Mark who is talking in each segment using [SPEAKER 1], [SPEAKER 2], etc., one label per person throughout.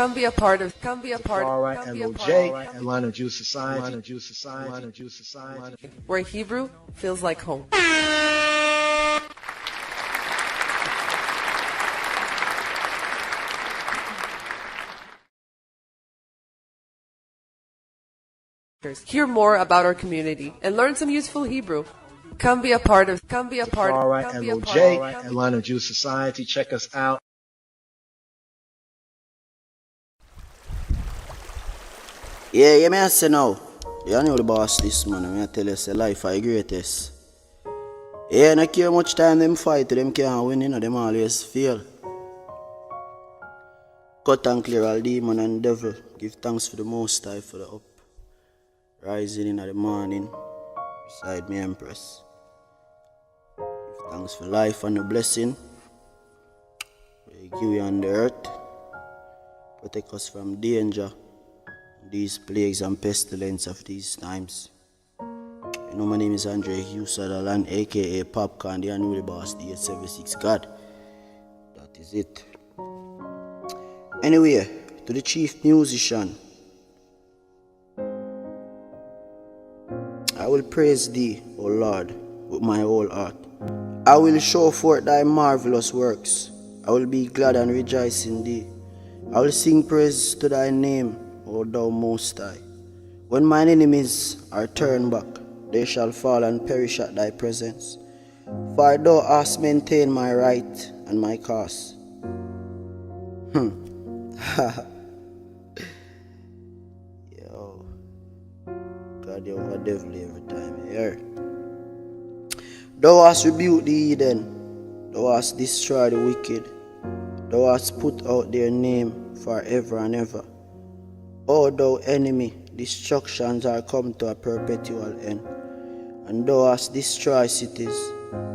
[SPEAKER 1] Come be a part of
[SPEAKER 2] Rastafari, LOJ, and Line of Juice Society,
[SPEAKER 1] where Hebrew feels like home. Hear more about our community and learn some useful Hebrew. Come be a part of
[SPEAKER 2] Rastafari, LOJ, and Line of Juice Society. Check us out.
[SPEAKER 3] Yeah, me I say now. You know the boss this man, I tell you say life is greatest. Yeah, no care much time them fight, them can't win, you know, them always fail. Cut and clear all demon and devil. Give thanks for the Most High for the up. Rising in the morning, beside me Empress. Give thanks for life and the blessing. We give you on the earth. Protect us from danger, these plagues and pestilence of these times. You know, my name is Andre Hugh Sutherland, aka Popcorn, the unruly boss, the 876 God. That is it. Anyway, to the chief musician, I will praise thee, O Lord, with my whole heart. I will show forth thy marvelous works. I will be glad and rejoice in thee. I will sing praise to thy name, O thou Most High. When mine enemies are turned back, they shall fall and perish at thy presence. For thou hast maintained my right and my cause. Yo, God, you're over devil every time you hear. Thou hast rebuked the heathen, thou hast destroyed the wicked, thou hast put out their name forever and ever. O thou enemy, destructions are come to a perpetual end, and thou hast destroyed cities,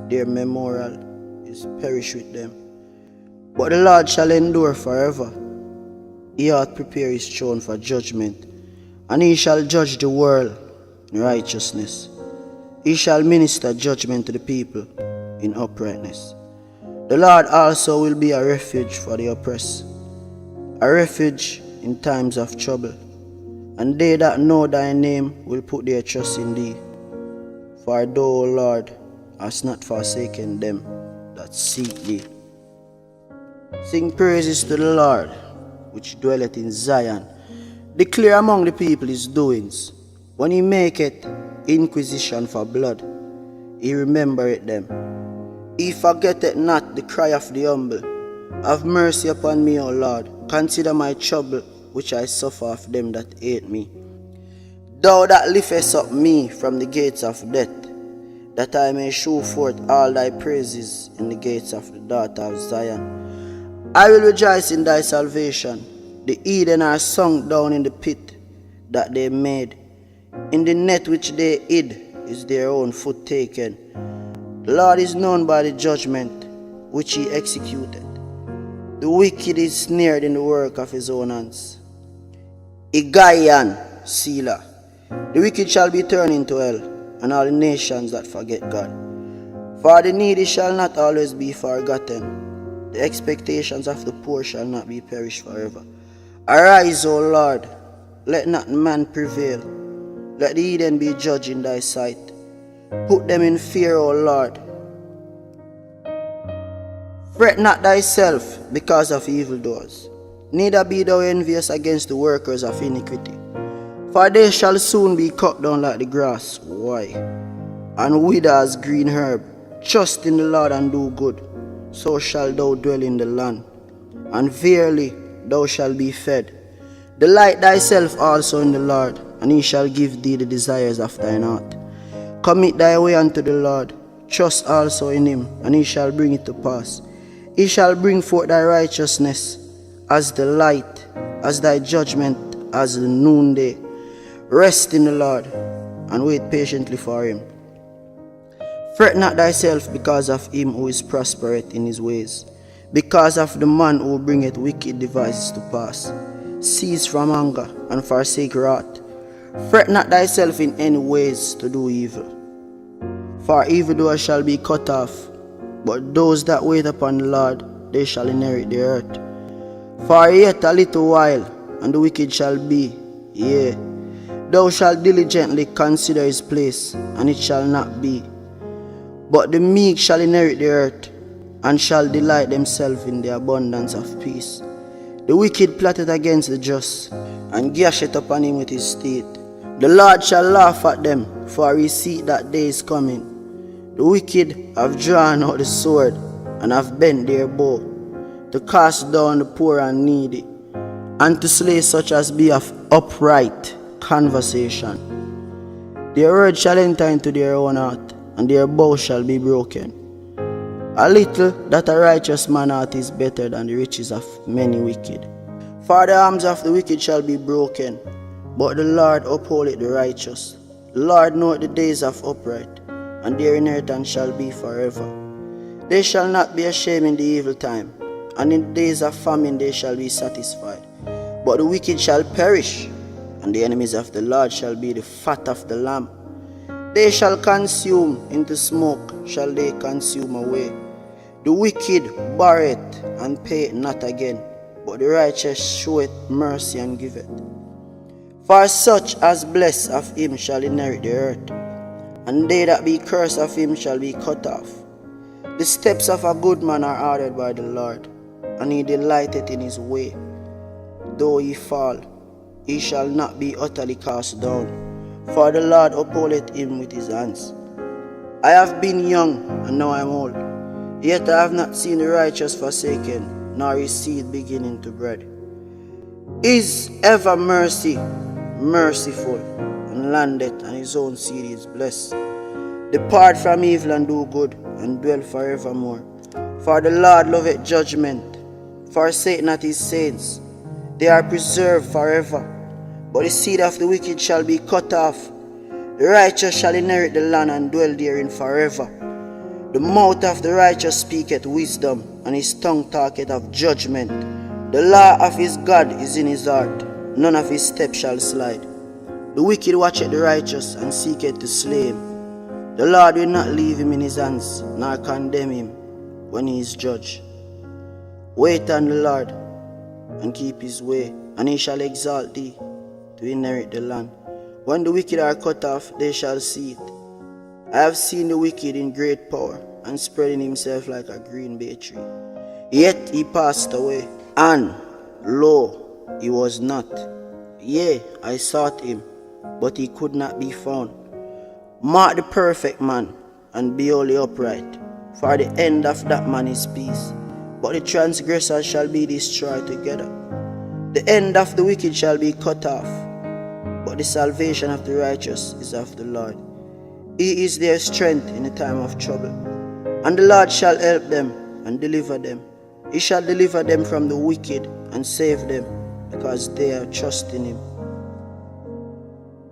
[SPEAKER 3] their memorial is perished with them. But the Lord shall endure forever. He hath prepared his throne for judgment, and he shall judge the world in righteousness. He shall minister judgment to the people in uprightness. The Lord also will be a refuge for the oppressed, a refuge in times of trouble. And they that know thy name will put their trust in thee. For thou, O Lord, hast not forsaken them that seek thee. Sing praises to the Lord, which dwelleth in Zion. Declare among the people his doings. When he maketh inquisition for blood, he remembereth them. He forgetteth not the cry of the humble. Have mercy upon me, O Lord. Consider my trouble, which I suffer of them that hate me. Thou that liftest up me from the gates of death, that I may shew forth all thy praises in the gates of the daughter of Zion. I will rejoice in thy salvation. The heathen are sunk down in the pit that they made. In the net which they hid is their own foot taken. The Lord is known by the judgment which he executed. The wicked is snared in the work of his own hands. Igayan, Selah. The wicked shall be turned into hell, and all the nations that forget God. For the needy shall not always be forgotten. The expectations of the poor shall not be perished forever. Arise, O Lord, let not man prevail. Let the heathen be judged in thy sight. Put them in fear, O Lord. Fret not thyself because of evildoers, neither be thou envious against the workers of iniquity. For they shall soon be cut down like the grass, and wither as green herb. Trust in the Lord and do good, so shall thou dwell in the land, and verily thou shalt be fed. Delight thyself also in the Lord, and he shall give thee the desires of thine heart. Commit thy way unto the Lord, trust also in him, and he shall bring it to pass. He shall bring forth thy righteousness as the light, as thy judgment as the noonday. Rest in the Lord, and wait patiently for him. Fret not thyself because of him who is prospereth in his ways, because of the man who bringeth wicked devices to pass. Cease from anger, and forsake wrath. Fret not thyself in any ways to do evil, for evildoers shall be cut off, but those that wait upon the Lord, they shall inherit the earth. For yet a little while, and the wicked shall be, yea. Thou shalt diligently consider his place, and it shall not be. But the meek shall inherit the earth, and shall delight themselves in the abundance of peace. The wicked plotted against the just, and gasheth upon him with his teeth. The Lord shall laugh at them, for he see that day is coming. The wicked have drawn out the sword, and have bent their bow, to cast down the poor and needy, and to slay such as be of upright conversation. Their word shall enter into their own heart, and their bow shall be broken. A little that a righteous man hath is better than the riches of many wicked. For the arms of the wicked shall be broken, but the Lord upholdeth the righteous. The Lord knoweth the days of upright, and their inheritance shall be forever. They shall not be ashamed in the evil time, and in the days of famine they shall be satisfied. But the wicked shall perish, and the enemies of the Lord shall be the fat of the lamb. They shall consume, into smoke shall they consume away. The wicked borroweth and payeth not again, but the righteous showeth mercy and giveth. For such as bless of him shall inherit the earth, and they that be cursed of him shall be cut off. The steps of a good man are ordered by the Lord, and he delighteth in his way. Though he fall, he shall not be utterly cast down, for the Lord upholdeth him with his hands. I have been young, and now I am old, yet I have not seen the righteous forsaken, nor his seed beginning to bread. Is ever merciful, and landeth, and his own seed is blessed. Depart from evil and do good, and dwell forevermore. For the Lord loveth judgment. Forsake not his saints. They are preserved forever. But the seed of the wicked shall be cut off. The righteous shall inherit the land and dwell therein forever. The mouth of the righteous speaketh wisdom, and his tongue talketh of judgment. The law of his God is in his heart. None of his steps shall slide. The wicked watcheth the righteous, and seeketh to slay him. The Lord will not leave him in his hands, nor condemn him when he is judged. Wait on the Lord, and keep his way, and he shall exalt thee to inherit the land. When the wicked are cut off, they shall see it. I have seen the wicked in great power, and spreading himself like a green bay tree. Yet he passed away, and lo, he was not. Yea, I sought him, but he could not be found. Mark the perfect man, and be wholly upright, for the end of that man is peace. But the transgressors shall be destroyed together. The end of the wicked shall be cut off, but the salvation of the righteous is of the Lord. He is their strength in the time of trouble. And the Lord shall help them and deliver them. He shall deliver them from the wicked and save them, because they are trusting him.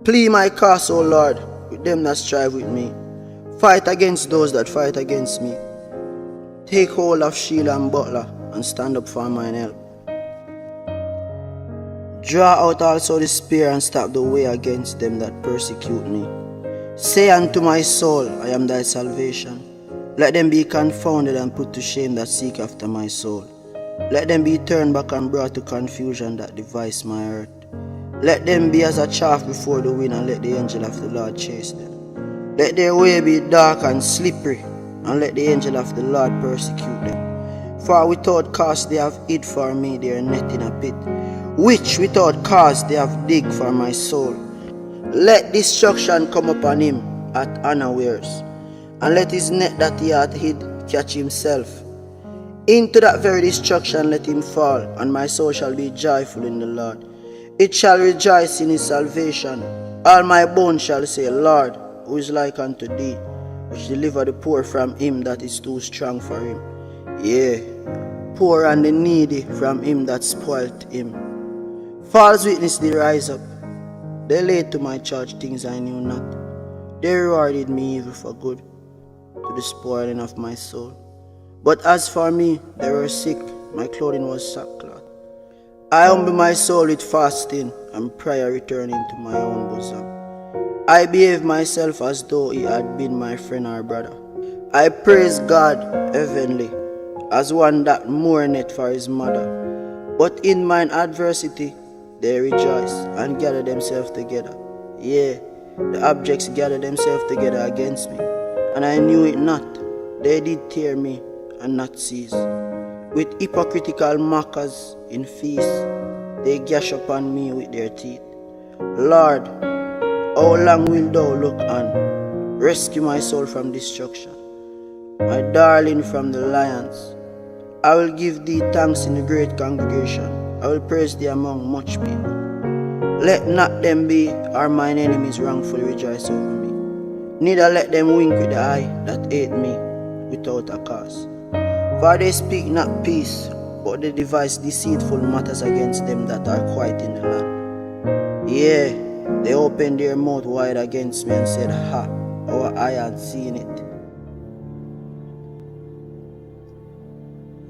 [SPEAKER 3] Plead my cause, O Lord, with them that strive with me. Fight against those that fight against me. Take hold of shield and buckler, and stand up for mine help. Draw out also the spear, and stop the way against them that persecute me. Say unto my soul, I am thy salvation. Let them be confounded and put to shame that seek after my soul. Let them be turned back and brought to confusion that devise my hurt. Let them be as a chaff before the wind, and let the angel of the Lord chase them. Let their way be dark and slippery, and let the angel of the Lord persecute them. For without cause they have hid for me their net in a pit, which without cause they have digged for my soul. Let destruction come upon him at unawares, and let his net that he hath hid catch himself. Into that very destruction let him fall, and my soul shall be joyful in the Lord. It shall rejoice in his salvation. All my bones shall say, Lord, who is like unto thee, which deliver the poor from him that is too strong for him. Yea, poor and the needy from him that spoilt him. False witness did rise up. They laid to my charge things I knew not. They rewarded me evil for good, to the spoiling of my soul. But as for me, they were sick, my clothing was sackcloth. I humble my soul with fasting, and prayer returning to my own bosom. I behave myself as though he had been my friend or brother. I praise God heavenly, as one that mourneth for his mother. But in mine adversity, they rejoice and gather themselves together. Yeah, the objects gather themselves together against me, and I knew it not. They did tear me and not cease. With hypocritical mockers in feast, they gash upon me with their teeth. Lord, how long wilt thou look on? Rescue my soul from destruction, my darling from the lions. I will give thee thanks in the great congregation. I will praise thee among much people. Let not them be or mine enemies wrongfully rejoice over me. Neither let them wink with the eye that hate me without a cause. For they speak not peace, but they devise deceitful matters against them that are quiet in the land. Yea, they opened their mouth wide against me and said, Ha, our eye had seen it.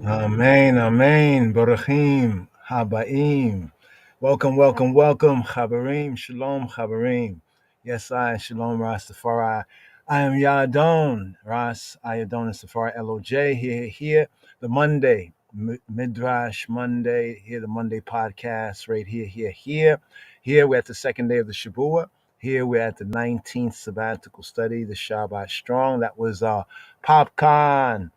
[SPEAKER 4] Amen, amen, Baruchim, Habaim. Welcome, welcome, welcome, Chabarim, Shalom, Chabarim. Yes, Shalom, Rastafari. I am Yadon, Ras, Ayadon, Safari, LOJ, here, the Monday, Midrash Monday, here, the Monday podcast, right here. Here, we're at the second day of the Shabua. Here, we're at the 19th sabbatical study, the Shabbat Strong. That was Popcorn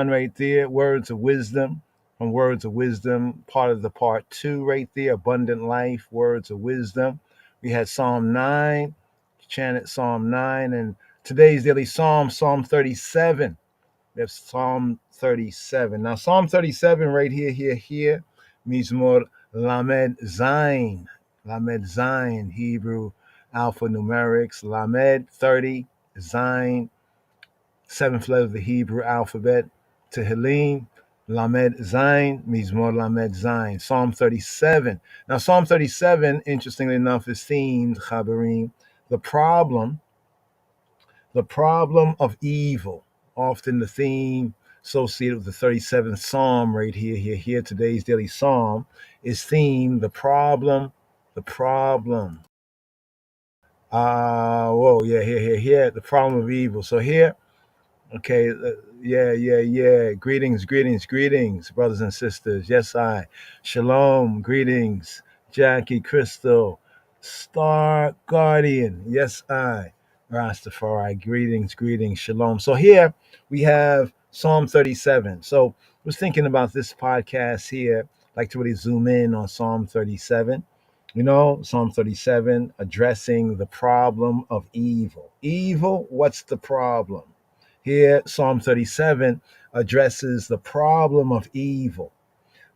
[SPEAKER 4] right there. Words of wisdom. From Words of Wisdom, part of the part 2 right there. Abundant Life, Words of Wisdom. We had Psalm 9, chanted Psalm 9, and today's daily Psalm 37. We have Psalm 37. Now, Psalm 37 right here, Mizmor Lamed Zayin. Lamed Zayin, Hebrew alphanumerics. Lamed 30, Zayin, seventh letter of the Hebrew alphabet. Tehillim, Lamed Zayin, Mizmor Lamed Zayin. Psalm 37. Now, Psalm 37, interestingly enough, is themed, Chabarim, the problem of evil. Often the theme associated with the 37th Psalm right here. Today's daily Psalm is themed, the problem. The problem of evil. So here, okay, yeah. Greetings, brothers and sisters. Yes, Shalom, greetings, Jackie, Crystal, Star Guardian. Yes, Rastafari, greetings, Shalom. So here we have Psalm 37. So I was thinking about this podcast here, like to really zoom in on Psalm 37. Psalm 37, addressing the problem of evil. Evil, what's the problem? Here, Psalm 37 addresses the problem of evil.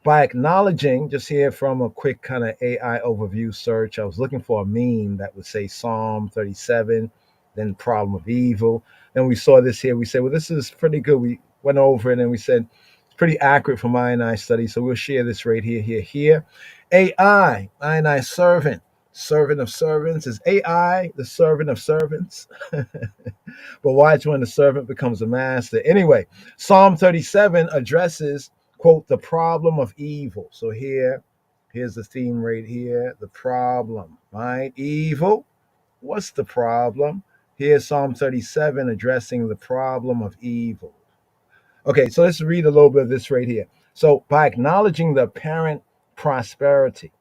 [SPEAKER 4] By acknowledging, just here from a quick kind of AI overview search, I was looking for a meme that would say Psalm 37, then problem of evil. Then we saw this here. We said, well, this is pretty good. We went over it and we said, it's pretty accurate for my and I study. So we'll share this right here. AI, I and I servant of servants. Is AI the servant of servants? But watch when the servant becomes a master. Anyway, Psalm 37 addresses, quote, the problem of evil. So here's the theme right here, the problem, right? Evil. What's the problem? Here's Psalm 37 addressing the problem of evil. Okay, so let's read a little bit of this right here. So by acknowledging the apparent prosperity,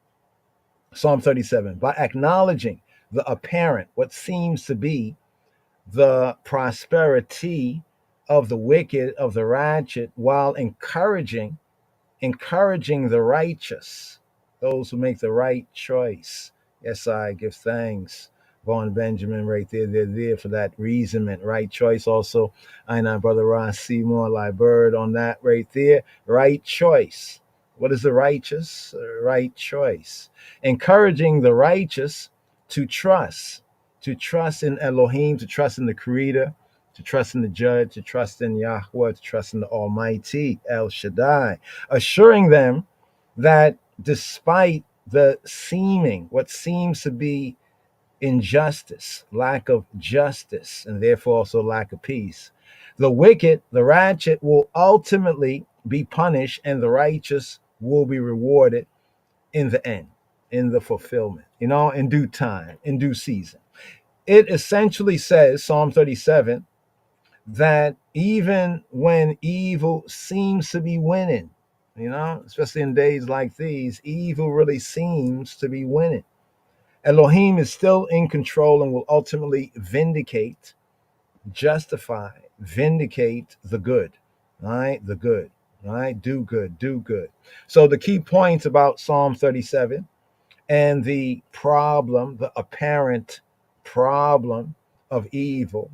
[SPEAKER 4] Psalm 37, by acknowledging the apparent, what seems to be the prosperity of the wicked, of the ratchet, while encouraging the righteous, those who make the right choice. Yes, I give thanks. Vaughn Benjamin right there, they're there for that reasonment, right choice. Also, I know Brother Ross Seymour, Liberd on that right there, right choice. What is the righteous? Right choice. Encouraging the righteous to trust in Elohim, to trust in the Creator, to trust in the Judge, to trust in Yahweh, to trust in the Almighty, El Shaddai, assuring them that despite what seems to be injustice, lack of justice, and therefore also lack of peace, the wicked, the ratchet, will ultimately be punished and the righteous will be rewarded in the end, in the fulfillment, in due time, in due season. It essentially says, Psalm 37, that even when evil seems to be winning, especially in days like these, evil really seems to be winning. Elohim is still in control and will ultimately vindicate, justify, vindicate the good, right? The good, right? Do good, do good. So the key points about Psalm 37 and the problem, the apparent problem of evil.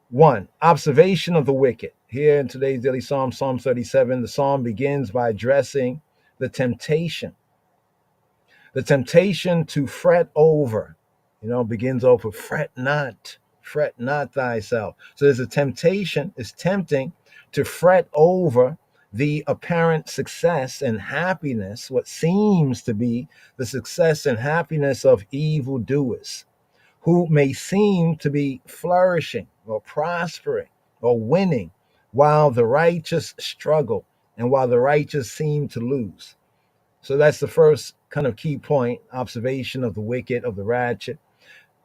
[SPEAKER 4] One, observation of the wicked. Here in today's daily psalm, Psalm 37, the psalm begins by addressing the temptation the temptation to fret over, begins over fret not thyself. So there's a temptation, it's tempting to fret over the apparent success and happiness, what seems to be the success and happiness of evildoers who may seem to be flourishing or prospering or winning while the righteous struggle and while the righteous seem to lose. So that's the first kind of key point, observation of the wicked, of the ratchet.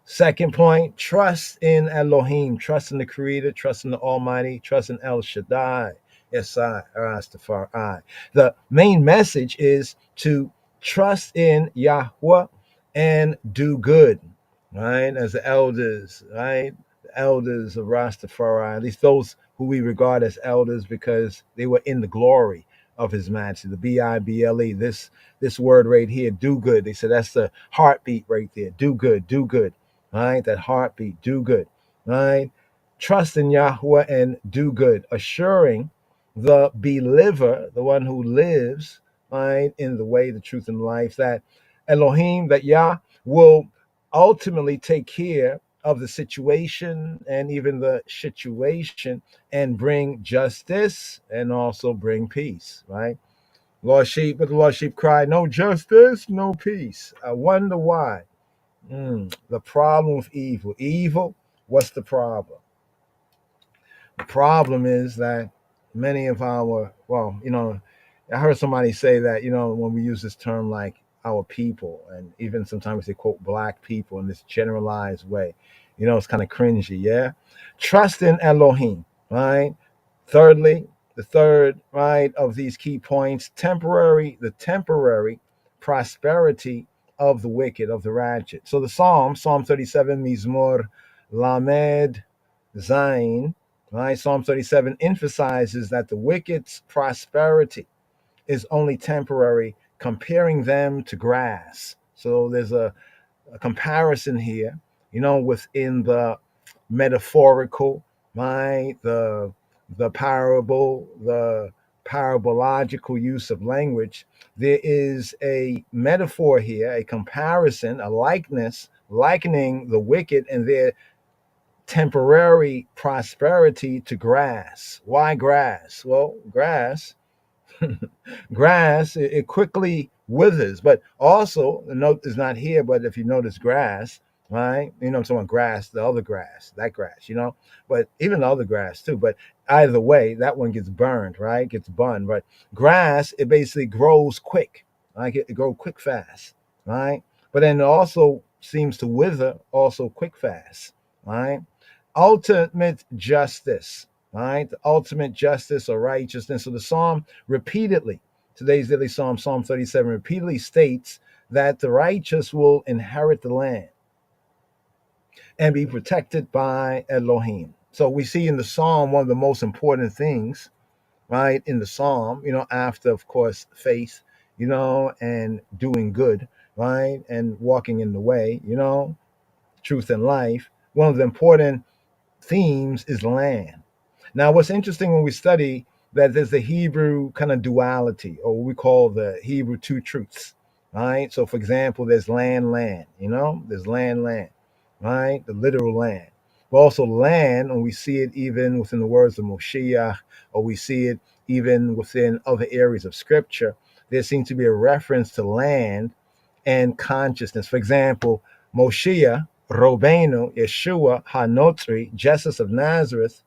[SPEAKER 4] Second point, trust in Elohim, trust in the Creator, trust in the Almighty, trust in El Shaddai. Yes, Rastafari. The main message is to trust in Yahweh and do good, right? As the elders, right? The elders of Rastafari, at least those who we regard as elders because they were in the glory of his majesty, the Bible. This word right here, do good. They said that's the heartbeat right there. Do good, do good. Right? That heartbeat, do good. Right? Trust in Yahweh and do good, assuring the believer, the one who lives, right, in the way, the truth, and life, that Elohim, that Yah will ultimately take care of the situation and even the situation and bring justice and also bring peace, right? Lost sheep, but the lost sheep cry, no justice, no peace. I wonder why. The problem with evil. Evil, what's the problem? The problem is that many of I heard somebody say that, when we use this term like our people, and even sometimes they quote black people in this generalized way, it's kind of cringy, yeah? Trust in Elohim, right? Thirdly, the third, right, of these key points, the temporary prosperity of the wicked, of the ratchet. So the Psalm 37, Mizmor Lamed Zain, right? Psalm 37 emphasizes that the wicked's prosperity is only temporary, comparing them to grass. So there's a comparison here, within the metaphorical, right? The parable, the parabological use of language. There is a metaphor here, a comparison, a likeness, likening the wicked and their temporary prosperity to grass. Why grass? Well, grass, it quickly withers, but also the note is not here, but if you notice grass, right, I'm talking about grass, the other grass, that grass, but even the other grass too, but either way, that one gets burned, right, gets burned. But grass, it basically grows quick, right, it grows quick fast, right, but then it also seems to wither also quick fast, right? Ultimate justice, right? The ultimate justice or righteousness. So the psalm repeatedly, today's daily psalm, Psalm 37, repeatedly states that the righteous will inherit the land and be protected by Elohim. So we see in the psalm one of the most important things, right? In the psalm, after, of course, faith, and doing good, right? And walking in the way, truth and life. One of the important themes is land. Now, what's interesting when we study that there's the Hebrew kind of duality, or what we call the Hebrew two truths, right? So, for example, there's land, there's land, right? The literal land. But also land, and we see it even within the words of Moshiach, or we see it even within other areas of scripture. There seems to be a reference to land and consciousness. For example, Moshiach, Robenu, Yeshua, Hanotri, Jesus of Nazareth,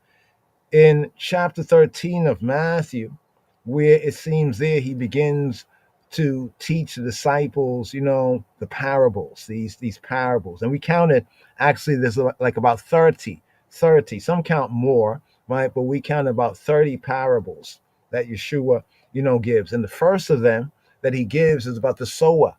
[SPEAKER 4] in chapter 13 of Matthew, where it seems there he begins to teach the disciples, the parables, these parables. And we counted, actually, there's like about 30. Some count more, right? But we count about 30 parables that Yeshua gives. And the first of them that he gives is about the sower,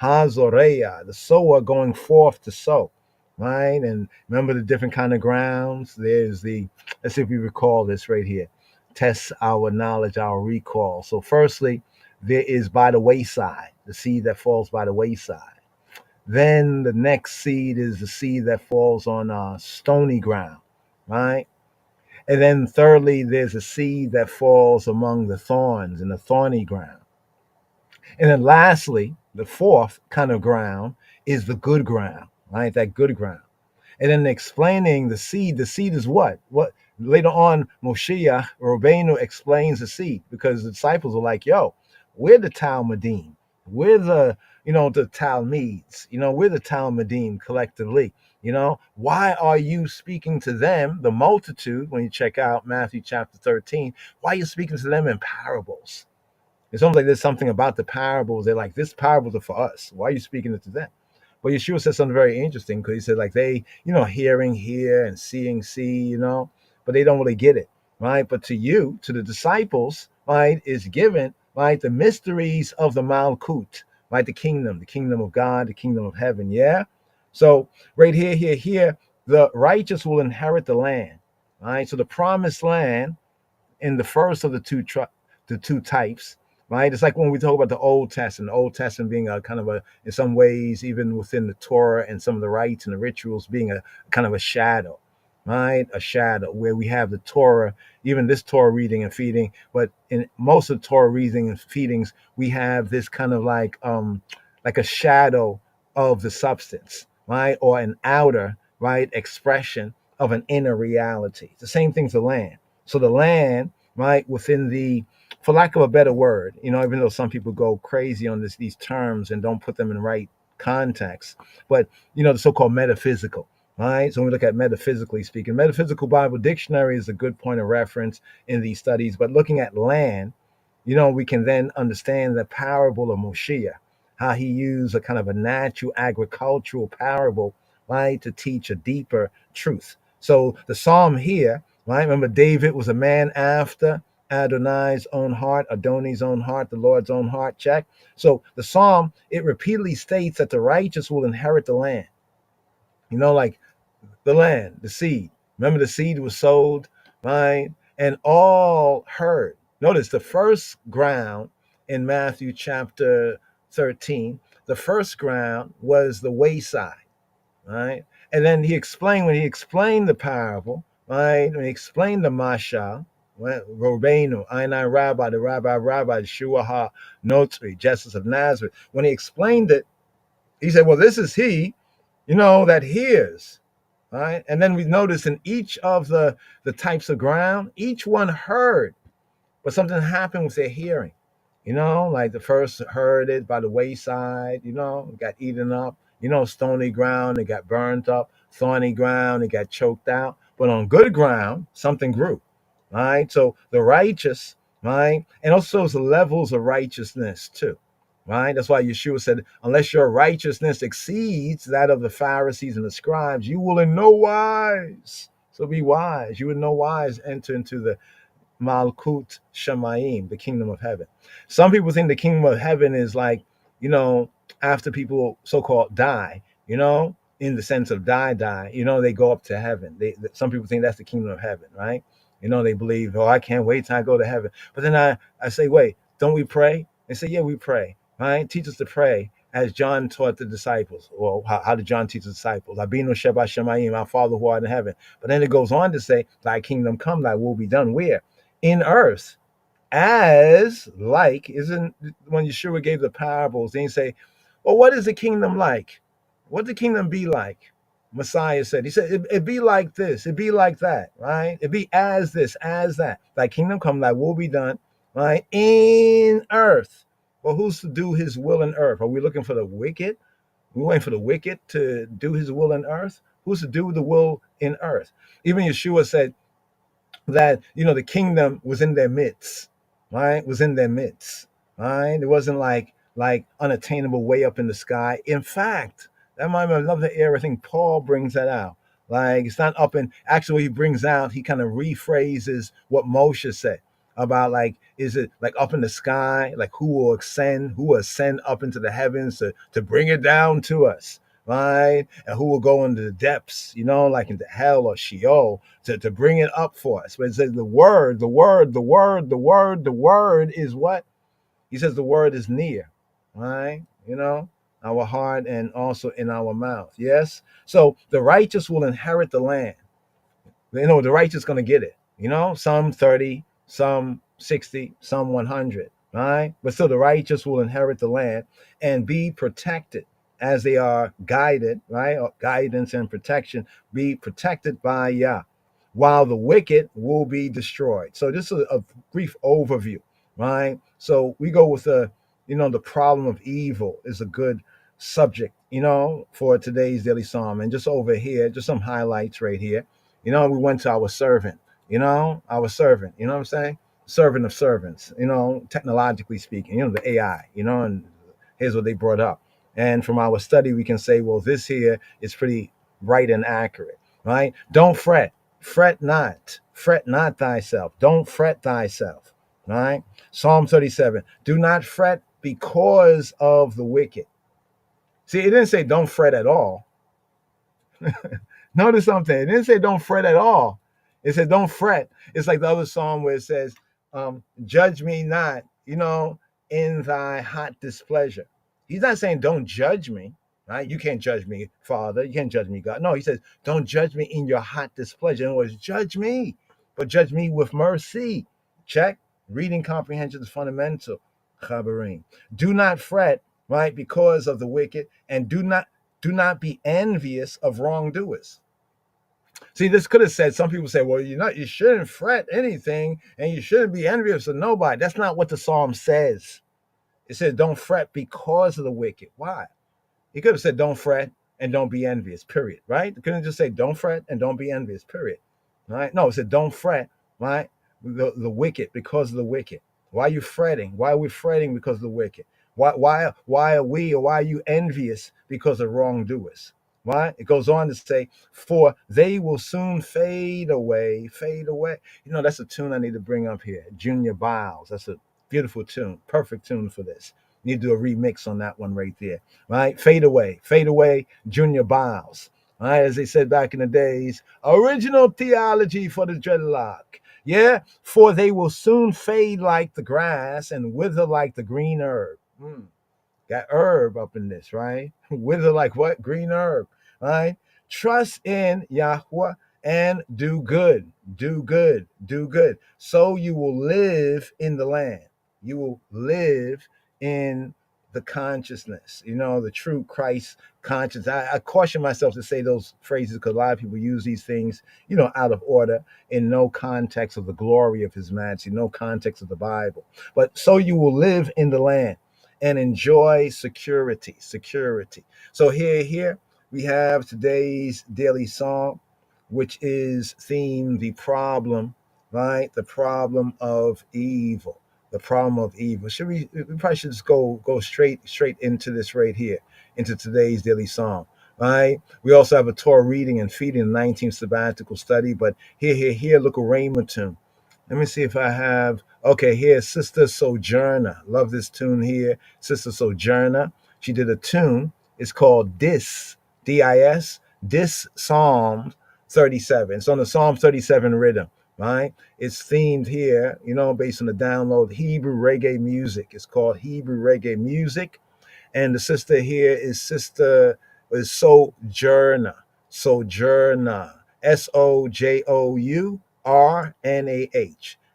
[SPEAKER 4] Hazoreya, the sower going forth to sow, right? And remember the different kind of grounds. There's the, let's see if we recall this right here. Test our knowledge, our recall. So firstly, there is by the wayside, the seed that falls by the wayside. Then the next seed is the seed that falls on stony ground, right? And then thirdly, there's a seed that falls among the thorns in the thorny ground. And then lastly, the fourth kind of ground is the good ground, right? That good ground. And then explaining the seed is what? What later on Moshiach Rabbeinu explains the seed, because the disciples are like, yo, we're the Talmudim. We're the Talmids, we're the Talmudim collectively. Why are you speaking to them, the multitude, when you check out Matthew chapter 13, why are you speaking to them in parables? It's almost like there's something about the parables. They're like, this parables are for us. Why are you speaking it to them? But Yeshua said something very interesting, because he said, like, they, hearing hear and seeing see, but they don't really get it, right? But to you, to the disciples, right, is given, right, the mysteries of the Malkut, right, the kingdom of God, the kingdom of heaven, yeah? So right here, the righteous will inherit the land, right? So the promised land in the first of the two types, right? It's like when we talk about the Old Testament being a kind of a, in some ways, even within the Torah and some of the rites and the rituals, being a kind of a shadow, right? A shadow where we have the Torah, even this Torah reading and feeding, but in most of the Torah reading and feedings, we have this kind of like a shadow of the substance, right? Or an outer, right, expression of an inner reality. The same thing's the land. So the land, right, within the, for lack of a better word, even though some people go crazy on these terms and don't put them in right context, but the so-called metaphysical, right? So when we look at metaphysically speaking, Metaphysical Bible Dictionary is a good point of reference in these studies. But looking at land, we can then understand the parable of Moshiach, how he used a kind of a natural agricultural parable, right, to teach a deeper truth. So the psalm here, right? Remember, David was a man after Adonai's own heart, Adonai's own heart, the Lord's own heart. Check. So the psalm, it repeatedly states that the righteous will inherit the land. Like the land, the seed. Remember, the seed was sowed, right? And all heard. Notice the first ground in Matthew chapter 13, the first ground was the wayside, right? And then when he explained the parable, right? When he explained the mashal, right? Robenu, Einai Rabbi, the Rabbi, Shua Ha Notri, Justice of Nazareth. When he explained it, he said, well, this is he, that hears, right? And then we notice in each of the types of ground, each one heard, but something happened with their hearing. Like the first heard it by the wayside, got eaten up. Stony ground, it got burnt up. Thorny ground, it got choked out. But on good ground, something grew, right? So the righteous, right? And also the levels of righteousness too, right? That's why Yeshua said, unless your righteousness exceeds that of the Pharisees and the scribes, you will in no wise. So be wise. You in no wise enter into the Malkut Shamayim, the kingdom of heaven. Some people think the kingdom of heaven is like, after people so-called die, in the sense of die, they go up to heaven. Some people think that's the kingdom of heaven, right? They believe, I can't wait till I go to heaven. But then I say, wait, don't we pray? They say, yeah, we pray, right? Teach us to pray as John taught the disciples. Well, how did John teach the disciples? Abinu Sheba Shemayim, our Father who art in heaven. But then it goes on to say, thy kingdom come, thy will be done. Where? In earth, as like, isn't when Yeshua gave the parables, then he say, well, what is the kingdom like? What the kingdom be like? Messiah said, he said, it be like this, it be like that, right? It be as this, as that. Thy kingdom come, thy will be done, right? In earth. Well, who's to do his will in earth? Are we looking for the wicked? We're waiting for the wicked to do his will in earth? Who's to do the will in earth? Even Yeshua said that, the kingdom was in their midst, right? Was in their midst, right? It wasn't like unattainable way up in the sky. In fact, that might be another area. I think Paul brings that out. Like, it's not up in, actually, he brings out, he kind of rephrases what Moshe said. about like, is it like up in the sky, like who will ascend up into the heavens to bring it down to us, right? And who will go into the depths, like into hell or Sheol to bring it up for us. But it says the word is what? He says the word is near, right? Our heart and also in our mouth. Yes. So the righteous will inherit the land. The righteous going to get it. Some 30, some 60, some 100, right? But still the righteous will inherit the land and be protected as they are guided, right? Or guidance and protection, be protected by Yah, while the wicked will be destroyed. So this is a brief overview, right? So we go with the problem of evil is a good subject, for today's daily psalm. And just over here, just some highlights right here. We went to our servant, our servant, you know what I'm saying? Servant of servants, technologically speaking, the AI, and here's what they brought up. And from our study, we can say, well, this here is pretty right and accurate, right? Don't fret not thyself. Don't fret thyself, right? Psalm 37, do not fret because of the wicked. See, it didn't say don't fret at all. Notice something. It didn't say don't fret at all. It said don't fret. It's like the other psalm where it says, judge me not, in thy hot displeasure. He's not saying don't judge me, right? You can't judge me, Father. You can't judge me, God. No, he says don't judge me in your hot displeasure. In other words, judge me, but judge me with mercy. Check. Reading comprehension is fundamental. Chabarim. Do not fret, right, because of the wicked, and do not be envious of wrongdoers. See, this could have said, some people say, well, you shouldn't fret anything and you shouldn't be envious of nobody. That's not what the psalm says. It says don't fret because of the wicked. Why? He could have said don't fret and don't be envious, period, right? It couldn't just say don't fret and don't be envious, period, right? No, it said don't fret, right? The wicked, because of the wicked. Why are you fretting? Why are we fretting because of the wicked? Why are you envious because of wrongdoers? Right? It goes on to say, for they will soon fade away. That's a tune I need to bring up here. Junior Biles. That's a beautiful tune. Perfect tune for this. Need to do a remix on that one right there. Right? Fade away, Junior Biles. All right, as they said back in the days, original theology for the dreadlock. Yeah, for they will soon fade like the grass and wither like the green herb. Got herb up in this, right? Wither like what? Green herb, right? Trust in Yahweh and do good. So you will live in the land. You will live in the consciousness, the true Christ conscience. I caution myself to say those phrases because a lot of people use these things, out of order, in no context of the glory of his majesty, no context of the Bible. But so you will live in the land and enjoy security. So here we have today's daily song, which is themed the problem, right? The problem of evil. The problem of evil. We probably should just go straight into this right here, into today's daily psalm, right? We also have a Torah reading and feeding, the 19th sabbatical study. But here, look, a Rhema tune. Let me see if I have. Okay, here's Sister Sojourner. Love this tune here, Sister Sojourner. She did a tune. It's called Dis, D-I-S, Dis Psalm 37. It's on the Psalm 37 rhythm. Right? It's themed here, based on the download Hebrew reggae music. It's called Hebrew reggae music. And the sister here is Sojourner. Sojourner. S-O-J-O-U-R-N-A-H.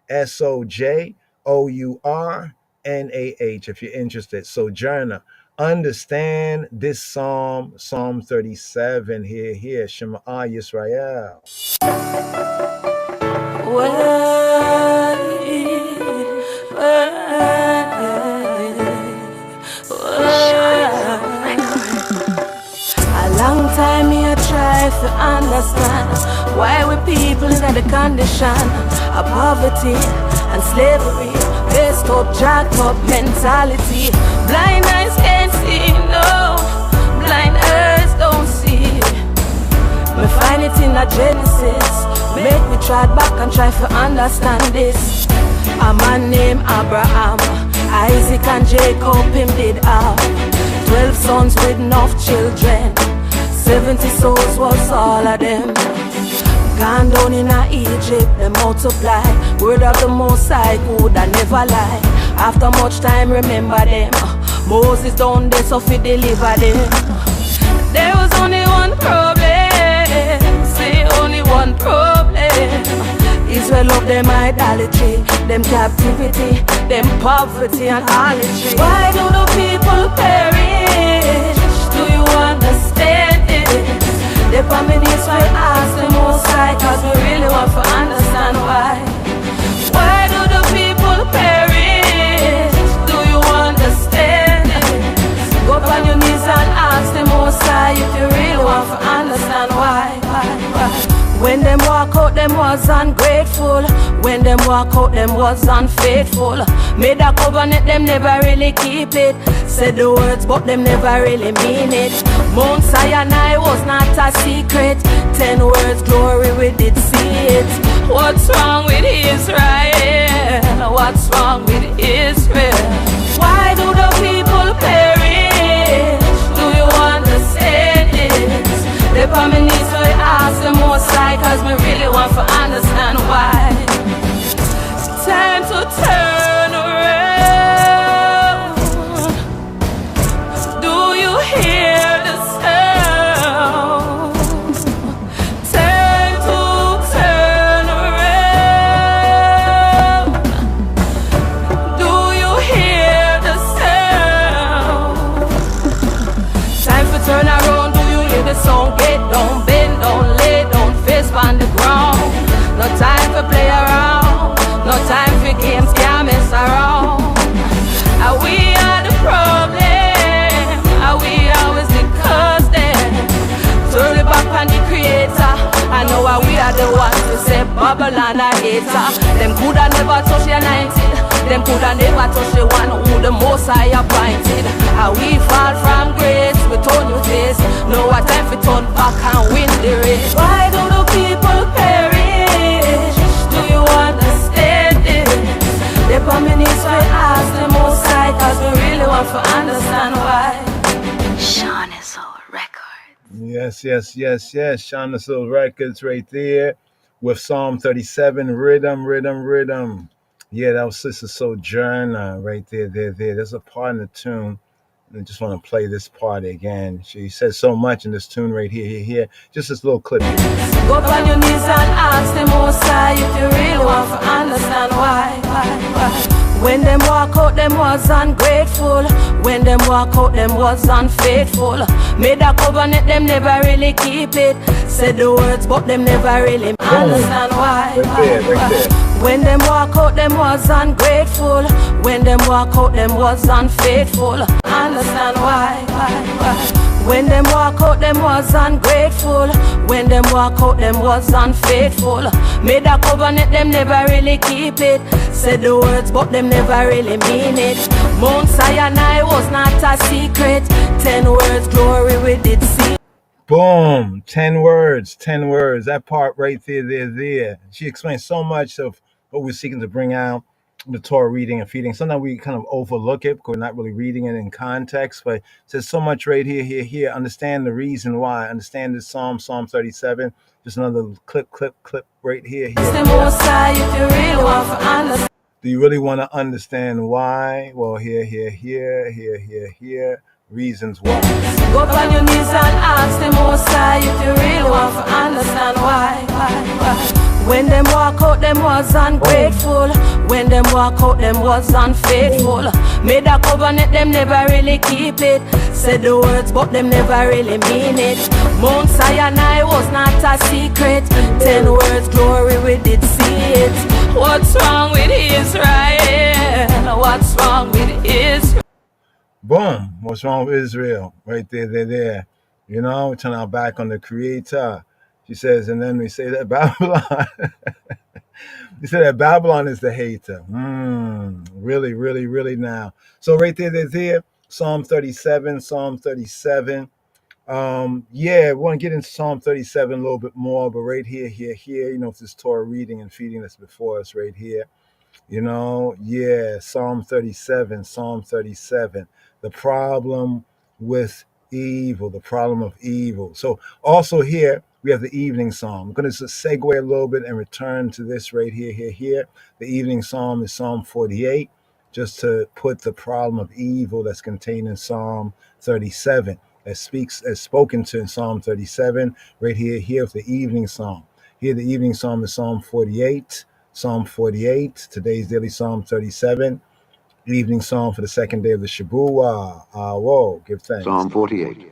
[SPEAKER 4] S-O-J-O-U-R-N-A-H, if you're interested. Sojourner. Understand this Psalm 37 here. Shema Yisrael.
[SPEAKER 5] A long time me I try to understand why we people in the condition of poverty and slavery, based up, jacked up mentality. Blind eyes can't see, no. Blind ears don't see. Me find it in a Genesis. Make me try back and try to understand this. A man named Abraham, Isaac and Jacob him did have 12 sons with enough children. 70 souls was all of them. Gone down in Egypt, they multiply. Word of the Most High good and never lie. After much time, remember them. Moses down there, so fi deliver them. There was only one problem. Say only one problem. Israel love them idolatry, them captivity, them poverty and harlotry. Why do the people perish? Do you understand it? The feminists will ask the Most High, cause we really want to understand why. Why do the people perish? Do you understand it? Go on your knees and ask the Most High if you really want to understand why. When them walk out, them was ungrateful. When them walk out, them was unfaithful. Made a covenant, them never really keep it. Said the words, but them never really mean it. Mount Sinai was not a secret. 10 words, glory, we did see it. What's wrong with Israel? What's wrong with Israel? Why do the people perish? Do you understand it? The feminists will ask the Most High, cause we really want to understand why. Time to turn around. Do you hear the sound? Time to turn around. Do you hear the sound? Time for turn around. Do you hear the sound? Get down, bend, don't lay, don't face on the ground. No time for play around. No time for games, can't mess around. Are we are the problem? Are we always the cause then? Turn it back on the creator. I know how we are the ones who say Babylon a hater. Them coulda never touch the anointed. Them coulda never touch the one who the Most High appointed. How we fall from grace, we turn your face. No what time for turn back and win the race. Why do the people perish? Do you understand it? The feminists will ask the Most High, cause we really want to understand why. Sean is all record.
[SPEAKER 4] Yes. Shauna Soul Records right there with Psalm 37, Rhythm. Yeah, that was Sister Sojourner right there. There's a part in the tune. I just want to play this part again. She says so much in this tune right here. Just this little clip.
[SPEAKER 5] Go on your knees and ask the Most High if you really want to understand why. When them walk out, them was ungrateful. When them walk out, them was unfaithful. Made a covenant, them never really keep it. Said the words, but them never really understand why.
[SPEAKER 4] Right there.
[SPEAKER 5] When them walk out, them was ungrateful. When them walk out, them was unfaithful. Understand why. When them walk out, them was ungrateful. When them walk out, them was unfaithful. Made a covenant, them never really keep it. Said the words, but them never really mean it. Mount Sinai was not a secret. 10 words, glory, we did see.
[SPEAKER 4] Boom, 10 words. That part right there. She explains so much of what we're seeking to bring out, the Torah reading and feeding. Sometimes we kind of overlook it because we're not really reading it in context, but it says so much right here. Understand the reason why. Understand this Psalm 37. Just another clip right here. Do you really want to understand why? Well, here. Reasons why.
[SPEAKER 5] Go on your knees and ask the Most High if you really want to understand why. When them walk out, them was ungrateful. When them walk out, them was unfaithful. Made a covenant, them never really keep it. Said the words, but them never really mean it. Mount Sinai was not a secret. 10 words, glory, we did see it. What's wrong with Israel? What's wrong with Israel?
[SPEAKER 4] Boom. What's wrong with Israel? Right there. You know, we turn our back on the Creator. She says, and then we say that Babylon. You say that Babylon is the hater. Really now. So right there. Psalm 37. We want to get into Psalm 37 a little bit more, but right here, you know, this Torah reading and feeding that's before us right here. Yeah, Psalm 37, Psalm 37. The problem with evil, the problem of evil. So also here we have the evening psalm. I'm going to segue a little bit and return to this right here. The evening psalm is Psalm 48, just to put the problem of evil that's contained in Psalm 37, as spoken to in Psalm 37, right here with the evening psalm. Here the evening psalm is Psalm 48. Psalm 48, today's daily Psalm 37, evening psalm for the second day of the Shabua. Whoa, give thanks.
[SPEAKER 6] Psalm 48.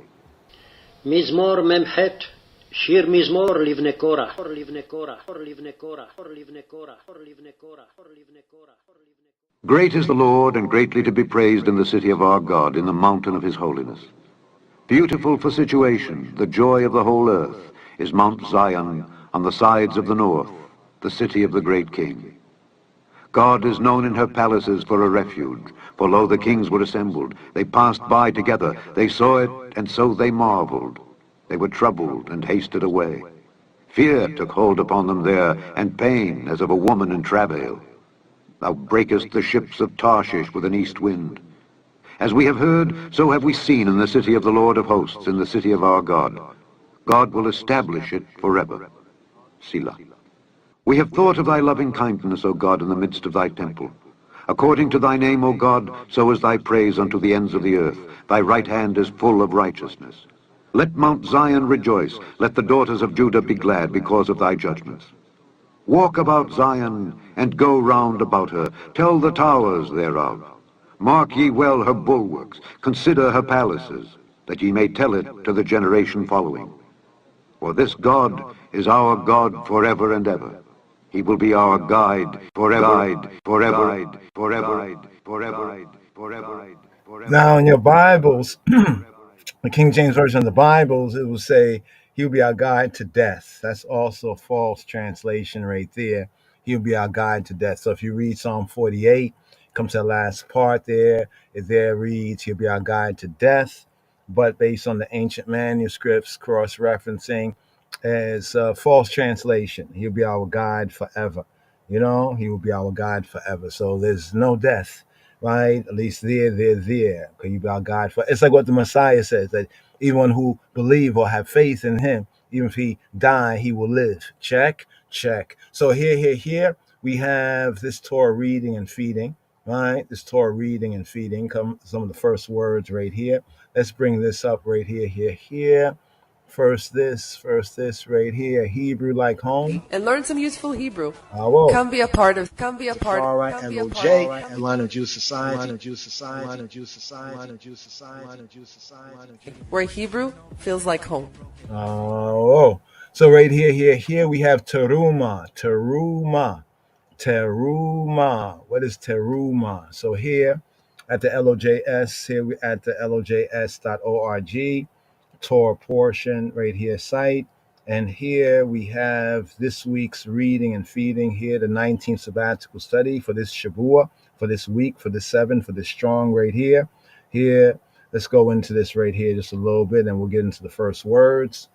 [SPEAKER 7] מזמור מ"ח, שיר מזמור לבני קורח.
[SPEAKER 6] Great is the Lord, and greatly to be praised in the city of our God, in the mountain of his holiness. Beautiful for situation, the joy of the whole earth, is Mount Zion on the sides of the north, the city of the great king. God is known in her palaces for a refuge, for lo, the kings were assembled. They passed by together, they saw it, and so they marveled. They were troubled and hasted away. Fear took hold upon them there, and pain as of a woman in travail. Thou breakest the ships of Tarshish with an east wind. As we have heard, so have we seen in the city of the Lord of hosts, in the city of our God. God will establish it forever. Selah. We have thought of thy loving kindness, O God, in the midst of thy temple. According to thy name, O God, so is thy praise unto the ends of the earth. Thy right hand is full of righteousness. Let Mount Zion rejoice. Let the daughters of Judah be glad because of thy judgments. Walk about Zion, and go round about her. Tell the towers thereof. Mark ye well her bulwarks. Consider her palaces, that ye may tell it to the generation following. For this God is our God forever and ever. He will be our guide forever.
[SPEAKER 4] Now in your Bibles, the King James Version of the Bibles, it will say, he'll be our guide to death. That's also a false translation right there. He'll be our guide to death. So if you read Psalm 48, comes to the last part there, it there reads, he'll be our guide to death. But based on the ancient manuscripts, cross-referencing, as a false translation. He'll be our guide forever. He will be our guide forever. So there's no death, right? At least there. Because he'll be our guide for. It's like what the Messiah says, that anyone who believe or have faith in him, even if he die, he will live. Check. So here, we have this Torah reading and feeding, right? This Torah reading and feeding, come some of the first words right here. Let's bring this up right here. First this right here, Hebrew like home.
[SPEAKER 1] And learn some useful Hebrew.
[SPEAKER 4] Whoa.
[SPEAKER 1] Come be a part of.
[SPEAKER 2] Tafari, LOJ, Atlanta Jew Society.
[SPEAKER 1] Where Hebrew feels like home.
[SPEAKER 4] So right here we have Teruma. What is Teruma? So here at the LOJS, here we at the LOJS.org, Torah portion right here site. And here we have this week's reading and feeding here, the 19th sabbatical study for this Shabua, for this week, for this 7, for this strong right here. Here, let's go into this right here just a little bit and we'll get into the first words.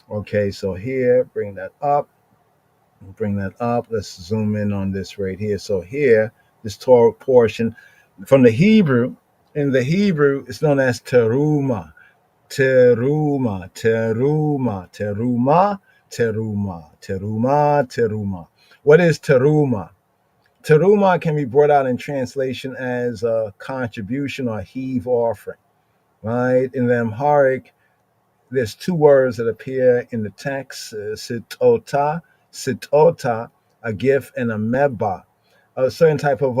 [SPEAKER 4] Okay, so here, bring that up. Let's zoom in on this right here. So here, this Torah portion from the Hebrew, in the Hebrew, it's known as Teruma. Teruma. What is Teruma? Teruma can be brought out in translation as a contribution or heave offering, right? In the Amharic, there's 2 words that appear in the text, sitota, a gift, and a meba, a certain type of,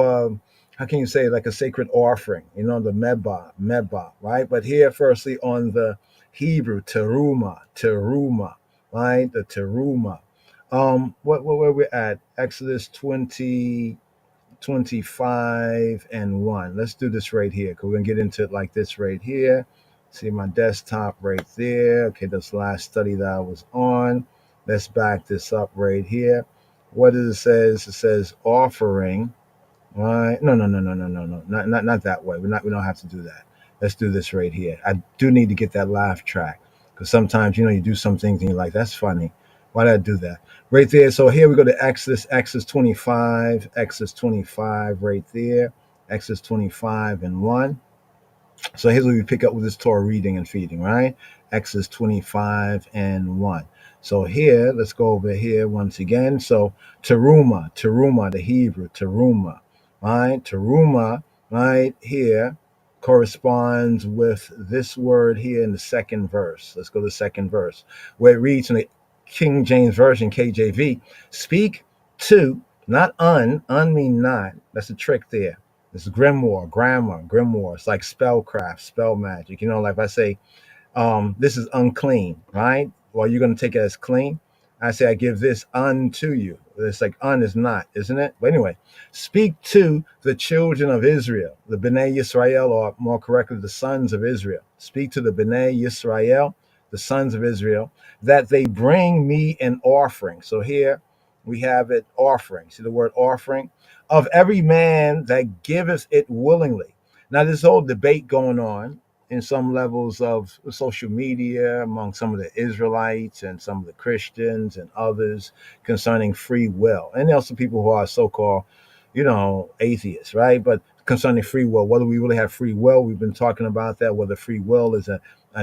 [SPEAKER 4] how can you say, like a sacred offering, the meba, right? But here, firstly, on the Hebrew, teruma, right? The teruma. Where we're at? Exodus 25 and 1. Let's do this right here, because we're going to get into it like this right here. See my desktop right there. Okay, that's the last study that I was on. Let's back this up right here. What does it say? It says offering. Right? No. Not that way. We don't have to do that. Let's do this right here. I do need to get that laugh track, because sometimes you do some things and you're like, that's funny. Why did I do that? Right there. So here we go to Exodus 25, Exodus 25 right there. Exodus 25 and 1. So here's where we pick up with this Torah reading and feeding, right? Exodus 25 and 1. So here, let's go over here once again. So teruma, the Hebrew, teruma, right? Teruma, right here, corresponds with this word here in the second verse. Let's go to the second verse, where it reads in the King James Version, KJV, speak to, not un mean not. That's a trick there. This is grimoire, grammar, grimoire. It's like spellcraft, spell magic. Like if I say, this is unclean, right? Well, you're going to take it as clean. I say, I give this unto you. It's like is not, isn't it? But anyway, speak to the children of Israel, the Bnei Yisrael, or more correctly, the sons of Israel. Speak to the Bnei Yisrael, the sons of Israel, that they bring me an offering. So here we have it, offering. See the word offering? Of every man that giveth it willingly. Now, this whole debate going on in some levels of social media among some of the Israelites and some of the Christians and others concerning free will. And also people who are so-called, atheists, right? But concerning free will, whether we really have free will, we've been talking about that, whether free will is an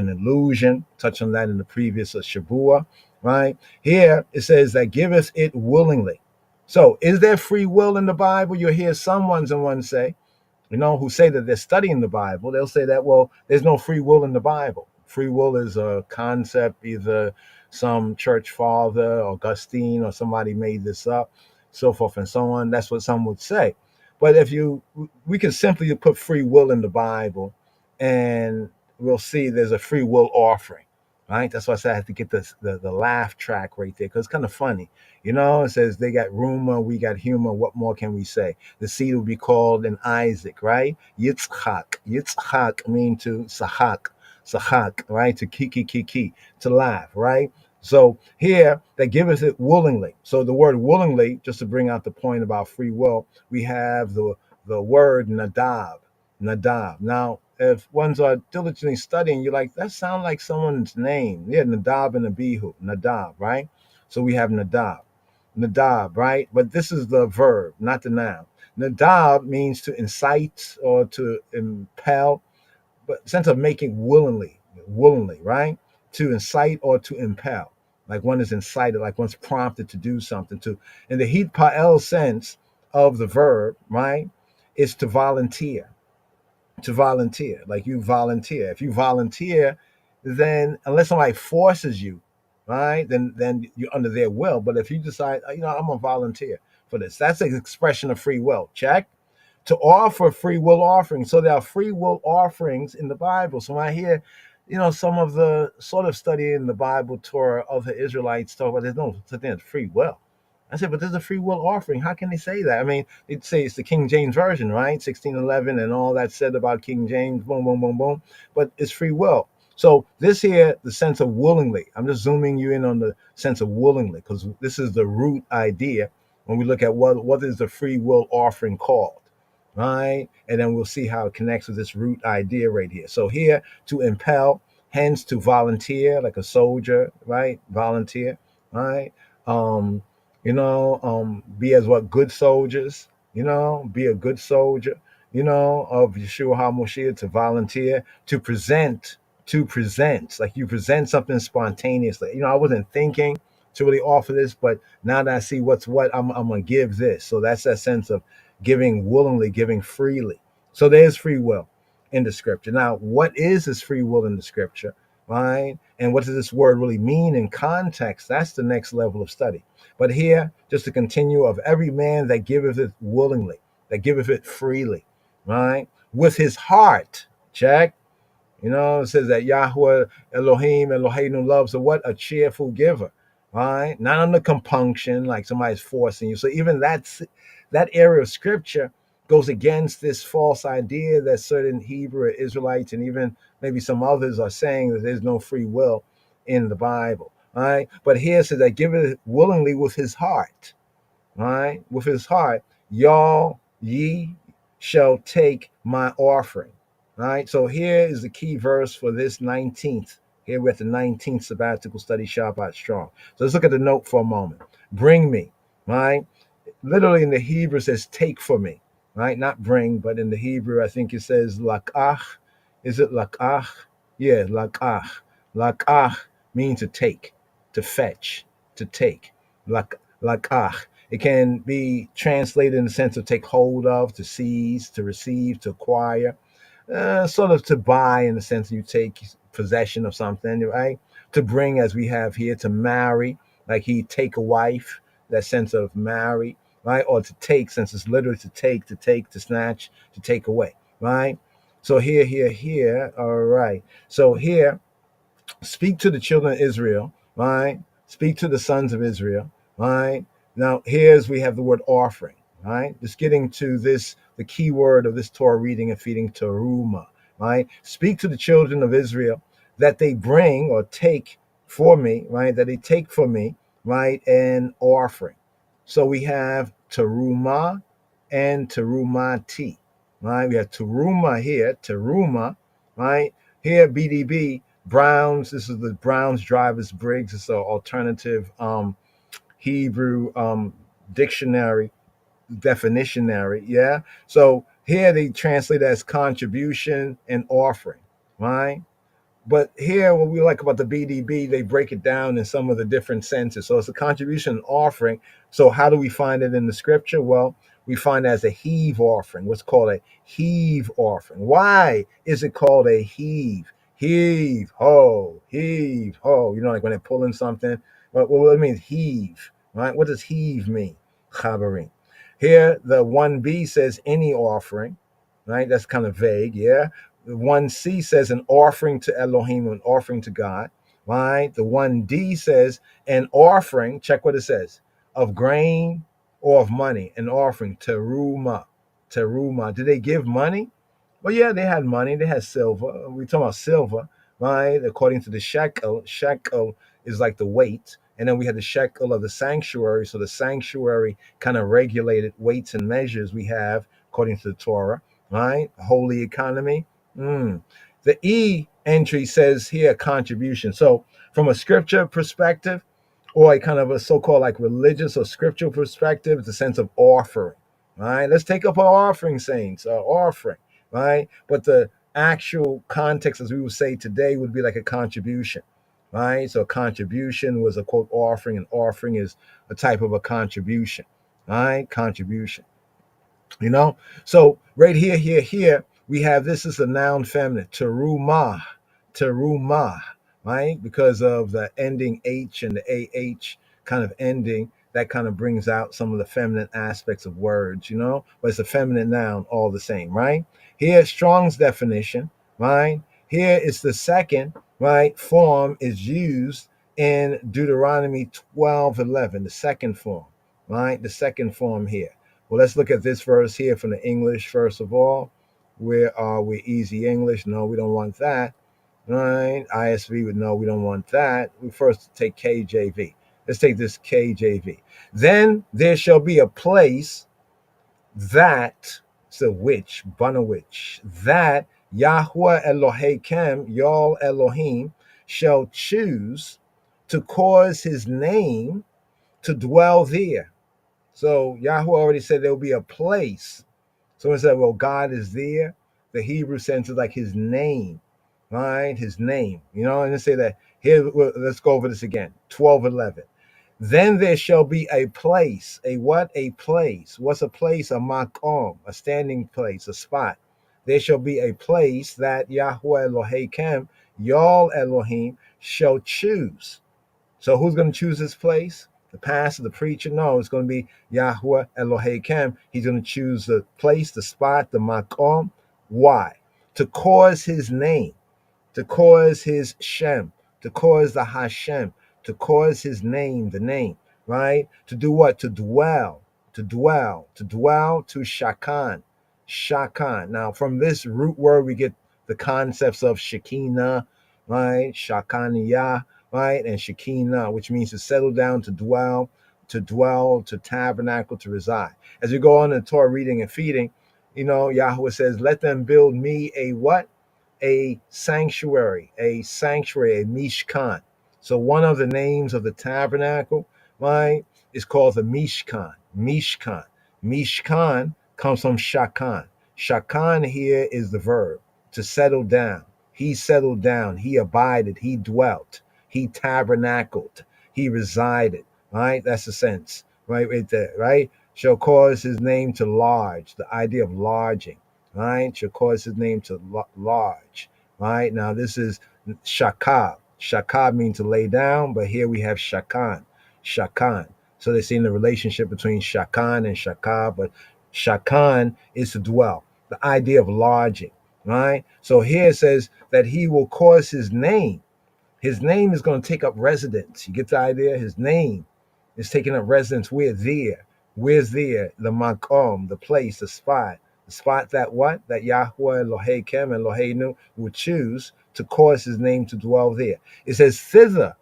[SPEAKER 4] illusion, touched on that in the previous Shavua, right? Here it says that giveth it willingly. So is there free will in the Bible? You'll hear some ones and ones say, who say that they're studying the Bible. They'll say that, well, there's no free will in the Bible. Free will is a concept, either some church father, Augustine, or somebody made this up, so forth and so on. That's what some would say. But we can simply put free will in the Bible, and we'll see there's a free will offering. Right, that's why I said I have to get the laugh track right there, because it's kind of funny. It says they got rumor, we got humor. What more can we say? The seed will be called an Isaac, right? Yitzchak. Yitzchak mean to sahak, right? To kiki, to laugh, right? So here, that giveth it willingly. So the word willingly, just to bring out the point about free will, we have the word nadab. Now, if ones are diligently studying, you're like, that sounds like someone's name. Yeah, Nadab and Abihu. Nadab, right? So we have Nadab, right? But this is the verb, not the noun. Nadab means to incite or to impel, but sense of making willingly, right? To incite or to impel. Like one is incited, like one's prompted to do something. In the heat pa'el sense of the verb, right, is to volunteer. Like you volunteer. If you volunteer, then unless somebody forces you, right, then you're under their will. But if you decide, I'm gonna volunteer for this, that's an expression of free will. Check. To offer free will offerings. So there are free will offerings in the Bible. So when I hear, some of the sort of study in the Bible Torah of the Israelites talk about there's no such thing as free will. I said, but there's a free will offering. How can they say that? I mean, they'd say it's the King James Version, right? 1611 and all that said about King James, boom, boom, boom, boom. But it's free will. So this here, the sense of willingly, I'm just zooming you in on the sense of willingly, because this is the root idea when we look at what is the free will offering called, right? And then we'll see how it connects with this root idea right here. So here, to impel, hence to volunteer, like a soldier, right? Volunteer, right? Be as what? Good soldiers, be a good soldier, of Yeshua HaMoshiach, to volunteer, to present, like you present something spontaneously. I wasn't thinking to really offer this, but now that I see what's what, I'm going to give this. So that's that sense of giving willingly, giving freely. So there's free will in the scripture. Now, what is this free will in the scripture, right? And what does this word really mean in context? That's the next level of study. But here, just to continue, of every man that giveth it willingly, that giveth it freely, right? With his heart, check. It says that Yahweh Elohim Eloheinu loves a cheerful giver, right? Not under compunction, like somebody's forcing you. So even that area of scripture goes against this false idea that certain Hebrew Israelites and even maybe some others are saying that there's no free will in the Bible. All right. But here it says that give it willingly with his heart. All right. With his heart, y'all, ye shall take my offering. All right. So here is the key verse for this 19th Here we're at the 19th sabbatical study, Shabbat Strong. So let's look at the note for a moment. Bring me, right? Literally in the Hebrew it says take for me, right? Not bring, but in the Hebrew I think it says lakach. Is it lakach? Yeah, lakach. Lakach means to take, to fetch, to take. Lakach. It can be translated in the sense of take hold of, to seize, to receive, to acquire, sort of to buy in the sense you take possession of something, right? To bring, as we have here, to marry, like he take a wife, that sense of marry, right? Or to take, since it's literally to take, to snatch, to take away, right? So here, all right. So here, speak to the children of Israel, right? Speak to the sons of Israel, right? Now, here's we have the word offering, right? Just getting to this, the key word of this Torah reading and feeding, teruma, right? Speak to the children of Israel that they bring or take for me, right? That they take for me, right? An offering. So we have teruma and terumati, right? We have teruma here, teruma, right? Here, BDB, Browns, this is the Browns Drivers Briggs. It's an alternative Hebrew dictionary, definitionary. Yeah. So here they translate it as contribution and offering, right? But here, what we like about the BDB, they break it down in some of the different senses. So it's a contribution and offering. So how do we find it in the scripture? Well, we find it as a heave offering, what's called a heave offering. Why is it called a heave? Heave, ho, heave, ho. You know, like when they're pulling something. Well, it means heave, right? What does heave mean? Chabarim. Here, the 1B says any offering, right? That's kind of vague, yeah. The 1C says an offering to Elohim, an offering to God, right? The 1D says an offering, check what it says, of grain or of money, an offering, teruma, teruma. Did they give money? Well, yeah, they had money. They had silver. We're talking about silver, right? According to the shekel, shekel is like the weight. And then we had the shekel of the sanctuary. So the sanctuary kind of regulated weights and measures we have according to the Torah, right? Holy economy. The E entry says here contribution. So from a scripture perspective, or a kind of a so-called like religious or scriptural perspective, it's a sense of offering. Right? Let's take up our offering, saints, our offering, right? But the actual context, as we would say today, would be like a contribution. Right? So a contribution was a quote offering, and offering is a type of a contribution. Right? Contribution. You know, so right here, we have this is a noun feminine, teruma, teruma, right? Because of the ending H and the AH kind of ending, that kind of brings out some of the feminine aspects of words, you know, but it's a feminine noun all the same, right? Here, Strong's definition, right? Here is the second, right, form is used in Deuteronomy 12:11, the second form, right? The second form here. Well, let's look at this verse here from the English first of all. Where are we? Easy English? No, we don't want that. Right? ISV would know we don't want that. We first take KJV. Let's take this KJV. Then there shall be a place that, so which, Bunawich, that Yahweh Elohim, Yal Elohim, shall choose to cause his name to dwell there. So Yahweh already said there will be a place. Someone said, well, God is there. The Hebrew sense is like his name, right? His name, you know, and they say that here, let's go over this again. 12:11. Then there shall be a place. A what? A place. What's a place? A makom, a standing place, a spot. There shall be a place that Yahweh Elohim, Yal Elohim, shall choose. So who's going to choose this place? The pastor, the preacher? No, it's going to be Yahweh Elohim. He's going to choose the place, the spot, the makom. Why? To cause his name, to cause his Shem, to cause the Hashem, to cause his name, the name, right? To do what? To dwell, to shakan, shakan. Now, from this root word, we get the concepts of Shekinah, right? Shakaniyah, right? And Shekinah, which means to settle down, to dwell, to tabernacle, to reside. As we go on in the Torah reading and feeding, you know, Yahweh says, let them build me a what? a sanctuary, a mishkan. So one of the names of the tabernacle, right, is called the mishkan. Mishkan comes from shakan. Shakan here is the verb to settle down. He settled down. He abided. He dwelt. He tabernacled. He resided. Right? That's the sense. Right there. Right? Shall cause his name to large. The idea of larging. Right? Shall cause his name to large. Right? Now this is shakab. Shakab means to lay down, but here we have shakan. Shakan. So they're seeing the relationship between shakan and shakab, but shakan is to dwell. The idea of lodging. Right? So here it says that he will cause his name. His name is going to take up residence. You get the idea? His name is taking up residence. We're there. Where's there? The makom, the place, the spot. The spot that what? That Yahweh Elohim and Elohenu will choose to cause his name to dwell there. It says thither.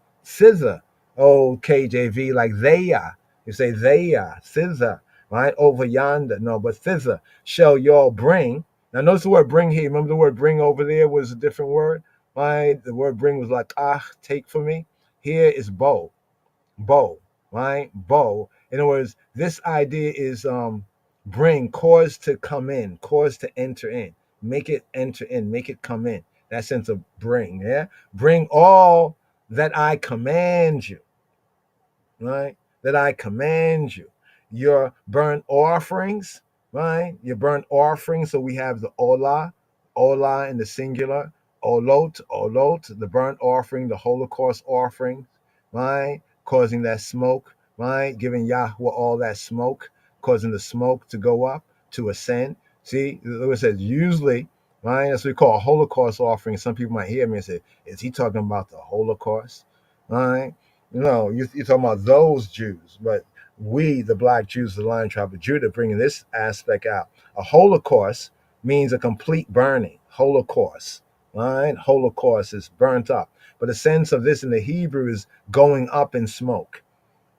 [SPEAKER 4] Oh, KJV, like they are. You say they are, thither, right? Over yonder. No, but thither shall y'all bring. Now notice the word bring here. Remember the word bring over there was a different word? Right? The word bring was like take for me. Here is bow, right? Bow. In other words, this idea is bring, cause to come in, cause to enter in, make it enter in, make it come in. That sense of bring, yeah. Bring all that I command you, right? That I command you. Your burnt offerings, right? Your burnt offerings. So we have the olah in the singular, olot, the burnt offering, the Holocaust offering, right? Causing that smoke, right? Giving Yahweh all that smoke, causing the smoke to go up, to ascend. See, it says usually, right? That's what we call a Holocaust offering. Some people might hear me and say, is he talking about the Holocaust? Right? No, you're talking about those Jews, but we, the black Jews, the Lion Tribe of Judah, bringing this aspect out. A Holocaust means a complete burning. Holocaust, right? Holocaust is burnt up. But the sense of this in the Hebrew is going up in smoke,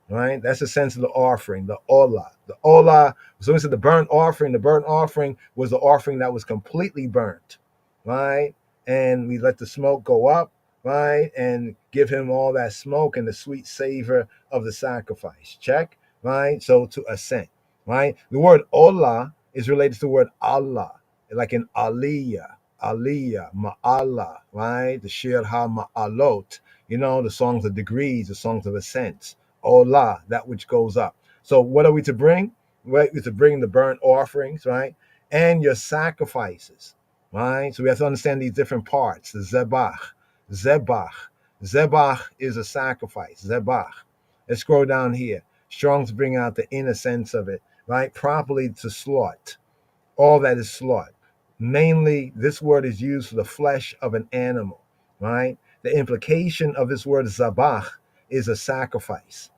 [SPEAKER 4] right? That's the sense of the offering, the olah. The olah, so we said the burnt offering was the offering that was completely burnt, right? And we let the smoke go up, right? And give him all that smoke and the sweet savor of the sacrifice. Check, right? So to ascend, right? The word olah is related to the word Allah, like in aliyah, ma'ala, right? The shir ha ma'alot, the songs of degrees, the songs of ascents. Olah, that which goes up. So what are we to bring? Right? We're to bring the burnt offerings, right? And your sacrifices, right? So we have to understand these different parts. The zebach is a sacrifice. Zebach. Let's scroll down here. Strong to bring out the inner sense of it, right? Properly to slaughter. All that is slaughter. Mainly, this word is used for the flesh of an animal, right? The implication of this word zabach is a sacrifice.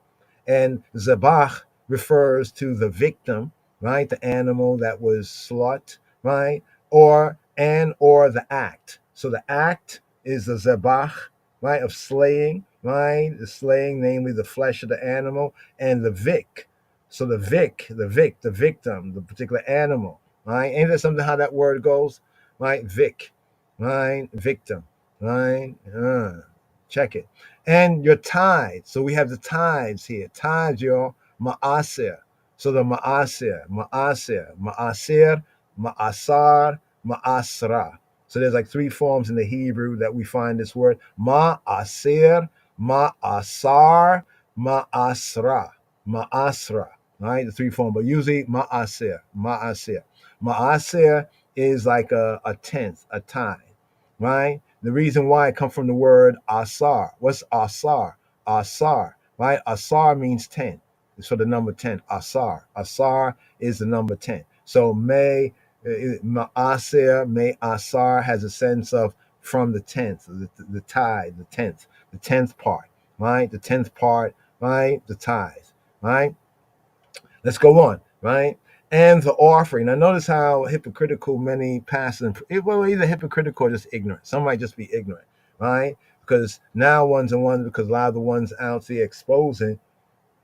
[SPEAKER 4] And zabach refers to the victim, right? The animal that was slaughtered, right? Or the act. So the act is the zabach, right? Of slaying, right? The slaying, namely the flesh of the animal, and the vic. So the victim, the particular animal, right? Ain't that something how that word goes? Right? Vic, right? Victim, right? Check it. And your tithes. So we have the tithes here. Tithes, y'all. Ma'aser. So the ma'aser, ma'asar, ma'asra. So there's like three forms in the Hebrew that we find this word. Ma'aser, ma'asar, ma'asra. Ma'asra. Right? The three forms. But usually ma'aser. Ma'aser is like a tenth, a tithe. Right? The reason why it comes from the word asar. What's asar? Asar, right? Asar means 10. It's for the number 10. Asar. Asar is the number 10. So ma'aser, may asar has a sense of from the 10th, the tithe, the 10th part, right? The 10th part, right? The tithe, right? Let's go on, right? And the offering. Now, notice how hypocritical many pastors, well, either hypocritical or just ignorant. Some might just be ignorant, right? Because now because a lot of the ones out there exposing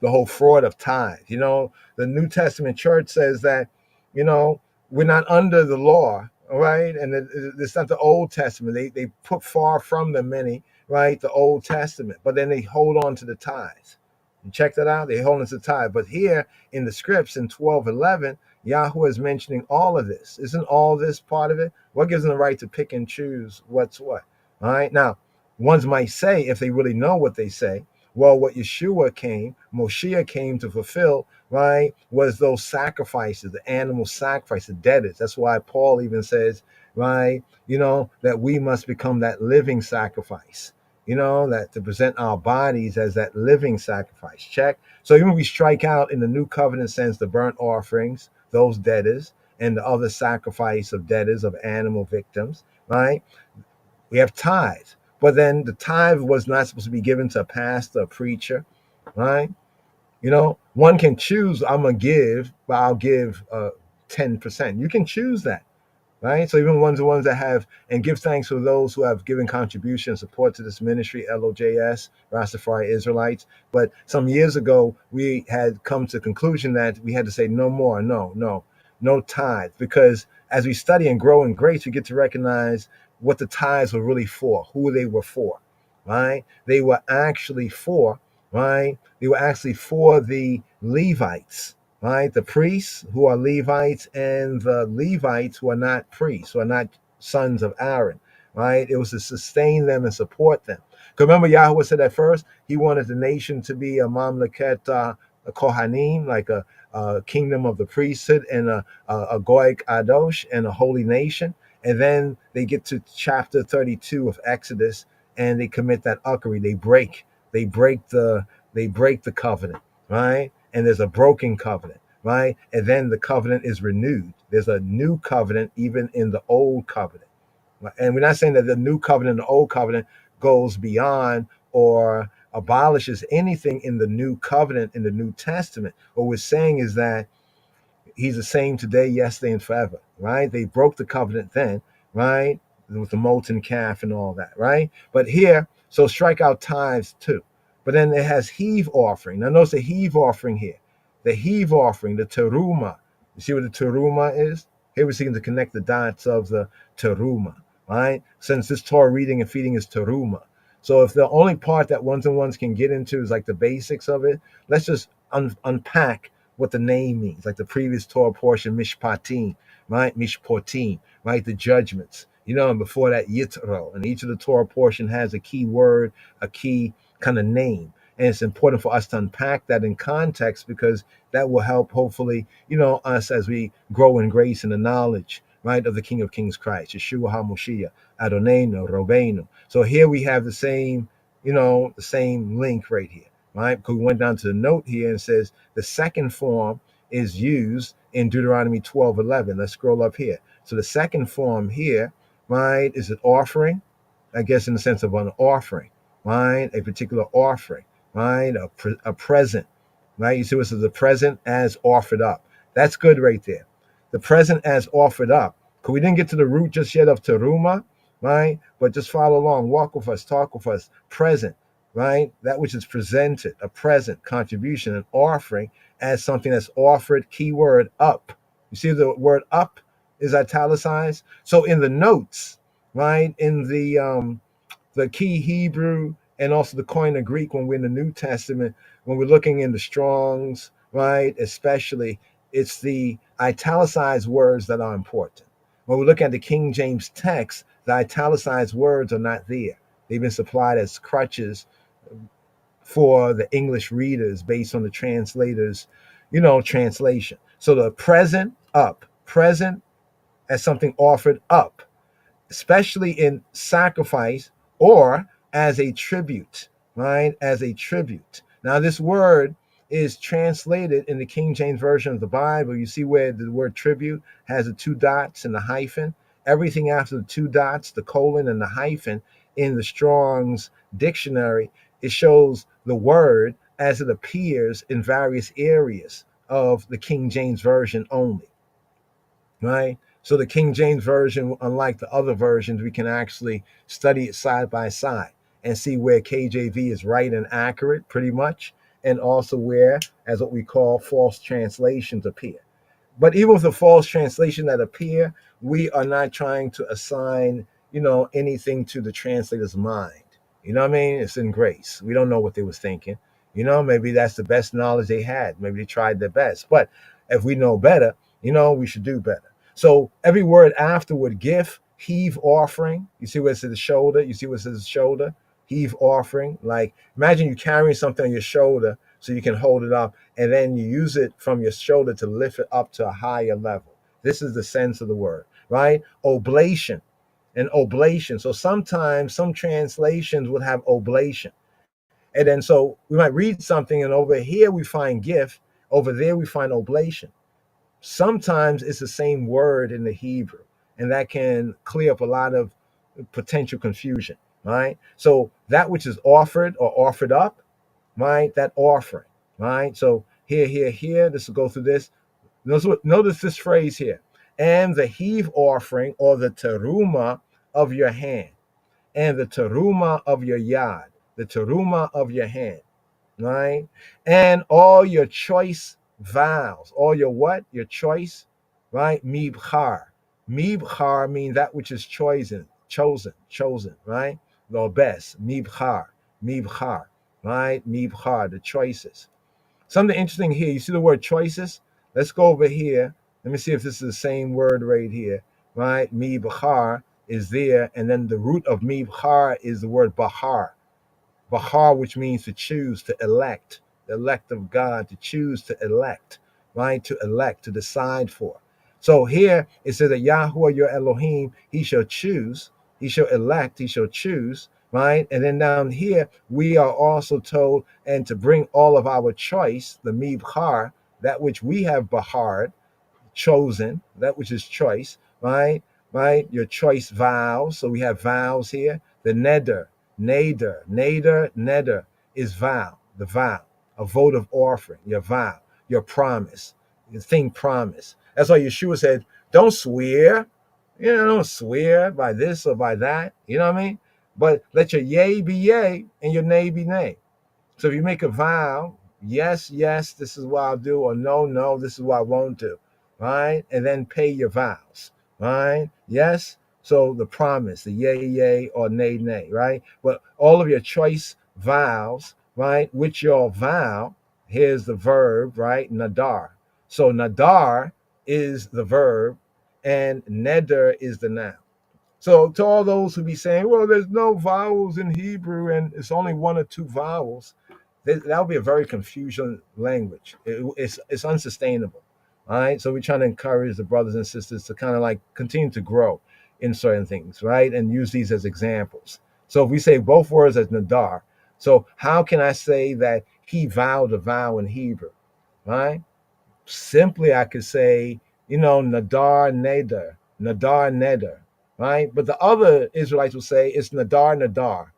[SPEAKER 4] the whole fraud of tithe. The New Testament church says that, we're not under the law, all right? And it's not the Old Testament. They put far from them many, right? The Old Testament, but then they hold on to the tithes. You check that out. They hold on to the tithe. But here in the scripts in 12:11, Yahweh is mentioning all of this. Isn't all this part of it? What gives them the right to pick and choose what's what? All right. Now, ones might say, if they really know what they say, well, what Moshiach came to fulfill, right, was those sacrifices, the animal sacrifice, the debtors. That's why Paul even says, right, that we must become that living sacrifice, that to present our bodies as that living sacrifice. Check. So even we strike out in the new covenant sense, the burnt offerings, those debtors, and the other sacrifice of debtors, of animal victims, right? We have tithes. But then the tithe was not supposed to be given to a pastor, a preacher, right? One can choose, I'm going to give, but I'll give 10%. You can choose that, right? So even the ones that have, and give thanks for those who have given contribution support to this ministry, LOJS, Rastafari Israelites. But some years ago, we had come to the conclusion that we had to say no more, no tithe, because as we study and grow in grace, we get to recognize what the tithes were really for, who they were for, right? They were actually for, right? They were actually for the Levites, right? The priests who are Levites and the Levites who are not priests, who are not sons of Aaron, right? It was to sustain them and support them. Because remember, Yahweh said at first, he wanted the nation to be a mamleket, a kohanim, like a kingdom of the priesthood, and a goy kadosh, and a holy nation. And then they get to chapter 32 of Exodus, and they commit that uckery. They break the covenant, right? And there's a broken covenant, right? And then the covenant is renewed. There's a new covenant even in the old covenant. And we're not saying that the new covenant and the old covenant goes beyond or abolishes anything in the new covenant in the New Testament. What we're saying is that he's the same today, yesterday, and forever, right? They broke the covenant then, right? With the molten calf and all that, right? But here, so strike out tithes too. But then it has heave offering. Now notice the heave offering here. The heave offering, the teruma. You see what the teruma is? Here we're seeing to connect the dots of the teruma, right? Since this Torah reading and feeding is teruma. So if the only part that ones and ones can get into is like the basics of it, let's just unpack what the name means, like the previous Torah portion, mishpatim, right? Mishpotim, right? The judgments, and before that, yitro. And each of the Torah portion has a key word, a key kind of name. And it's important for us to unpack that in context, because that will help, hopefully, us as we grow in grace and the knowledge, right, of the King of Kings Christ, Yeshua HaMoshiach, Adonenu, Robenu. So here we have the same link right here, right? Because we went down to the note here and says the second form is used in Deuteronomy 12:11. Let's scroll up here. So the second form here, right, is an offering, I guess in the sense of an offering, right? A particular offering, right? A present, right? You see what it says, the present as offered up. That's good right there. The present as offered up. Because we didn't get to the root just yet of teruma, right? But just follow along, walk with us, talk with us. Present, right? That which is presented, a present, contribution, an offering as something that's offered, keyword up. You see the word up is italicized. So in the notes, right, in the key Hebrew and also the Koine Greek, when we're in the New Testament, when we're looking in the Strongs, right, especially, it's the italicized words that are important. When we look at the King James text, the italicized words are not there. They've been supplied as crutches for the English readers based on the translators, translation. So the present up, present as something offered up, especially in sacrifice or as a tribute, right? As a tribute. Now, this word is translated in the King James Version of the Bible. You see where the word tribute has the two dots and the hyphen. Everything after the two dots, the colon and the hyphen in the Strong's dictionary, it shows the word as it appears in various areas of the King James Version only, right? So the King James Version, unlike the other versions, we can actually study it side by side and see where KJV is right and accurate, pretty much, and also where, as what we call, false translations appear. But even with the false translation that appear, we are not trying to assign, anything to the translator's mind. You know what I mean? It's in grace. We don't know what they was thinking. Maybe that's the best knowledge they had. Maybe they tried their best. But if we know better, we should do better. So every word afterward, gift, heave, offering. You see what it says shoulder? You see what it says shoulder? Heave, offering. Like imagine you carrying something on your shoulder so you can hold it up, and then you use it from your shoulder to lift it up to a higher level. This is the sense of the word, right? Oblation and oblation. So sometimes some translations would have oblation. And then so we might read something, and over here we find gift, over there we find oblation. Sometimes it's the same word in the Hebrew, and that can clear up a lot of potential confusion, right? So that which is offered or offered up, right? That offering, right? So here, this will go through this. Notice this phrase here. And the heave offering or the teruma of your hand, and the teruma of your yard, the teruma of your hand, right? And all your choice vows, all your what? Your choice, right? Mibchar. Mibchar means that which is chosen, right? The best. Mibchar, right? Mibchar, the choices. Something interesting here. You see the word choices? Let's go over here. Let me see if this is the same word right here, right? Mibchar is there, and then the root of mibchar is the word bahar. Bahar, which means to choose, to elect, the elect of God, to choose, to elect, right? To elect, to decide for. So here it says that Yahweh your Elohim, he shall choose, he shall elect, he shall choose, right? And then down here, we are also told, and to bring all of our choice, the mibchar, that which we have bahar, chosen, that which is choice, right? Right? Your choice vows. So we have vows here. The neder is vow, the vow, a vote of offering, your vow, your promise, your thing promise. That's why Yeshua said, don't swear. Don't swear by this or by that. You know what I mean? But let your yea be yea and your nay be nay. So if you make a vow, yes, this is what I'll do, or no, this is what I won't do, right? And then pay your vows, right? Yes. So the promise, the yay, or nay, right? But all of your choice vows, right? Which your vow, here's the verb, right? Nadar. So nadar is the verb, and neder is the noun. So to all those who be saying, well, there's no vowels in Hebrew and it's only one or two vowels, that would be a very confusing language. It's unsustainable. All right. So we're trying to encourage the brothers and sisters to kind of like continue to grow in certain things, right? And use these as examples. So if we say both words as nadar, so how can I say that he vowed a vow in Hebrew? Right? Simply I could say, nadar neder, right? But the other Israelites will say it's nadar.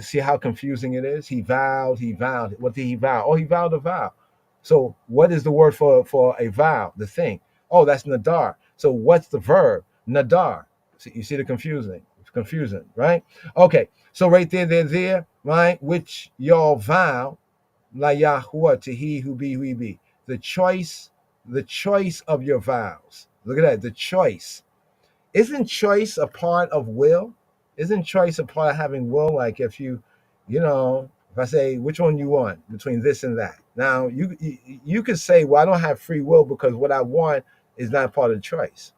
[SPEAKER 4] See how confusing it is? He vowed. What did he vow? Oh, he vowed a vow. So what is the word for a vow? The thing. Oh, that's nadar. So what's the verb? Nadar. See, you see the confusing, right? Okay. So right there, right? Which y'all vow, la Yahuwah, to he who be. The choice of your vows. Look at that. The choice. Isn't choice a part of will? Isn't choice a part of having will? Like if if I say which one you want between this and that. Now you could say, well, I don't have free will because what I want is not part of the choice.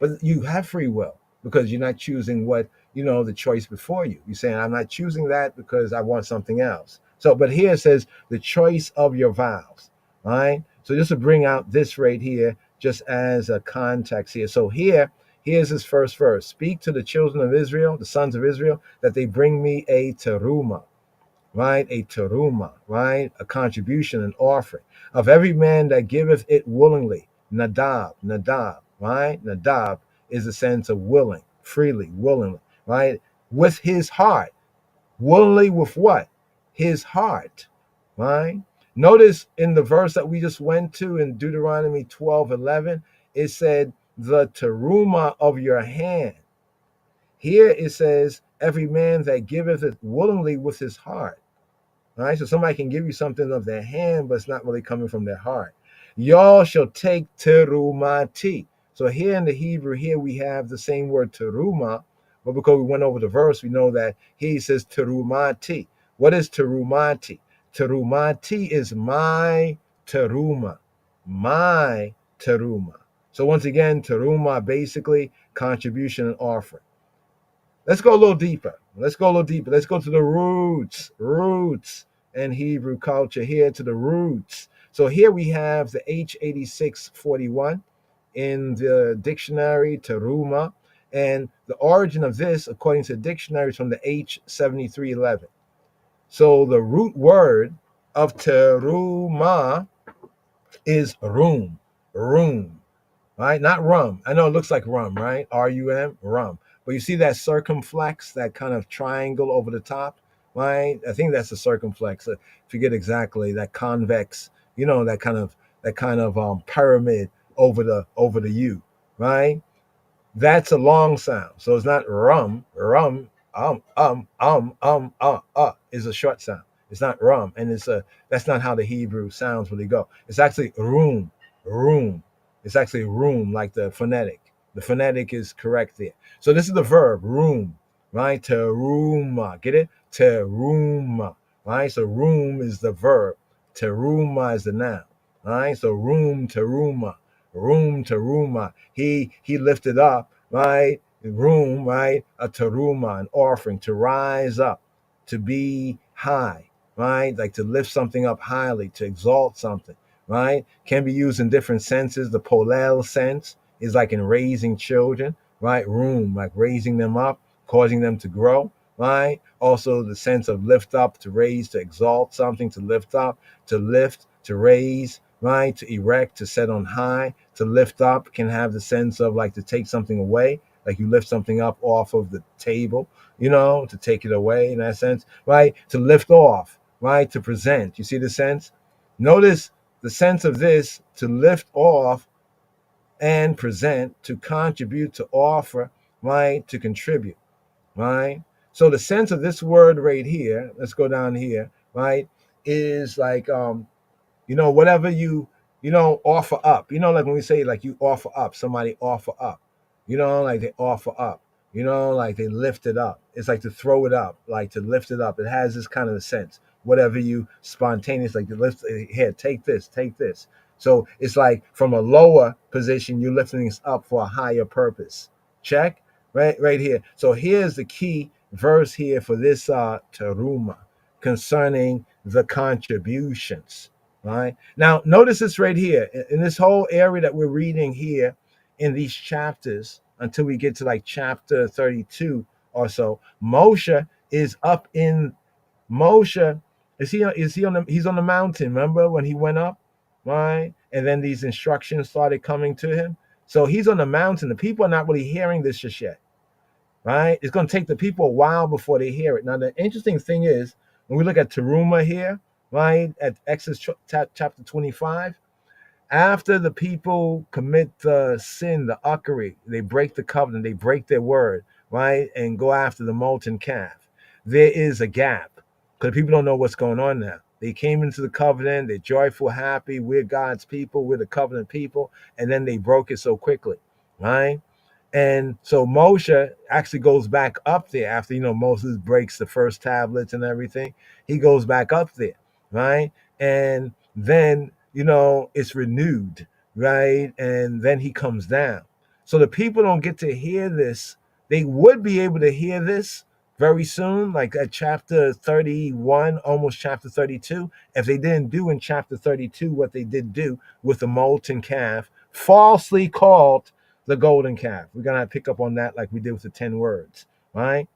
[SPEAKER 4] But you have free will because you're not choosing what the choice before you. You're saying I'm not choosing that because I want something else. So, but here it says the choice of your vows. All right. So just to bring out this right here, just as a context here. So here's his first verse. Speak to the children of Israel, the sons of Israel, that they bring me a teruma, right? A teruma, right? A contribution, an offering of every man that giveth it willingly. Nadab, right? Nadab is a sense of willing, freely, willingly, right? With his heart. Willingly with what? His heart, right? Notice in the verse that we just went to in Deuteronomy 12:11, it said, the teruma of your hand. Here it says, every man that giveth it willingly with his heart. All right, so somebody can give you something of their hand, but it's not really coming from their heart. Y'all shall take terumati. So here in the Hebrew, here we have the same word teruma, but because we went over the verse, we know that he says terumati. What is terumati? Terumati is my teruma. My teruma. So once again, teruma basically contribution and offering. Let's go a little deeper. Let's go a little deeper. Let's go to the roots in Hebrew culture here to the roots. So here we have the H8641 in the dictionary, teruma, and the origin of this, according to the dictionary, is from the H7311. So the root word of teruma is room, right? Not rum. I know it looks like rum, right? R-U-M, rum. But you see that circumflex, that kind of triangle over the top, right? I think that's a circumflex. I forget exactly that convex, that kind of pyramid over the U, right? That's a long sound. So it's not rum, is a short sound. It's not rum. And that's not how the Hebrew sounds really go. It's actually room. It's actually room, like the phonetic. The phonetic is correct there. So this is the verb, room, right? Teruma. Get it? Teruma. Right? So room is the verb. Teruma is the noun. Right? So room, teruma. Room, teruma. He lifted up, right? Room, right? A teruma, an offering, to rise up, to be high, right? Like to lift something up highly, to exalt something, right? Can be used in different senses. The polel sense is like in raising children, right? Room, like raising them up, causing them to grow, right? Also the sense of lift up, to raise, to exalt something, to lift up, to lift, to raise, right? To erect, to set on high, to lift up can have the sense of like to take something away, like you lift something up off of the table, to take it away in that sense, right? To lift off, right? To present. You see the sense? Notice the sense of this, to lift off and present, to contribute, to offer, right? To contribute, right? So the sense of this word right here, let's go down here, right? Is like, whatever you offer up, like when we say like you offer up, somebody offer up, like they offer up, like they lift it up. It's like to throw it up, like to lift it up. It has this kind of a sense, whatever you spontaneous, like to lift, here, take this. So it's like from a lower position, you're lifting this up for a higher purpose. Check right here. So here's the key verse here for this teruma concerning the contributions. Right now, notice this right here in this whole area that we're reading here in these chapters until we get to like chapter 32 or so. Moshe is up in Moshe. He's on the mountain. Remember when he went up, right? And then these instructions started coming to him. So he's on the mountain. The people are not really hearing this just yet, right? It's going to take the people a while before they hear it. Now, the interesting thing is when we look at Teruma here, right, at Exodus chapter 25, after the people commit the sin, the uckery, they break the covenant, they break their word, right, and go after the molten calf, there is a gap because people don't know what's going on now. They came into the covenant, they're joyful, happy, we're God's people, we're the covenant people, and then they broke it so quickly, right? And so Moshe actually goes back up there after, Moses breaks the first tablets and everything. He goes back up there, right? And then, it's renewed, right? And then he comes down. So the people don't get to hear this. They would be able to hear this very soon, like at chapter 31, almost chapter 32, if they didn't do in chapter 32 what they did do with the molten calf, falsely called the golden calf. We're going to pick up on that like we did with the 10 words, right?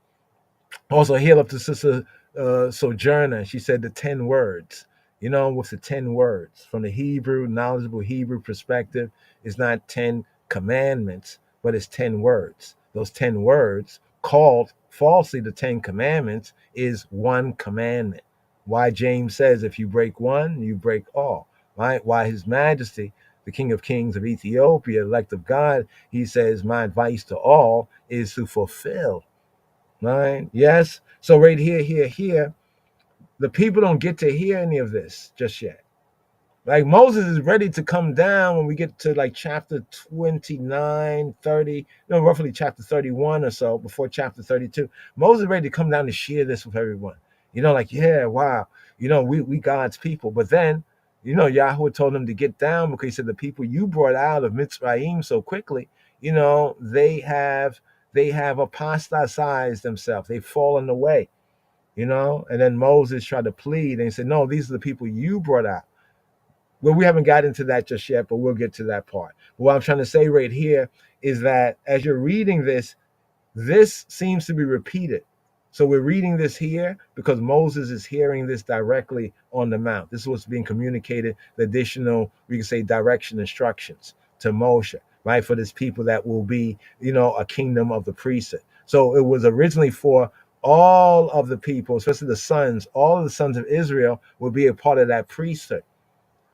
[SPEAKER 4] Also, hail up to Sister Sojourner. She said the 10 words, with the 10 words. From the knowledgeable Hebrew perspective, it's not 10 commandments, but it's 10 words. Those 10 words, called falsely the 10 commandments, is one commandment. Why James says if you break one, you break all, right? Why His Majesty, the King of Kings of Ethiopia, elect of God, he says, my advice to all is to fulfill. Right? Yes. So right here, the people don't get to hear any of this just yet. Like Moses is ready to come down when we get to like chapter 29, 30, roughly chapter 31 or so, before chapter 32. Moses is ready to come down to share this with everyone. Like, yeah, wow, we God's people. But then, Yahweh told him to get down because he said the people you brought out of Mitzrayim so quickly, they have apostatized themselves. They've fallen away, and then Moses tried to plead and he said, no, these are the people you brought out. Well, we haven't got into that just yet, but we'll get to that part. What I'm trying to say right here is that as you're reading this seems to be repeated. So we're reading this here because Moses is hearing this directly on the mount. This is what's being communicated, the additional, we can say, direction instructions to Moshe, right? For this people that will be, a kingdom of the priesthood. So it was originally for all of the people, especially the sons, all of the sons of Israel will be a part of that priesthood.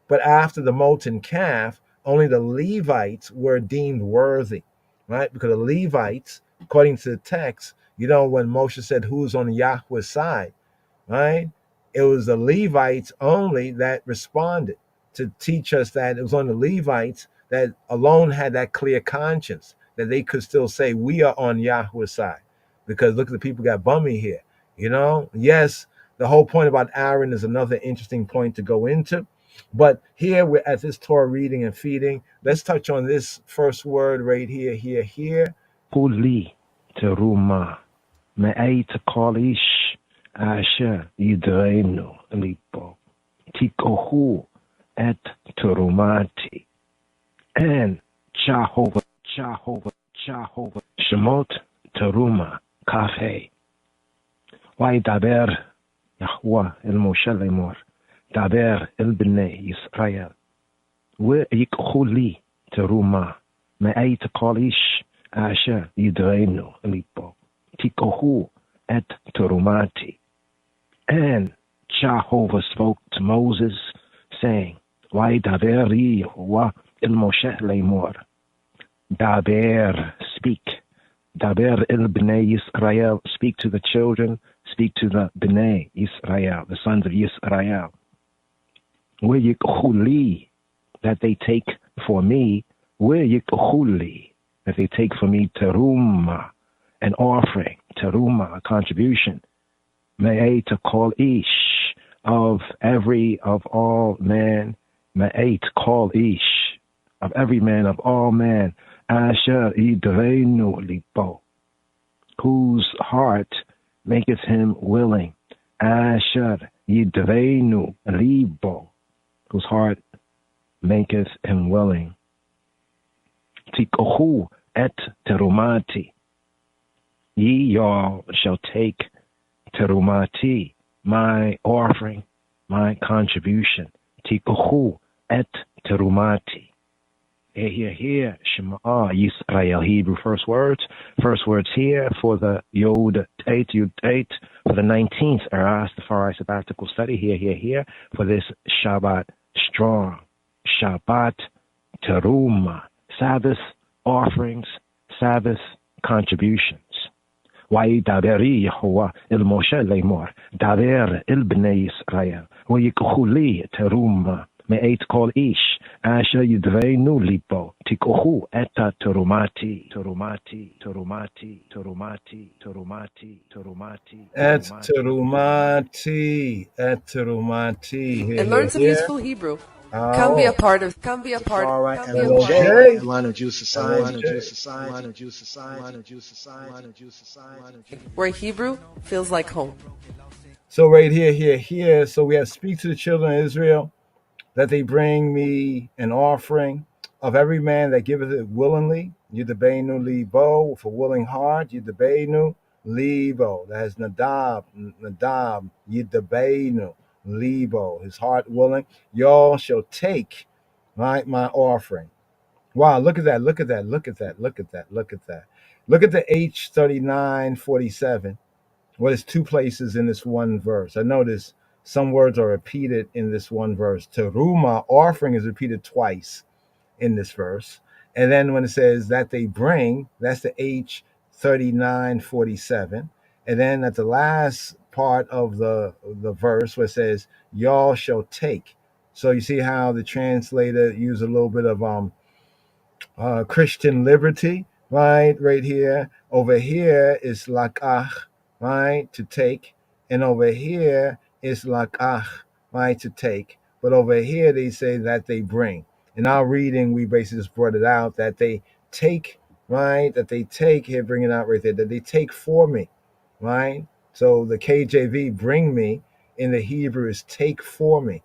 [SPEAKER 4] But after the molten calf, only the Levites were deemed worthy, right? Because the Levites, according to the text, when Moshe said who's on Yahweh's side, right? It was the Levites only that responded to teach us that it was on the Levites that alone had that clear conscience, that they could still say, we are on Yahweh's side. Because look, the people got bummy here, Yes, the whole point about Aaron is another interesting point to go into. But here we're at this Torah reading and feeding. Let's touch on this first word right here.
[SPEAKER 8] Kuli teruma me'ait kolish asher yidreinu lipo tikohu et terumati and Jehovah Shemot teruma kafe Waidaber Yahweh el Moshe lemor דבר אל בני ישראל ויקחו לי תרומה מאת כל איש אשר ידרנו ליפו תיקחו את תרומתי. And Jehovah spoke to Moses, saying, וידבר יהוה אל משה לאמור, דבר, speak, דבר אל בני ישראל, speak to the children, speak to the bnei Israel, the sons of Israel. Where that they take for me, where that they take for me teruma, an offering, teruma, a contribution, may to call ish of all man, may to call ish of every man of all man, asher idreinu lipo, whose heart maketh him willing, asher idreinu lipo, whose heart maketh him willing. Tikohu et terumati. Ye y'all shall take terumati, my offering, my contribution. Tikohu et terumati. Here, Shema Yisrael, Hebrew first words here for the Yod Tate, for the 19th Rastafari sabbatical study, here, for this Shabbat strong, Shabbat Teruma, Sabbath offerings, Sabbath contributions. Wa'idaberi Yehovah el Moshe lemor, daber el bnei Yisrael, v'yikchu li teruma, me'et kol ish, asher yidreinu lipo, tikohu eta terumati.
[SPEAKER 4] Et terumati.
[SPEAKER 1] And learn some useful Hebrew. Come be a part of. Where Hebrew feels like home.
[SPEAKER 4] So right here. So we have speak to the children of Israel, that they bring me an offering of every man that giveth it willingly. Yidabeinu libo, with a willing heart. Yidabeinu libo. That has nadab, yidabeinu libo, his heart willing. Y'all shall take my offering. Wow, look at that. Look at the H3947. Well, there's two places in this one verse. I notice some words are repeated in this one verse. Teruma, offering, is repeated twice in this verse. And then when it says that they bring, that's the H3947. And then at the last part of the verse where it says, y'all shall take So you see how the translator used a little bit of Christian liberty, right? Right here. Over here is lakach, right? To take. And over here is lakach, right? To take. But over here they say that they bring. In our reading, we basically just brought it out that they take, right? That they take, here, bring it out right there, that they take for me, right? So the KJV, bring me, in the Hebrew is take for me,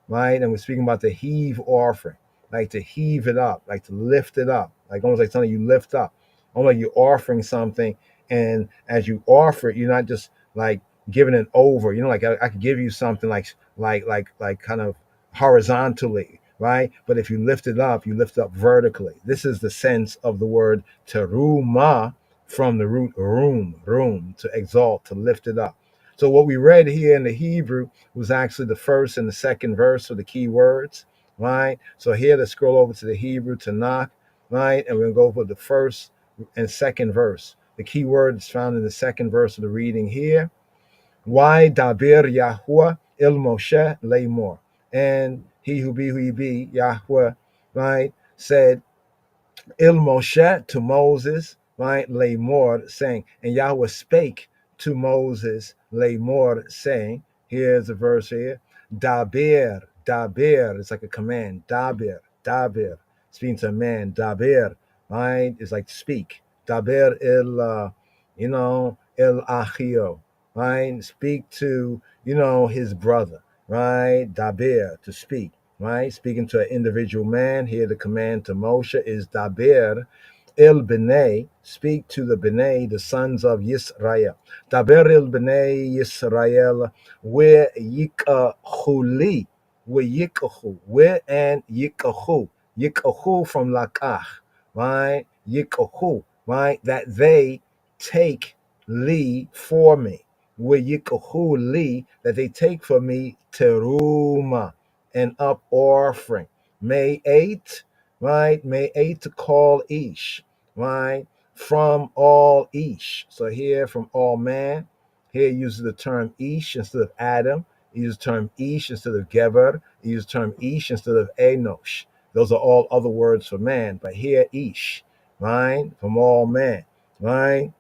[SPEAKER 4] right? And we're speaking about the heave offering, like to heave it up, like to lift it up, like almost like something you lift up, almost like you're offering something. And as you offer it, you're not just like giving it over. You know, like I could give you something like kind of horizontally, right? But if you lift it up, you lift up vertically. This is the sense of the word teruma, from the root room, to exalt, to lift it up. So what we read here in the Hebrew was actually the first and the second verse of the key words, right? So here, let's scroll over to the Hebrew Tanakh, right? And we're going to go over the first and second verse. The key word is found in the second verse of the reading here. Why dabir Yahweh il Moshe Lamor. And he who be, Yahweh, right, said, Il Moshe, to Moses, right? Lamor, saying, and Yahweh spake to Moses, Lamor, saying, here's a verse here, Dabir, it's like a command, Dabir, speaking to a man, Dabir, right? It's like speak, Dabir il Achio, right? Speak to, his brother, right? Dabir, to speak. Right, speaking to an individual man. Here, the command to Moshe is Daber il B'nai, speak to the B'nai, the sons of Yisrael. Daber il B'nai Yisrael, where yikachuli, where yikahu, where and yikahu from lakach, right? Yikahu, right? That they take li for me. Where yikahu li, that they take for me teruma, an up offering. May 8, right? May 8 to call Ish, right? From all Ish. So here, from all man, here he uses the term Ish instead of Adam. He uses the term Ish instead of Geber. He uses the term Ish instead of Enosh. Those are all other words for man. But here, Ish, right? From all man, right?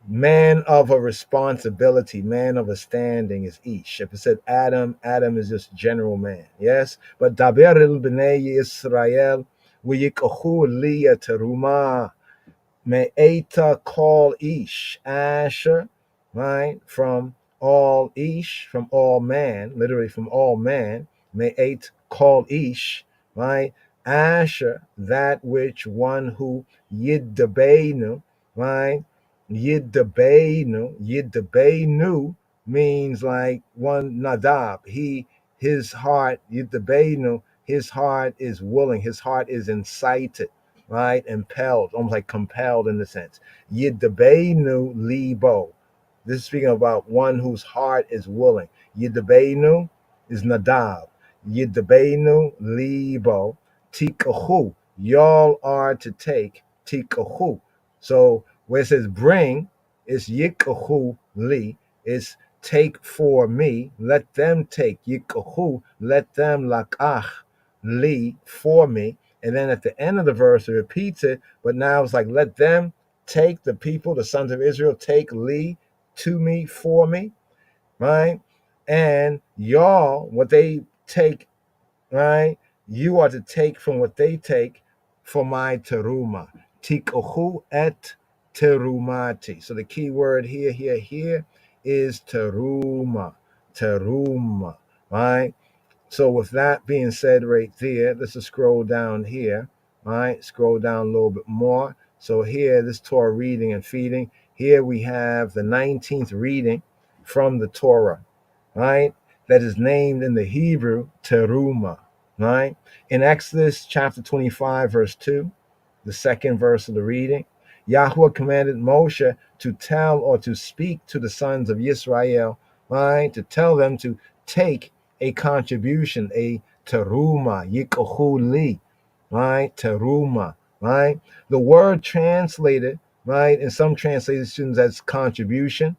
[SPEAKER 4] Man of a responsibility, man of a standing is Ish. If it said Adam, Adam is just general man. Yes? But Daber il B'nai Yisrael, V'yikahu liya teruma, Me'eta call Ish, Asher, right? From all Ish, from all man, literally from all man. Me'et call Ish, right? Asher, that which one who Yiddabeinu, right? Yiddabeinu means like one Nadab. His heart, Yiddabeinu, his heart is willing, his heart is incited, right? Impelled, almost like compelled in the sense. Yiddabeinu libo. This is speaking about one whose heart is willing. Yiddabeinu is Nadab. Yiddabeinu libo. Tikahu. Y'all are to take. Tikahu. So where it says bring, it's yikahu li. It's take for me. Let them take. Yikahu. Let them lakach li for me. And then at the end of the verse, it repeats it, but now it's like, let them take, the people, the sons of Israel, take li to me, for me, right? And y'all, what they take, right? You are to take from what they take for my teruma. Tikohu et terumati. So the key word here is teruma, right? So with that being said right there, let's just scroll down here, right? Scroll down a little bit more. So here, this Torah reading and feeding, here we have the 19th reading from the Torah, right? That is named in the Hebrew, teruma, right? In Exodus chapter 25, verse 2, the second verse of the reading, Yahweh commanded Moshe to tell or to speak to the sons of Israel, right? To tell them to take a contribution, a teruma, yikohuli, right? Teruma, right? The word translated, right, in some translations as contribution,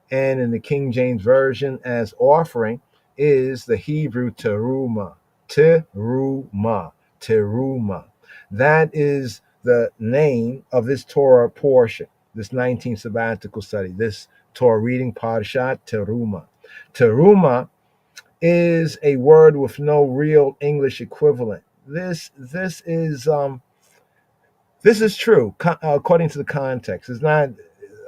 [SPEAKER 4] and in the King James Version as offering, is the Hebrew teruma. Teruma. Teruma. That is the name of this Torah portion, this 19th sabbatical study, this Torah reading, Parashat Teruma. Teruma is a word with no real English equivalent. This is true according to the context. It's not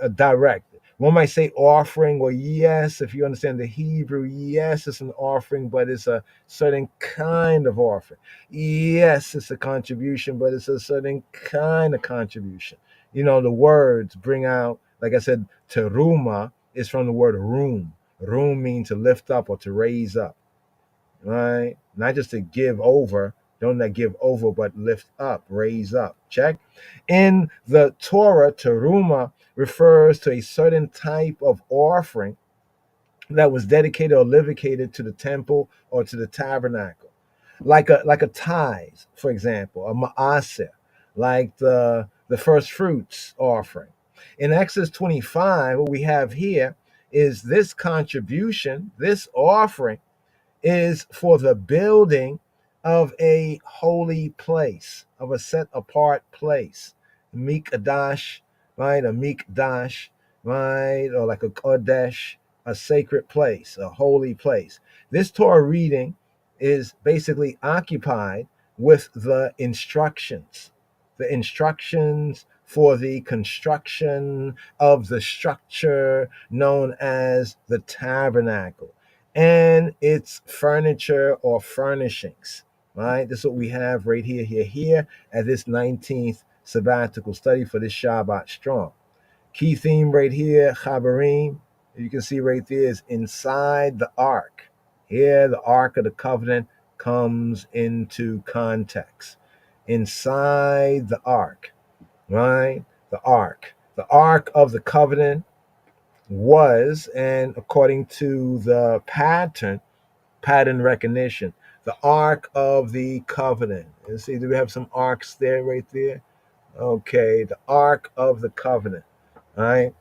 [SPEAKER 4] a direct. One might say offering. Well, yes, if you understand the Hebrew, yes, it's an offering, but it's a certain kind of offering. Yes, it's a contribution, but it's a certain kind of contribution. You know, the words bring out, like I said, teruma is from the word room. Room means to lift up or to raise up, right? Not just to give over, don't not give over, but lift up, raise up. Check. In the Torah, teruma refers to a certain type of offering that was dedicated or livicated to the temple or to the tabernacle, like a tithe, for example, a ma'aser, like the first fruits offering. In Exodus 25, what we have here is this contribution, this offering is for the building of a holy place, of a set apart place. Mikdash, right? A mikdash, right? Or like a kodesh, a sacred place, a holy place. This Torah reading is basically occupied with the instructions for the construction of the structure known as the tabernacle and its furniture or furnishings, right? This is what we have right here at this 19th sabbatical study for this Shabbat Strong. Key theme right here, Chabarim, you can see right there is inside the ark. Here, the Ark of the Covenant comes into context. Inside the ark, right? The ark. The Ark of the Covenant was, and according to the pattern recognition, the Ark of the Covenant. You see, do we have some arcs there, right there? Okay, the Ark of the Covenant. All right.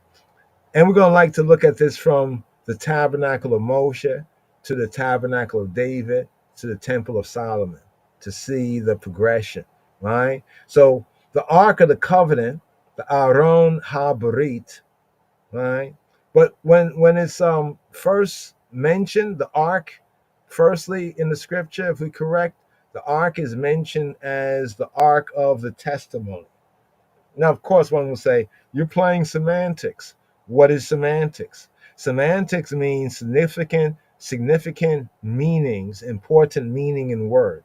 [SPEAKER 4] And we're going to like to look at this from the tabernacle of Moshe to the tabernacle of David to the temple of Solomon to see the progression, right? So the Ark of the Covenant, the Aron HaBarit, right? But when it's first mentioned, the ark, firstly in the scripture, if we correct, the ark is mentioned as the ark of the testimony. Now, of course, one will say, you're playing semantics. What is semantics? Semantics means significant meanings, important meaning in word.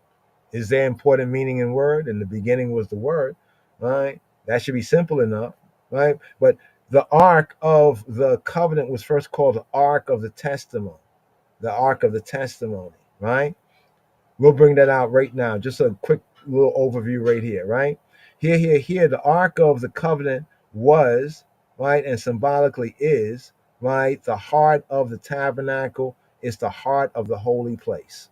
[SPEAKER 4] Is there important meaning in word? In the beginning was the word, right? That should be simple enough, right? But the Ark of the Covenant was first called the Ark of the Testimony. The Ark of the Testimony, right? We'll bring that out right now. Just a quick little overview right here, right? Here. The Ark of the Covenant was, right, and symbolically is, right, the heart of the tabernacle. It's the heart of the holy place.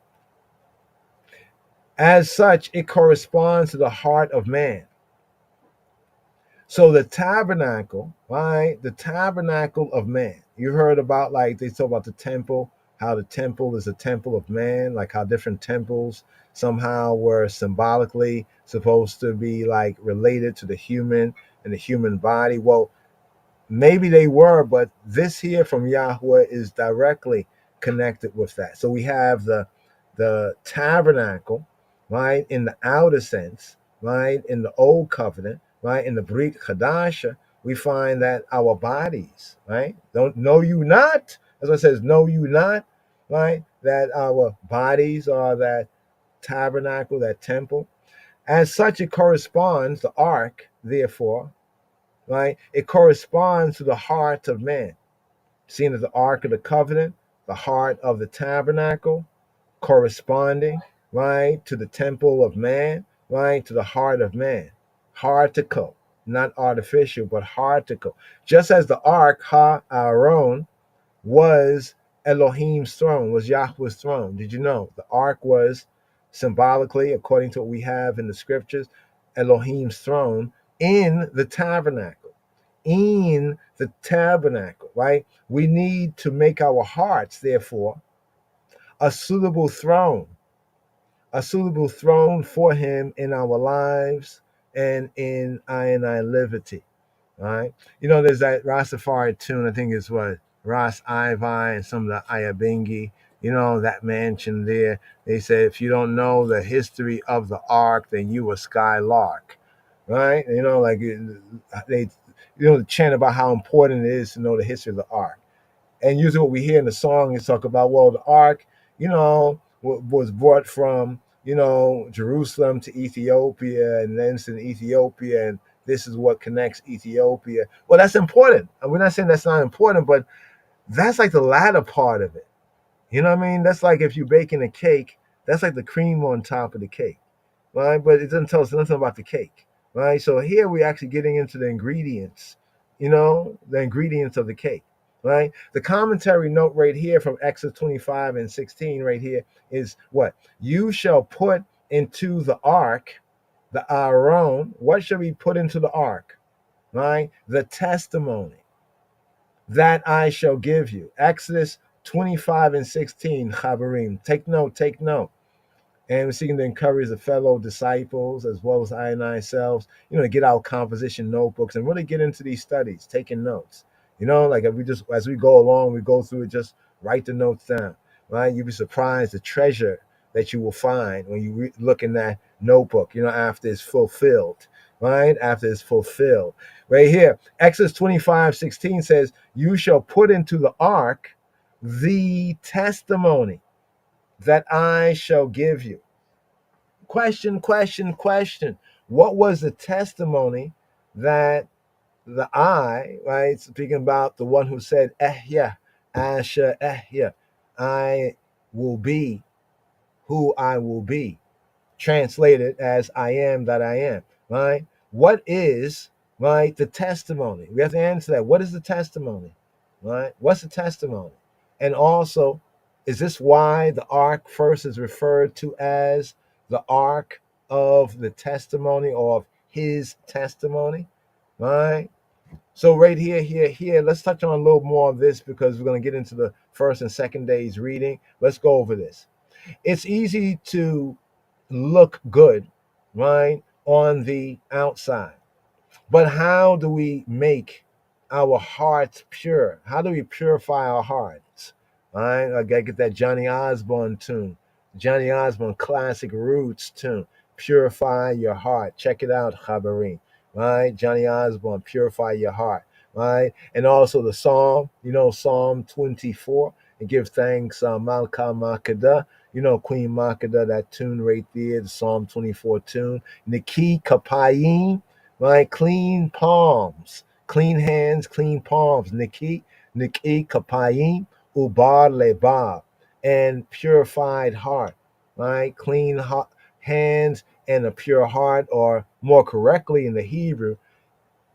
[SPEAKER 4] As such, it corresponds to the heart of man. So the tabernacle, right? The tabernacle of man. You heard about, like, they talk about the temple, how the temple is a temple of man, like how different temples somehow were symbolically supposed to be like related to the human and the human body. Well, maybe they were, but this here from Yahweh is directly connected with that. So we have the tabernacle, right, in the outer sense, right, in the old covenant, right, in the Brit Chadasha, we find that our bodies, right, don't know you not, as it says, know you not, right, that our bodies are that tabernacle, that temple. As such, it corresponds, the ark, therefore, right, it corresponds to the heart of man, seen as the Ark of the Covenant, the heart of the tabernacle, corresponding, right, to the temple of man, right, to the heart of man. Heartical, not artificial, but heartical. Just as the ark, Ha-Aaron, was Elohim's throne, was Yahweh's throne. Did you know? The ark was symbolically, according to what we have in the scriptures, Elohim's throne in the tabernacle. In the tabernacle, right? We need to make our hearts, therefore, a suitable throne, for him in our lives and in I and I liberty. All right. There's that Rastafari tune, I think it's what, Ras Ivi and some of the Ayabengi, that mansion there. They say, if you don't know the history of the ark, then you a skylark. Right? Like they chant about how important it is to know the history of the ark. And usually what we hear in the song is talk about, well, the ark, was brought from, Jerusalem to Ethiopia, and then to Ethiopia, and this is what connects Ethiopia. Well, that's important. And we're not saying that's not important, but that's like the latter part of it. You know what I mean? That's like if you're baking a cake, that's like the cream on top of the cake, right? But it doesn't tell us nothing about the cake, right? So here we're actually getting into the ingredients, the ingredients of the cake, right? The commentary note right here from Exodus 25 and 16 right here is what? You shall put into the ark, the Aaron. What shall we put into the ark, right? The testimony that I shall give you. Exodus 25 and 16, Chabarim. Take note, take note. And we're seeking to encourage the fellow disciples as well as I and ourselves, to get our composition notebooks and really get into these studies, taking notes. Like if as we go along, we go through it, just write the notes down, right? You'll be surprised the treasure that you will find when you look in that notebook, after it's fulfilled, right? After it's fulfilled. Right here, Exodus 25:16 says, you shall put into the ark the testimony that I shall give you. Question. What was the testimony that the I, right, speaking about the one who said, Ehya, Asha, Ehya, I will be who I will be, translated as I am that I am, right? What is, right, the testimony? We have to answer that. What is the testimony, right? What's the testimony? And also, is this why the ark first is referred to as the ark of the testimony, or of his testimony, right? So right here, let's touch on a little more of this because we're going to get into the first and second day's reading. Let's go over this. It's easy to look good, right, on the outside. But how do we make our hearts pure? How do we purify our hearts? All right, I gotta get that Johnny Osborne tune, Johnny Osborne classic roots tune. Purify your heart. Check it out, Chabarim. Right, Johnny Osborne, purify your heart. Right, and also the Psalm, Psalm 24, and give thanks, Malka Makada, Queen Makada, that tune right there, the Psalm 24 tune. Niki Kapayim, right, clean palms, clean hands, clean palms. Niki Kapayim, Ubar Lebab, and purified heart, right? Clean hands and a pure heart, or more correctly in the Hebrew,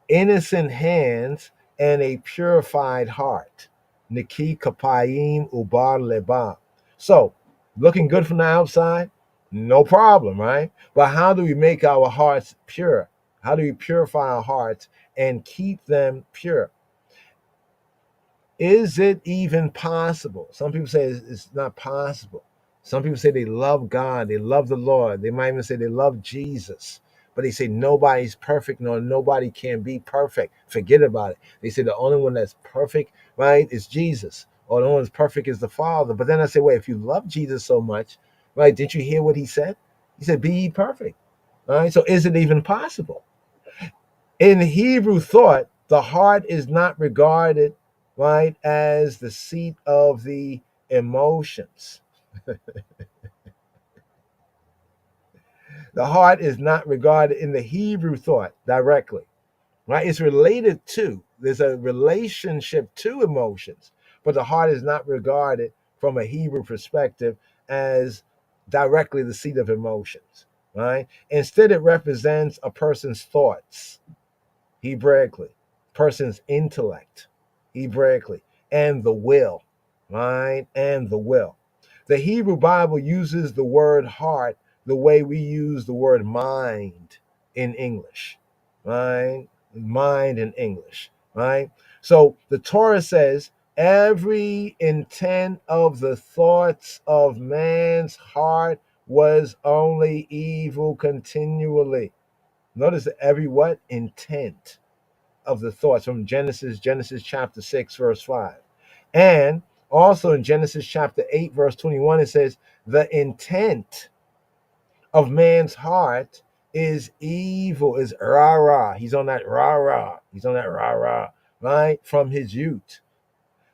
[SPEAKER 4] innocent hands and a purified heart. Niki Kapayim Ubar Lebab. So, looking good from the outside, no problem, right? But how do we make our hearts pure? How do we purify our hearts and keep them pure? Is it even possible? Some people say it's not possible. Some people say they love God, they love the Lord. They might even say they love Jesus. But they say nobody's perfect, nor nobody can be perfect. Forget about it. They say the only one that's perfect, right, is Jesus. Or the only one that's perfect is the Father. But then I say, wait, if you love Jesus so much, right, did you hear what he said? He said, be ye perfect. All right, so is it even possible? In Hebrew thought, the heart is not regarded, right, as the seat of the emotions. The heart is not regarded in the Hebrew thought directly, right? It's related to, there's a relationship to emotions, but the heart is not regarded from a Hebrew perspective as directly the seat of emotions, right? Instead, it represents a person's thoughts, Hebraically, person's intellect, Hebraically, and the will, right? And the will. The Hebrew Bible uses the word heart the way we use the word mind in English, right? Mind in English, right? So the Torah says, Every intent of the thoughts of man's heart was only evil continually. Notice every what? Intent of the thoughts from Genesis chapter 6, verse 5. And also in Genesis chapter 8, verse 21, it says, the intent of man's heart is evil, is rah-rah. He's on that rah-rah. He's on that rah-rah, right? From his youth.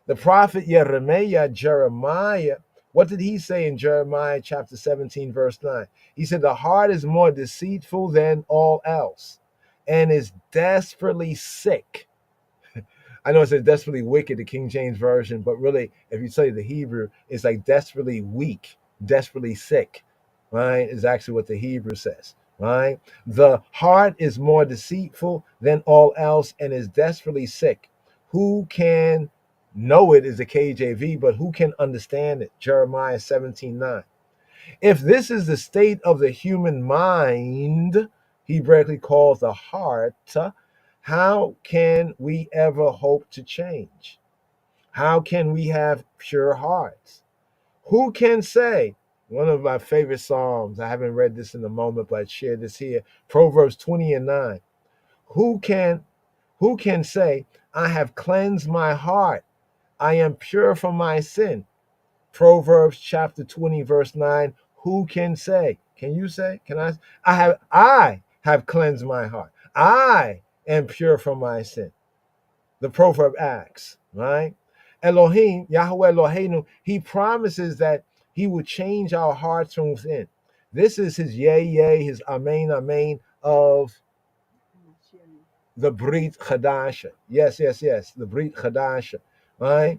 [SPEAKER 4] The prophet Jeremiah, what did he say in Jeremiah chapter 17, verse 9? He said, the heart is more deceitful than all else and is desperately sick. I know it says desperately wicked, the King James Version, but really, if you study the Hebrew, it's like desperately weak, desperately sick, right? Is actually what the Hebrew says, right? The heart is more deceitful than all else and is desperately sick. Who can know it is the KJV, but who can understand it? Jeremiah 17:9. If this is the state of the human mind, Hebraically called the heart, how can we ever hope to change? How can we have pure hearts? Who can say? One of my favorite Psalms, I haven't read this in a moment, but I share this here. Proverbs 20:9. Who can say, I have cleansed my heart, I am pure from my sin? Proverbs chapter 20, verse 9. Who can say? Can you say? Can I? I have cleansed my heart. I am pure from my sin. The proverb asks, right? Elohim, Yahweh Eloheinu, he promises that he will change our hearts from within. This is his yea, his amen, amen of the Brit Chadasha. Yes, the Brit Chadasha, right?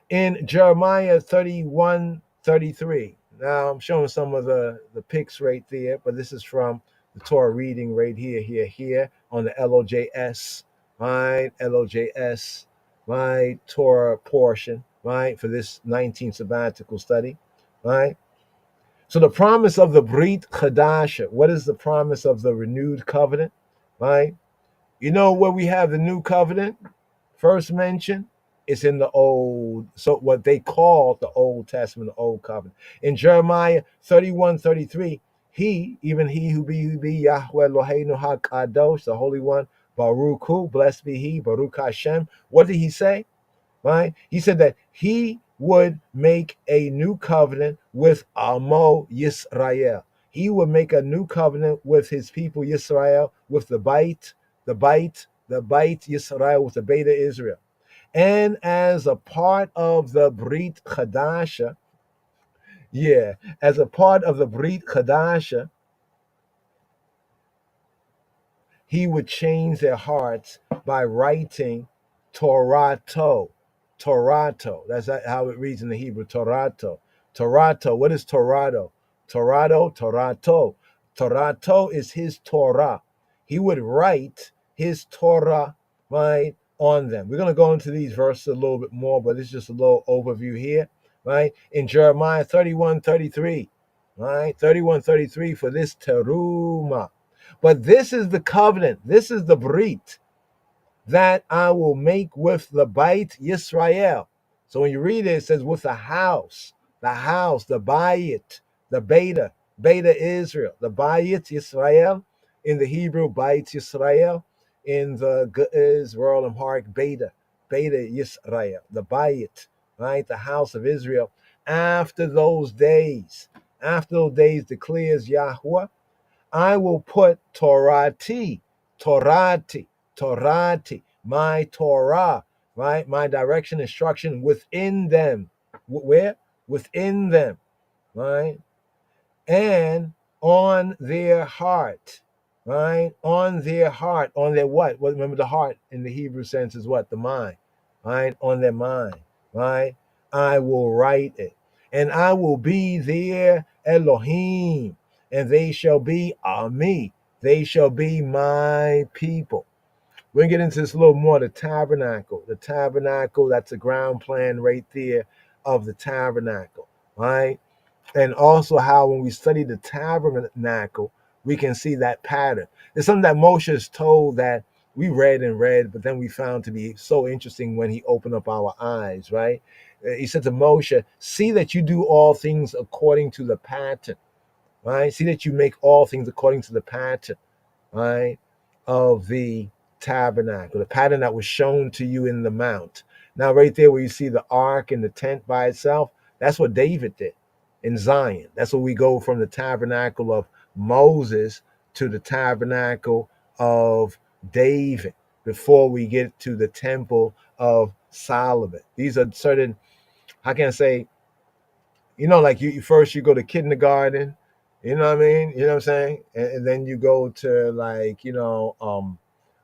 [SPEAKER 4] In Jeremiah 31:33. Now I'm showing some of the pics right there, but this is from the Torah reading right here on the LOJS, right? LOJS, right? Torah portion, right? For this 19th sabbatical study, right? So the promise of the Brit Chadasha, what is the promise of the renewed covenant, right? You know where we have the new covenant first mentioned? It's in the old, so what they call the Old Testament, the Old Covenant. In Jeremiah 31:33, even he who be Yahweh Eloheinu HaKadosh, the Holy One, Baruch Hu, blessed be he, Baruch Hashem. What did he say? Right? He said that he would make a new covenant with Amo Yisrael. He would make a new covenant with his people Yisrael, with the Beit Yisrael, with the Beta Israel. And as a part of the Brit Chadasha, as a part of the Brit Chadasha, he would change their hearts by writing Torato. That's how it reads in the Hebrew, Torato. What is Torato? Torato is his Torah. He would write his Torah, right, on them. We're going to go into these verses a little bit more, but it's just a little overview here, right? In Jeremiah 31:33, right? 31:33 for this teruma. But this is the covenant, this is the Brit that I will make with the Beit Yisrael. So when you read it, it says with the house, the Bayit, the Beta Israel, the Bayit Yisrael, in the Hebrew, Beit Yisrael, in the Ge'ez, World and Hark, Beta Yisrael, the Bayit, right, the house of Israel. After those days declares Yahweh, I will put Torati, my Torah, right? My direction, instruction within them. Where? Within them, right? And on their heart, right? On their heart, on their what? Well, remember the heart in the Hebrew sense is what? The mind, right? On their mind, right? I will write it. And I will be their Elohim, and they shall be Ami. They shall be my people. We're going to get into this a little more. The tabernacle, that's the ground plan right there of the tabernacle, right? And also how when we study the tabernacle, we can see that pattern. It's something that Moshe is told that we read and read, but then we found to be so interesting when he opened up our eyes, right? He said to Moshe, see that you do all things according to the pattern, right? See that you make all things according to the pattern, right, of the tabernacle, the pattern that was shown to you in the mount. Now, right there where you see the ark and the tent by itself, that's what David did in Zion. That's where we go from the tabernacle of Moses to the tabernacle of David before we get to the temple of Solomon. These are certain, how can I say, like you first you go to kindergarten, you know what I mean? You know what I'm saying? And then you go to like, what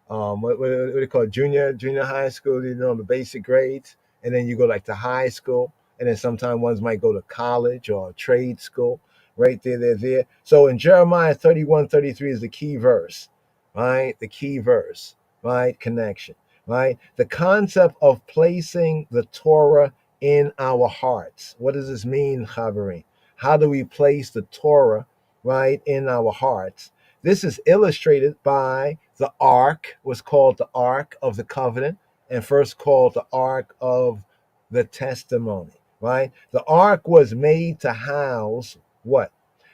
[SPEAKER 4] do they call it? Junior high school, the basic grades. And then you go like to high school. And then sometimes ones might go to college or trade school. Right there, they're there. So in Jeremiah 31:33 is the key verse, right? The key verse, right? Connection, right? The concept of placing the Torah in our hearts. What does this mean, Chaverim? How do we place the Torah, right, in our hearts? This is illustrated by the ark, was called the Ark of the Covenant, and first called the Ark of the Testimony, right? The ark was made to house what?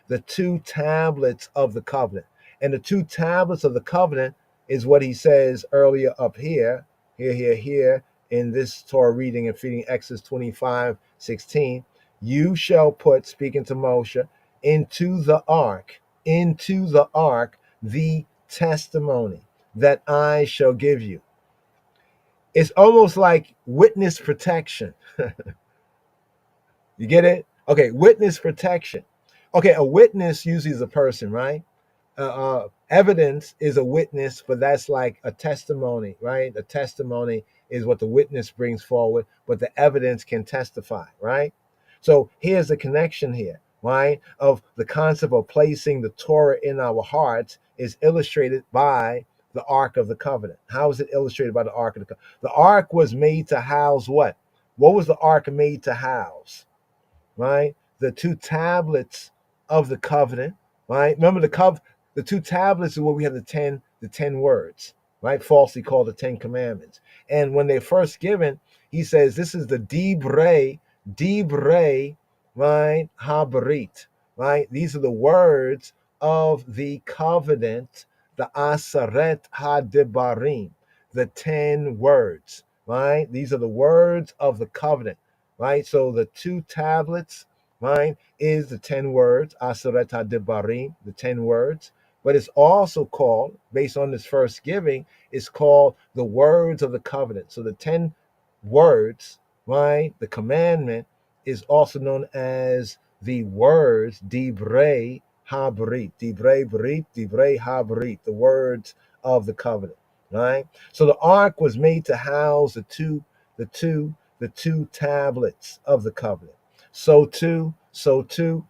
[SPEAKER 4] The two tablets of the covenant. And the two tablets of the covenant is what he says earlier up here, here, in this Torah reading and feeding Exodus 25:16. You shall put, speaking to Moshe, into the ark, the testimony that I shall give you. It's almost like witness protection. You get it? Okay, witness protection. Okay, a witness usually is a person, right? Evidence is a witness, but that's like a testimony, right? A testimony is what the witness brings forward, but the evidence can testify, right? So here's the connection here, right? Of the concept of placing the Torah in our hearts is illustrated by the Ark of the Covenant. How is it illustrated by the Ark of the Covenant? The Ark was made to house what? What was the Ark made to house? Right? The two tablets of the covenant, right? Remember the two tablets is where we have the 10 words, right? Falsely called the 10 commandments. And when they're first given, he says this is the dibrei, right? Habrit, right? These are the words of the covenant, the Aseret HaDebarim, the 10 words, right? These are the words of the covenant, right? So the two tablets, right, is the 10 words, Aseret HaDebarim, the 10 words. But it's also called, based on this first giving, it's called the words of the covenant. So the 10 words, right, the commandment is also known as the words, Dibrei Habrit, Dibrei Brit, Dibrei Habrit, the words of the covenant, right? So the ark was made to house the two tablets of the covenant. So too, the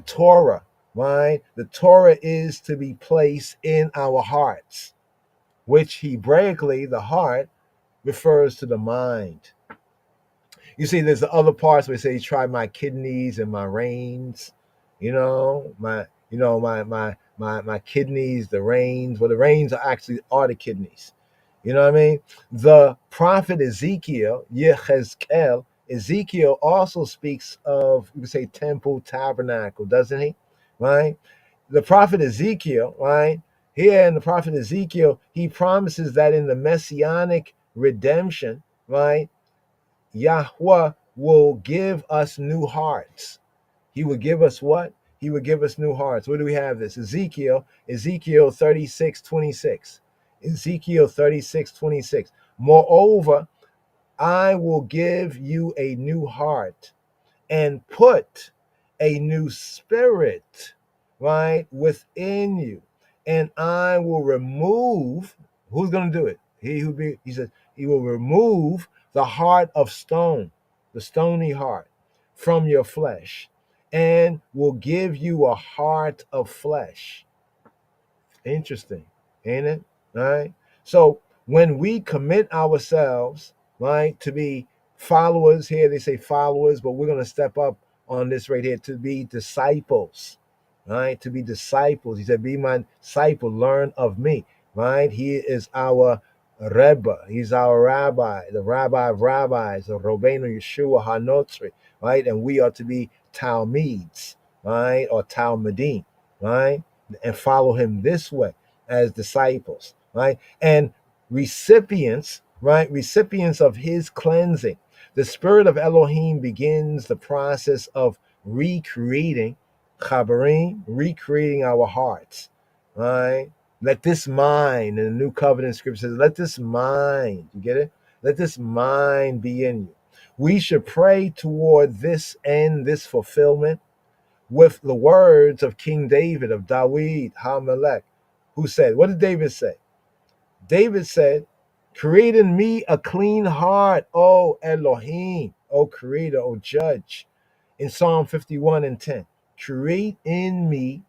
[SPEAKER 4] Torah, right? The Torah is to be placed in our hearts, which Hebraically, the heart refers to the mind. You see, there's the other parts where it says, try my kidneys and my reins, my kidneys, the reins. Well, the reins are the kidneys. You know what I mean? The prophet Ezekiel, Ezekiel also speaks of, you could say, temple, tabernacle, doesn't he? Right? The prophet Ezekiel, right? Here in the prophet Ezekiel, he promises that in the messianic redemption, right, Yahweh will give us new hearts. He will give us what? He will give us new hearts. Where do we have this? Ezekiel 36:26. Ezekiel 36:26. Moreover, I will give you a new heart and put a new spirit, right, within you. And I will remove, who's going to do it? He says, he will remove the heart of stone, the stony heart, from your flesh, and will give you a heart of flesh. Interesting, ain't it? All right. So when we commit ourselves, right, to be followers, here they say followers, but we're going to step up on this right here to be disciples, right? To be disciples. He said, be my disciple, learn of me. right? He is our Rebbe. He's our rabbi, the rabbi of rabbis, the Robbeinu Yeshua HaNotzri, right? And we are to be Talmids, right? Or Talmudim, right? And follow him this way as disciples, right? And recipients, right? Recipients of his cleansing. The spirit of Elohim begins the process of recreating, chabarim, recreating our hearts, right? Let this mind, in the New Covenant scripture says, let this mind, you get it? Let this mind be in you. We should pray toward this end, this fulfillment, with the words of King David, of Dawid HaMelech, who said, what did David say? David said, create in me a clean heart, O Elohim, O Creator, O Judge. In Psalm 51:10, create in me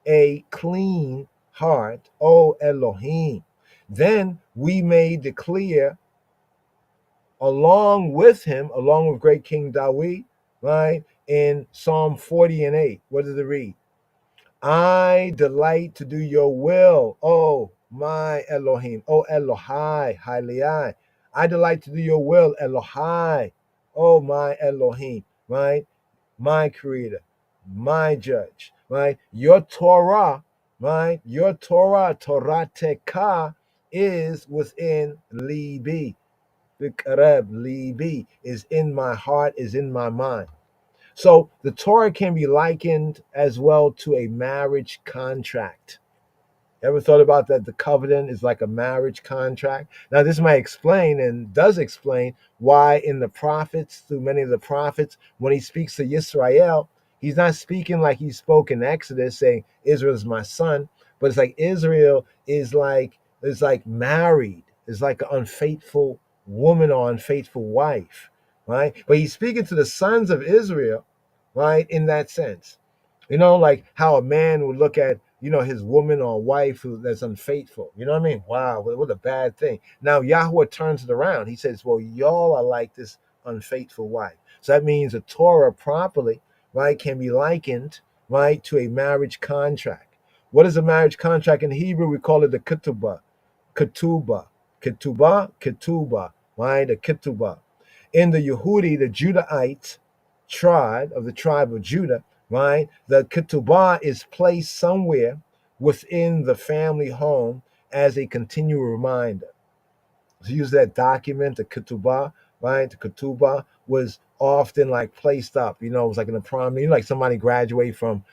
[SPEAKER 4] a clean heart, O Elohim. Then we may declare along with him, along with great King Dawid, right? In Psalm 40:8, what does it read? I delight to do your will, O my Elohim, O Elohai, Hailai. I delight to do your will, Elohai, O my Elohim, right? My creator, my judge, right? Your Torah, right? Your Torah, Torah Teka, is within Libi. The Kareb, Libi, is in my heart, is in my mind. So the Torah can be likened as well to a marriage contract. Ever thought about that? The covenant is like a marriage contract. Now, this might explain and does explain why in the prophets, through many of the prophets, when he speaks to Yisrael, he's not speaking like he spoke in Exodus, saying Israel is my son, but it's like Israel is like married, is like an unfaithful woman or unfaithful wife, right? But he's speaking to the sons of Israel, right? In that sense. Like how a man would look at, his woman or wife that's unfaithful. You know what I mean? Wow, what a bad thing. Now Yahweh turns it around. He says, well, y'all are like this unfaithful wife. So that means the Torah properly, right, can be likened, right, to a marriage contract. What is a marriage contract? In Hebrew, we call it the ketubah. Ketubah, right? The ketubah. In the Yehudi, the Judahite tribe of Judah, right? The ketubah is placed somewhere within the family home as a continual reminder. So use that document, the ketubah, right? The ketubah was often like placed up, it was like in a prom, like somebody graduate from,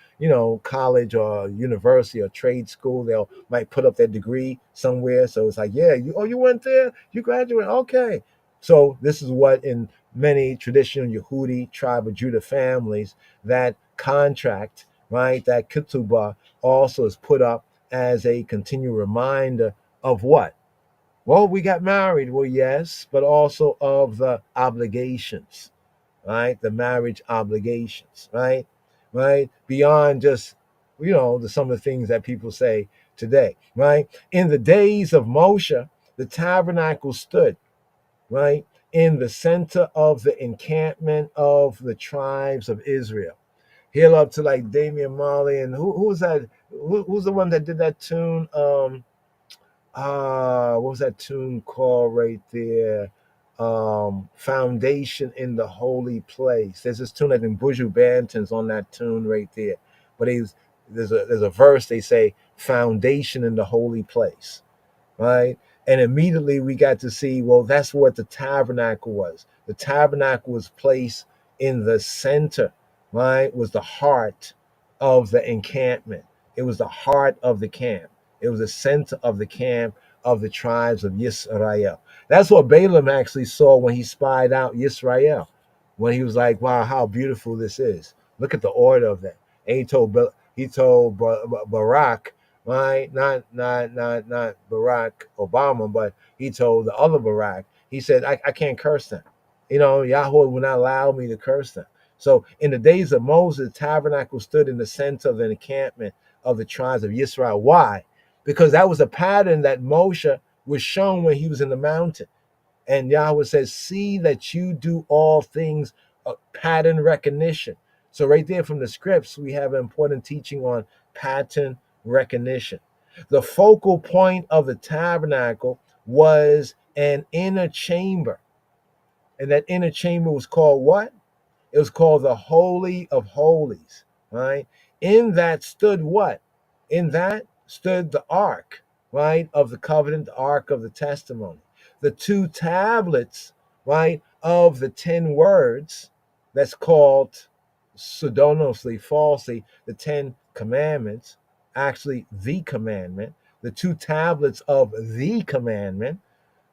[SPEAKER 4] college or university or trade school, they'll might put up their degree somewhere. So it's like, yeah, you went there, you graduated, okay. So this is what in many traditional Yehudi tribe of Judah families, that contract, right, that ketubah also is put up as a continual reminder of what? Well, we got married. Well, yes, but also of the obligations, right? The marriage obligations, right? Right? Beyond just, some of the things that people say today, right? In the days of Moshe, the tabernacle stood, right, in the center of the encampment of the tribes of Israel. Hail up to like Damian Marley and who's that? Who's the one that did that tune? What was that tune called right there? Foundation in the Holy Place. There's this tune that in Buju Banton's on that tune right there. But there's a verse they say, foundation in the holy place, right? And immediately we got to see, well, that's what the tabernacle was. The tabernacle was placed in the center, right? Was the heart of the encampment. It was the heart of the camp. It was the center of the camp of the tribes of Yisrael. That's what Balaam actually saw when he spied out Yisrael, when he was like, wow, how beautiful this is. Look at the order of that. And he told Barak, right? Not Barack Obama, but he told the other Barack, he said, I can't curse them. Yahweh will not allow me to curse them. So in the days of Moses, the tabernacle stood in the center of the encampment of the tribes of Israel. Why? Because that was a pattern that Moshe was shown when he was in the mountain. And Yahweh says, see that you do all things, pattern recognition. So right there from the scripts, we have an important teaching on pattern recognition. The focal point of the tabernacle was an inner chamber. And that inner chamber was called what? It was called the Holy of Holies, right? In that stood what? In that stood the Ark, right, of the covenant, the Ark of the testimony. The two tablets, right, of the 10 words, that's called pseudonomously, falsely, the 10 commandments, actually the commandment, the two tablets of the commandment,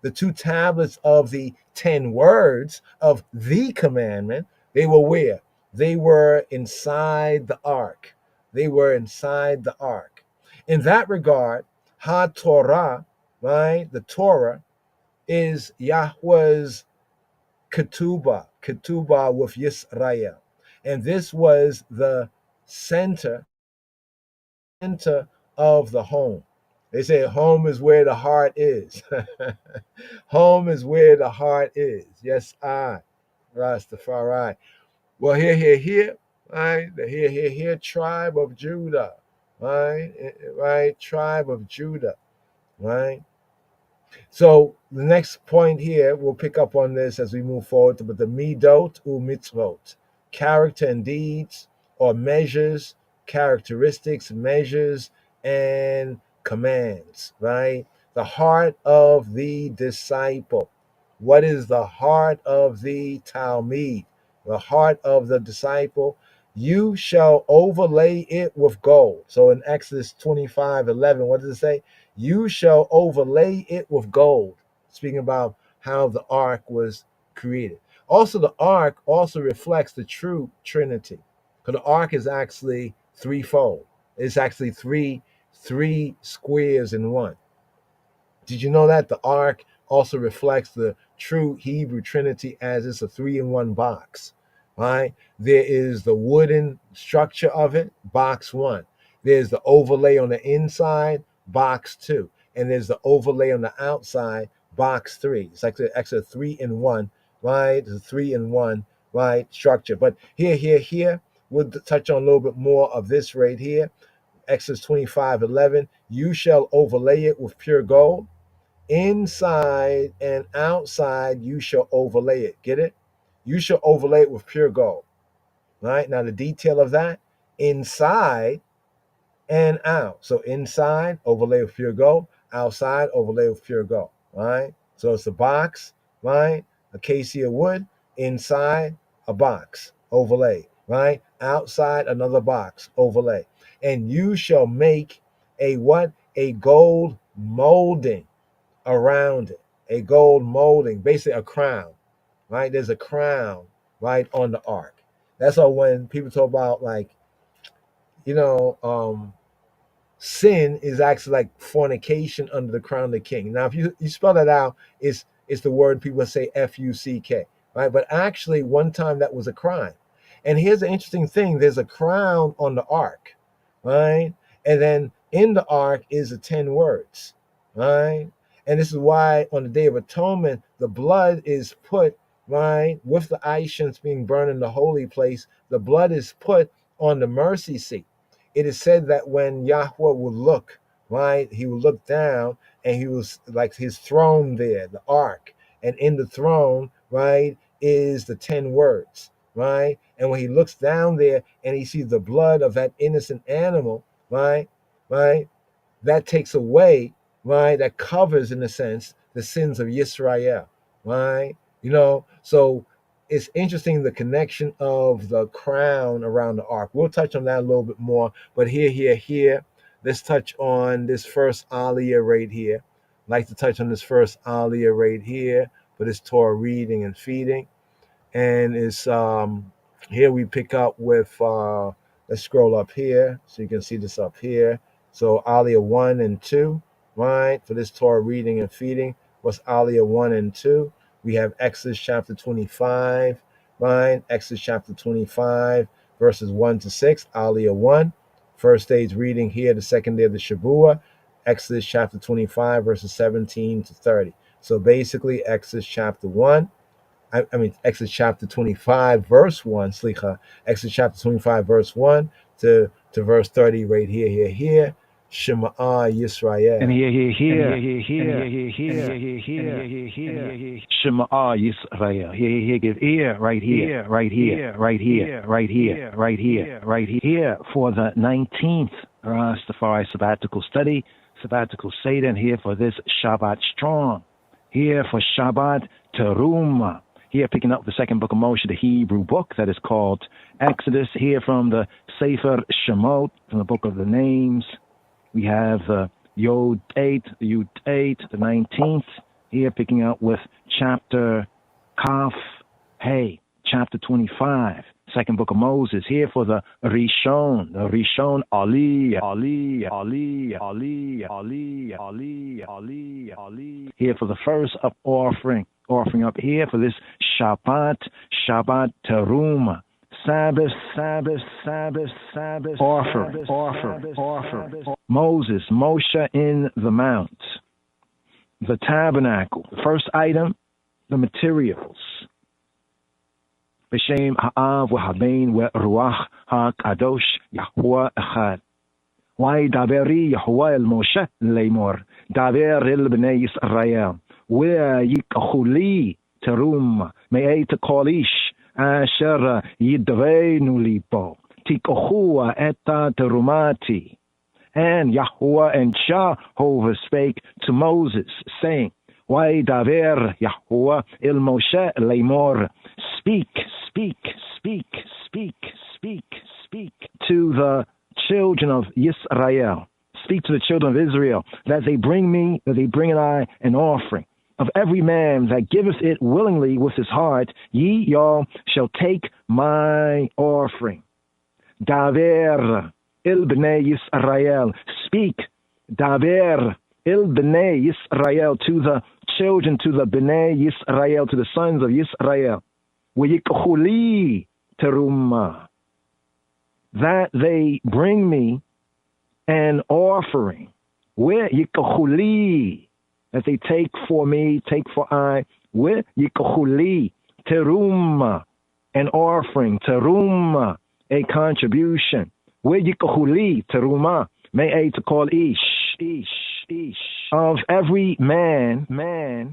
[SPEAKER 4] the two tablets of the 10 words of the commandment, they were where? They were inside the ark. They were inside the ark. In that regard, Ha-Torah, right? The Torah is Yahweh's ketubah with Yisrael. And this was the center of the home. They say home is where the heart is. Home is where the heart is. Yes, I, Rastafari. Well, here, right? The here, tribe of Judah, right? Right, tribe of Judah, right? So the next point here, we'll pick up on this as we move forward, but the midot u mitzvot, character and deeds, or measures, characteristics, measures, and commands, right? The heart of the disciple. What is the heart of the Talmud? The heart of the disciple. You shall overlay it with gold. So in Exodus 25:11, what does it say? You shall overlay it with gold. Speaking about how the ark was created. Also, the ark also reflects the true Trinity. Because the ark is actually threefold. It's actually three squares in one. Did you know that the ark also reflects the true Hebrew Trinity, as it's a 3-in-1 box, right? There is the wooden structure of it, box 1. There's the overlay on the inside, box 2. And there's the overlay on the outside, box 3. It's actually a 3-in-1, right? It's a 3-in-1, right, structure. But here, we'll touch on a little bit more of this right here. Exodus 25:11. You shall overlay it with pure gold. Inside and outside, you shall overlay it. Get it? You shall overlay it with pure gold. Right? Now, the detail of that, inside and out. So, inside, overlay with pure gold. Outside, overlay with pure gold. Right? So, it's a box, right? Acacia wood. Inside, a box, overlay. Right? Outside, another box, overlay. And you shall make a what? A gold molding around it, a gold molding, basically a crown, right? There's a crown, right, on the ark. That's why when people talk about, like, sin is actually like fornication under the crown of the king. Now, if you spell that out, it's the word people say F-U-C-K, right? But actually, one time that was a crime. And here's the interesting thing: there's a crown on the ark, right? And then in the ark is the 10 words, right? And this is why on the Day of Atonement, the blood is put, right, with the Ishans being burned in the holy place, the blood is put on the mercy seat. It is said that when Yahweh would look, right, he would look down, and he was like his throne there, the ark. And in the throne, right, is the 10 words, right? And when he looks down there and he sees the blood of that innocent animal, right, that takes away, right, that covers, in a sense, the sins of Yisrael, right? So it's interesting, the connection of the crown around the ark. We'll touch on that a little bit more, but here, let's touch on this first aliyah right here. I'd like to touch on this first aliyah right here for this Torah reading and feeding. And it's here we pick up with let's scroll up here so you can see this up here. So aliyah 1 and 2, right? For this Torah reading and feeding, what's aliyah 1 and 2? We have Exodus chapter 25, right? Exodus chapter 25, verses 1 to 6, aliyah 1. First day's reading here, the second day of the Shavua, Exodus chapter 25, verses 17 to 30. So basically, Exodus chapter 1. Exodus chapter 25, verse 1, Exodus chapter 25, verse 1 to verse 30 right here. Shema Yisrael.
[SPEAKER 8] And here. Shema Yisrael. Here, give ear right here. Here for the 19th Rastafari sabbatical study, sabbatical Seder, here for this Shabbat strong. Here for Shabbat Teruma. Here picking up the second book of Moshe, the Hebrew book that is called Exodus. Here from the Sefer Shemot, from the book of the names. We have Yod 8, the 19th. Here picking up with chapter Kaf Hey, chapter 25. Second book of Moses. Here for the Rishon Ali. Here for the first of offering up here for this Shabbat Teruma. Sabbath, offer. Moshe in the mount. The tabernacle. The first item, the materials. B'shem ha'av v'habein v'ruach ha'kadosh Yahuwah echad. V'yidaberi Yahuwah el Moshe leimor. Daber el b'nei Yisrael. V'yikachu li teruma me'et kolish. Asher yidveinu lipo tikochua eta terumati. And Yahuwah and Jehovah spake to Moses, saying, Vaydaber Yahuwah il Moshe leimor. Speak to the children of Yisrael. Speak to the children of Israel that they bring I an offering. Of every man that giveth it willingly with his heart, ye y'all shall take my offering. Daver il b'nei Yisrael. Speak, daver il b'nei Yisrael, to the children, to the b'nei Yisrael, to the sons of Yisrael. V'yikachu li teruma. That they bring me an offering. V'yikachu li. That they take for me, take for I, with yikachuli, teruma, an offering, teruma, a contribution, with yikachuli, teruma, may a to call ish, of every man, may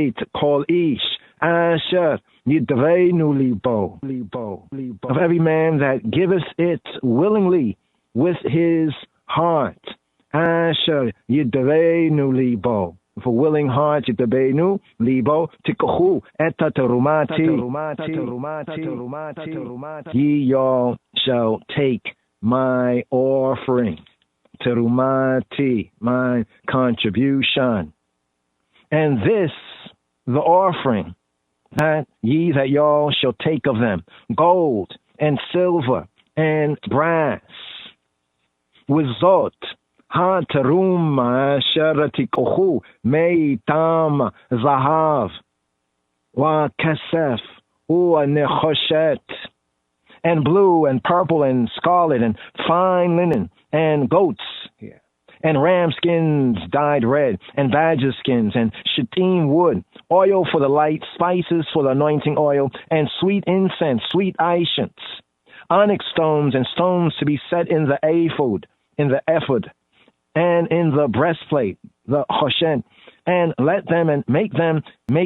[SPEAKER 8] a to call ish, asher, yidveinu libo, of every man that giveth it willingly with his heart. Asher yidveinu libo, for willing hearts yidveinu libo tikochu eta terumati. Ye y'all shall take my offering, terumati, my contribution, and this the offering that y'all shall take of them, gold and silver and brass, with zot. Ha teruma asher tikochu meitam zahav wa kesef u'nechoshet, and blue and purple and scarlet and fine linen and goats and ram skins dyed red and badger skins and shittim wood, oil for the light, spices for the anointing oil, and sweet incense, sweet ancients, onyx stones and stones to be set in the ephod, and in the breastplate, the choshen, and let them and make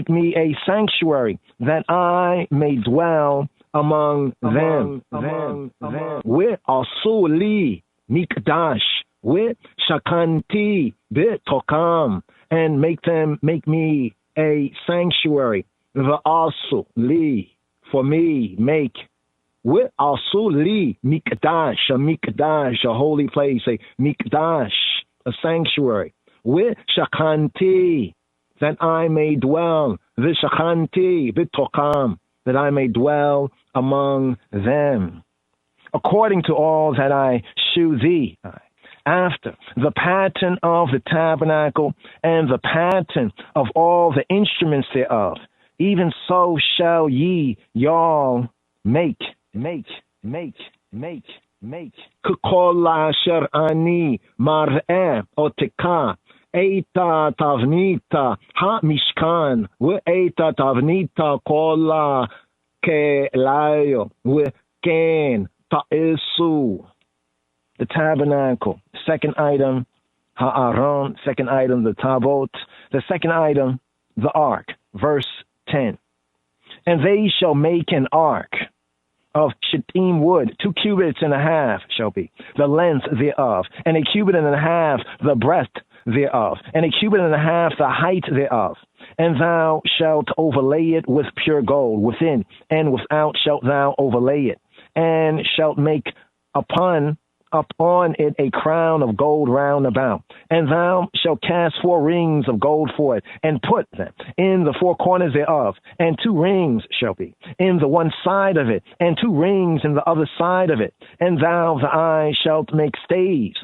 [SPEAKER 8] me a sanctuary, that I may dwell among them. With asu li mikdash, with shakanti bitokam, and make me a sanctuary. The asu li, for me, make. With asu li mikdash, a holy place, a mikdash, a sanctuary. With shakanti, that I may dwell. The shakanti bitokam, that I may dwell among them. According to all that I shew thee, after the pattern of the tabernacle and the pattern of all the instruments thereof, even so shall y'all make. K'kol asher ani mar'eh oteka eita tavnita ha-mishkan ve'eita tavnita kol kelayo ve'ken ta'esu. the tabernacle. Second item, ha'aron. Second item, the tabot. The second item, the ark. Verse 10. And they shall make an ark of shittim wood, 2 cubits and a half shall be the length thereof, and a cubit and a half the breadth thereof, and a cubit and a half the height thereof. And thou shalt overlay it with pure gold, within and without shalt thou overlay it, and shalt make upon it a crown of gold round about. And thou shalt cast 4 rings of gold for it, and put them in the 4 corners thereof, and 2 rings shall be in the one side of it, and 2 rings in the other side of it. And thou, the eye, shalt make staves,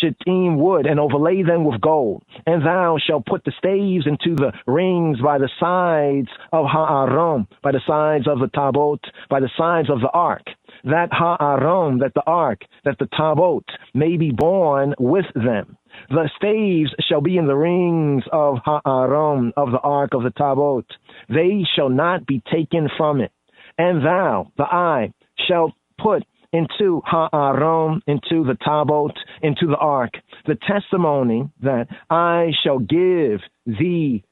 [SPEAKER 8] shittim wood, and overlay them with gold. And thou shalt put the staves into the rings by the sides of ha'aron, by the sides of the tabot, by the sides of the ark. That ha'aron, that the ark, that the tabot may be borne with them. The staves shall be in the rings of ha'aron, of the ark of the tabot. They shall not be taken from it. And thou, the eye, shalt put into ha'aron, into the tabot, into the ark, the testimony that I shall give thee,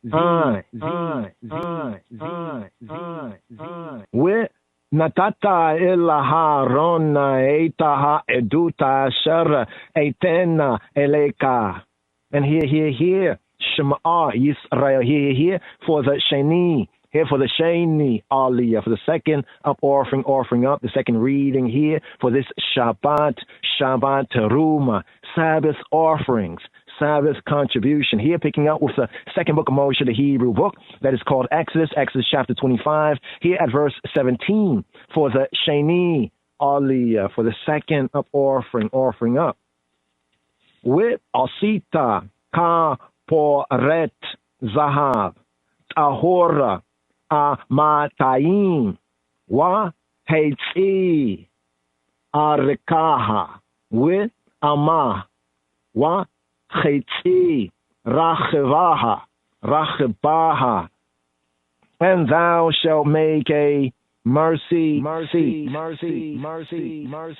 [SPEAKER 8] with Natata illa harona eta ha'eduta asher etena eleka. And here, Shema Yisrael, here, for the Sheni, here for the Sheni Aliyah, for the second up offering up, the second reading here, for this Shabbat Teruma, Sabbath offerings, Sabbath contribution. Here picking up with the second book of Moshe, the Hebrew book that is called Exodus chapter 25, here at verse 17, for the Sheni Aliyah, for the second up offering up. With Asita Ka Poret Zahav Tahora Amatayim Wa Heitzi Arikaha with Ama Wa Chetzi Rachevaha, and thou shalt make a mercy seat.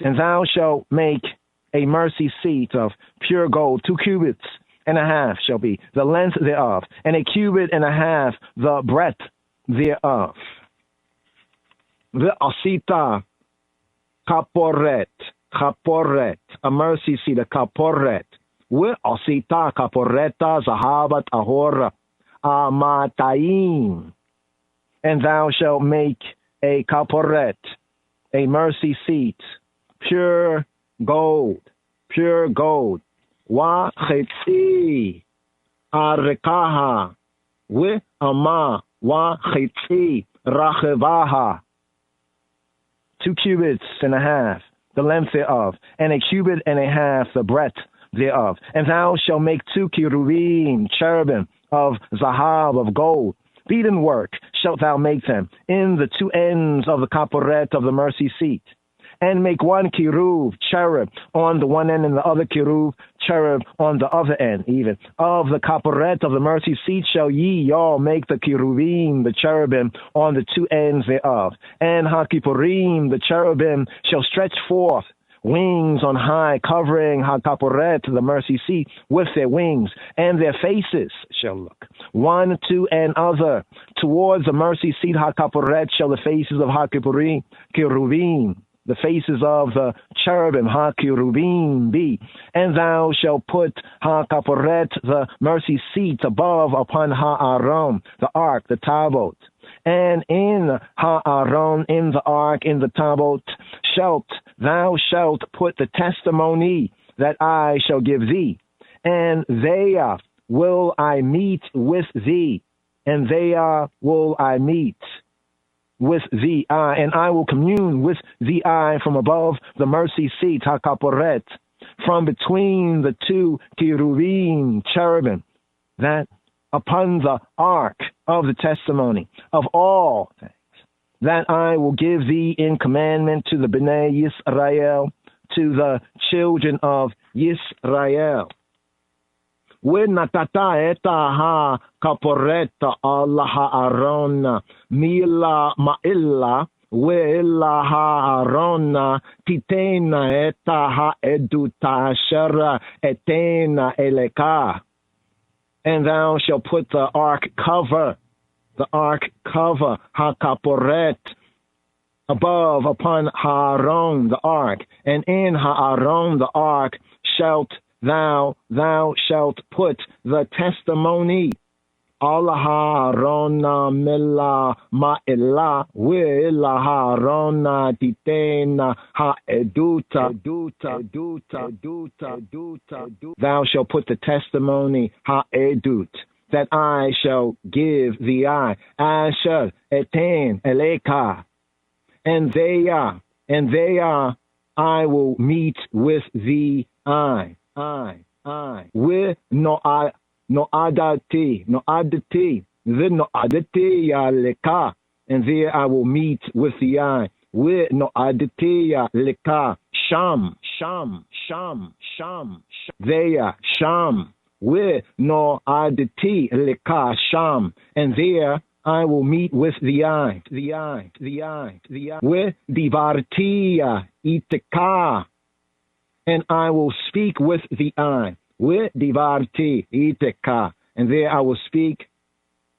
[SPEAKER 8] And thou shalt make a mercy seat of pure gold, 2 cubits and a half shall be the length thereof, and a cubit and a half the breadth thereof. The asita kaporet, a mercy seat, a kaporet. Asita kaporeta zahabat ahora amataim. And thou shalt make a kaporet, a mercy seat, pure gold. Wa chetzi arekaha with ama wa chetzi rachevaha. 2 cubits and a half the length thereof, and a cubit and a half the breadth thereof. And thou shalt make 2 cherubim, cherubim of zahav, of gold. Beaten work shalt thou make them in the 2 ends of the kaporet of the mercy seat. And make 1 cherub on the one end, and the other cherub on the other end, even. Of the kaporet of the mercy seat shall ye all make the cherubim, the cherubim, on the 2 ends thereof. And ha-kippurim, the cherubim, shall stretch forth wings on high, covering ha-kaporet, the mercy seat, with their wings, and their faces shall look one to another. Towards the mercy seat ha-kaporet shall the faces of ha-kippurim, cherubim, the faces of the cherubim, ha-cherubim, be. And thou shalt put ha-kaporet, the mercy seat, above upon ha'aron, the ark, the tabot. And in ha'aron, in the ark, in the tabot, thou shalt put the testimony that I shall give thee. And there will I meet with thee. And there will I meet with thee, and I will commune with thee from above the mercy seat, ha-kaporet, from between the 2 cherubim, that upon the ark of the testimony of all things, that I will give thee in commandment to the Bnei Yisrael, to the children of Yisrael. ونتتا etaha kaporeta Allah ha'aron mila ma'illa We'illa ha'arona titena eta ha'eduta asher etena eleka. And thou shalt put the ark cover, hakaporet, above upon Haaron the ark, and in Haaron the ark shalt thou shalt put the testimony. Allah Harona mila ma'ila wila Harona titena ha'eduta. Thou shalt put the testimony ha'edut, that I shall give thee I, asher eten eleka, and they are, I will meet with thee I. With no adati, yaleka, and there I will meet with the eye. With no adati yaleka, sham. There, sham. With no adati leka, sham, and there I will meet with the eye. With divartia iteka, and I will speak with the eye. With divarti iteka, and there I will speak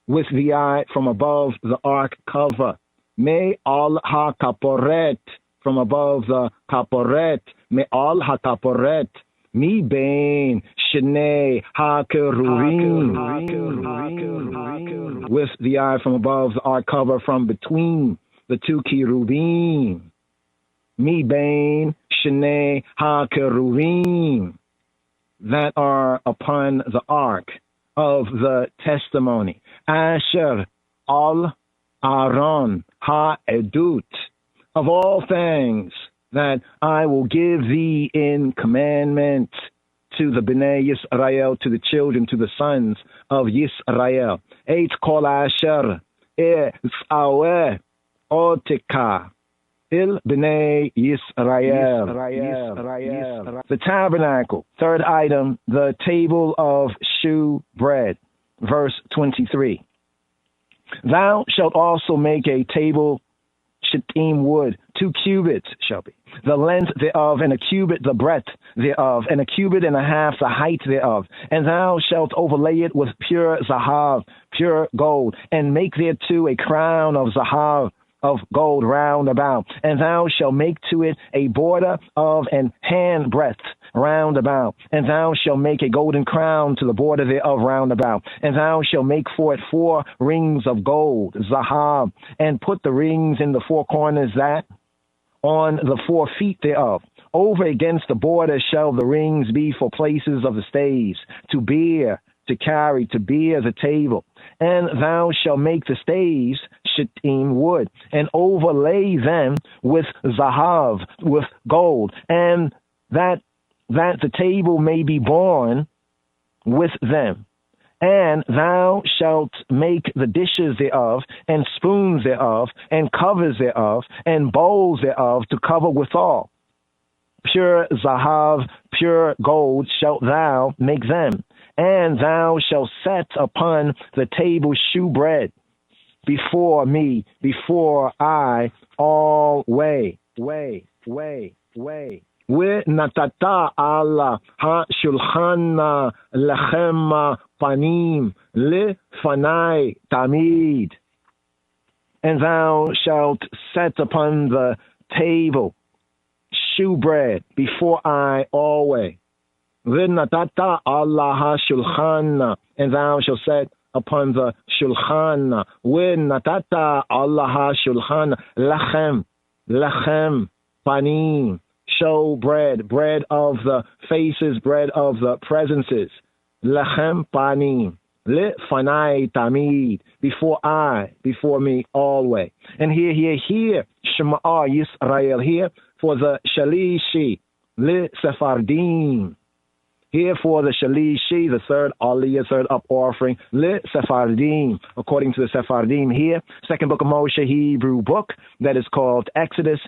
[SPEAKER 8] with the eye from above the ark cover. May all ha-kaporet, from above the kaporet, may all ha-kaporet, mi bain shnei ha-kerurim, with the eye from above the ark cover, from between the two kerubim. Mi bain shnei ha-kerurim, that are upon the ark of the testimony. Asher al Aaron ha-edut, of all things that I will give thee in commandment to the Bnei Yisrael, to the children, to the sons of Yisrael. Eit kol asher e'saweh oteka il Bnei Yisrael. The tabernacle. Third item, the table of shew bread. Verse 23. Thou shalt also make a table shittim wood, 2 cubits shall be the length thereof, and a cubit the breadth thereof, and a cubit and a half the height thereof. And thou shalt overlay it with pure zahav, pure gold, and make thereto a crown of zahav, of gold round about. And thou shalt make to it a border of an hand breadth round about. And thou shalt make a golden crown to the border thereof round about. And thou shalt make for it 4 rings of gold, zahav, and put the rings in the 4 corners that on the 4 feet thereof. Over against the border shall the rings be for places of the staves, to bear, to carry, to bear the table. And thou shalt make the staves shittim wood, and overlay them with zahav, with gold, and that the table may be borne with them. And thou shalt make the dishes thereof, and spoons thereof, and covers thereof, and bowls thereof to cover withal. Pure zahav, pure gold shalt thou make them. And thou shalt set upon the table shew bread before me, before I, always. Natata ala ha-shulchan lechem panim lefanai tamid. And thou shalt set upon the table shew bread before I always. V'natata ala ha-shulchan, and thou shalt set upon the shulchan. V'natata ala ha-shulchan lechem panim, show bread, bread of the faces, bread of the presences. Lechem panim, lefanai tamid, before I, before me always. And here, Shema Yisrael, here for the shalishi, le sephardim. Here for the shalishi, the third aliyah, third up offering, le sephardim, according to the Sephardim here, second book of Moshe, Hebrew book, that is called Exodus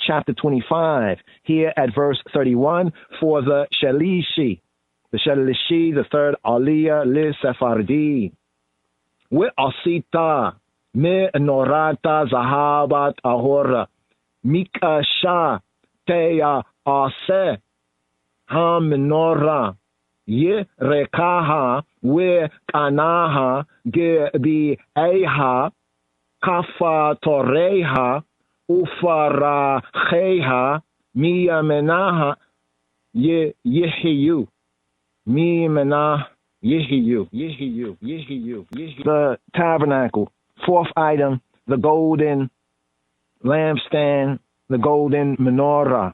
[SPEAKER 8] chapter 25, here at verse 31, for the shalishi, the third aliyah, le sephardim. We asita, menorata zahabat ahora mikasha teya ase ha-menorah Yerekaha we kanaha gebi'eha kafatoreha ufaracheha miyamenaha yehiyu miyamenah yehiyu. The tabernacle. Fourth item, the golden lampstand, the golden menorah.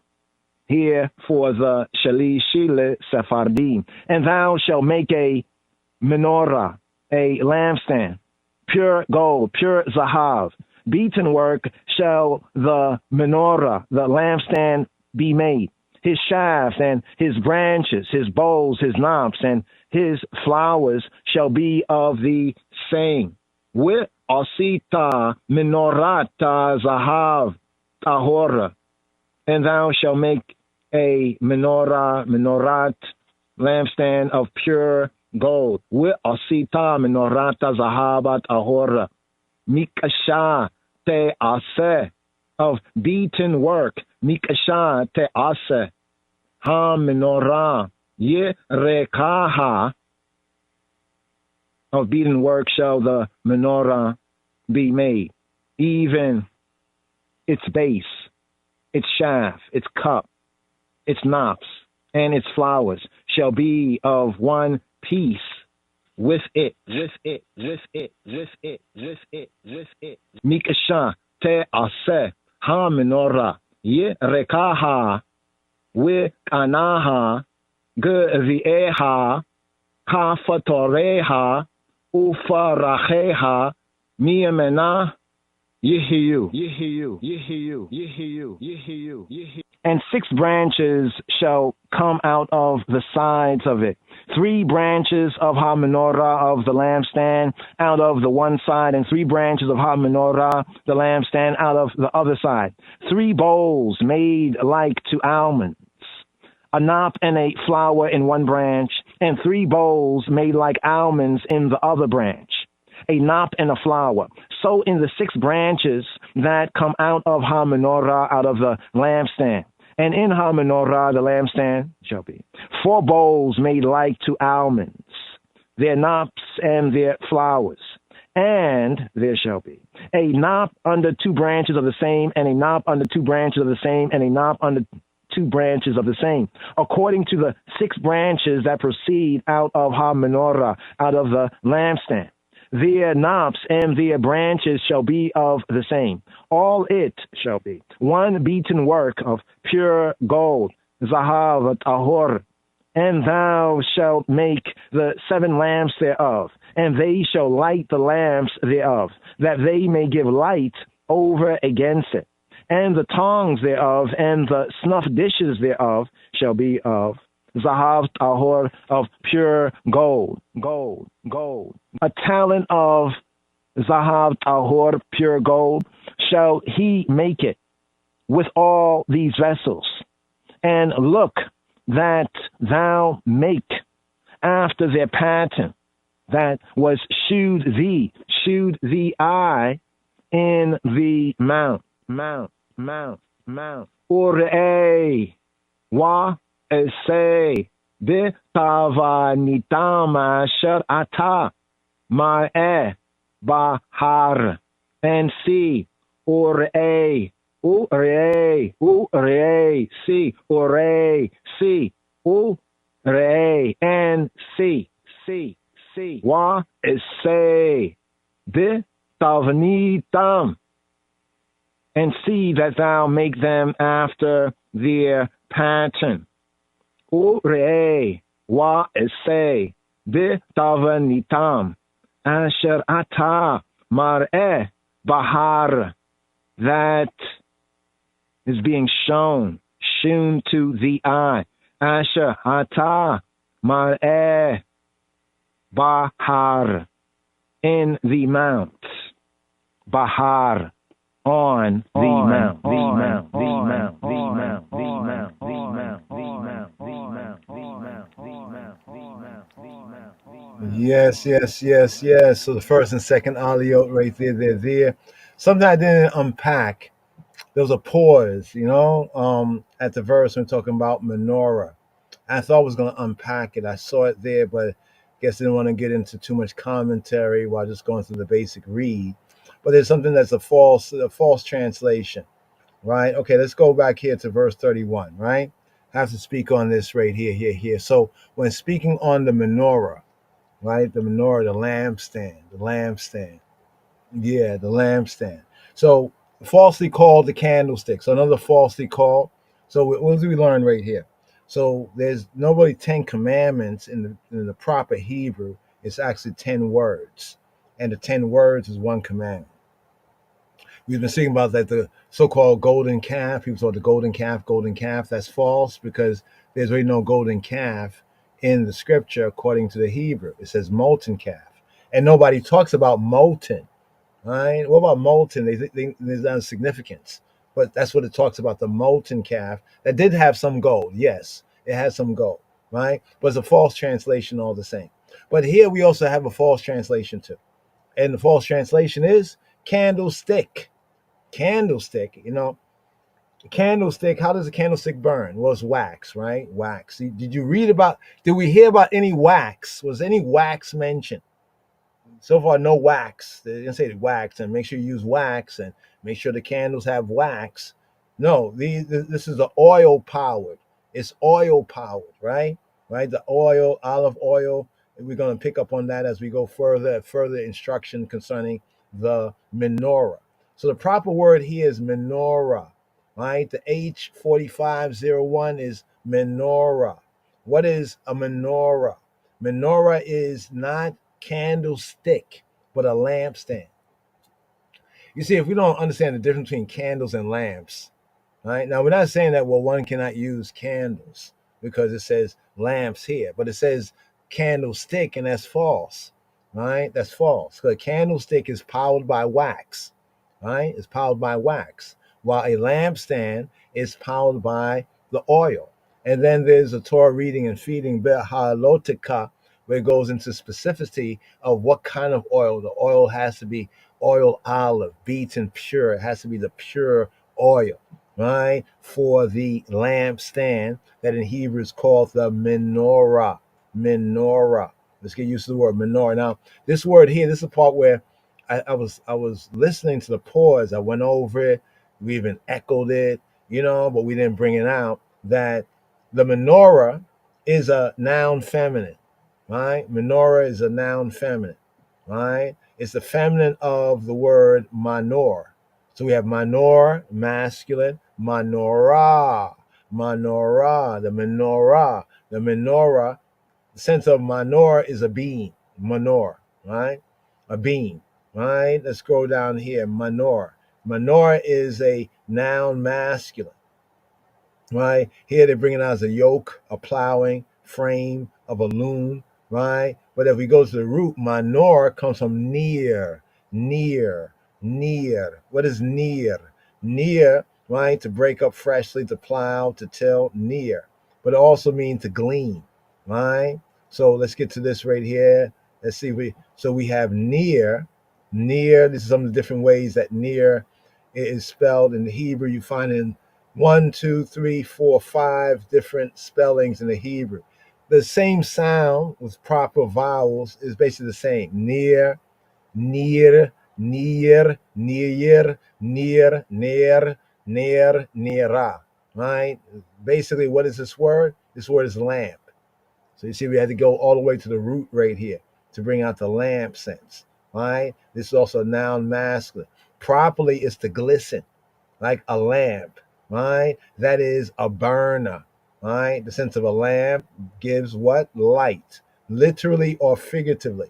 [SPEAKER 8] Here for the Shalishile Sephardim. And thou shalt make a menorah, a lampstand, pure gold, pure zahav. Beaten work shall the menorah, the lampstand, be made. His shaft and his branches, his bowls, his knobs, and his flowers shall be of the same. With osita menorata zahav tahora. And thou shalt make a menorah, lampstand of pure gold. With asita menorata zahabat ahora. Mikasha te ase, of beaten work. Mikasha te ase. Ha menorah yerekaha, of beaten work shall the menorah be made. Even its base, its shaft, its cup, its knops, and its flowers shall be of one piece with it. Mikasha te ase ha menorah yerekaha we kanaha gevieha kafatoreha ufaracheha miyamena yehiyu. And 6 branches shall come out of the sides of it. 3 branches of ha-menorah of the lampstand out of the one side, and 3 branches of ha-menorah, the lampstand, out of the other side. 3 bowls made like to almonds, a knop and a flower in one branch, and 3 bowls made like almonds in the other branch, a knop and a flower. So in the 6 branches that come out of ha-menorah, out of the lampstand. And in ha-menorah, the lampstand, shall be 4 bowls made like to almonds, their knops and their flowers. And there shall be a knop under 2 branches of the same, and a knop under 2 branches of the same, and a knop under 2 branches of the same, according to the 6 branches that proceed out of ha-menorah, out of the lampstand. Their knops and their branches shall be of the same. All it shall be one beaten work of pure gold, zahav tahor. And thou shalt make the 7 lamps thereof, and they shall light the lamps thereof, that they may give light over against it. And the tongs thereof and the snuff dishes thereof shall be of zahav tahor, of pure gold. A talent of zahav tahor, pure gold, shall he make it with all these vessels. And look that thou make after their pattern that was shewed thee I in the mount. Urei wa esei bitavanitam asher ata ma'eh bahar, and see urei see urei and see wa esei bitavanitam, and see that thou make them after their pattern. Urei wa esei bitavanitam asher ata mar'eh bahar, that is being shewn to the eye. Asher ata mar'eh bahar, in the mount. Bahar, on the mount.
[SPEAKER 4] Yes, yes, yes, yes. So the first and second aliyot right there, they're there. Something I didn't unpack. There was a pause, at the verse when talking about menorah. I thought I was going to unpack it. I saw it there, but guess I didn't want to get into too much commentary while just going through the basic read. But there's something that's a false translation, right? Okay, let's go back here to verse 31, right? I have to speak on this right here, here, here. So when speaking on the menorah, right? The menorah, the lampstand. Yeah, the lampstand. So falsely called the candlestick. So another falsely called. So what do we learn right here? So there's nobody 10 commandments in the proper Hebrew. It's actually 10 words. And the 10 words is one commandment. We've been speaking about that the so-called golden calf. People thought the golden calf. That's false because there's really no golden calf in the scripture according to the Hebrew. It says molten calf. And nobody talks about molten. Right? What about molten? They think there's not significance, but that's what it talks about. The molten calf that did have some gold. Yes, it has some gold, right? But it's a false translation all the same. But here we also have a false translation too, and the false translation is candlestick. Candlestick. Candlestick. How does a candlestick burn? Well, it's wax, right? Wax. Did you read about? Did we hear about any wax? Was any wax mentioned? So far, no wax. They didn't say wax, and make sure you use wax, and make sure the candles have wax. No, this is the oil powered. It's oil powered, right? Right. The oil, olive oil. We're going to pick up on that as we go further instruction concerning the menorah. So the proper word here is menorah, right? The H4501 is menorah. What is a menorah? Menorah is not candlestick, but a lampstand. You see, if we don't understand the difference between candles and lamps, right? Now, we're not saying that, well, one cannot use candles because it says lamps here, but it says candlestick, and that's false, right? That's false because a candlestick is powered by wax, right? It's powered by wax, while a lampstand is powered by the oil. And then there's a Torah reading and feeding, Behalotika, where it goes into specificity of what kind of oil. The oil has to be oil olive, beaten pure. It has to be the pure oil, right? For the lampstand that in Hebrew is called the menorah. Menorah. Let's get used to the word menorah. Now, this word here, this is the part where I was listening to the pause. I went over it. We even echoed it, but we didn't bring it out. That the menorah is a noun feminine, right? Menorah is a noun feminine, right? It's the feminine of the word manor. So we have manor, masculine, manorah, manorah, the menorah. The menorah, the sense of manor is a beam, manor, right? A beam, right? Let's scroll down here, manor. Manor is a noun masculine, right? Here they're bringing out as a yoke, a plowing, frame of a loom, right? But if we go to the root, manor comes from near, near, near. What is near? Near, right? To break up freshly, to plow, to till, near. But it also means to glean, right? So let's get to this right here. Let's see. We have near, near. This is some of the different ways that near is spelled in the Hebrew. You find in 1, 2, 3, 4, 5 different spellings in the Hebrew. The same sound with proper vowels is basically the same. Near, near, near, near, near, near, near, neara. Right? Basically, what is this word? This word is lamp. So you see, we had to go all the way to the root right here to bring out the lamp sense. Right? This is also a noun masculine. Properly, it's to glisten like a lamp, right? That is a burner, right? The sense of a lamp gives what? Light, literally or figuratively.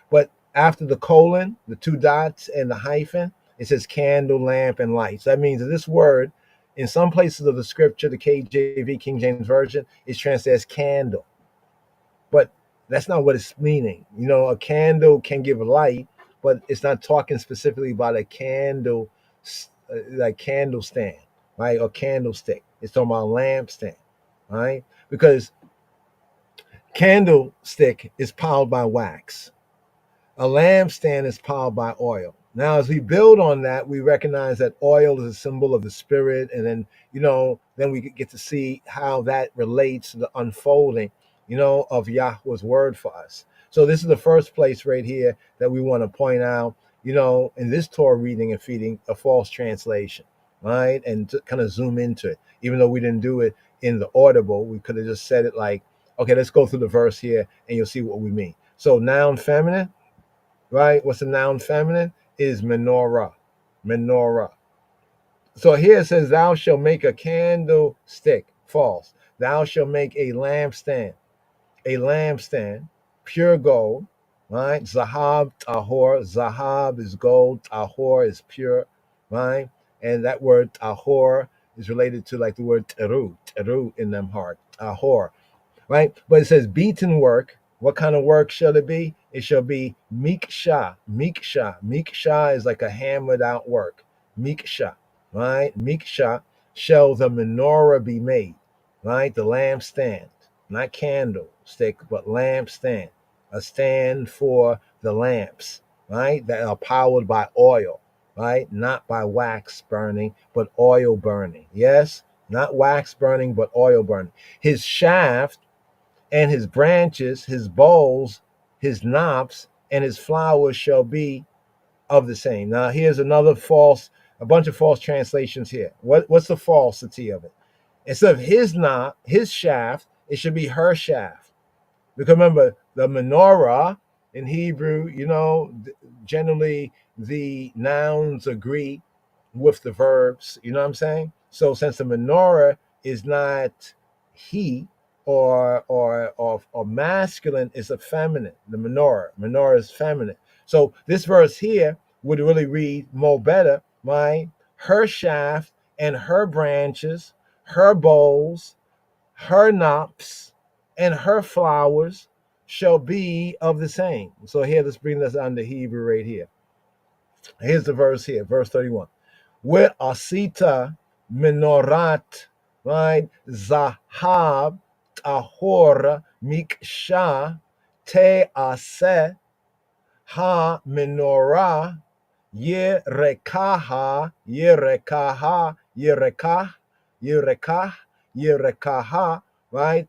[SPEAKER 4] But after the colon, the two dots, and the hyphen, it says candle, lamp, and light. So that means that this word, in some places of the scripture, the KJV, King James Version, is translated as candle. But that's not what it's meaning. A candle can give light, but it's not talking specifically about a candle, like candle stand, right? Or candlestick. It's talking about lampstand, right? Because Candlestick is powered by wax. A lampstand is powered by oil. Now, as we build on that, we recognize that oil is a symbol of the spirit, and then then we get to see how that relates to the unfolding, of Yahweh's word for us. So this is the first place right here that we want to point out, in this Torah reading and feeding, a false translation, right? And to kind of zoom into it, even though we didn't do it in the audible, we could have just said it like, okay, let's go through the verse here, and you'll see what we mean. So noun feminine. Right? What's the noun feminine? Is menorah. Menorah. So here it says, thou shalt make a candlestick. False. Thou shalt make a lampstand. A lampstand, pure gold. Right? Zahab, tahor. Zahab is gold. Tahor is pure. Right? And that word tahor is related to like the word teru. Teru in them heart. Tahor. Right? But it says beaten work. What kind of work shall it be? It shall be miksha. Miksha. Miksha is like a hammered out work. Miksha. Right? Miksha shall the menorah be made. Right? The lampstand. Not candlestick, but lampstand. A stand for the lamps. Right? That are powered by oil. Right? Not by wax burning, but oil burning. Yes? Not wax burning, but oil burning. His shaft and his branches, his bowls, his knops, and his flowers shall be of the same. Now, here's a bunch of false translations here. What's the falsity of it? Instead of his knop, his shaft, it should be her shaft. Because remember, the menorah in Hebrew, generally the nouns agree with the verbs. You know what I'm saying? So since the menorah is not he, or masculine, is a feminine. The menorah is feminine. So this verse here would really read more better, right? Her shaft and her branches, her bowls, her knops, and her flowers shall be of the same. So here, let's bring this under Hebrew right here. Here's the verse here, verse 31. Where asita menorat, right? Zahab tahor miksha te ase ha menorah yerekaha yerekaha, right?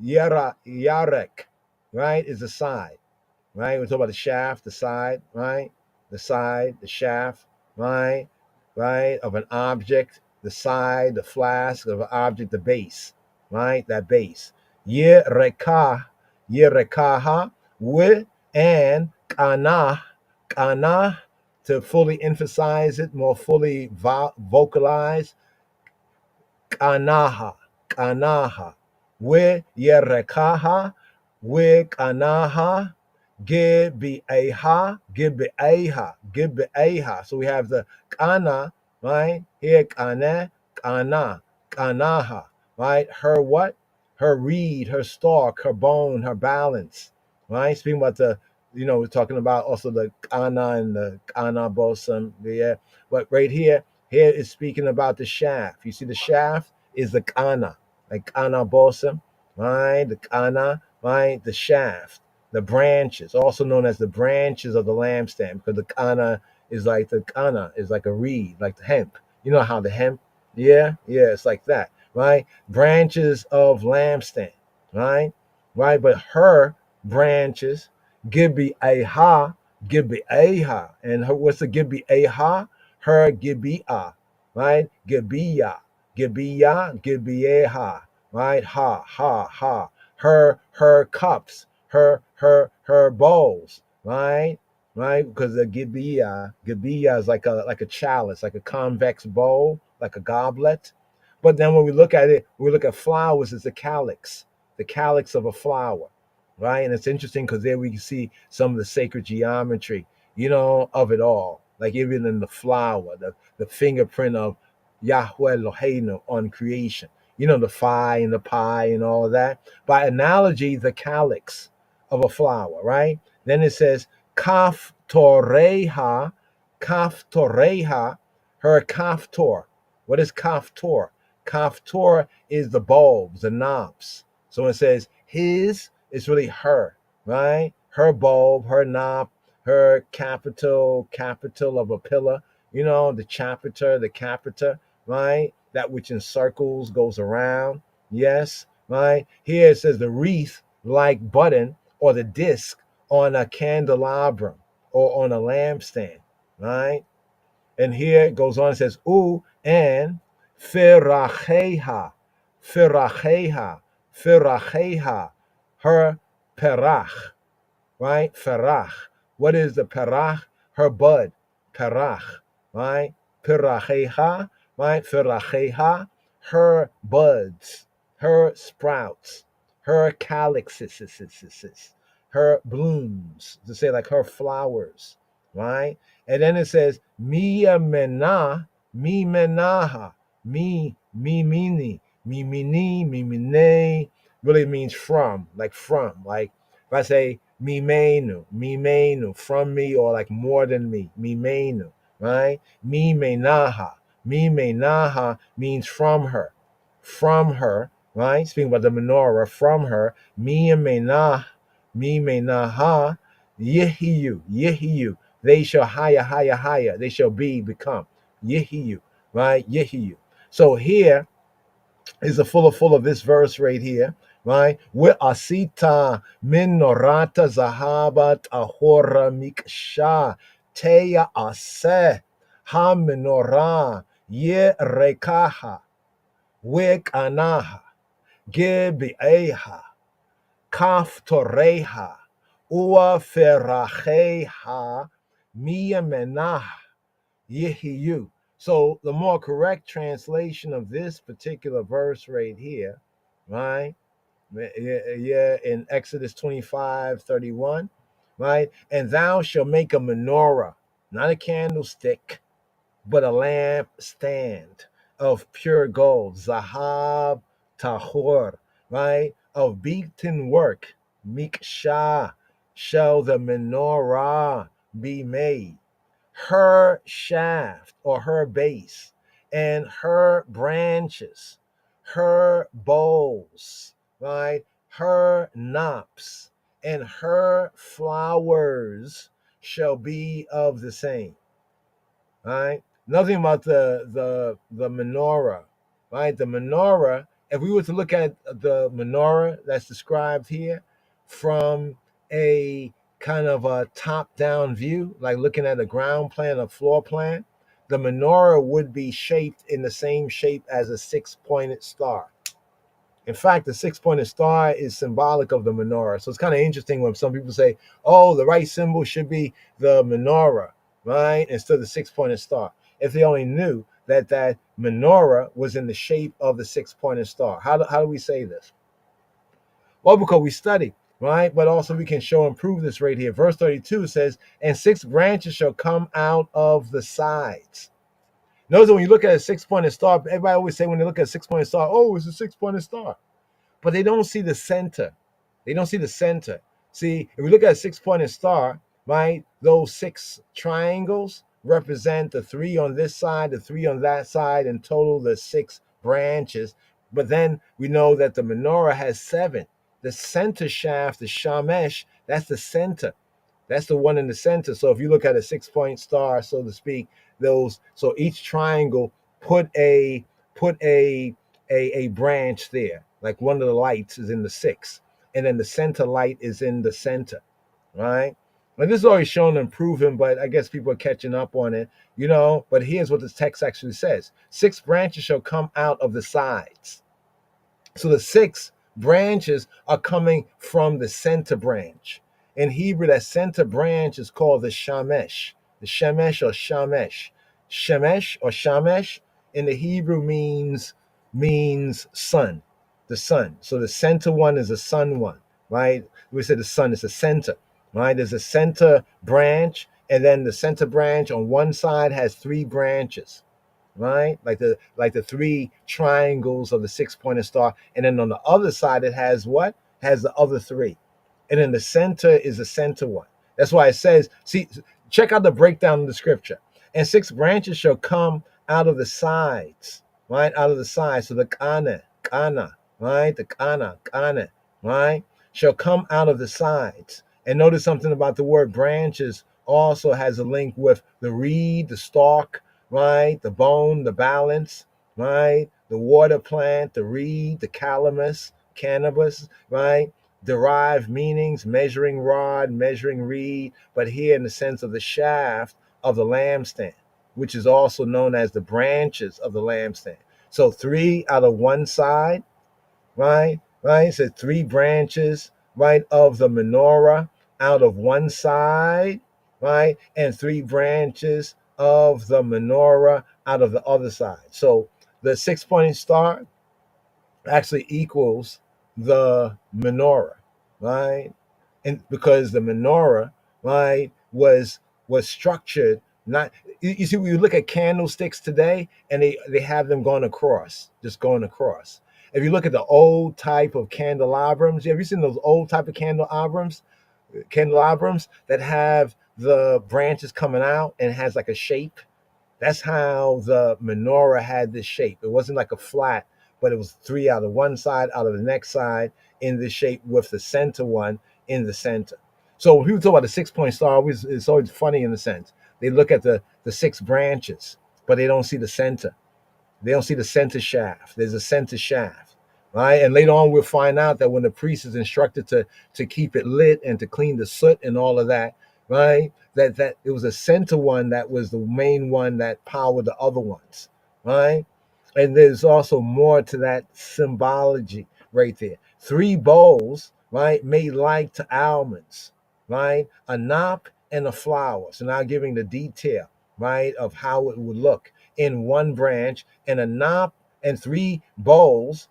[SPEAKER 4] Yarek, right, is the side, right? We're talking about the shaft, the side, right? The side, the shaft, right? Right, of an object, the side, the flask of an object, the base, right? That base. Yerekaha, with and kana, to fully emphasize it, more fully vocalize. Kanaha, with yerekaha, with kanaha. Gibeaha. So we have the kana, right? Here, kana, kanaha, right? Her what? Her reed, her stalk, her bone, her balance, right? Speaking about we're talking about also the kana and the kana bosom, yeah. But right here is speaking about the shaft. You see, the shaft is the kana, like kana bosom, right? The kana, right? The shaft. The branches, also known as the branches of the lampstand, because the kana is like a reed, like the hemp. You know how the hemp, yeah, it's like that, right? Branches of lampstand, right? But her branches, gibeaha, and her, what's the gibeaha? Her gibeah, right? Gibeah, right? Ha. Her cups, her bowls, right? Because the Gibeah is like a chalice, like a convex bowl, like a goblet. But then when we look at flowers, it's the calyx of a flower, right? And it's interesting because there we can see some of the sacred geometry, of it all. Like even in the flower, the fingerprint of Yahweh Eloheinu on creation. The phi and the pi and all of that. By analogy, the calyx of a flower, right? Then it says kaf toreha, her kaftor. What is kaftor? Kaftor is the bulbs, the knobs. So it says his It's really her, right? Her bulb, her knob, her capital of a pillar, the chapiter, the capita, right? That which encircles, goes around. Yes, right? Here it says the wreath like button or the disc on a candelabrum or on a lampstand, right? And here it goes on, it says, ooh, and firacheha, firacheha, firacheha, her perach, right? Ferach. What is the perach? Her bud, perach, right? Piracheha, right? Firacheha, her buds, her sprouts, her calyxes, her blooms, to say like her flowers, right? And then it says, Mia mena, mi menaha, mi mini, mi mini, mi mine, really means from, like from. Like if I say mi menu, from me, or like more than me, mi menu, right? Mi menaha means from her, right? Speaking about the menorah, from her, mi menaha, yehiyu. They shall higher. They shall become. Yehiyu, right? Yehiyu. So here is a full of this verse right here, right? Asita min norata zahabat ahora miksha teya aseh ha menorah ye rekaha wekanaha gebeha kaf toreha ua feracheha mia menah yehiyu. So the more correct translation of this particular verse right here, right? Yeah, in Exodus 25:31, right? And thou shalt make a menorah, not a candlestick, but a lamp stand of pure gold, zahab tahor, right? Of beaten work, miksha, shall the menorah be made. Her shaft or her base and her branches, her bowls, right? Her knops and her flowers shall be of the same, right? Nothing about the menorah, right? The menorah, if we were to look at the menorah that's described here from a kind of a top-down view, like looking at a ground plan, a floor plan, the menorah would be shaped in the same shape as a six-pointed star. In fact, the six-pointed star is symbolic of the menorah. So it's kind of interesting when some people say, oh, the right symbol should be the menorah, right? Instead of the six-pointed star. If they only knew that that menorah was in the shape of the six-pointed star. How do we say this? Well, because we study, right? But also we can show and prove this right here. Verse 32 says, and 6 branches shall come out of the sides. Notice when you look at a six-pointed star, everybody always say when they look at a six-pointed star, oh, it's a six-pointed star. But they don't see the center. They don't see the center. See, if we look at a six-pointed star, right, those 6 triangles represent the 3 on this side, the 3 on that side, in total the 6 branches. But then we know that the menorah has 7. The center shaft, the shamesh, that's the center. That's the one in the center. So if you look at a 6-point star, so to speak, so each triangle put a branch there. Like one of the lights is in the 6, and then the center light is in the center, right? And this is already shown and proven, but I guess people are catching up on it, But here's what the text actually says: 6 branches shall come out of the sides. So the 6 branches are coming from the center branch. In Hebrew, that center branch is called the shamesh. The shemesh or shamesh. Shemesh or shamesh in the Hebrew means sun, the sun. So the center one is the sun one, right? We say the sun is the center, right? There's a center branch, and then the center branch on one side has 3 branches, right? Like the 3 triangles of the 6-pointed star. And then on the other side, it has what? Has the other 3. And then the center is the center one. That's why it says, see, check out the breakdown of the scripture. And 6 branches shall come out of the sides, right? Out of the sides. So the kana, right? The kana, right? shall come out of the sides. And notice something about the word branches also has a link with the reed, the stalk, right? The bone, the balance, right? The water plant, the reed, the calamus, cannabis, right? Derived meanings, measuring rod, measuring reed, but here in the sense of the shaft of the lampstand, which is also known as the branches of the lampstand. So 3 out of one side, right? Right? So 3 branches, right, of the menorah out of one side, right? And 3 branches of the menorah out of the other side. So the 6-pointed star actually equals the menorah, right? And because the menorah, right, was structured not. You see, when you look at candlesticks today, and they have them going across, just going across. If you look at the old type of candelabras, have you seen those old type of candelabras that have the branches coming out and has like a shape? That's how the menorah had this shape. It wasn't like a flat, but it was 3 out of one side, out of the next side in this shape with the center one in the center. So when people talk about the 6-point star, it's always funny in the sense. They look at the 6 branches, but they don't see the center. They don't see the center shaft. There's a center shaft, right? And later on, we'll find out that when the priest is instructed to keep it lit and to clean the soot and all of that, right? That it was a center one that was the main one that powered the other ones, right? And there's also more to that symbology right there. 3 bowls, right, made like to almonds, right? A knot and a flower. So now giving the detail, right, of how it would look in one branch, and a knot and 3 bowls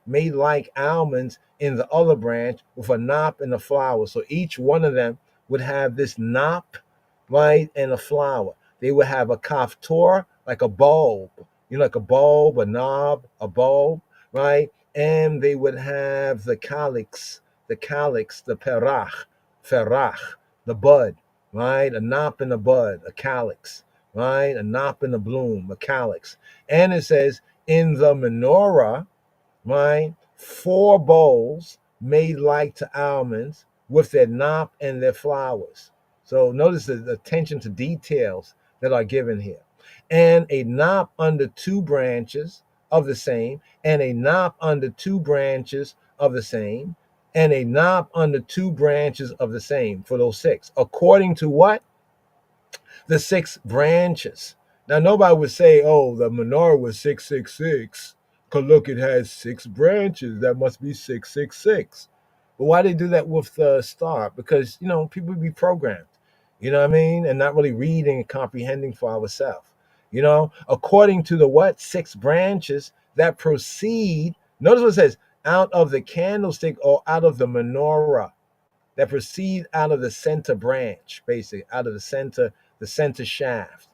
[SPEAKER 4] made like almonds in the other branch with a knot and a flower. So each one of them would have this knot, right, and a flower. They would have a kaftor, like a bulb, like a bulb, a knob, a bulb, right? And they would have the calyx, the ferach, the bud, right? A knot and a bud, a calyx, right? A knot and a bloom, a calyx. And it says, in the menorah, right, 4 bowls made like to almonds with their knot and their flowers. So notice the attention to details that are given here. And a knot under 2 branches of the same, and a knot under 2 branches of the same, and a knot under 2 branches of the same for those 6. According to what? The 6 branches. Now, nobody would say, oh, the menorah was 666. Because look, it has 6 branches. That must be 666. But why they do that with the star? Because, people be programmed, you know what I mean? And not really reading and comprehending for ourselves. According to the what? 6 branches that proceed. Notice what it says, out of the candlestick or out of the menorah. That proceed out of the center branch, basically, out of the center shaft.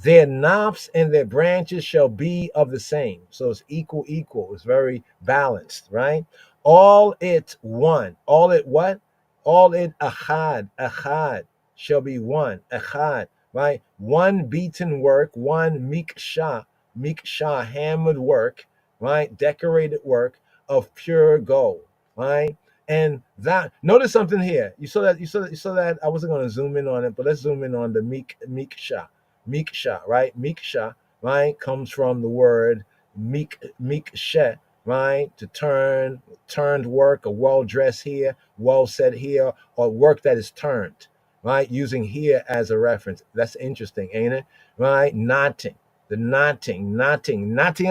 [SPEAKER 4] Their knops and their branches shall be of the same. So it's equal. It's very balanced, right? All it one. All it what? All it achad shall be one. Achad, right? One beaten work, one miksha, hammered work, right? Decorated work of pure gold, right? And that, notice something here. You saw that. I wasn't going to zoom in on it, but let's zoom in on the miksha, right? Miksha, right, comes from the word mikshe, right? To turned work, a well dressed here, well said here, or work that is turned, right? Using here as a reference. That's interesting, ain't it? Right? Knotting, the knotting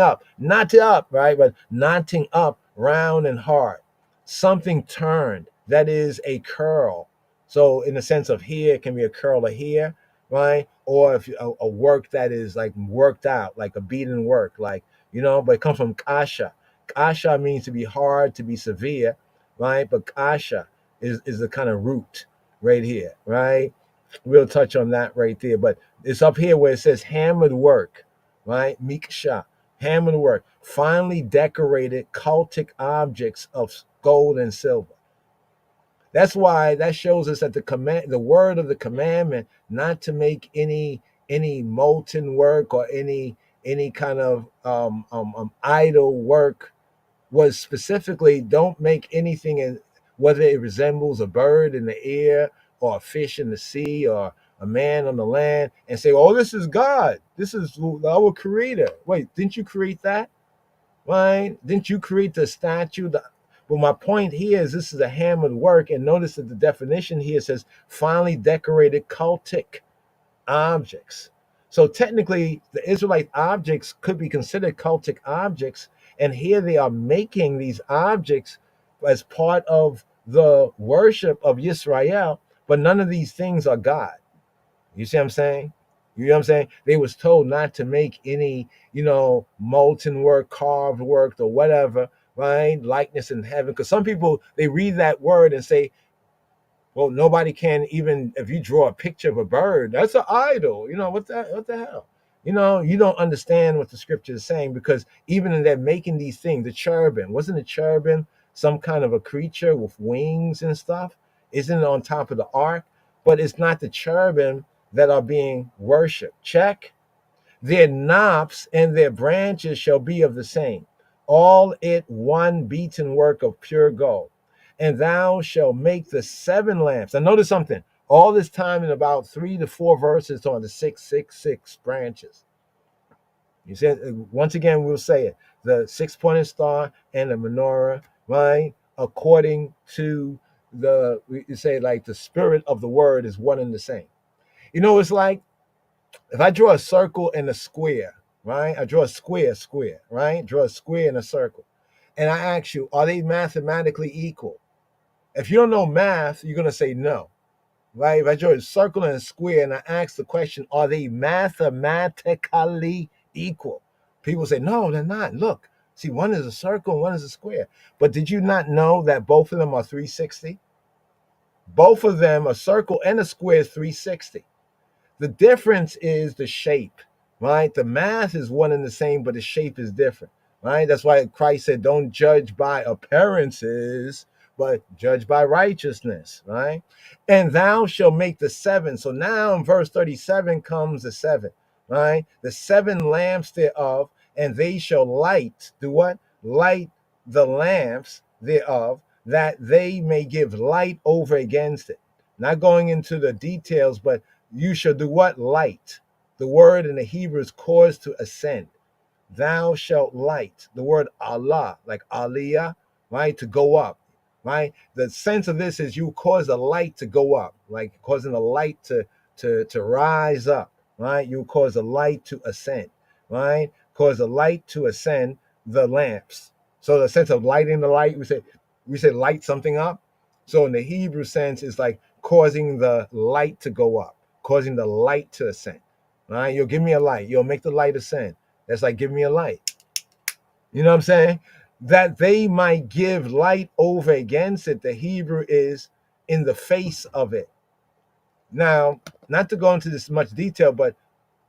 [SPEAKER 4] up, right? But knotting up, round and hard. Something turned, that is a curl. So in the sense of here, it can be a curl of here, right? Or if a work that is like worked out, like a beaten work, like, but it comes from kasha. Kasha means to be hard, to be severe, right? But kasha is the kind of root right here, right? We'll touch on that right there. But it's up here where it says hammered work, right? Miksha, hammered work, finely decorated cultic objects of gold and silver. That's why that shows us that the word of the commandment, not to make any molten work or any kind of idle work, was specifically don't make anything whether it resembles a bird in the air or a fish in the sea or a man on the land, and say, oh, this is God. This is our creator. Wait, didn't you create that? Right? Didn't you create the statue? Well, my point here is this is a hammered work, and notice that the definition here says finely decorated cultic objects. So technically, the Israelite objects could be considered cultic objects, and here they are making these objects as part of the worship of Yisrael, but none of these things are God. You see what I'm saying? You know what I'm saying? They was told not to make any, molten work, carved work, or whatever, right? Likeness in heaven. Because some people, they read that word and say, well, nobody can, even if you draw a picture of a bird, that's an idol. What the hell? You don't understand what the scripture is saying, because even in that making these things, the cherubim, wasn't a cherubim some kind of a creature with wings and stuff? Isn't it on top of the ark? But it's not the cherubim that are being worshipped. Check. Their knops and their branches shall be of the same, all it one beaten work of pure gold. And thou shalt make the 7 lamps. Now notice something. All this time in about 3 to 4 verses on the 666 branches. You said, once again, we'll say it. The 6-pointed star and the menorah, right? According to you say like the spirit of the word is one and the same. It's like if I draw a circle and a square, right? I draw a square, right? Draw a square and a circle. And I ask you, are they mathematically equal? If you don't know math, you're going to say no, right? If I draw a circle and a square and I ask the question, are they mathematically equal? People say, no, they're not. Look, see, one is a circle and one is a square. But did you not know that both of them are 360? Both of them, a circle and a square, is 360. The difference is the shape, right? The math is one and the same, but the shape is different, right? That's why Christ said, don't judge by appearances, but judge by righteousness, right? And thou shalt make the 7. So now in verse 37 comes the 7, right? The 7 lamps thereof, and they shall light, do what? Light the lamps thereof, that they may give light over against it. Not going into the details, but you shall do what? Light. The word in the Hebrew is cause to ascend. Thou shalt light. The word Allah, like aliyah, right? To go up, right? The sense of this is you cause a light to go up, like causing a light to rise up, right? You cause a light to ascend, right? Cause a light to ascend the lamps. So the sense of lighting the light, we say light something up. So in the Hebrew sense, it's like causing the light to go up, causing the light to ascend. Right? You'll give me a light. You'll make the light ascend. That's like, give me a light. You know what I'm saying? That they might give light over against it. The Hebrew is in the face of it. Now, not to go into this much detail, but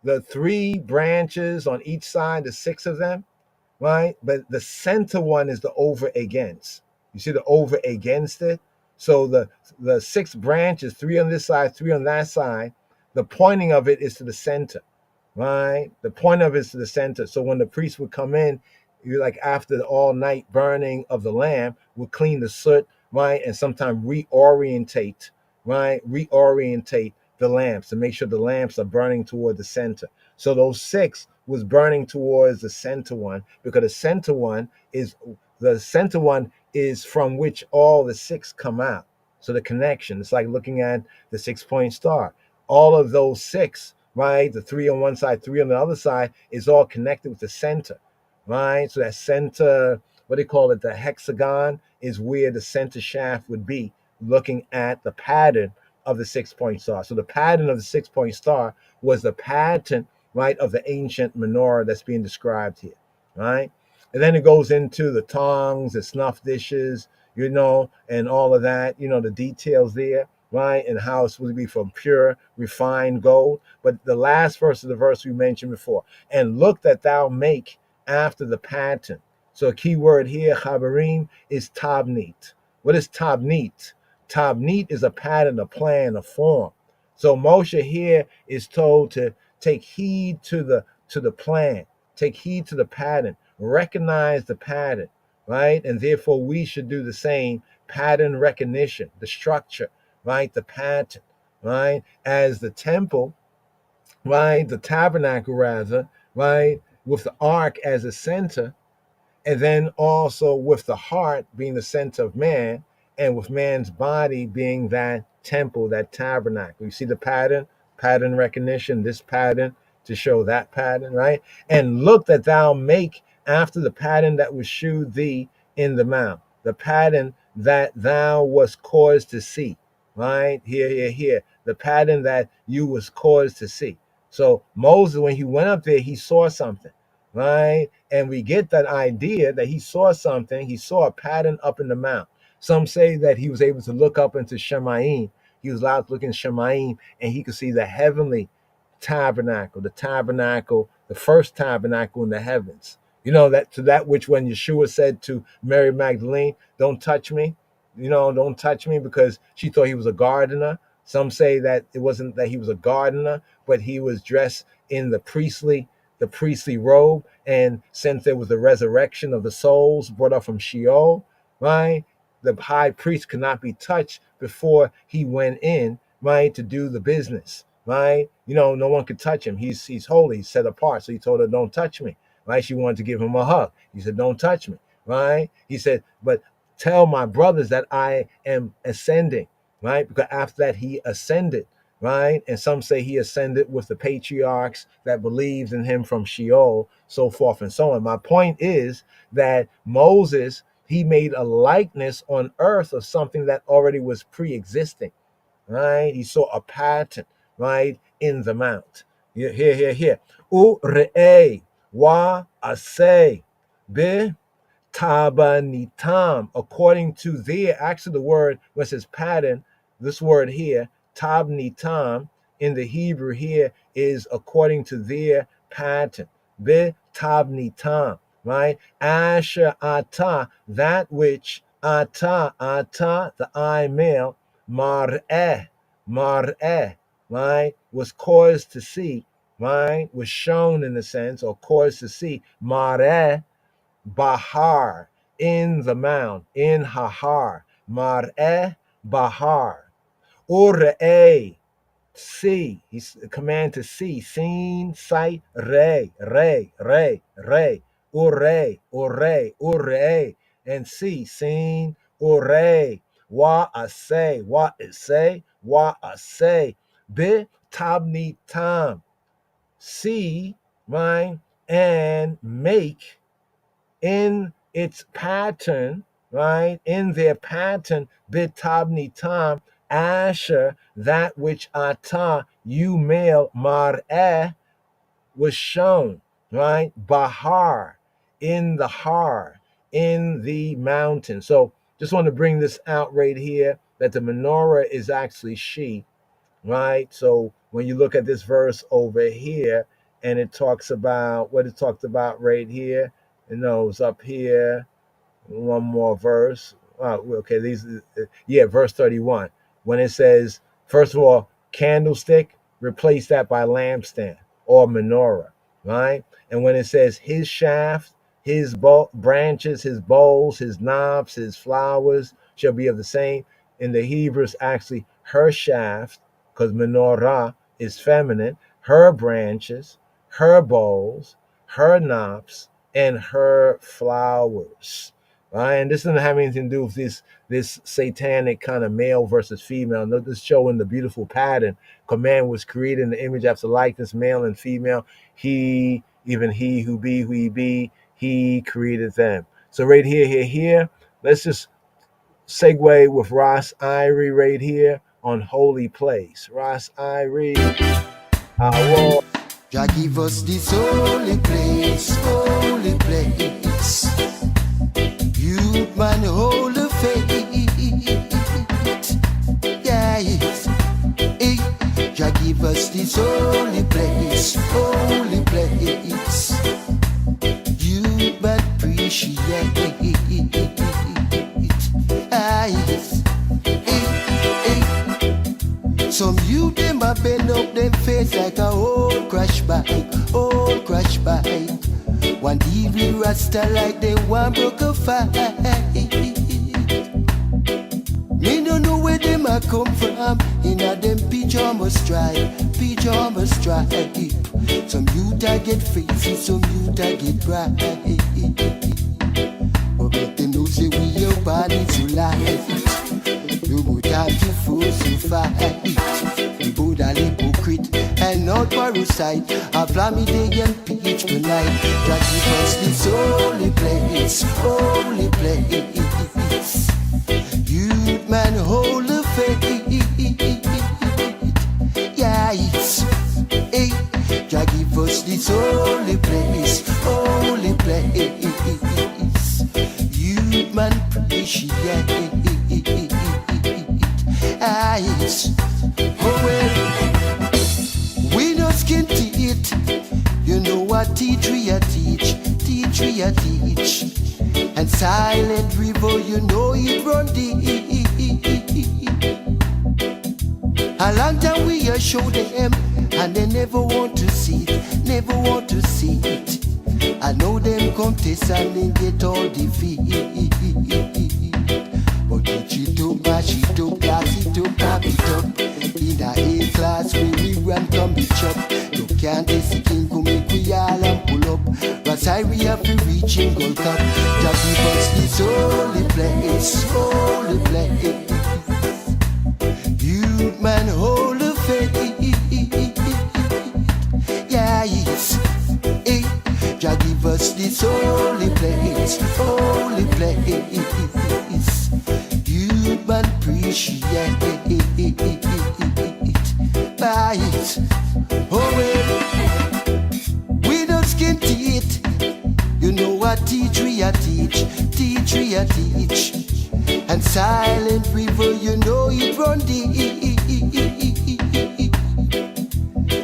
[SPEAKER 4] the 3 branches on each side, the 6 of them, right? But the center one is the over against. You see the over against it? So the 6 branches, 3 on this side, 3 on that side, the pointing of it is to the center, right? The point of it is to the center. So when the priest would come in, you like after the all night burning of the lamp, would clean the soot, right? And sometimes reorientate, right? Reorientate the lamps to make sure the lamps are burning toward the center. So those 6 was burning towards the center one, because the center one is from which all the 6 come out. So the connection, it's like looking at the 6-point star. All of those 6, right? The 3 on one side, 3 on the other side, is all connected with the center, right? So that center, what they call it, the hexagon, is where the center shaft would be, looking at the pattern of the 6-point star. So the pattern of the 6-point star was the pattern, right, of the ancient menorah that's being described here, right? And then it goes into the tongs, the snuff dishes, and all of that, the details there, right? And how it's supposed to be from pure, refined gold. But the last verse of the verse we mentioned before, and look that thou make after the pattern. So a key word here, chabarim, is tabnit. What is tabnit? Tabnit is a pattern, a plan, a form. So Moshe here is told to take heed to the plan, take heed to the pattern, recognize the pattern, right? And therefore we should do the same pattern recognition, the structure, right? The pattern, right? As the temple, right? The tabernacle rather, right? With the ark as a center, and then also with the heart being the center of man, and with man's body being that temple, that tabernacle. You see the pattern recognition, this pattern to show that pattern, right? And look that thou make after the pattern that was shewed thee in the mount, the pattern that thou was caused to see, right? Here, the pattern that you was caused to see. So Moses, when he went up there, he saw something, right? And we get that idea that he saw something. He saw a pattern up in the mount. Some say that he was able to look up into Shemaim. He was allowed to look in Shemaim, and he could see the heavenly tabernacle, the first tabernacle in the heavens. You know, that to that which when Yeshua said to Mary Magdalene, don't touch me, don't touch me, because she thought he was a gardener. Some say that it wasn't that he was a gardener, but he was dressed in the priestly robe. And since there was the resurrection of the souls brought up from Sheol, right, the high priest could not be touched before he went in, right, to do the business, right? No one could touch him. He's holy, he's set apart. So he told her, don't touch me, right? She wanted to give him a hug. He said, don't touch me, right? He said, but tell my brothers that I am ascending, right? Because after that he ascended, right? And some say he ascended with the patriarchs that believed in him from Sheol, so forth and so on. My point is that Moses, he made a likeness on earth of something that already was pre-existing, right? He saw a pattern, right, in the mount. Here. U're'eh wa aseh be tabanitam, according to their, actually the word, when it says pattern, this word here, tabnitam, in the Hebrew here is according to their pattern. Be tabnitam, right? Asher ata, that which ata, the I male, mar'eh, right, was caused to see, right, was shown in a sense, or caused to see, mar'eh, bahar, in the mount, in hahar, mar'eh, bahar, ure'eh, see, he's command to see, seen, sight, re, ure'eh, and see, seen, ure'eh, wa aseh, be tabni tam, see, right, and make in its pattern, right, in their pattern, bitabni tam, asher, that which ata, you male, mar'eh, was shown, right, bahar, in the har, in the mountain. So just want to bring this out right here, that the menorah is actually she, right? So when you look at this verse over here, and it talks about what it talked about right here, it's up here, one more verse. Okay, verse 31. When it says, first of all, candlestick, replace that by lampstand or menorah, right? And when it says his shaft, his branches, his bowls, his knobs, his flowers shall be of the same. In the Hebrew, it's actually her shaft, because menorah is feminine, her branches, her bowls, her knobs, and her flowers. Right? And this doesn't have anything to do with this satanic kind of male versus female. No, this showing the beautiful pattern. Man was created in the image after likeness, male and female. He who be, he created them. So right here, let's just segue with Ras Irie right here on Holy Place. Ras Irie.
[SPEAKER 9] Jah give us this holy place, holy place. Youth man, hold the faith. Yes. Hey. Jah give us this holy place, holy place. Youth man, appreciate it. Yes. Hey. Some youth them a bend up them face like a old crash bike, old crash bike. One deal with Rasta like they want broke a fight. Me don't know where them a come from. In a them pyjama stripe. Some youth a get facey, some youth a get bright. But let them know say we are body to life. You would have to force to fight. We both are hypocrite and not parasite. I plan me day and peach per night. That give us this holy place. Youth man, hold the faith. Yes, hey, Jah give us this holy place. Youth man, appreciate. Yes, oh well, we no skin to eat. You know what teach we a teach. And silent river, you know it run deep. A long time we a show them, and they never want to see it. I know them come test and then get all defeat. But teach it up, mash it up, class it up, tap it up. In a A class where we run come be chop. You can't test the king, come make we all and pull up. Rastafari we have to reach in Gold Cup. Jah give us this holy place. Youth man, hold the faith. Yes, hey, Jah give us this holy place. Youth man, appreciate by it. Oh well, we don't skin teeth. You know what teach we a teach. And silent river, you know it run deep.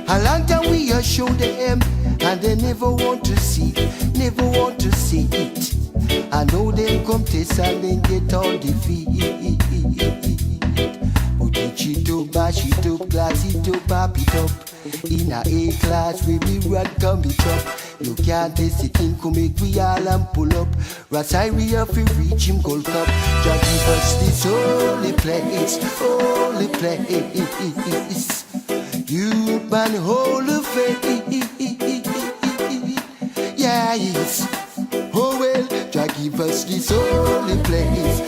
[SPEAKER 9] A long time we a show them, and they never want to see it. I know them come test and then get all defeat. But teach it up, bash it up, glass it up, pop it up. In a A class where we run come be chop. You can't test the king, come make we all and pull up. Rastafari we have to reach him Gold Cup. Jah give us this holy place. You man hold the faith. Yes, oh well, Jah give us this holy place.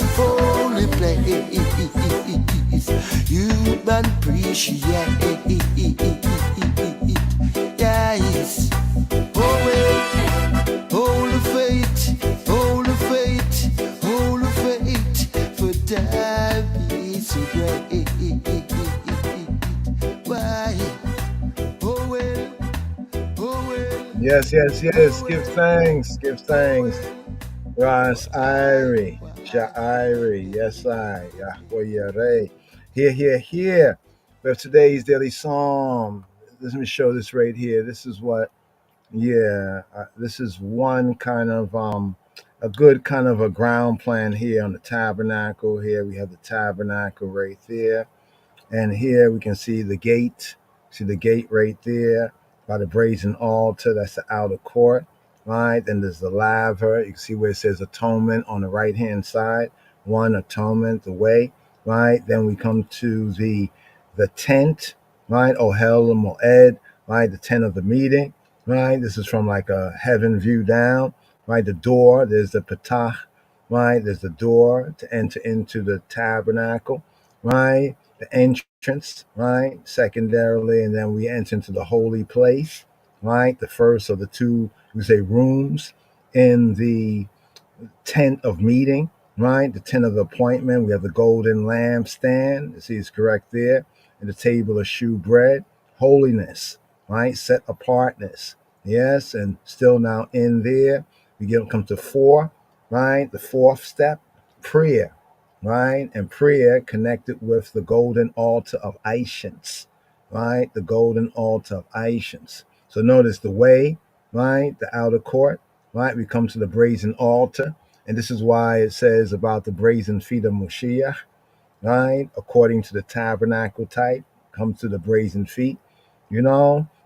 [SPEAKER 9] You man appreciate. Yes, oh well, hold the faith, for time is so great. Why? Oh well.
[SPEAKER 4] Yes. Give thanks. Rastafari, Sha'iri, yes I, Yahweh, here. We have today's daily psalm. Let me show this right here. This is what, this is one kind of a good kind of a ground plan here on the tabernacle. Here we have the tabernacle right there, and here we can see the gate. See the gate right there by the brazen altar. That's the outer court. Right, then there's the laver. You can see where it says atonement on the right hand side. One, atonement, the way. Right, then we come to the tent. Right, Ohel Moed. Right, the tent of the meeting. Right, this is from like a heaven view down. Right, the door. There's the patach. Right, there's the door to enter into the tabernacle. Right, the entrance. Right, secondarily, and then we enter into the holy place. Right, the first of the two, we say, rooms in the tent of meeting, right? The tent of appointment. We have the golden lampstand. You see, it's correct there. And the table of shew bread. Holiness, right? Set apartness. Yes, and still now in there, we come to 4, right? The 4th step, prayer, right? And prayer connected with the golden altar of Ancients, right? The golden altar of Ancients. So notice the way, right? The outer court, right? We come to the brazen altar. And this is why it says about the brazen feet of Moshiach, right? According to the tabernacle type, come to the brazen feet,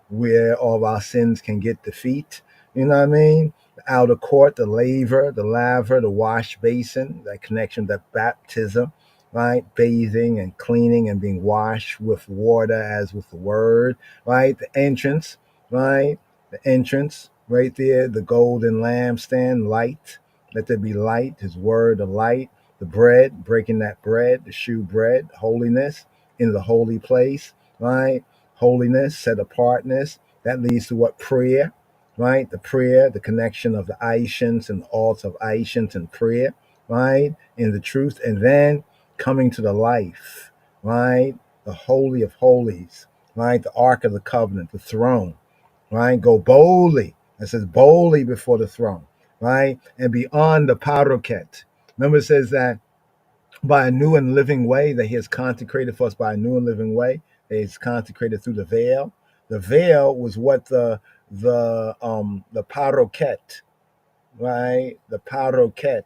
[SPEAKER 4] where all of our sins can get defeat. You know what I mean? The outer court, the laver, the wash basin, that connection, that baptism, right? Bathing and cleaning and being washed with water as with the word, right? The entrance, right? The entrance right there, the golden lampstand, light. Let there be light, his word, the light, the bread, breaking that bread, the shoe bread, holiness in the holy place, right? Holiness, set apartness. That leads to what? Prayer, right? The prayer, the connection of the Aishans and the altar of Aishans and prayer, right? In the truth. And then coming to the life, right? The Holy of Holies, right? The Ark of the Covenant, the throne, right? Go boldly. It says boldly before the throne, right? And beyond the paroquet. Remember, it says that by a new and living way that he has consecrated for us by a new and living way that he's consecrated through the veil. The veil was what the paroquet, right? The paroquet,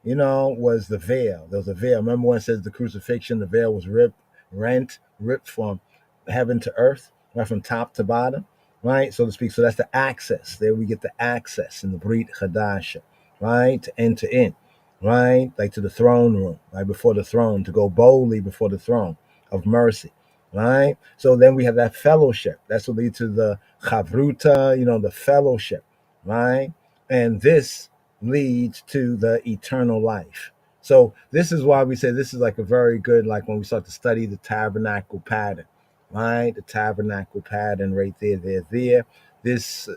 [SPEAKER 4] was the veil. There was a veil. Remember when it says the crucifixion, the veil was ripped from heaven to earth, right, from top to bottom, right, so to speak. So that's the access. There we get the access in the Brit Hadasha, right, to enter in, right, like to the throne room, right, before the throne, to go boldly before the throne of mercy, right. So then we have that fellowship. That's what leads to the chavruta, the fellowship, right, and this leads to the eternal life. So this is why we say this is like a very good, like when we start to study the tabernacle pattern, right? The tabernacle pattern right there. This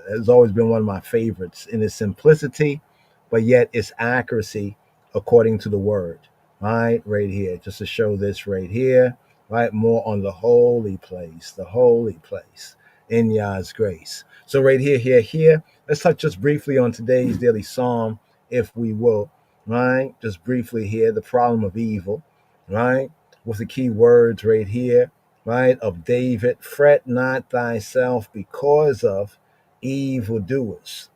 [SPEAKER 4] has always been one of my favorites in its simplicity, but yet its accuracy according to the word, right? Right here, just to show this right here, right? More on the holy place in Yah's grace. So right here, let's touch just briefly on today's daily psalm, if we will, right? Just briefly here, the problem of evil, right? With the key words right here, right? Of David, fret not thyself because of evildoers,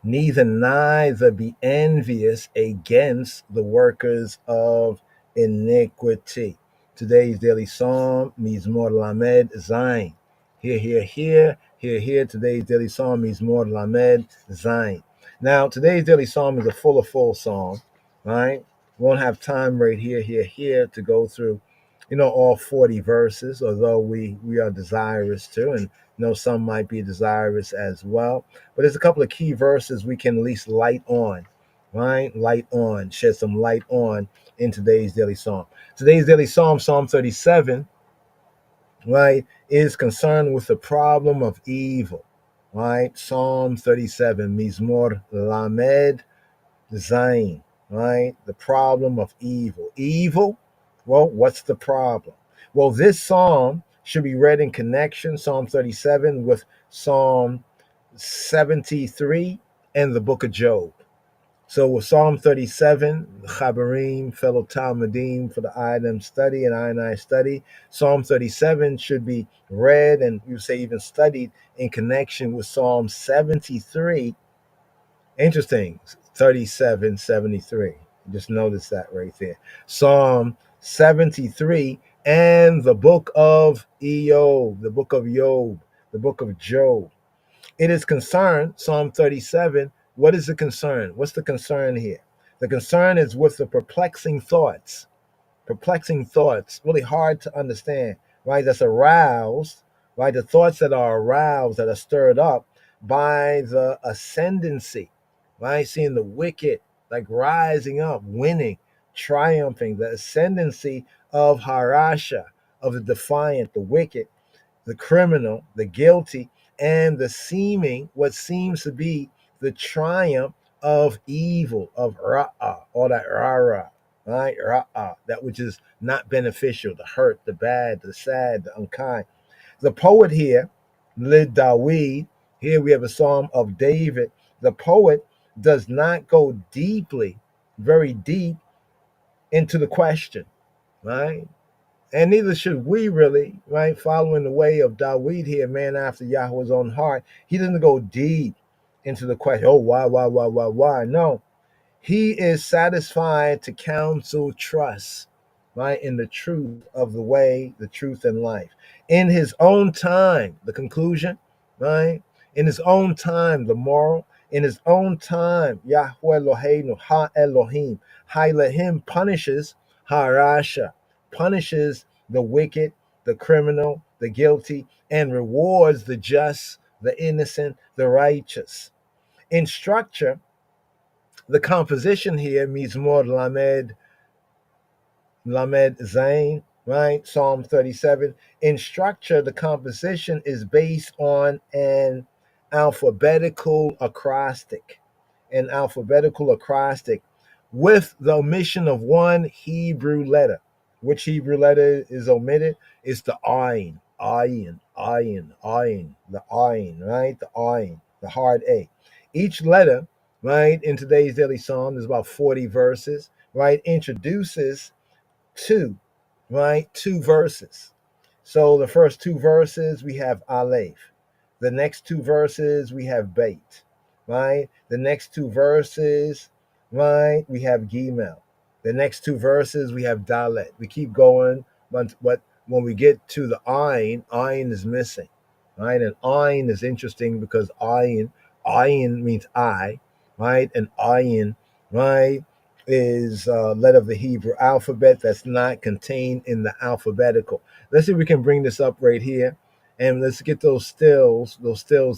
[SPEAKER 4] neither be envious against the workers of iniquity. Today's daily psalm, Mizmor Lamed Zayin. Here. Today's daily psalm, Mizmor Lamed Zayin. Now, today's daily psalm is a full psalm, right? Won't have time right here to go through, all 40 verses, although we are desirous to, and some might be desirous as well. But there's a couple of key verses we can at least light on, right? Shed some light on in today's daily psalm. Today's daily psalm, Psalm 37, right, is concerned with the problem of evil, right? Psalm 37, Mizmor Lamed Zayin, right? The problem of evil. Evil, well, what's the problem? Well, this psalm should be read in connection, Psalm 37, with Psalm 73 and the book of Job. So with Psalm 37, Chabarim, fellow Talmudim, for the item study and I study, Psalm 37 should be read and you say even studied in connection with Psalm 73. Interesting, 37, 73. Just notice that right there. Psalm 73 and the book of Eob, the book of Job, the book of Job. It is concerned, Psalm 37. What is the concern? What's the concern here? The concern is with the perplexing thoughts, really hard to understand, right? That's aroused, right? The thoughts that are aroused, that are stirred up by the ascendancy, right? Seeing the wicked like rising up, winning, triumphing, the ascendancy of Harasha, of the defiant, the wicked, the criminal, the guilty, and what seems to be the triumph of evil, of Ra'ah, all that Ra'ah, right? Ra'ah, that which is not beneficial, the hurt, the bad, the sad, the unkind. The poet here, Lid Dawid, here we have a psalm of David. The poet does not go deeply, very deep into the question, right? And neither should we really, right? Following the way of Dawid here, man after Yahweh's own heart. He doesn't go deep into the question, why? No. He is satisfied to counsel trust, right? In the truth of the way, the truth and life. In his own time, the conclusion, right? In his own time, the moral, in his own time, Yahweh Eloheinu, Ha Elohim, Ha Elohim punishes Harasha, punishes the wicked, the criminal, the guilty, and rewards the just, the innocent, the righteous. In structure, the composition here, Mizmor Lamed Zain, right? Psalm 37. In structure, the composition is based on an alphabetical acrostic, with the omission of one Hebrew letter. Which Hebrew letter is omitted? It's the ayin, the ayin, right? The ayin, the hard A. Each letter, right, in today's daily psalm, there's about 40 verses, right, introduces two verses. So the first two verses we have Aleph. The next two verses we have Beit, right? The next two verses, right, we have Gimel. The next two verses we have Dalet. We keep going, but when we get to the Ayin is missing, right? And Ayin is interesting because Ayin means I, right? And Ayin, right, is letter of the Hebrew alphabet that's not contained in the alphabetical. Let's see if we can bring this up right here, and let's get those stills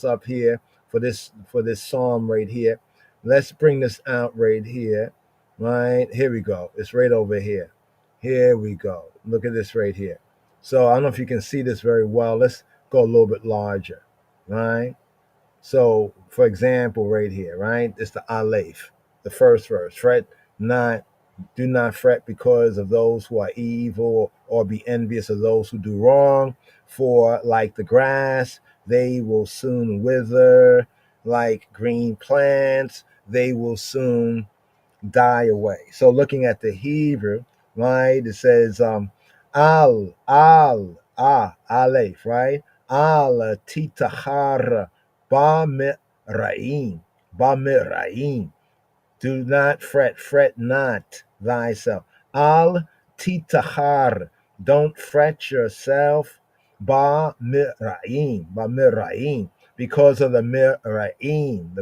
[SPEAKER 4] up here for this psalm right here. Let's bring this out right here. Right, here we go. It's right over here. Here we go. Look at this right here. So I don't know if you can see this very well. Let's go a little bit larger. Right. So for example, right here, right, it's the Aleph, the first verse. Do not fret because of those who are evil, or be envious of those who do wrong. For like the grass, they will soon wither. Like green plants, they will soon die away. So looking at the Hebrew, right, it says Aleph, right? Al titahar ba miraim. Do not fret not thyself. Al titahar, don't fret yourself. Ba miraim, because of the miraim,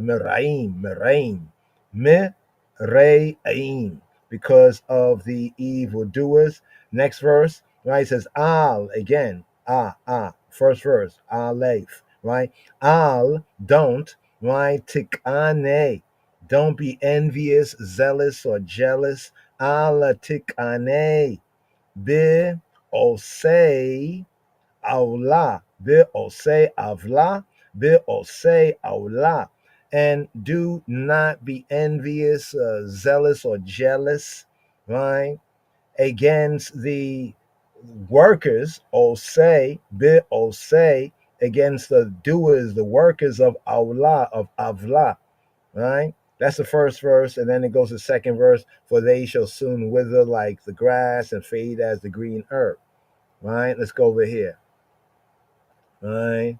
[SPEAKER 4] because of the evildoers. Next verse, right, it says al again, first verse, Aleph, right? Al, don't, right? Tikane, don't be envious, zealous, or jealous. Ala tikane, be osei awla, be osei avla, be osei awla. And do not be envious, zealous, or jealous, right? Against the workers, osei, be osei, against the doers, the workers of avla, right? That's the first verse, and then it goes to the second verse. For they shall soon wither like the grass and fade as the green herb. Right? Let's go over here. Right?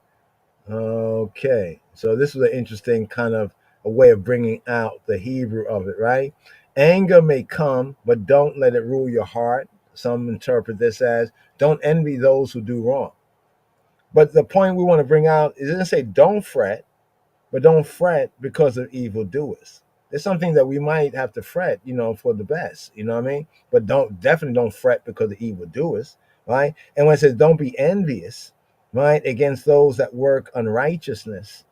[SPEAKER 4] Okay. So this is an interesting kind of a way of bringing out the Hebrew of it, right? Anger may come, but don't let it rule your heart. Some interpret this as don't envy those who do wrong. But the point we want to bring out is it doesn't say don't fret, but don't fret because of evildoers. It's something that we might have to fret, for the best, you know what I mean? But definitely don't fret because of evildoers, right? And when it says don't be envious, right, against those that work unrighteousness,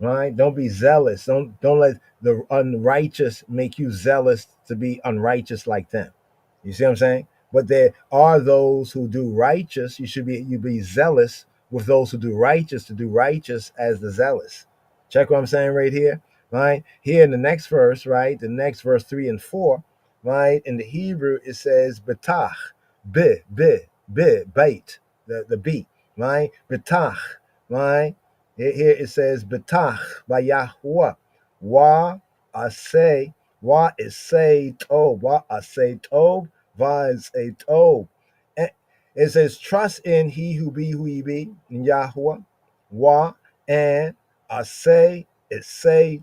[SPEAKER 4] right? Don't be zealous. Don't let the unrighteous make you zealous to be unrighteous like them. You see what I'm saying? But there are those who do righteous. You be zealous with those who do righteous, to do righteous as the zealous. Check what I'm saying right here, right? Here in the next verse, right? The next verse 3 and 4, right? In the Hebrew, it says betach, bait, the beat, right? Betach, right? Here it says betach by Yahweh, wa asay, wa isay tob, wa asay tob, va is a tob. It says trust in he who he be, in Yahweh, wa, and asay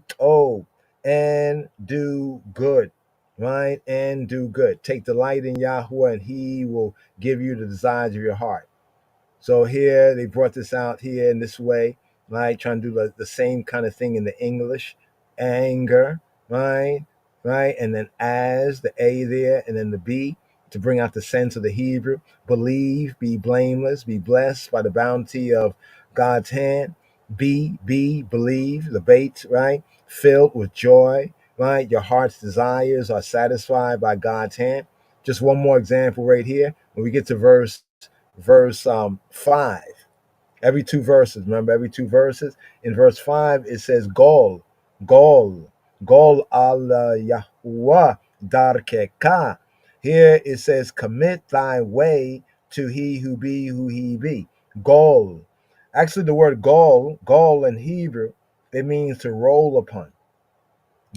[SPEAKER 4] tob, and do good, right? And do good. Take delight in Yahweh, and he will give you the desires of your heart. So here they brought this out here in this way, right? Trying to do the same kind of thing in the English. Anger, right? Right? And then as, the A there, and then the B to bring out the sense of the Hebrew. Believe, be blameless, be blessed by the bounty of God's hand. Believe, the bait, right? Filled with joy, right? Your heart's desires are satisfied by God's hand. Just one more example right here. When we get to verse 5, every two verses, remember every two verses. In verse 5, it says, Gol al Yahuwah darkeka. Here it says, commit thy way to he who be who he be. Gol. Actually, the word gol in Hebrew, it means to roll upon.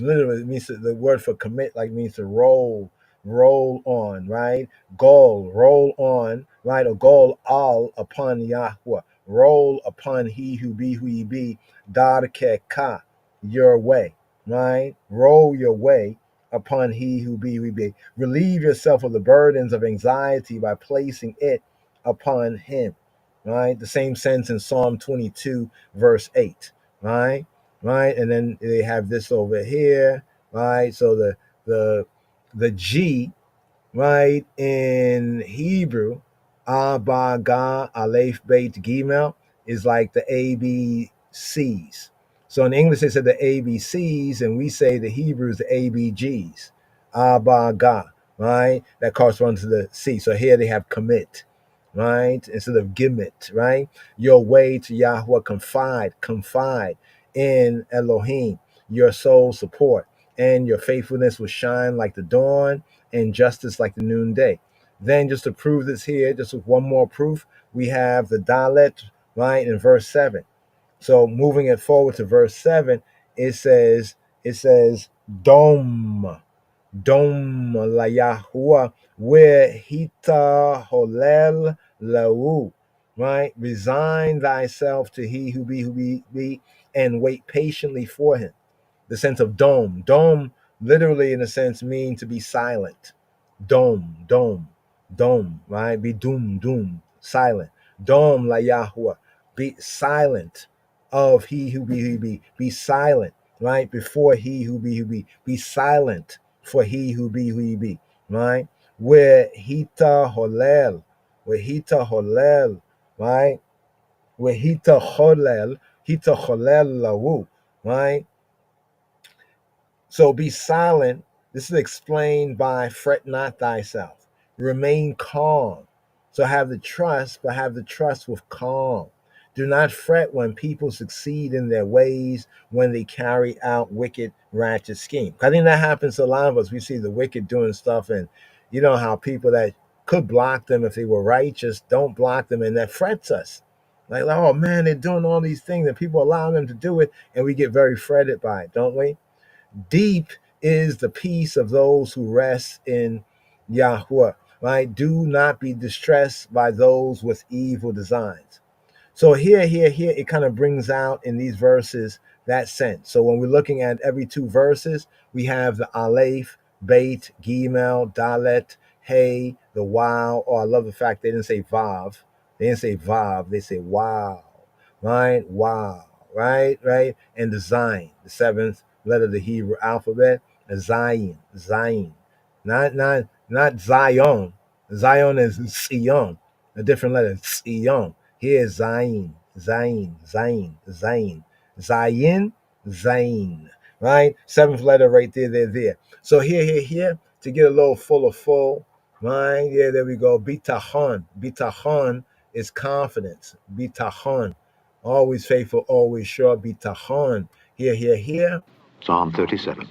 [SPEAKER 4] Literally, it means the word for commit means to roll on, right? Roll on, right? Or gol al upon Yahweh, roll upon he who he be, darkeka, your way, right? Roll your way upon he who be. Relieve yourself of the burdens of anxiety by placing it upon him, right? The same sense in Psalm 22, verse 8, right? Right, and then they have this over here, right? So the G, right, in Hebrew, Abba, Ga, Aleph, Beit, Gimel, is like the ABCs. So in English they said the ABCs, and we say the Hebrew is the ABGs. Abba, Ga, right? That corresponds to the C. So here they have commit, right, instead of gimmet, right? Your way to Yahweh, confide in Elohim, your soul support, and your faithfulness will shine like the dawn and justice like the noonday. Then just to prove this here, just with one more proof, we have the Dalet, right, in verse 7. So moving it forward to verse 7, it says, Dom la Yahuwah, where hita holel lau, right? Resign thyself to he who be, and wait patiently for him. The sense of dome. Dome literally in a sense mean to be silent. Dome, right? Be doom, silent. Dome la Yahuwah, be silent of he who be. Be silent, right? Before he who be. Be silent for he who be, right? Where hita holel, right? Where hita holel lawu, right? So be silent. This is explained by fret not thyself. Remain calm. So have the trust, but have the trust with calm. Do not fret when people succeed in their ways, when they carry out wicked, ratchet schemes. I think that happens to a lot of us. We see the wicked doing stuff, and you know how people that could block them if they were righteous don't block them, and that frets us. Like, oh man, they're doing all these things, and people allow them to do it, and we get very fretted by it, don't we? Deep is the peace of those who rest in Yahweh, right? Do not be distressed by those with evil designs. So here, it kind of brings out in these verses that sense. So when we're looking at every two verses, we have the Aleph, Beit, Gimel, Dalet, Hey, the Wow. Oh, I love the fact they didn't say Vav. They didn't say Vav. They say Wow, right? Wow, right? And the Zayin, the seventh letter of the Hebrew alphabet, Zayin, not Zion. Zion is Sion, a different letter, Sion. Here is Zayin, right? Seventh letter right there. So here, to get a little full, right? Yeah, there we go. Bitachon is confidence. Bitachon, always faithful, always sure. Bitachon. Here.
[SPEAKER 6] Psalm 37.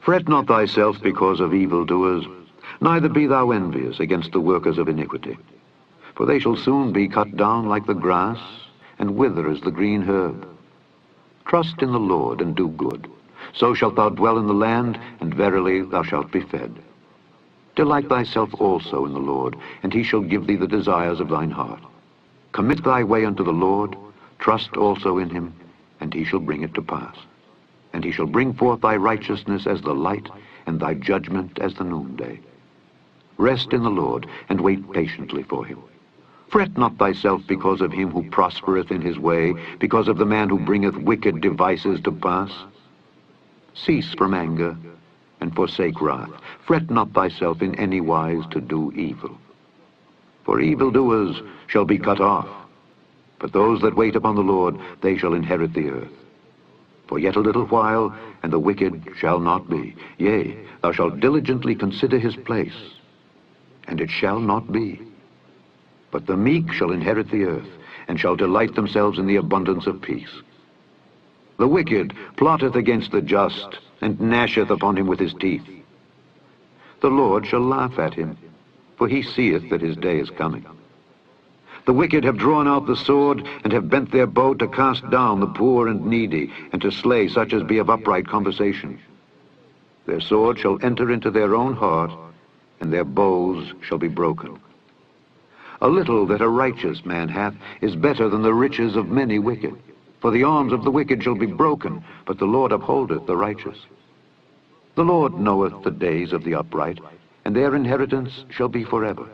[SPEAKER 6] Fret not thyself because of evildoers, neither be thou envious against the workers of iniquity. For they shall soon be cut down like the grass, and wither as the green herb. Trust in the Lord, and do good. So shalt thou dwell in the land, and verily thou shalt be fed. Delight thyself also in the Lord, and he shall give thee the desires of thine heart. Commit thy way unto the Lord, trust also in him, and he shall bring it to pass. And he shall bring forth thy righteousness as the light, and thy judgment as the noonday. Rest in the Lord, and wait patiently for him. Fret not thyself because of him who prospereth in his way, because of the man who bringeth wicked devices to pass. Cease from anger, and forsake wrath. Fret not thyself in any wise to do evil. For evildoers shall be cut off, but those that wait upon the Lord, they shall inherit the earth. For yet a little while, and the wicked shall not be. Yea, thou shalt diligently consider his place, and it shall not be. But the meek shall inherit the earth, and shall delight themselves in the abundance of peace. The wicked plotteth against the just, and gnasheth upon him with his teeth. The Lord shall laugh at him, for he seeth that his day is coming. The wicked have drawn out the sword, and have bent their bow to cast down the poor and needy, and to slay such as be of upright conversation. Their sword shall enter into their own heart, and their bows shall be broken. A little that a righteous man hath is better than the riches of many wicked. For the arms of the wicked shall be broken, but the Lord upholdeth the righteous. The Lord knoweth the days of the upright, and their inheritance shall be forever.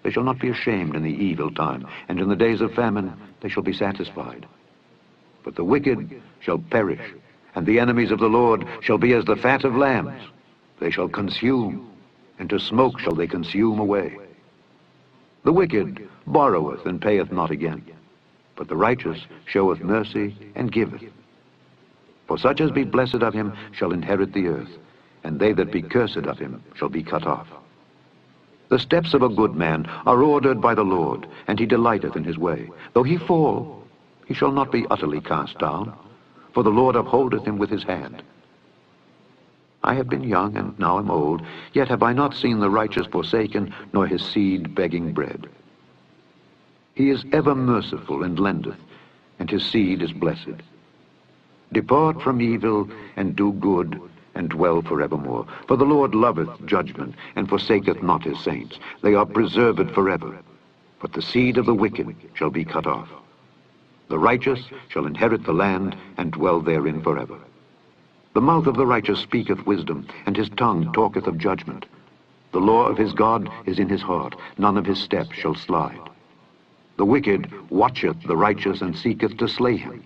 [SPEAKER 6] They shall not be ashamed in the evil time, and in the days of famine they shall be satisfied. But the wicked shall perish, and the enemies of the Lord shall be as the fat of lambs. They shall consume, and to smoke shall they consume away. The wicked borroweth and payeth not again, but the righteous showeth mercy and giveth. For such as be blessed of him shall inherit the earth, and they that be cursed of him shall be cut off. The steps of a good man are ordered by the Lord, and he delighteth in his way. Though he fall, he shall not be utterly cast down, for the Lord upholdeth him with his hand. I have been young, and now am old, yet have I not seen the righteous forsaken, nor his seed begging bread. He is ever merciful and lendeth, and his seed is blessed. Depart from evil, and do good, and dwell forevermore. For the Lord loveth judgment, and forsaketh not his saints. They are preserved forever, but the seed of the wicked shall be cut off. The righteous shall inherit the land, and dwell therein forever. The mouth of the righteous speaketh wisdom, and his tongue talketh of judgment. The law of his God is in his heart, none of his steps shall slide. The wicked watcheth the righteous, and seeketh to slay him.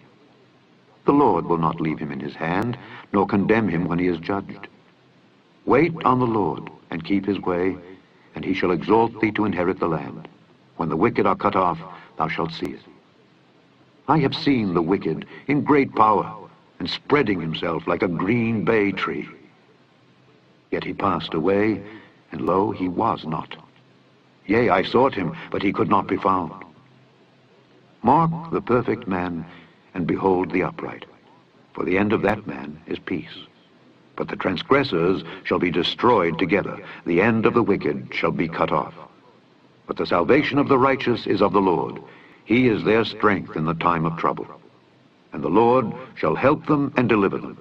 [SPEAKER 6] The Lord will not leave him in his hand, nor condemn him when he is judged. Wait on the Lord, and keep his way, and he shall exalt thee to inherit the land. When the wicked are cut off, thou shalt see it. I have seen the wicked in great power, and spreading himself like a green bay tree. Yet he passed away, and lo, he was not. Yea, I sought him, but he could not be found. Mark the perfect man, and behold the upright. For the end of that man is peace. But the transgressors shall be destroyed together. The end of the wicked shall be cut off. But the salvation of the righteous is of the Lord. He is their strength in the time of trouble. And the Lord shall help them and deliver them.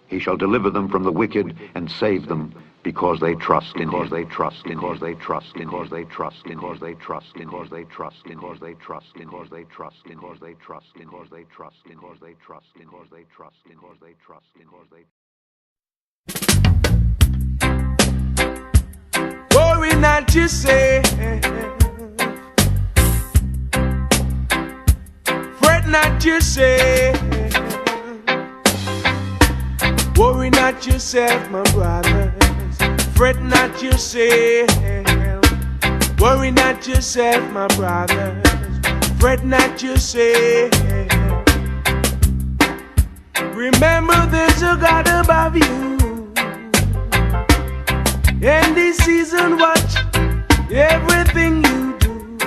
[SPEAKER 6] He shall deliver them from the wicked and save them, because they trust in him. Because they trust, because they trust, because they trust, because they trust, because they trust, because they trust, because they trust, because they trust, because they trust, because they trust, because they trust, because they trust, because they trust.
[SPEAKER 10] Worry not yourself, fret not yourself. Worry not yourself, my brothers. Fret not yourself. Worry not yourself, my brothers. Fret not yourself. Remember there's a God above you. And this season watch everything you do.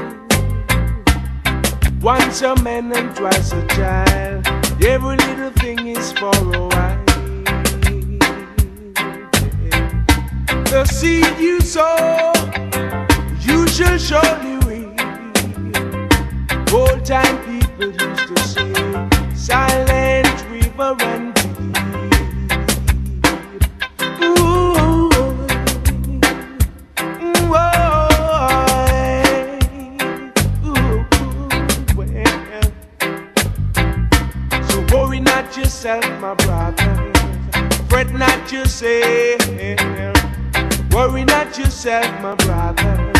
[SPEAKER 10] Once a man and twice a child. Every little thing is for a while. The seed you sow, you shall surely reap. Old time people used to say, silent river and deep. Ooh, well. So worry not yourself, my brother. Fret not yourself. Worry not yourself, my brother.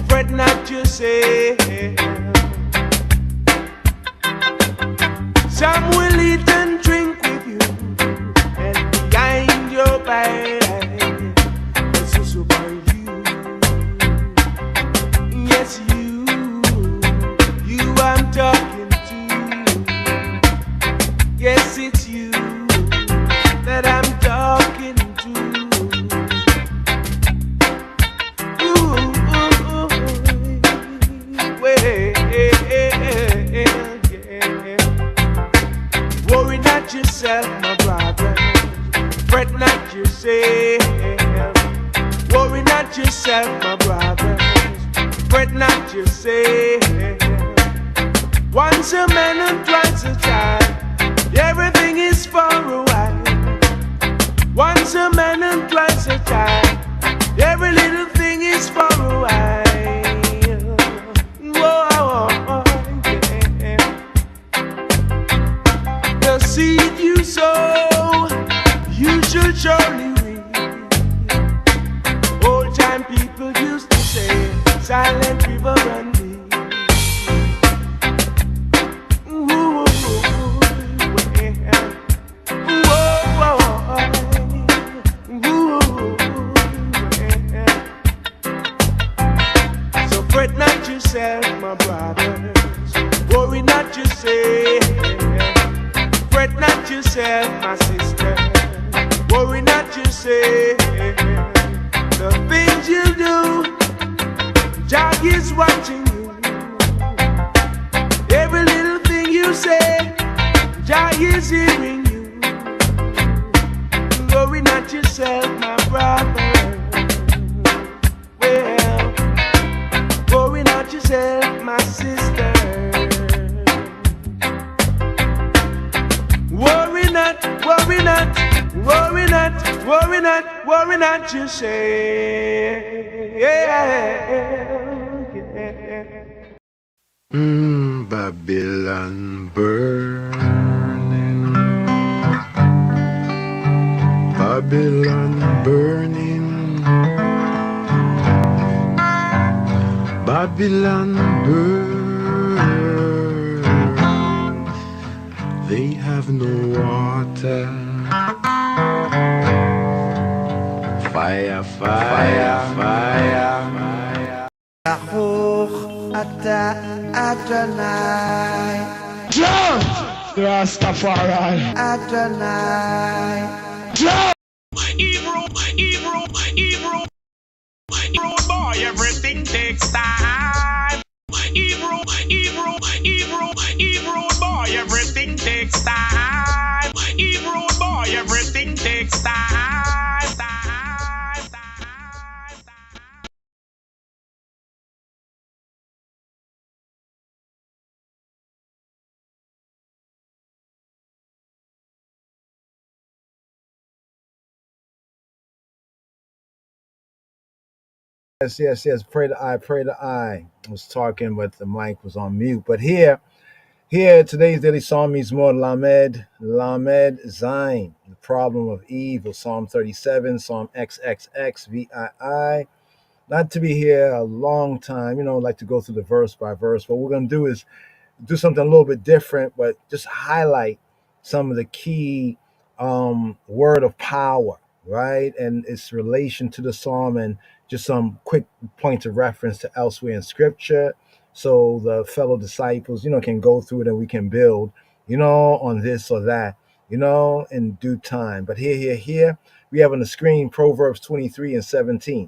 [SPEAKER 10] Fret fret not yourself. Some will eat and drink with you, and behind your back, it's also by you. Yes, you I'm talking to. Yes, it's you that I'm talking to. Worry not yourself, my brother. Fret not yourself. Worry not yourself, my brother. Fret not yourself. Once a man and twice a child, everything is for a while. Once a man and twice a child, every little thing is for a while. Whoa, yeah. The seed you sow, you should surely reap. Old time people used to say, silent river run deep. Fret not yourself, my brothers. Worry not yourself. Fret not yourself, my sister. Worry not yourself. The things you do, Jah is watching you. Every little thing you say, Jah is hearing you. Worry not yourself, my brother. Worry not yourself, my sister. Worry not, worry not, worry not, worry not, worry not yourself.
[SPEAKER 11] Babylon burning, Babylon burning. Babylon burns, they have no water. Fire, fire, fire, fire.
[SPEAKER 9] Yahuch ata Adonai.
[SPEAKER 12] Jump! Rastafari.
[SPEAKER 9] Adonai.
[SPEAKER 12] Jump! Hebrew, Hebrew, Hebrew. Hebrew boy, everything takes time. Hebrew, Hebrew, Hebrew, Hebrew boy, everything takes time. Hebrew boy, everything takes time.
[SPEAKER 4] Yes. Pray to I. I was talking, but the mic was on mute. But here, today's daily psalm is more Lamed Zain, the problem of Eve, of Psalm 37, Psalm XXX, VII. Not to be here a long time, like to go through the verse by verse. What we're going to do is do something a little bit different, but just highlight some of the key word of power, right? And its relation to the psalm, and just some quick points of reference to elsewhere in scripture. So the fellow disciples, can go through it and we can build, on this or that, in due time. But here, we have on the screen Proverbs 23:17.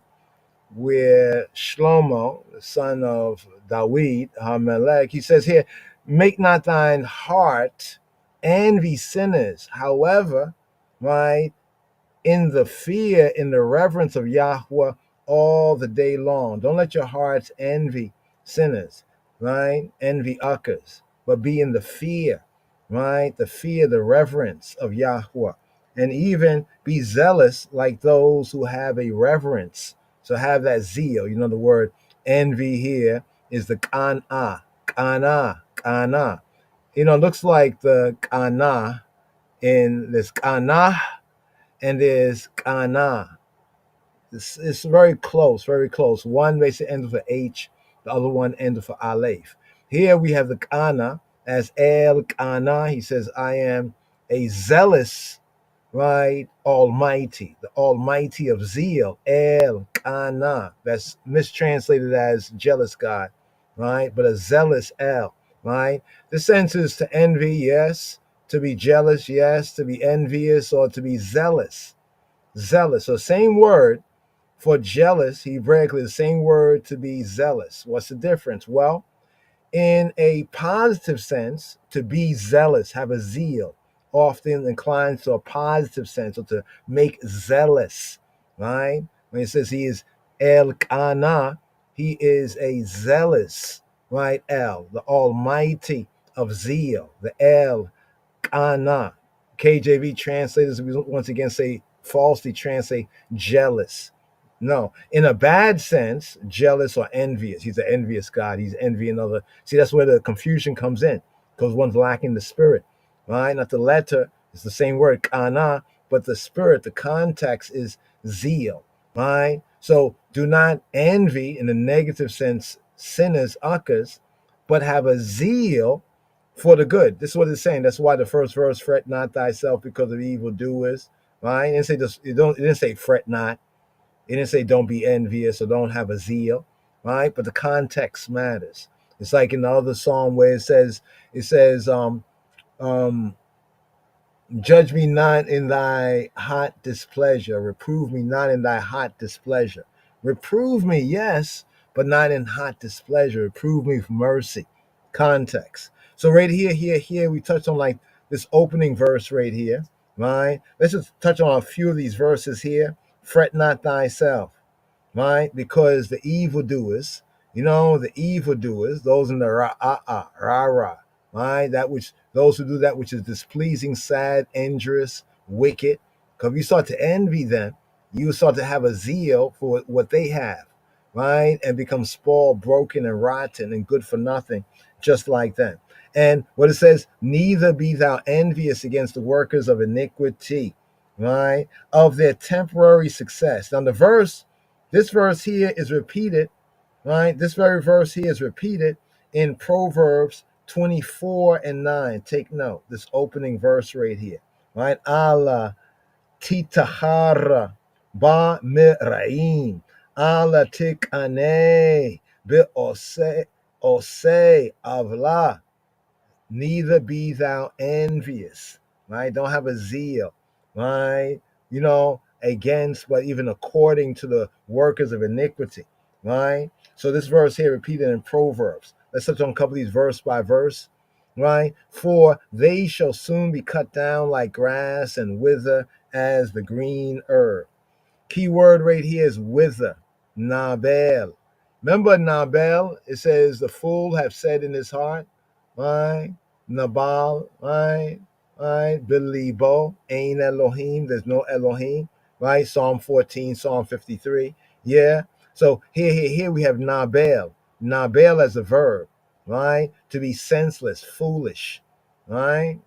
[SPEAKER 4] Where Shlomo, the son of Dawid, Hamelech, he says here, make not thine heart envy sinners. However, right, in the fear, in the reverence of Yahweh all the day long. Don't let your hearts envy sinners, right? Envy uckers, but be in the fear, right? The fear, the reverence of Yahweh. And even be zealous like those who have a reverence. So have that zeal. The word envy here is the kana. It looks like the kana in this kana, and there's kana. It's very close, very close. One basically ends with an H, The other one ended for Aleph. Here we have the Kana as El Kana. He says, I am a zealous, right, Almighty, the Almighty of zeal, El Kana. That's mistranslated as jealous God, right? But a zealous El, right? The sense is to envy, yes. To be jealous, yes. To be envious or to be zealous. Zealous. So same word for jealous, Hebraically, the same word to be zealous. What's the difference? Well, in a positive sense, to be zealous, have a zeal, often inclines to a positive sense, or to make zealous, right? When it says he is El Kana, he is a zealous, right? El, the Almighty of zeal, the El Kana. KJV translators once again say falsely translate jealous. No, in a bad sense, jealous or envious. He's an envious God. He's envying other. See, that's where the confusion comes in, because one's lacking the spirit, right? Not the letter. It's the same word, kana, but the spirit, the context is zeal, right? So do not envy in the negative sense sinners, uckers, but have a zeal for the good. This is what it's saying. That's why the first verse, fret not thyself because of evil doers, right? It didn't say this, it didn't say fret not. It didn't say don't be envious or don't have a zeal, right? But the context matters. It's like in the other psalm where it says, judge me not in thy hot displeasure. Reprove me not in thy hot displeasure. Reprove me, yes, but not in hot displeasure. Reprove me for mercy. Context. So right here, we touch on like this opening verse right here, right? Let's just touch on a few of these verses here. Fret not thyself, right? Because the evildoers, the evildoers, those in the ra, right? Those who do that which is displeasing, sad, injurious, wicked. Because if you start to envy them, you start to have a zeal for what they have, right? And become spoiled, broken, and rotten, and good for nothing, just like them. And what it says, neither be thou envious against the workers of iniquity, right? Of their temporary success. Now this verse here is repeated, right? This very verse here is repeated in Proverbs 24:9. Take note, this opening verse right here, right? Allah titahara ba miraim, Allah tikane be ose avla. Neither be thou envious, right? Don't have a zeal, right? Against, but even according to the workers of iniquity, right? So this verse here repeated in Proverbs. Let's touch on a couple of these verse by verse, right? For they shall soon be cut down like grass and wither as the green herb. Key word right here is wither, nabel. Remember Nabel? It says the fool have said in his heart, right? Nabal, right? Belibo, Ain Elohim. There's no Elohim, right? Psalm 14, Psalm 53. Yeah. So here we have Nabel. Nabel as a verb, right? To be senseless, foolish, right?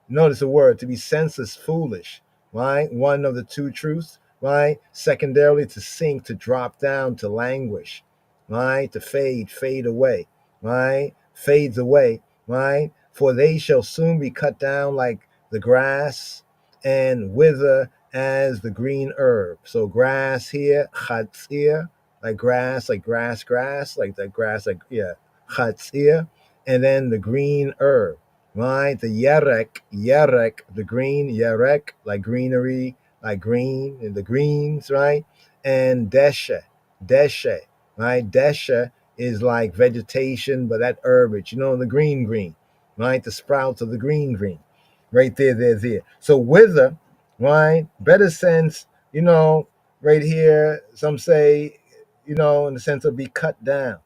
[SPEAKER 4] Notice the word to be senseless, foolish, right? One of the two truths, right? Secondarily, to sink, to drop down, to languish, right? To fade away, right? Fades away, right? For they shall soon be cut down like the grass and wither as the green herb. So grass here, chatzir, like grass, like grass, like that grass, like, yeah, chatzir, and then the green herb, right? The yerek, the green, yerek, like greenery, like green, and the greens, right? And deshe, right? Deshe is like vegetation, but that herbage, the green, right? The sprouts of the green, right there. So wither, right? Better sense, right here, some say, in the sense of be cut down,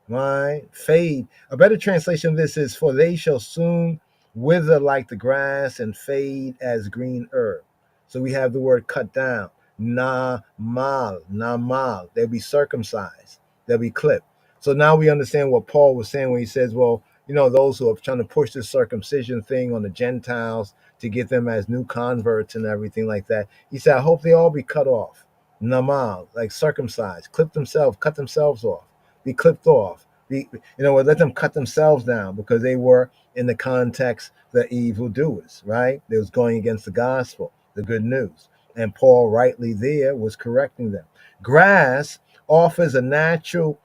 [SPEAKER 4] right? Fade. A better translation of this is, for they shall soon wither like the grass and fade as green herb. So we have the word cut down. Namal. They'll be circumcised. They'll be clipped. So now we understand what Paul was saying when he says, well, those who are trying to push this circumcision thing on the Gentiles to get them as new converts and everything like that. He said, I hope they all be cut off. Namal, like circumcised, cut themselves off, be clipped off, Let them cut themselves down because they were in the context the evildoers, right? They was going against the gospel, the good news. And Paul rightly there was correcting them. Grass offers a natural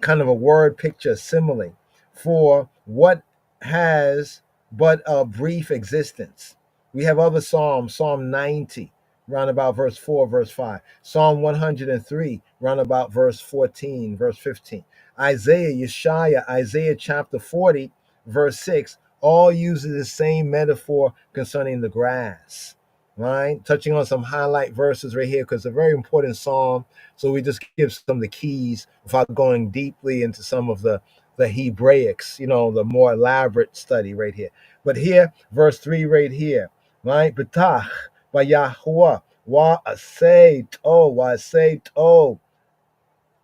[SPEAKER 4] kind of a word picture simile for what has but a brief existence. We have other Psalms, Psalm 90, round about verse 4, verse 5. Psalm 103, round about verse 14, verse 15. Isaiah chapter 40, verse 6, all uses the same metaphor concerning the grass, right? Touching on some highlight verses right here because it's a very important psalm. So we just give some of the keys without going deeply into some of the Hebraics, the more elaborate study right here. But here, verse 3 right here, right? Betach, Yahuwah, wa asay to.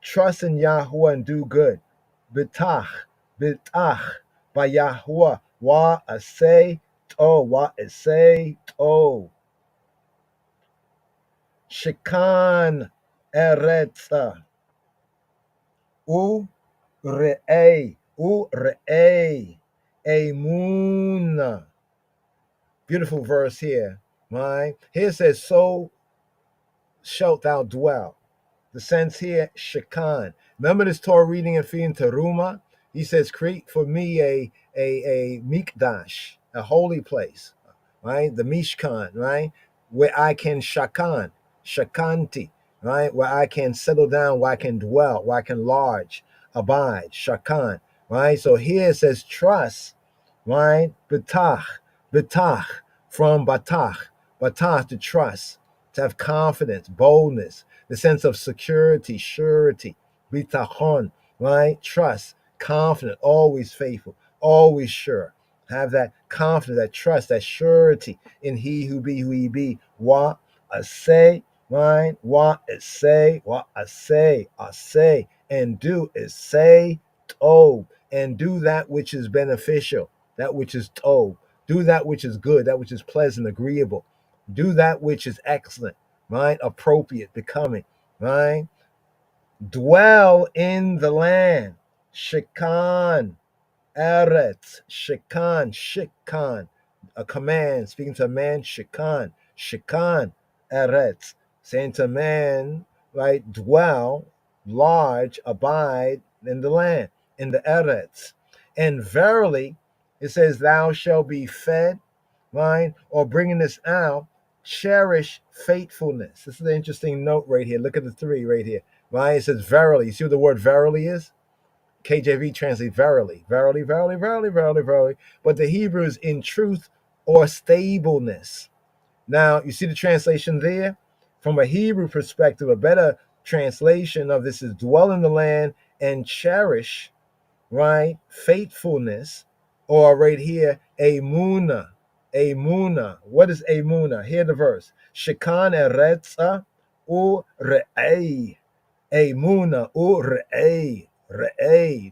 [SPEAKER 4] Trust in Yahuwah and do good. Betach, Yahuwah, wa asay to. Shekan eretza. Re'ei, Emunah. Beautiful verse here, right? Here it says, so shalt thou dwell. The sense here, Shekan. Remember this Torah reading and feeding Teruma? He says, create for me a mikdash, a holy place, right? The Mishkan, right? Where I can shakanti, right? Where I can settle down, where I can dwell, where I can lodge, abide, shakan, right? So here it says trust, right? Betach, from batach to trust, to have confidence, boldness, the sense of security, surety, bitachon, right? Trust, confident, always faithful, always sure. Have that confidence, that trust, that surety in he who be. Wa asay, right? Wa asay, and do is say to, and do that which is beneficial, that which is to. Do that which is good, that which is pleasant, agreeable. Do that which is excellent, right? Appropriate, becoming, right? Dwell in the land. Shekan, Eretz, Shekan, a command, speaking to a man, Shekan, Eretz, saying to a man, right? Dwell, lodge, abide in the land, in the Eretz. And verily, it says, thou shalt be fed, right? Or bringing this out, cherish faithfulness. This is an interesting note right here. Look at the 3 right here, right? It says, verily. You see what the word verily is? KJV translates verily. But the Hebrew is in truth or stableness. Now, you see the translation there? From a Hebrew perspective, a better translation of this is dwell in the land and cherish, right? Faithfulness, or right here, Emunah. What is Emunah? Hear the verse. Shekan eretza u're'ei. Emunah u're'ei.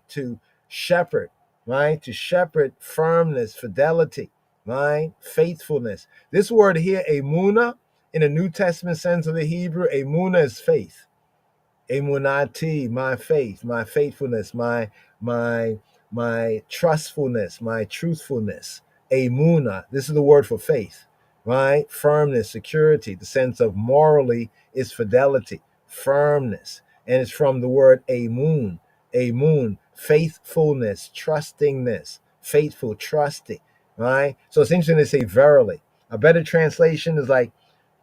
[SPEAKER 4] To shepherd, right? To shepherd, firmness, fidelity, right? Faithfulness. This word here, Emunah, in the New Testament sense of the Hebrew, Emunah is faith. Emunati, my faith, my faithfulness, my trustfulness, my truthfulness. Emunah, this is the word for faith, right? Firmness, security. The sense of morally is fidelity, firmness, and it's from the word emun, faithfulness, trustingness, faithful, trusting, right? So it's interesting to say verily. A better translation is like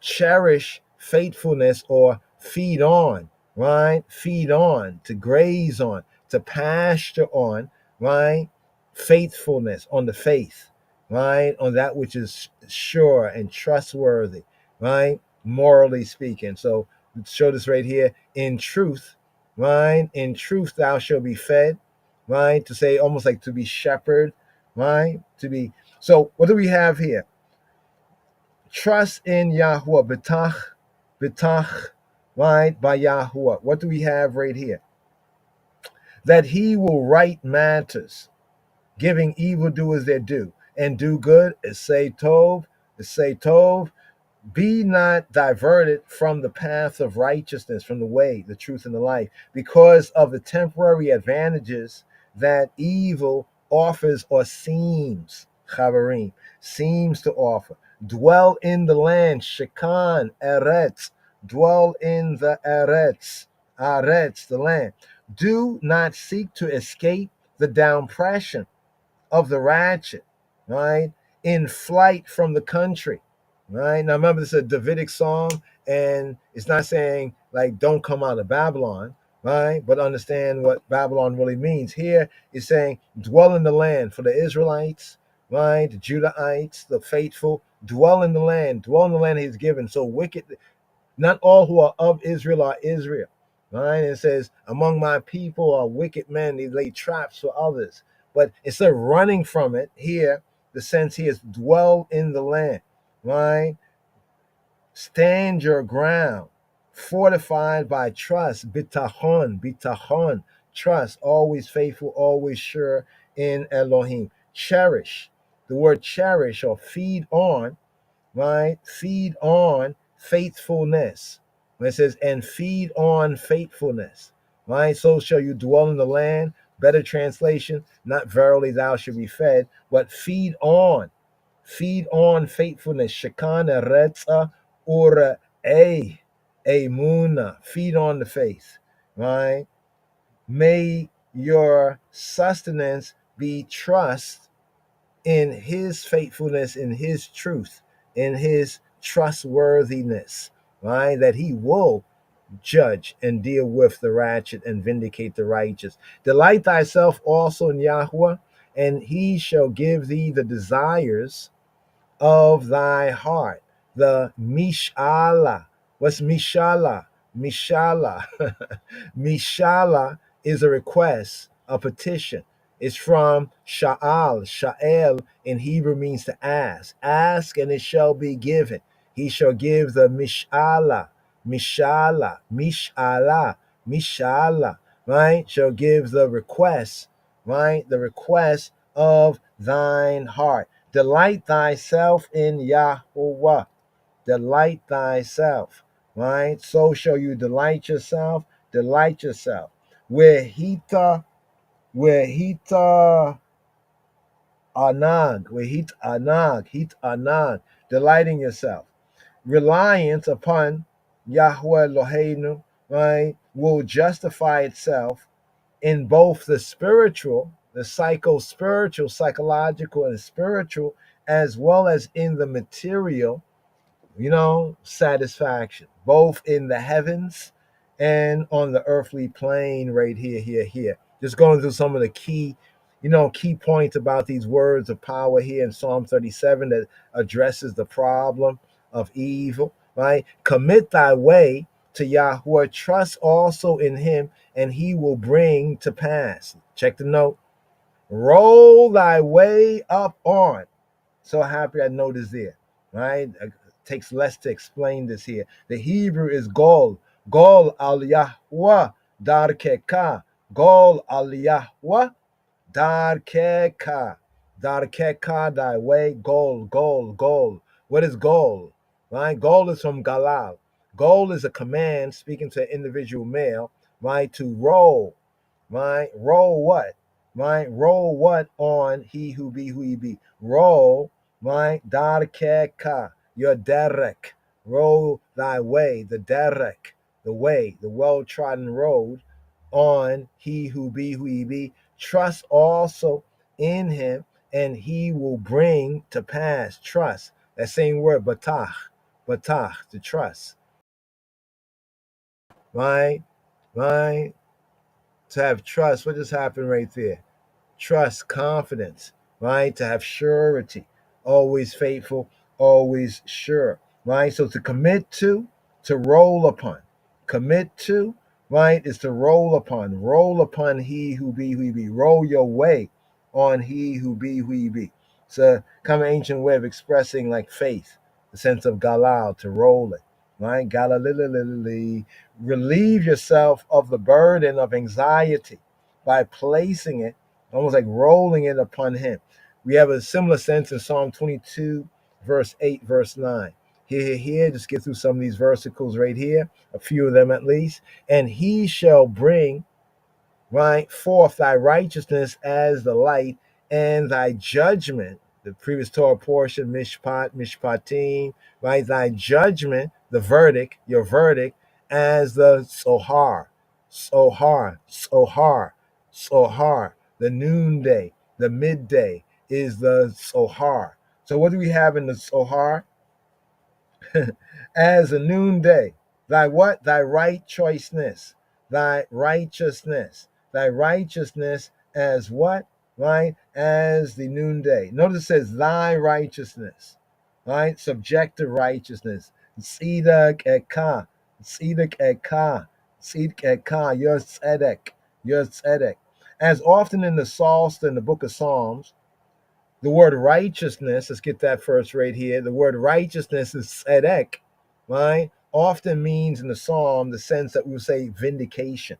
[SPEAKER 4] cherish faithfulness or feed on, right? Feed on, to graze on, to pasture on, right? Faithfulness, on the faith, right? On that which is sure and trustworthy, right? Morally speaking. So show this right here. In truth, right? In truth, thou shalt be fed, right? To say almost like to be shepherd, right? To be. So what do we have here? Trust in Yahuwah, betach, right, by Yahuwah. What do we have right here? That he will right matters, giving evildoers their due, and do good, say tov, be not diverted from the path of righteousness, from the way, the truth, and the life, because of the temporary advantages that evil offers or seems, Chavarim, seems to offer. Dwell in the land, Shekan, Eretz, dwell in the Eretz, the land. Do not seek to escape the downpression of the ratchet, right? In flight from the country, right? Now remember, this is a Davidic song, and it's not saying like don't come out of Babylon, right? But understand what Babylon really means. Here it's saying dwell in the land for the Israelites, right? The Judahites, the faithful, dwell in the land he's given. So wicked, not all who are of Israel are Israel. Right? It says, among my people are wicked men, they lay traps for others. But instead of running from it, here, the sense here is dwell in the land. Right? Stand your ground, fortified by trust, bitachon, trust, always faithful, always sure in Elohim. Cherish, the word cherish or feed on, right? Feed on faithfulness. When it says, and feed on faithfulness, right? So shall you dwell in the land. Better translation, not verily thou shalt be fed, but feed on faithfulness. Shekana retza ura emuna. Feed on the faith, right? May your sustenance be trust in his faithfulness, in his truth, in his trustworthiness, right? That he will judge and deal with the ratchet and vindicate the righteous. Delight thyself also in Yahweh, and he shall give thee the desires of thy heart. The Mishala. What's Mishala? Mishala. Mishala is a request, a petition. It's from Sha'al. Sha'el in Hebrew means to ask. Ask and it shall be given. He shall give the Mishala. Mishala. Mishala. Mishala. Right? Shall give the request. Right? The request of thine heart. Delight thyself in Yahweh. Delight thyself, right? So shall you delight yourself. Delight yourself. Wehita anag, delighting yourself. Reliance upon Yahweh Eloheinu, right, will justify itself in both the spiritual, the psychological, and spiritual, as well as in the material, satisfaction, both in the heavens and on the earthly plane right here. Just going through some of the key points about these words of power here in Psalm 37 that addresses the problem of evil, right? Commit thy way to Yahweh, trust also in him, and he will bring to pass. Check the note. Roll thy way up on. So happy I know this there, right? It takes less to explain this here. The Hebrew is gol al Yahweh darkeka, gol al Yahweh darkeka, thy way, gol. What is gol? Right? Gol is from galal. Gol is a command speaking to an individual male, right? To roll. Right? Roll what? Right? Roll what on he who be who he be. Roll, right? Darkeka, your derek. Roll thy way, the derek, the way, the well-trodden road on he who be who he be. Trust also in him, and he will bring to pass. Trust. That same word, batach, to trust. Right? Right? To have trust. What just happened right there? Trust, confidence, right? To have surety, always faithful, always sure, right? So to commit to roll upon, commit to, right, is to roll upon he who be who he be. Roll your way on he who be who he be. It's a kind of ancient way of expressing like faith, the sense of galal, to roll it, right? Galalililili. Relieve yourself of the burden of anxiety by placing it, almost like rolling it upon him. We have a similar sense in Psalm 22, verse 8, verse 9. Here, just get through some of these versicles right here, a few of them at least. And he shall bring right? Forth thy righteousness as the light, and thy judgment, the previous Torah portion, mishpat, mishpatim, right? Thy judgment, the verdict, your verdict, as the sohar, sohar, the noonday, the midday is the sohar. So what do we have in the sohar? As a noonday. Thy what? Thy right choiceness. Thy righteousness. Thy righteousness as what? Right? As the noonday. Notice it says thy righteousness. Right? Subjective righteousness. Tzidak ekah. Tzidak ekah. Tzidak ekah. Your tzedek. Your tzedek. As often in the Psalms, in the book of Psalms, the word righteousness, let's get that first right here. The word righteousness is tzedek, right? Often means in the psalm the sense that we would say vindication,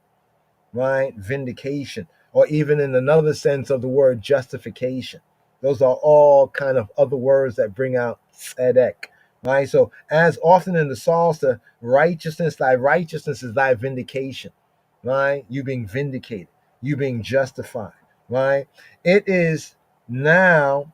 [SPEAKER 4] right? Vindication, or even in another sense of the word justification. Those are all kind of other words that bring out tzedek, right? So as often in the psalms, the righteousness, thy righteousness is thy vindication, right? You being vindicated, you being justified, right? It is now,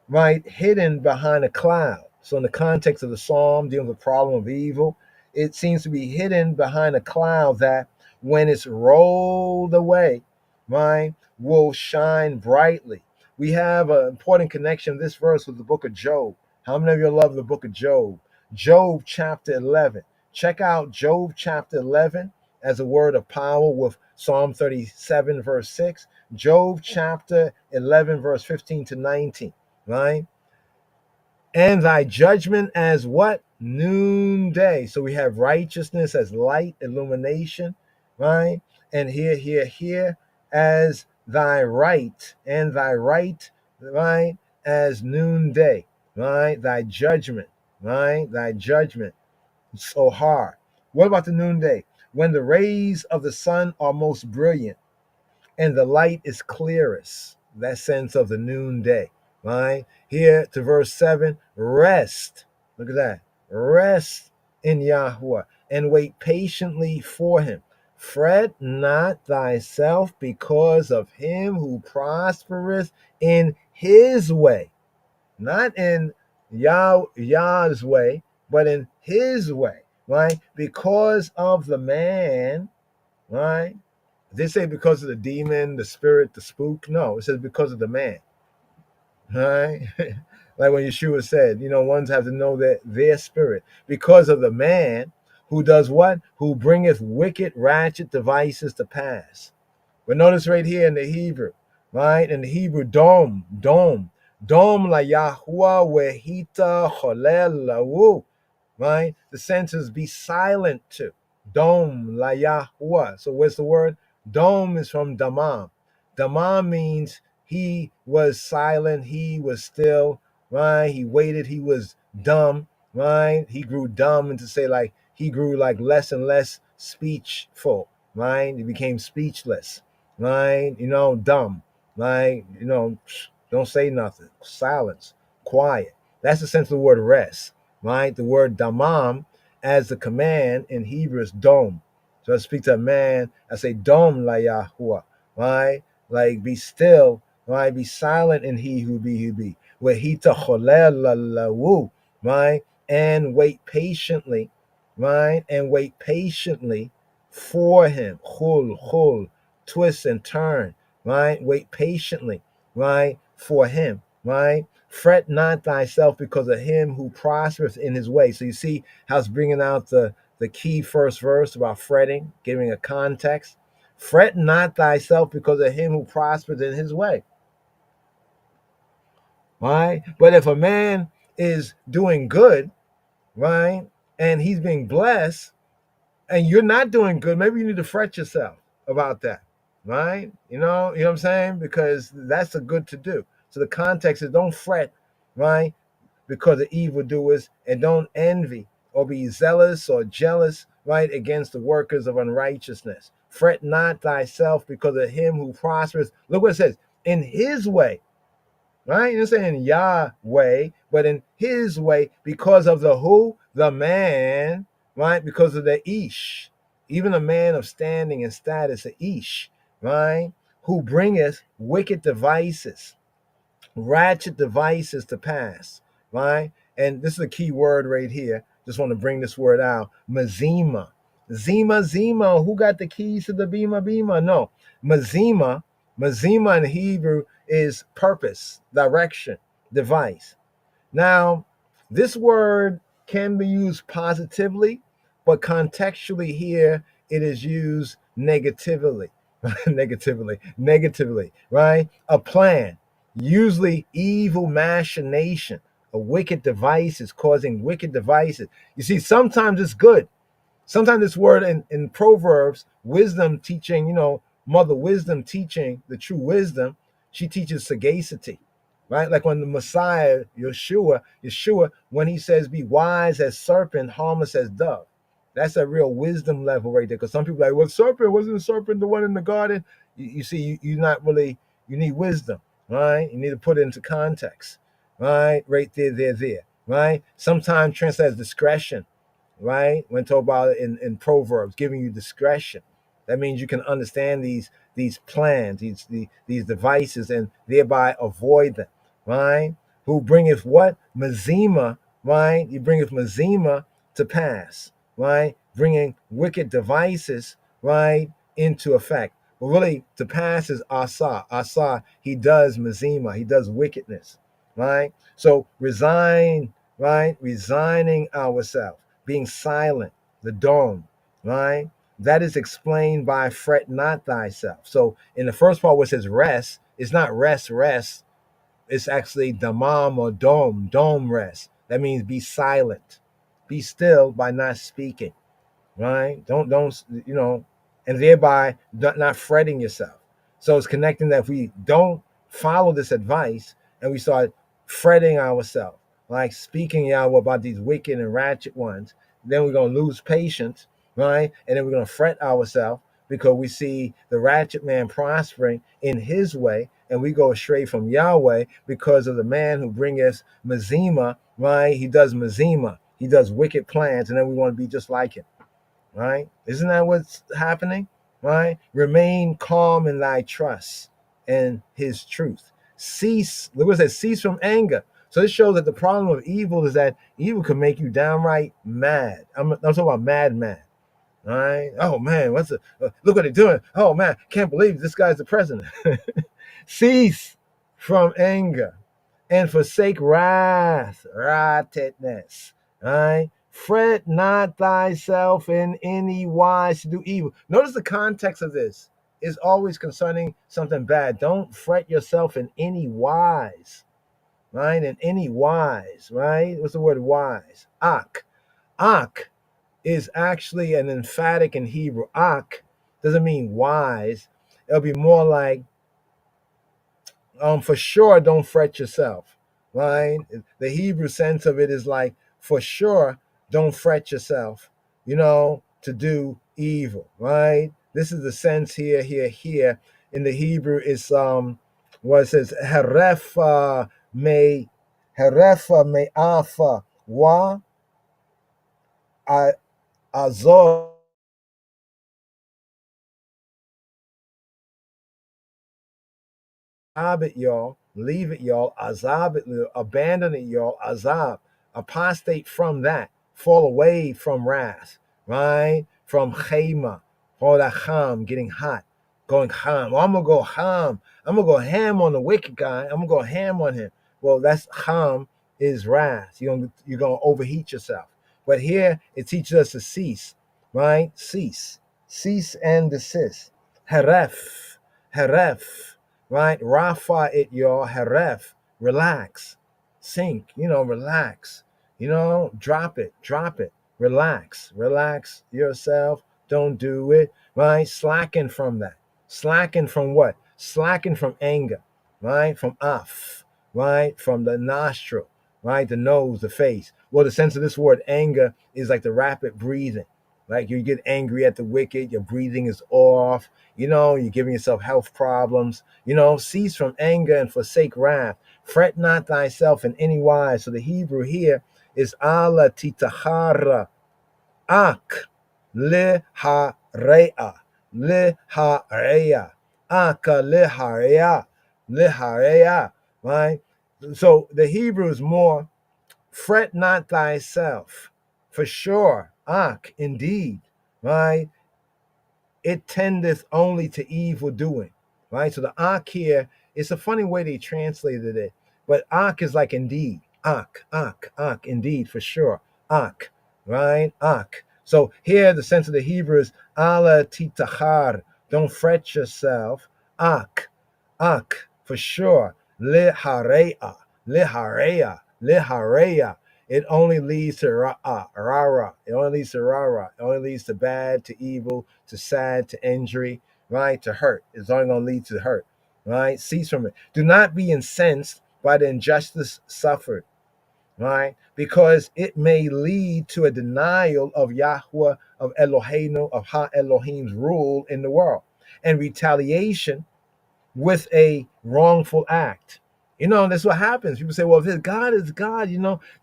[SPEAKER 4] right, hidden behind a cloud. So in the context of the psalm dealing with the problem of evil, it seems to be hidden behind a cloud that when it's rolled away, right, will shine brightly. We have an important connection of this verse with the book of Job. How many of you love the book of Job? Job chapter 11. Check out Job chapter 11 as a word of power with Psalm 37 verse 6. Job chapter 11 verse 15 to 19, right? And thy judgment as what? Noonday. So we have righteousness as light, illumination, right? And here, as thy right, and thy right, right, as noonday, right? Thy judgment, right? Thy judgment, so hard. What about the noonday? When the rays of the sun are most brilliant and the light is clearest, that sense of the noonday, right? Here to verse 7, rest. Look at that. Rest in Yahweh and wait patiently for him. Fret not thyself because of him who prospereth in his way, not in Yah's way, but in his way, right? Because of the man, right? They say because of the demon, the spirit, the spook. No, it says because of the man. Right? Like when Yeshua said, ones have to know that their spirit. Because of the man who does what? Who bringeth wicked, ratchet devices to pass. But notice right here in the Hebrew, right? In the Hebrew, dom la Yahuwah wehita cholel lawu. Right? The sense is be silent to. Dom la Yahuwah. So where's the word? Dom is from damam. Damam means he was silent, he was still, right? He waited, he was dumb, right? He grew dumb, and to say like he grew like less and less speechful, right? He became speechless, right? Dumb, right? Don't say nothing. Silence, quiet. That's the sense of the word rest, right? The word damam as the command in Hebrew is dom. So I speak to a man, I say dom la Yahuwah, right? Like be still, right? Be silent in he who be. Where he tacholel lawu, right? And wait patiently, right? And wait patiently for him. Chul, twist and turn, right? Wait patiently, right? For him, right? Fret not thyself because of him who prospereth in his way. So you see how it's bringing out the key first verse about fretting, giving a context. Fret not thyself because of him who prospers in his way. Right? But if a man is doing good, right, and he's being blessed, and you're not doing good, maybe you need to fret yourself about that. Right? You know what I'm saying? Because that's a good to do. So the context is don't fret, right? Because of evildoers, and don't envy or be zealous or jealous, right, against the workers of unrighteousness. Fret not thyself because of him who prospers. Look what it says, in his way, right? You're saying Yahweh, but in his way, because of the who? The man, right? Because of the Ish. Even a man of standing and status, a Ish, right? Who bringeth wicked devices, ratchet devices to pass, right? And this is a key word right here. Just want to bring this word out. Mazima. Zima. Who got the keys to the bima? No. Mazima. Mazima in Hebrew is purpose, direction, device. Now, this word can be used positively, but contextually here it is used negatively. negatively, right? A plan, usually evil machination, a wicked device is causing wicked devices. You see, sometimes it's good. Sometimes this word in Proverbs, wisdom teaching, Mother Wisdom teaching the true wisdom, she teaches sagacity, right? Like when the Messiah, Yeshua, when he says, be wise as serpent, harmless as dove. That's a real wisdom level right there. Because some people are like, well, serpent, wasn't the serpent the one in the garden? You see, you're not really, you need wisdom, right? You need to put it into context, right? Right there, right? Sometimes translates discretion, right? When talk about it in Proverbs, giving you discretion. That means you can understand these plans, these devices, and thereby avoid them, right? Who bringeth what? Mazima, right? He bringeth Mazima to pass, right? Bringing wicked devices, right, into effect. But really, to pass is Asa. Asa, he does Mazima, he does wickedness, right? So resign, right? Resigning ourselves, being silent, the dome, right? That is explained by fret not thyself. So in the first part where it says rest, it's not rest. It's actually damam or dome rest. That means be silent, be still by not speaking, right? Don't and thereby not fretting yourself. So it's connecting that if we don't follow this advice and we start fretting ourselves, like speaking Yahweh about these wicked and ratchet ones, then we're gonna lose patience, right? And then we're gonna fret ourselves because we see the ratchet man prospering in his way, and we go astray from Yahweh because of the man who bringeth Mazima, right? He does Mazima, he does wicked plans, and then we want to be just like him, right? Isn't that what's happening, right? Remain calm in thy trust and his truth. Cease, look what it says, cease from anger. So this shows that the problem of evil is that evil can make you downright mad. I'm talking about mad, all right? Oh man, look what they're doing. Oh man, can't believe this guy's the president. Cease from anger and forsake wrathedness, all right? Fret not thyself in any wise to do evil. Notice the context of this is always concerning something bad. Don't fret yourself in any wise, right? In any wise, right? What's the word wise? Ak. Ak is actually an emphatic in Hebrew. Ak doesn't mean wise. It'll be more like, for sure, don't fret yourself, right? The Hebrew sense of it is like, for sure, don't fret yourself, to do evil, right? This is the sense here. In the Hebrew, it's what it says, herefa me afa wa azor. It, y'all. Leave it, y'all. Azab it, abandon it, y'all. Azab. Apostate from that. Fall away from wrath, right? From chema. All that ham, getting hot. Going ham. Well, I'm going to go ham. I'm going to go ham on the wicked guy. I'm going to go ham on him. Well, that's ham is wrath. You're going to overheat yourself. But here, it teaches us to cease, right? Cease. Cease and desist. Heref. Right? Rafa it, y'all. Haref. Relax. Sink. Relax. Drop it. Relax yourself. Don't do it. Right? Slacken from that. Slacken from what? Slacken from anger. Right? From af. Right? From the nostril. Right? The nose, the face. Well, the sense of this word anger is like the rapid breathing. Like you get angry at the wicked, your breathing is off, you're giving yourself health problems, cease from anger and forsake wrath. Fret not thyself in any wise. So the Hebrew here is ala titahara ak le ha rea. Aka liharea, liharea, right? So the Hebrew is more, fret not thyself, for sure, ak, indeed, right? It tendeth only to evil doing, right? So the ak here, it's a funny way they translated it, but ak is like indeed, ak, indeed, for sure, ak, right? Ak. So here, the sense of the Hebrew is ala titachar, don't fret yourself, ak, for sure, liharea, liharea. It only leads to rara. It only leads to rara. It only leads to bad, to evil, to sad, to injury, right? To hurt. It's only going to lead to hurt, right? Cease from it. Do not be incensed by the injustice suffered, right? Because it may lead to a denial of Yahweh, of Eloheinu, of Ha Elohim's rule in the world, and retaliation with a wrongful act. That's what happens. People say, well, if God is God,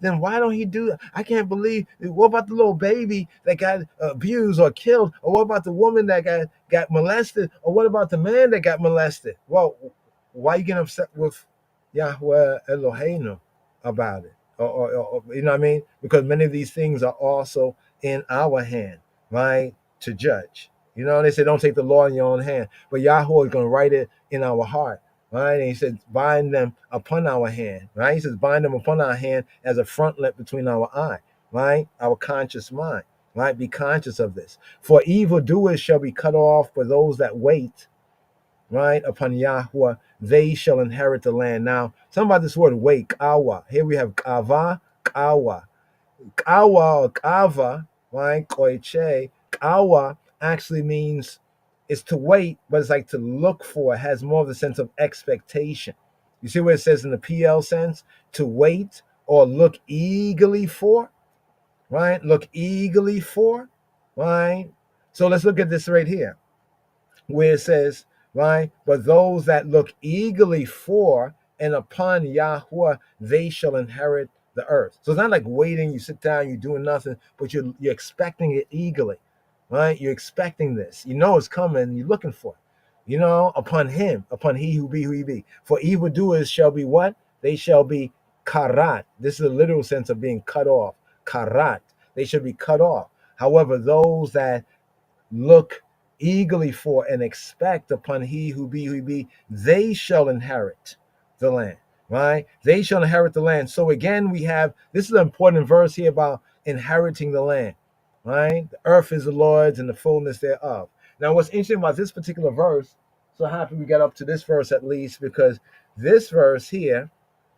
[SPEAKER 4] then why don't he do that? I can't believe. What about the little baby that got abused or killed? Or what about the woman that got molested? Or what about the man that got molested? Well, why are you getting upset with Yahweh Eloheinu about it? Or you know what I mean? Because many of these things are also in our hand, right, to judge. They say don't take the law in your own hand, but Yahweh is going to write it in our heart, right? And he said, bind them upon our hand, right? He says, bind them upon our hand as a frontlet between our eye, right? Our conscious mind, right? Be conscious of this. For evildoers shall be cut off, but those that wait, right, upon Yahweh, they shall inherit the land. Now, something about this word wait, kawa. Here we have kava, kawa. Kawa or kava, right? Koiche, kawa actually means it's to wait, but it's like to look for. It has more of the sense of expectation. You see what it says in the PL sense? To wait or look eagerly for, right? Look eagerly for, right? So let's look at this right here, where it says, right? But those that look eagerly for and upon Yahweh, they shall inherit the earth. So it's not like waiting, you sit down, you're doing nothing, but you're expecting it eagerly, right? You're expecting this. It's coming, you're looking for it. Upon him, upon he who he be. For evildoers shall be what? They shall be karat. This is a literal sense of being cut off. Karat. They should be cut off. However, those that look eagerly for and expect upon he who be, they shall inherit the land, right? They shall inherit the land. So again, this is an important verse here about inheriting the land, right? The earth is the Lord's and the fullness thereof. Now, what's interesting about this particular verse, so happy we got up to this verse at least, because this verse here,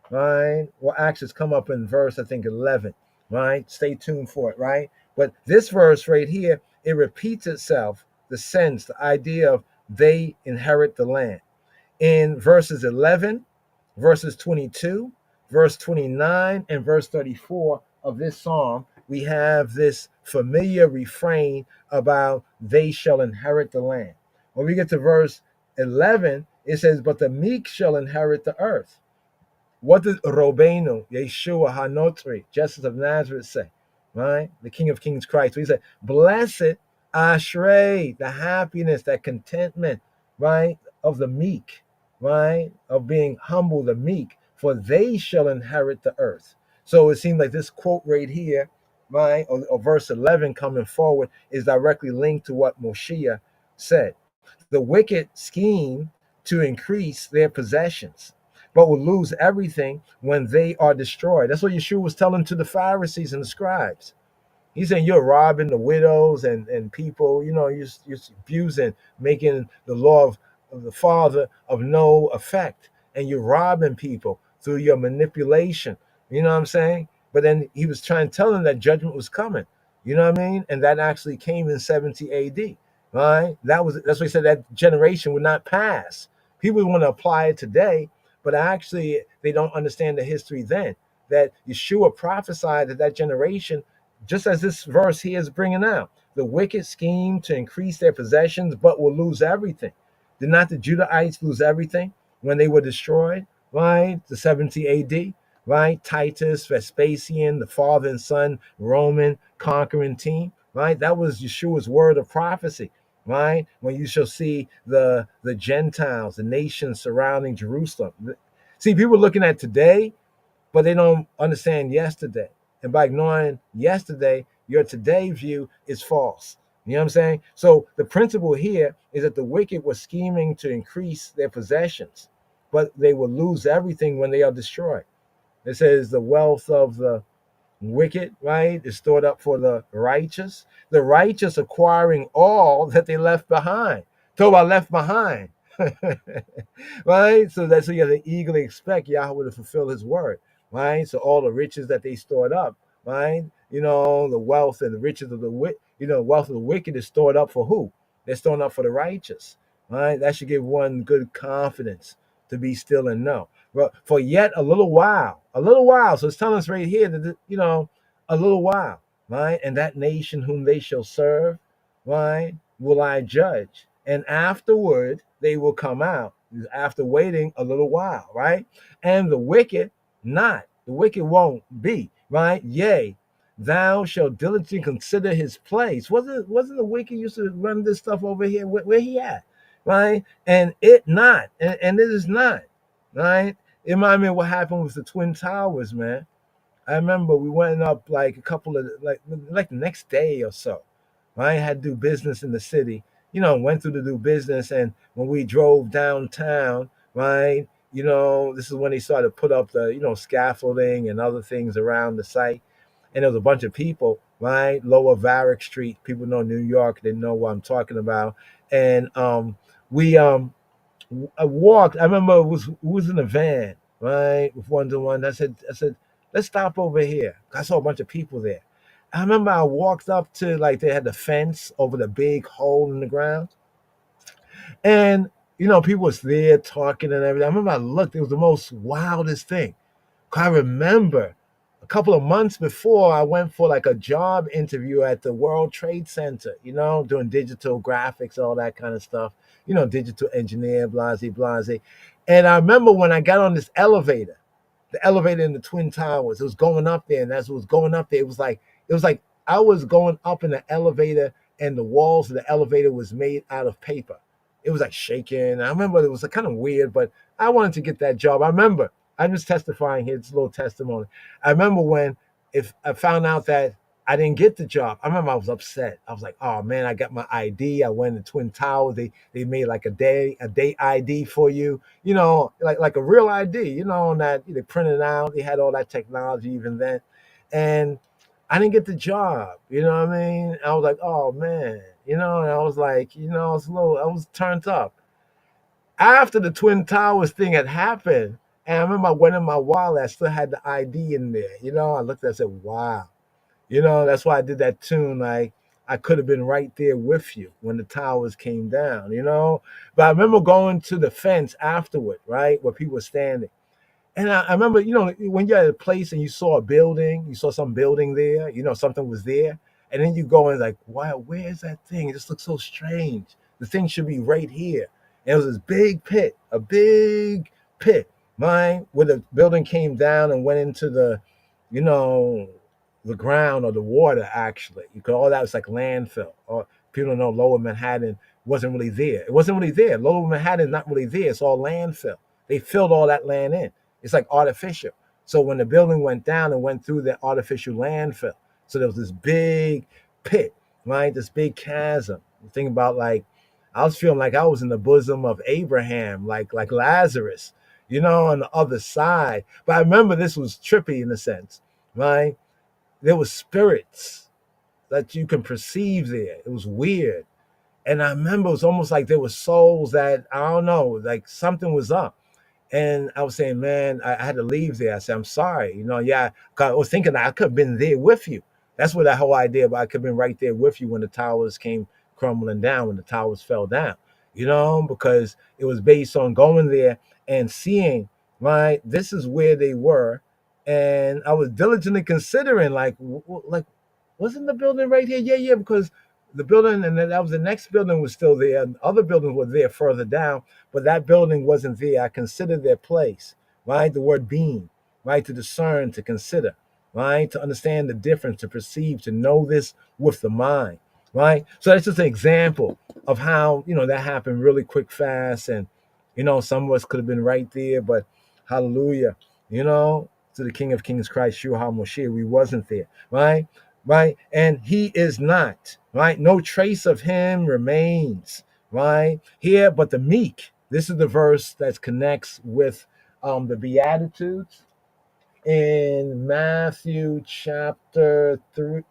[SPEAKER 4] right, will actually come up in verse, I think, 11, right? Stay tuned for it, right? But this verse right here, it repeats itself, the sense, the idea of they inherit the land. In verses 11, verses 22, verse 29, and verse 34 of this psalm, we have this familiar refrain about they shall inherit the land. When we get to verse 11, it says, but the meek shall inherit the earth. What did Robenu, Yeshua HaNotri, Justice of Nazareth, say? Right? The King of Kings Christ. So he said, blessed, Ashrei, the happiness, that contentment, right, of the meek, right, of being humble, the meek, for they shall inherit the earth. So it seems like this quote right here, right, or verse 11 coming forward, is directly linked to what Moshiach said. The wicked scheme to increase their possessions, but will lose everything when they are destroyed. That's what Yeshua was telling to the Pharisees and the scribes. He's saying you're robbing the widows and people, you're abusing, making the law of the Father of no effect. And you're robbing people through your manipulation. You know what I'm saying? But then he was trying to tell them that judgment was coming. You know what I mean? And that actually came in 70 AD. Right? That's what he said, that generation would not pass. People want to apply it today, but actually they don't understand the history then. That Yeshua prophesied that generation, just as this verse here is bringing out, the wicked scheme to increase their possessions, but will lose everything. Did not the Judahites lose everything when they were destroyed? Right? The 70 AD, right? Titus, Vespasian, the father and son, Roman conquering team, right? That was Yeshua's word of prophecy. right? When you shall see the Gentiles, the nations surrounding Jerusalem. See, people looking at today, but they don't understand yesterday. And by ignoring yesterday, your today view is false. You know what I'm saying? So the principle here is that the wicked were scheming to increase their possessions, but they will lose everything when they are destroyed. It says the wealth of the wicked, right, is stored up for the righteous acquiring all that they left behind. Talk about left behind. Right? So that's what you have to eagerly expect Yahweh to fulfill his word, right? So all the riches that they stored up, right? The wealth and the riches of the wealth of the wicked is stored up for who? They're stored up for the righteous, right? That should give one good confidence to be still and know. But for yet a little while. So it's telling us right here that, a little while, right? And that nation whom they shall serve, right, will I judge. And afterward, they will come out after waiting a little while, right? And the wicked not. The wicked won't be, right? Yea, thou shalt diligently consider his place. Wasn't the wicked used to run this stuff over here? Where he at? Right? And it not. And it is not. Right? It reminded me of what happened with the Twin Towers, man. I remember we went up like a couple of like the next day or so. I had to do business in the city, went through to do business. And when we drove downtown, right, this is when they started to put up the, scaffolding and other things around the site. And there was a bunch of people, right, Lower Varick Street. People know New York, they know what I'm talking about. And we I walked. I remember it was in a van, right, with one to one. I said, let's stop over here. I saw a bunch of people there. I remember I walked up to, like, they had the fence over the big hole in the ground, and people was there talking and everything. I remember I looked. It was the most wildest thing. I remember a couple of months before, I went for like a job interview at the World Trade Center, doing digital graphics, all that kind of stuff, digital engineer, blase, blase. And I remember when I got on this elevator, the elevator in the Twin Towers, it was going up there. And as it was going up there, it was like I was going up in the elevator and the walls of the elevator was made out of paper. It was like shaking. I remember it was kind of weird, but I wanted to get that job. I remember, I'm just testifying here. It's a little testimony. I remember when, if I found out that I didn't get the job, I remember I was upset. I was like, oh man, I got my ID. I went to Twin Towers. They made like a day ID for you, like a real ID, and that they printed it out. They had all that technology even then. And I didn't get the job, you know what I mean? I was like, oh man, and I was like, I was turned up. After the Twin Towers thing had happened, and I remember I went in my wallet, I still had the ID in there. I looked at it and said, wow. That's why I did that tune. Like, I could have been right there with you when the towers came down, But I remember going to the fence afterward, right, where people were standing. And I remember, when you're at a place and you saw a building, you saw some building there, something was there. And then you go and like, wow, where's that thing? It just looks so strange. The thing should be right here. And it was this big pit, a big pit, mine, where the building came down and went into you know, the ground or the water, actually. You could, all that was like landfill. Or people don't know Lower Manhattan wasn't really there. It wasn't really there. Lower Manhattan is not really there. It's all landfill. They filled all that land in. It's like artificial. So when the building went down and went through the artificial landfill, so there was this big pit, right? This big chasm. Think about, like, I was feeling like I was in the bosom of Abraham, like Lazarus, on the other side. But I remember this was trippy in a sense, right? There was spirits that you can perceive there. It was weird. And I remember it was almost like there were souls that, I don't know, like something was up. And I was saying, man, I had to leave there. I said, I'm sorry. Yeah, 'cause I was thinking I could have been there with you. That's what that whole idea about I could have been right there with you when the towers came crumbling down, when the towers fell down, because it was based on going there and seeing, right, this is where they were. And I was diligently considering, like, wasn't the building right here? Yeah, because the building, and then that was the next building was still there. And other buildings were there further down, but that building wasn't there. I considered their place, right? The word being, right? To discern, to consider, right? To understand the difference, to perceive, to know this with the mind. right? So that's just an example of how, that happened really quick, fast. And, some of us could have been right there, but hallelujah, to the King of Kings, Christ, Yeshua HaMashiach, we wasn't there, right? Right. And he is not, right? No trace of him remains, right? Here, but the meek. This is the verse that connects with the Beatitudes in Matthew chapter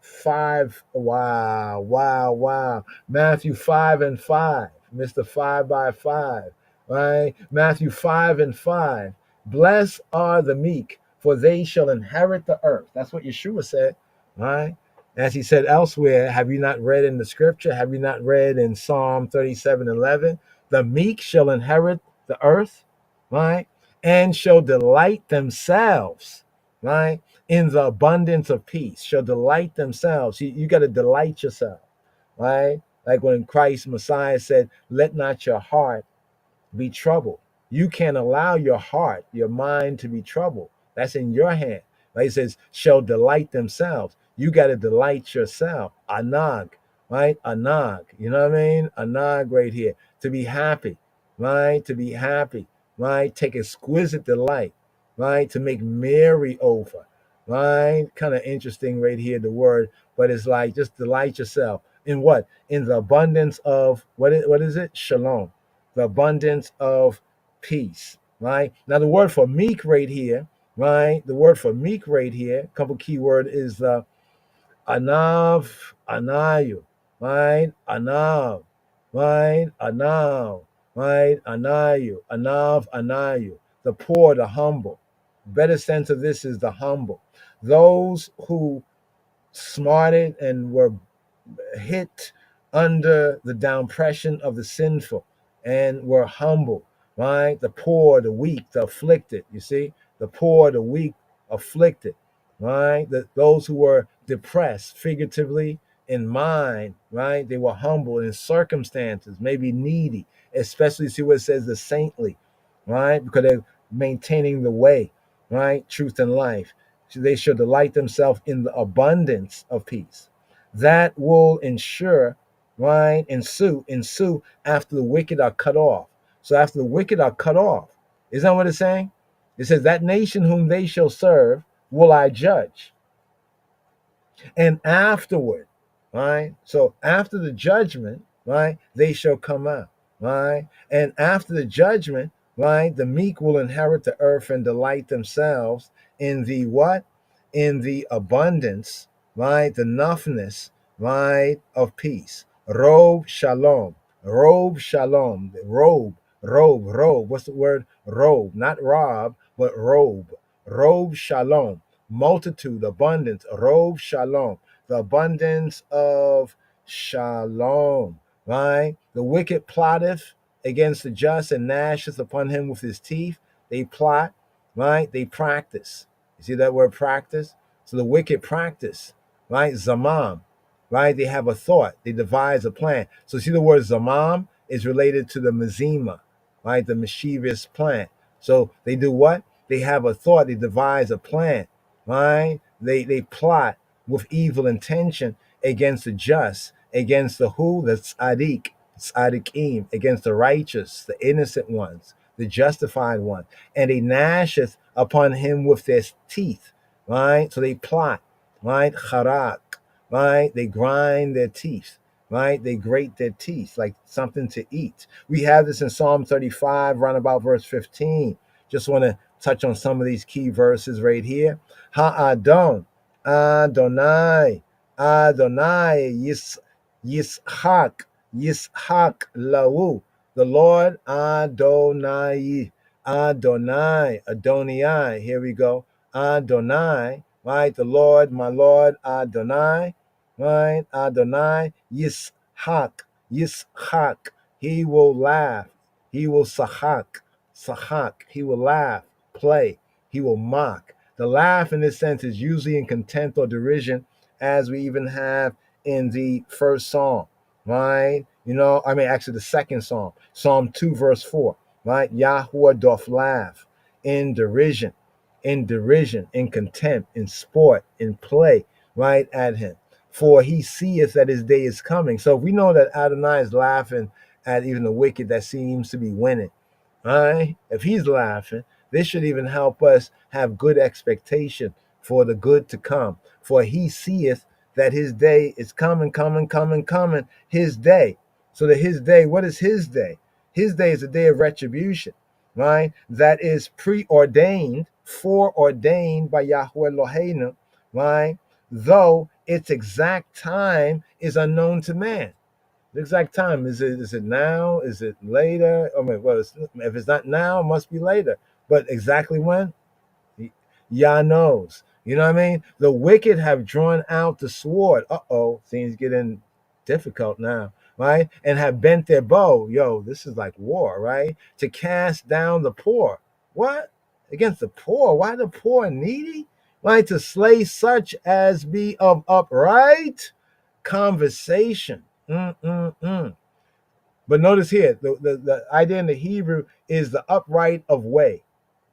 [SPEAKER 4] 5. Wow. Matthew 5:5, Mr. 5 by 5, right? Matthew 5:5. Blessed are the meek, for they shall inherit the earth. That's what Yeshua said, right? As he said elsewhere, have you not read in the scripture? Have you not read in Psalm 37:11? The meek shall inherit the earth, right? And shall delight themselves, right, in the abundance of peace, shall delight themselves. You got to delight yourself, right? Like when Christ Messiah said, let not your heart be troubled. You can't allow your heart, your mind to be troubled. That's in your hand. Right? He says, shall delight themselves. You got to delight yourself. Anag, right? Anag. You know what I mean? Anag right here. To be happy, right? To be happy, right? Take exquisite delight, right? To make merry over, right? Kind of interesting right here, the word, but it's like just delight yourself. In what? In the abundance of, what is it? Shalom, the abundance of peace, right? Now, the word for meek right here, right? The word for meek right here, a couple key word is the anav, anayu, right? Anav, right? Anav, right? Anayu, anav, anayu. The poor, the humble. Better sense of this is the humble. Those who smarted and were hit under the downpression of the sinful and were humble, right? The poor, the weak, the afflicted, you see? The poor, the weak, afflicted, right? Those who were depressed, figuratively in mind, right? They were humble in circumstances, maybe needy, especially see what it says the saintly, right? Because they're maintaining the way, right? Truth and life. So they should delight themselves in the abundance of peace that will ensure, right, ensue after the wicked are cut off. So after the wicked are cut off, isn't that what it's saying? It says, that nation whom they shall serve will I judge. And afterward, right? So after the judgment, right, they shall come out, right? And after the judgment, right, the meek will inherit the earth and delight themselves in the what? In the abundance, right? The enoughness, right, of peace. Robe shalom. Robe shalom. Robe. What's the word? Robe. Not rob, but robe. Robe shalom. Multitude, abundance, rov shalom, the abundance of shalom, right? The wicked plotteth against the just and gnasheth upon him with his teeth. They plot, right? They practice. You see that word practice? So the wicked practice, right? Zamam, right? They have a thought. They devise a plan. So see the word zamam is related to the mazima, right? The mischievous plan. So they do what? They have a thought. They devise a plan, right? They plot with evil intention against the just, against the who? The tzaddikim, against the righteous, the innocent ones, the justified one. And they gnasheth upon him with their teeth, right? So they plot, right? Charak, right? They grind their teeth, right? They grate their teeth like something to eat. We have this in Psalm 35, round about verse 15. Just want to touch on some of these key verses right here. Ha'adon, Adonai, Yishak Lahu. The Lord Adonai, Adonai. Here we go. Adonai, right? The Lord, my Lord Adonai, right? Adonai, Yishak. He will laugh. He will sahak. He will laugh, play. He will mock. The laugh in this sense is usually in contempt or derision, as we even have in the first psalm, right? Actually the second psalm, Psalm 2, verse 4, right? Yahuwah doth laugh in derision, in contempt, in sport, in play, right, at him. for he seeth that his day is coming. So if we know that Adonai is laughing at even the wicked that seems to be winning, all right? If he's laughing, this should even help us have good expectation for the good to come. For he seeth that his day is coming, his day. So that his day, what is his day? His day is a day of retribution, right? That is preordained, foreordained by Yahweh Eloheinu, right? Though its exact time is unknown to man. The exact time, is it now? Is it later? I mean, well, if it's not now, it must be later. But exactly when? Yah knows. You know what I mean? The wicked have drawn out the sword. Things getting difficult now, right? And have bent their bow. Yo, this is like war, right? To cast down the poor. What? Against the poor? Why the poor and needy? Right? To slay such as be of upright conversation. But notice here, the idea in the Hebrew is the upright of way.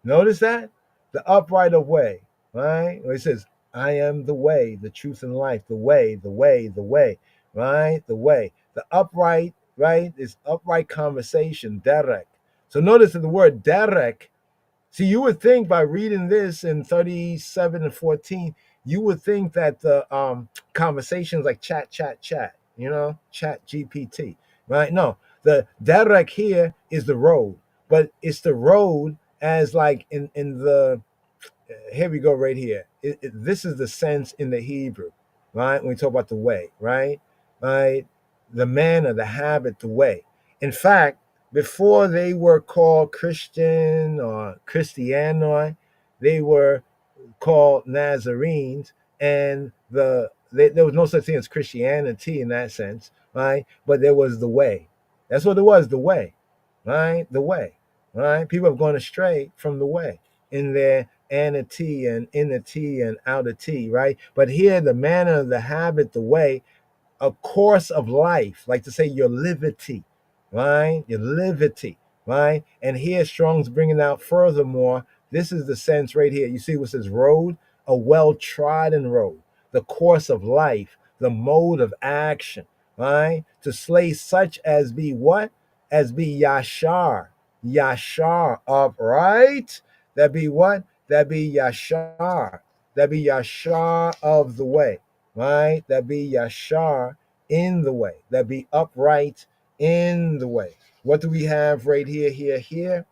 [SPEAKER 4] Notice that? The upright of way, right? Where it says, I am the way, the truth, and life. The way, the way, the way, right? The way. The upright, right, is upright conversation, derek. So notice that the word derek, see, you would think by reading this in 37 and 14, you would think that the conversations like chat, chat GPT, right? No, the derek here is the road, but it's the road as like in the, here we go right here. This is the sense in the Hebrew, right? When we talk about the way, right? Right? The manner, the habit, the way. In fact, before they were called Christian or Christianoi, they were called Nazarenes, and there was no such thing as Christianity in that sense, right? But there was the way. That's what it was, the way, right? The way, right? People have gone astray from the way in their anity and inner T and outer T, right? But here, the manner, the habit, the way, a course of life, like to say your liberty, right? Your liberty, right? And here Strong's bringing out furthermore, this is the sense right here. You see what says road, a well-trodden road, the course of life, the mode of action, right? To slay such as be what? As be Yashar, Yashar upright. That be what? That be Yashar. That be Yashar of the way, right? That be Yashar in the way. That be upright in the way. What do we have right here?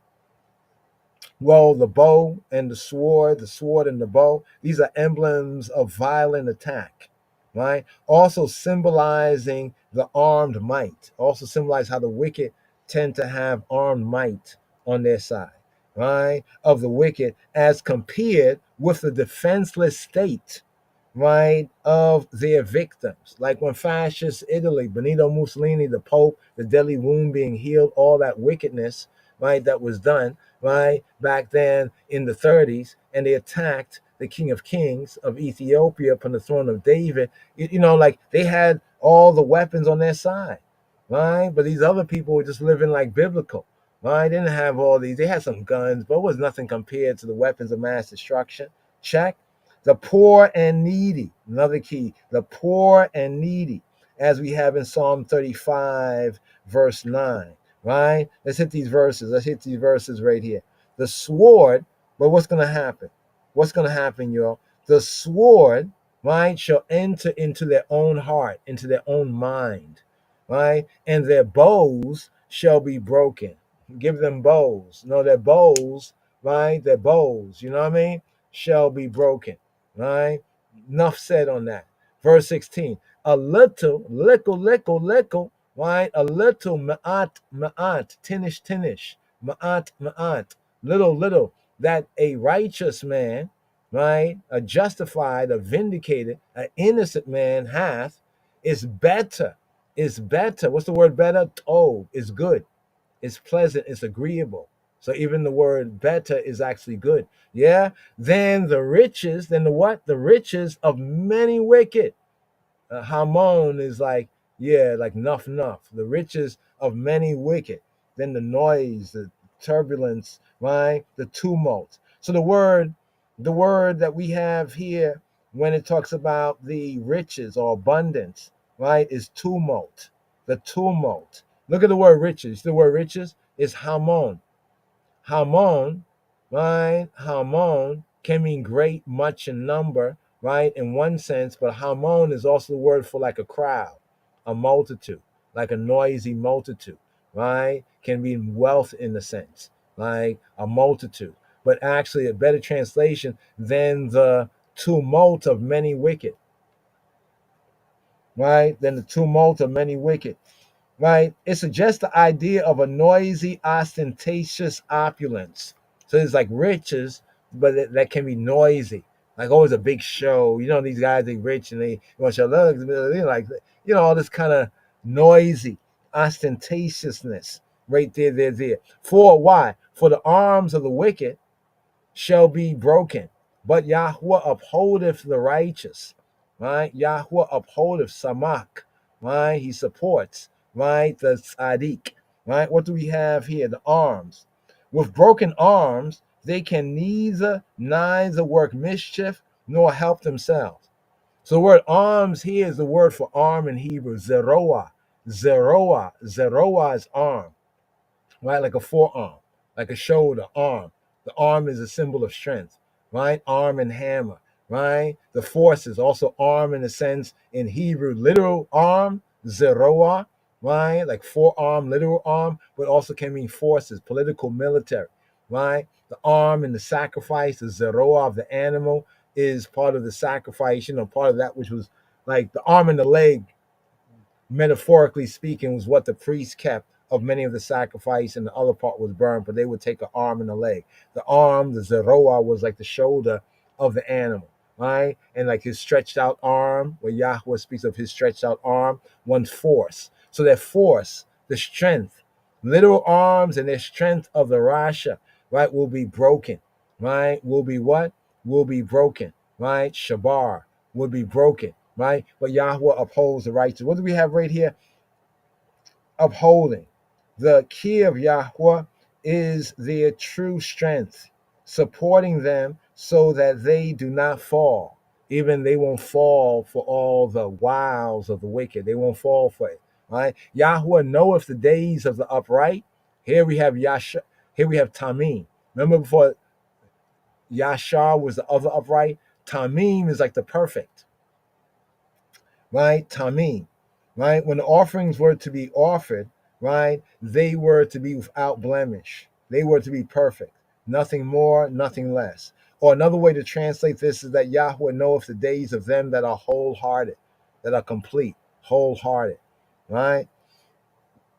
[SPEAKER 4] Well, the bow and the sword and the bow, these are emblems of violent attack, right? Also symbolizing the armed might, also symbolize how the wicked tend to have armed might on their side, right? Of the wicked as compared with the defenseless state, right, of their victims. Like when fascist Italy, Benito Mussolini, the Pope, the deadly wound being healed, all that wickedness, right, that was done, right, back then in the 30s, and they attacked the King of Kings of Ethiopia upon the throne of David. Like they had all the weapons on their side, right? But these other people were just living like biblical, right? They didn't have all these. They had some guns, but it was nothing compared to the weapons of mass destruction. Check. The poor and needy, another key, the poor and needy, as we have in Psalm 35, verse 9, right? Let's hit these verses. Right here. The sword, but what's going to happen? What's going to happen, y'all? The sword, right, shall enter into their own heart, into their own mind, right? And their bows shall be broken. Give them bows. No, their bows, right? Their bows, you know what I mean? Shall be broken. Right? Enough said on that. Verse 16. A little, right? A little, ma'at, tinish, ma'at, little, that a righteous man, right? A justified, a vindicated, an innocent man hath is better. What's the word better? Tov is good. It's pleasant. It's agreeable. So even the word better is actually good. Yeah. Then the riches, then the what? The riches of many wicked. Hamon is like, yeah, like nuff. The riches of many wicked. Then the noise, the turbulence, right? The tumult. So the word that we have here, when it talks about the riches or abundance, right, is tumult. The tumult. Look at the word riches. The word riches is hamon. Hamon, right? Hamon can mean great, much in number, right? In one sense, but Hamon is also the word for like a crowd, a multitude, like a noisy multitude, right? Can mean wealth in the sense, like a multitude. But actually, a better translation than the tumult of many wicked, right? Than the tumult of many wicked, right? It suggests the idea of a noisy, ostentatious opulence. So it's like riches, but that can be noisy. Like always a big show. You know, these guys, they rich and they want to show love, like, all this kind of noisy ostentatiousness right there. For why? For the arms of the wicked shall be broken, but Yahweh upholdeth the righteous, right? Yahweh upholdeth Samak, right? He supports, right? The Tzaddik, right? What do we have here? The arms. With broken arms, they can neither work mischief nor help themselves. So the word arms here is the word for arm in Hebrew, zeroah. Zeroah is arm, right? Like a forearm, like a shoulder, arm. The arm is a symbol of strength, right? Arm and hammer, right? The forces, also arm in a sense in Hebrew, literal arm, zeroah, right? Like forearm, literal arm, but also can mean forces, political, military, right? The arm in the sacrifice, the zeroah of the animal is part of the sacrifice, part of that which was like the arm and the leg, metaphorically speaking, was what the priests kept of many of the sacrifice, and the other part was burned, but they would take an arm and a leg. The arm, the zeroah, was like the shoulder of the animal, right? And like his stretched out arm, where Yahweh speaks of his stretched out arm, one's force. So that force, the strength, literal arms and the strength of the Rasha, right, will be broken, right? Will be what? Will be broken, right? Shabar will be broken, right? But Yahweh upholds the righteous. What do we have right here? Upholding. The key of Yahweh is their true strength, supporting them so that they do not fall. Even they won't fall for all the wiles of the wicked. They won't fall for it, right? Yahweh knoweth the days of the upright. Here we have Yasha. Here we have Tamim. Remember before Yashar was the other upright? Tamim is like the perfect, right? Tamim, right? When the offerings were to be offered, right, they were to be without blemish. They were to be perfect. Nothing more, nothing less. Or another way to translate this is that Yahweh knoweth the days of them that are wholehearted, that are complete, wholehearted, right?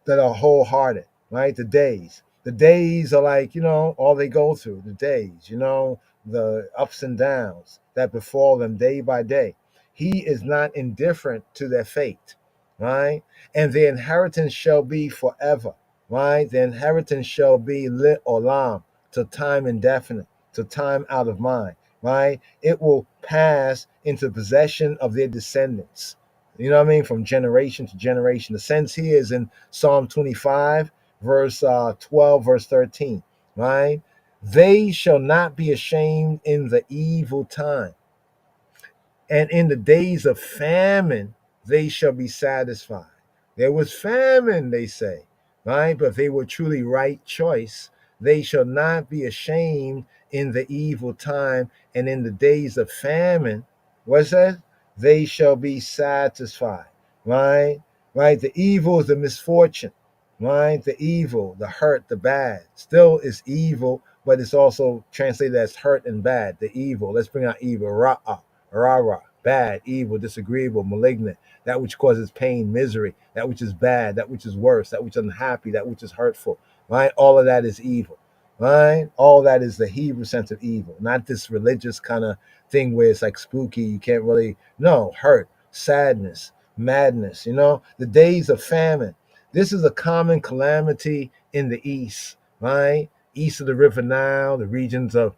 [SPEAKER 4] That are wholehearted, right? The days. The days are like, all they go through, the days, the ups and downs that befall them day by day. He is not indifferent to their fate, right? And their inheritance shall be forever, right? The inheritance shall be lit olam, to time indefinite, to time out of mind, right? It will pass into possession of their descendants. You know what I mean? From generation to generation. The sense here is in Psalm 25, verse 12, verse 13, right? They shall not be ashamed in the evil time, and in the days of famine they shall be satisfied. There was famine, they say, right? But if they were truly right choice, they shall not be ashamed in the evil time, and in the days of famine, what's that? They shall be satisfied, right? Right? The evil is the misfortune, right? The evil, the hurt, the bad, still is evil, but it's also translated as hurt and bad. The evil. Let's bring out evil. Rara, bad, evil, disagreeable, malignant, that which causes pain, misery, that which is bad, that which is worse, that which is unhappy, that which is hurtful, right? All of that is evil, right? All that is the Hebrew sense of evil, not this religious kind of thing where it's like spooky, you can't really, no, hurt, sadness, madness, the days of famine. This is a common calamity in the East, right? East of the River Nile, the regions of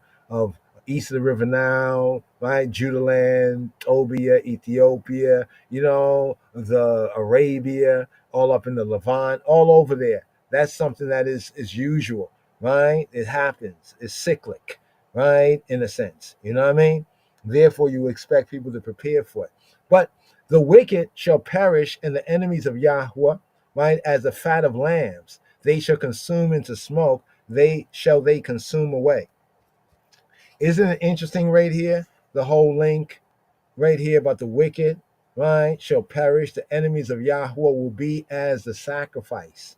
[SPEAKER 4] east of the River Nile, right? Judaland, Tobia, Ethiopia, the Arabia, all up in the Levant, all over there. That's something that is usual, right? It happens. It's cyclic, right? In a sense, you know what I mean? Therefore, you expect people to prepare for it. But the wicked shall perish, and the enemies of Yahweh, right, as the fat of lambs. They shall consume into smoke. They consume away. Isn't it interesting right here? The whole link right here about the wicked, right, shall perish. The enemies of Yahweh will be as the sacrifice.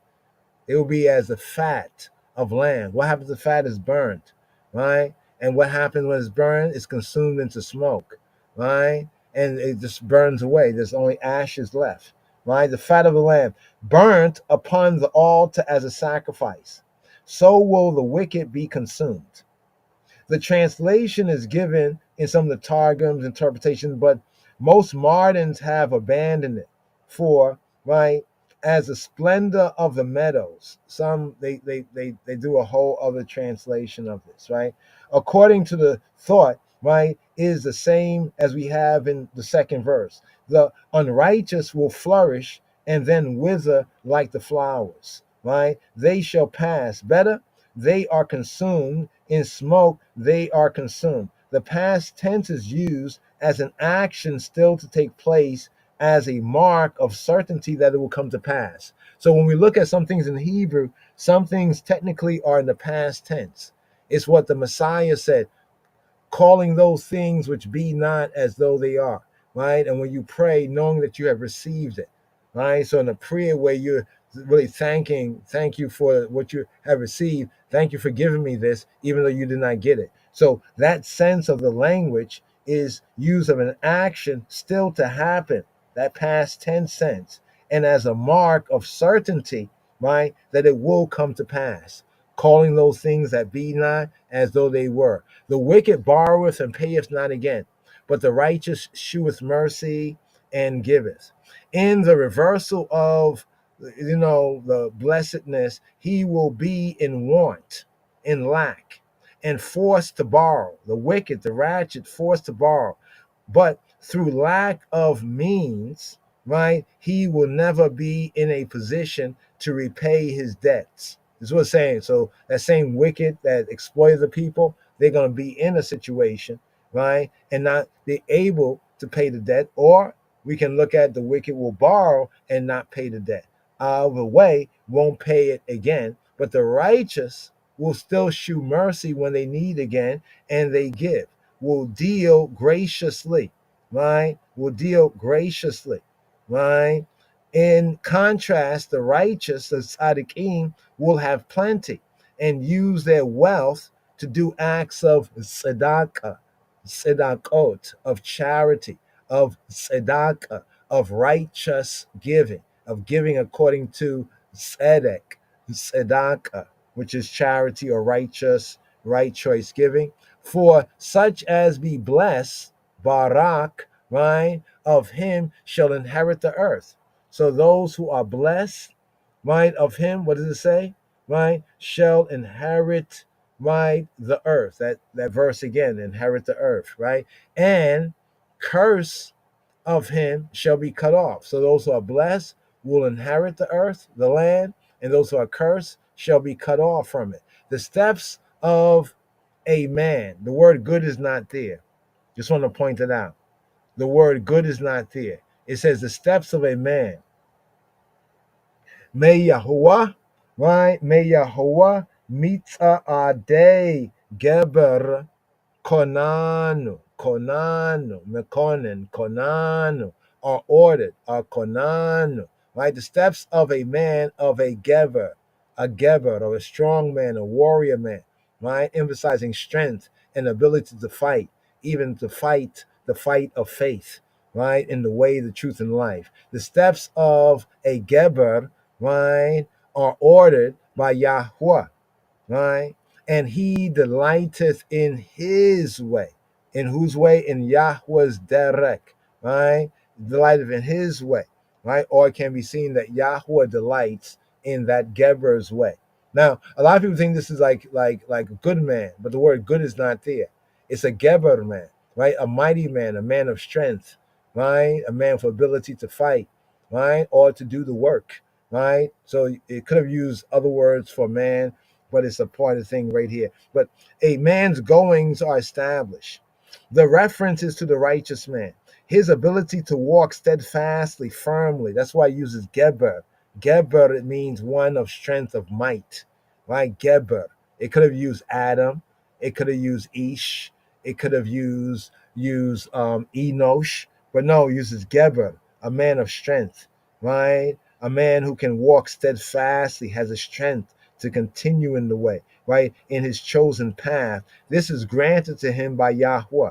[SPEAKER 4] It will be as the fat of lamb. What happens if the fat is burnt, right? And what happens when it's burned? It's consumed into smoke, right? And it just burns away. There's only ashes left, right? The fat of the lamb burnt upon the altar as a sacrifice. So will the wicked be consumed. The translation is given in some of the Targums interpretations, but most moderns have abandoned it for, right, as the splendor of the meadows. Some they do a whole other translation of this, right? According to the thought, right, is the same as we have in the second verse. The unrighteous will flourish and then wither like the flowers, right? They shall pass. Better, they are consumed. In smoke, they are consumed. The past tense is used as an action still to take place, as a mark of certainty that it will come to pass. So when we look at some things in Hebrew, some things technically are in the past tense. It's what the Messiah said, calling those things which be not as though they are, right? And when you pray, knowing that you have received it, right? So in a prayer where you're really thank you for what you have received, thank you for giving me this, even though you did not get it. So that sense of the language is use of an action still to happen, that past tense sense, and as a mark of certainty, right, that it will come to pass, calling those things that be not as though they were. The wicked borroweth and payeth not again, but the righteous sheweth mercy and giveth. In the reversal of, the blessedness, he will be in want, in lack, and forced to borrow. The wicked, the ratchet, forced to borrow. But through lack of means, right, he will never be in a position to repay his debts. This is what it's saying. So that same wicked that exploited the people, they're going to be in a situation, right, and not be able to pay the debt. Or we can look at the wicked will borrow and not pay the debt. Either way, won't pay it again. But the righteous will still shew mercy when they need again, and they give. Will deal graciously, right? Will deal graciously, right? In contrast, the righteous, the tzaddikim, will have plenty and use their wealth to do acts of tzedakah, tzedakot, of charity, of tzedakah, of righteous giving, of giving according to tzedek, tzedakah, which is charity or righteous, right choice giving. For such as be blessed, barak, right, of him shall inherit the earth. So those who are blessed, right, of him, what does it say? Right, shall inherit, right, the earth. That verse again, inherit the earth, right? And curse of him shall be cut off. So those who are blessed will inherit the earth, the land, and those who are cursed shall be cut off from it. The steps of a man, the word good is not there. Just want to point it out. The word good is not there. It says the steps of a man. May Yahuwah, right? May Yahuwah mitza adei geber konanu, mekonen, konanu, are ordered, are konanu, right? The steps of a man, of a geber, or a strong man, a warrior man, right? Emphasizing strength and ability to fight, even to fight the fight of faith, right? In the way, the truth, and life. The steps of a geber, right, are ordered by Yahweh, right? And he delighteth in his way. In whose way? In Yahweh's derek, right? Delighteth in his way, right? Or it can be seen that Yahweh delights in that Geber's way. Now, a lot of people think this is like a good man, but the word good is not there. It's a Geber man, right? A mighty man, a man of strength, right? A man for ability to fight, right? Or to do the work, right? So it could have used other words for man, but it's a part of the thing right here. But a man's goings are established. The reference is to the righteous man, his ability to walk steadfastly, firmly. That's why he uses Geber. Geber, it means one of strength, of might, right? Geber. It could have used Adam. It could have used Ish. It could have used Enosh, but no, it uses Geber, a man of strength, right? A man who can walk steadfastly, has a strength to continue in the way, right? In his chosen path. This is granted to him by Yahweh.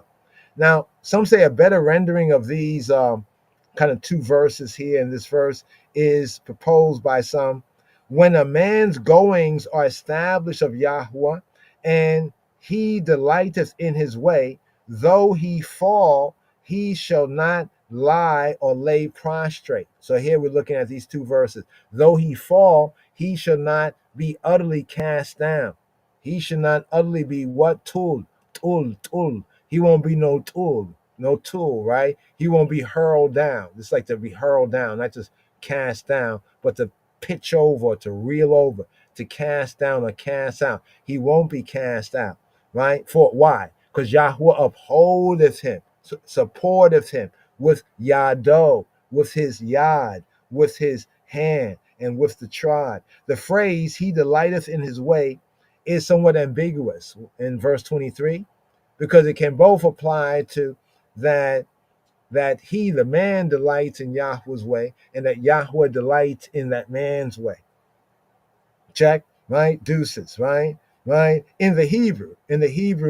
[SPEAKER 4] Now, some say a better rendering of these kind of two verses here in this verse is proposed by some. When a man's goings are established of Yahweh, and he delighteth in his way, though he fall, he shall not lie or lay prostrate. So here we're looking at these two verses. Though he fall, he shall not be utterly cast down. He should not utterly be what? Tul. He won't be no tool, right? He won't be hurled down. It's like to be hurled down, not just cast down, but to pitch over, to reel over, to cast down or cast out. He won't be cast out, right? For why? Because Yahweh upholdeth him, supporteth him with Yado, with his Yad, with his hand, and with the trod. The phrase, he delighteth in his way, is somewhat ambiguous in verse 23, because it can both apply to that he, the man, delights in Yahweh's way, and that Yahweh delights in that man's way. Check, right? Deuces, right? In the Hebrew,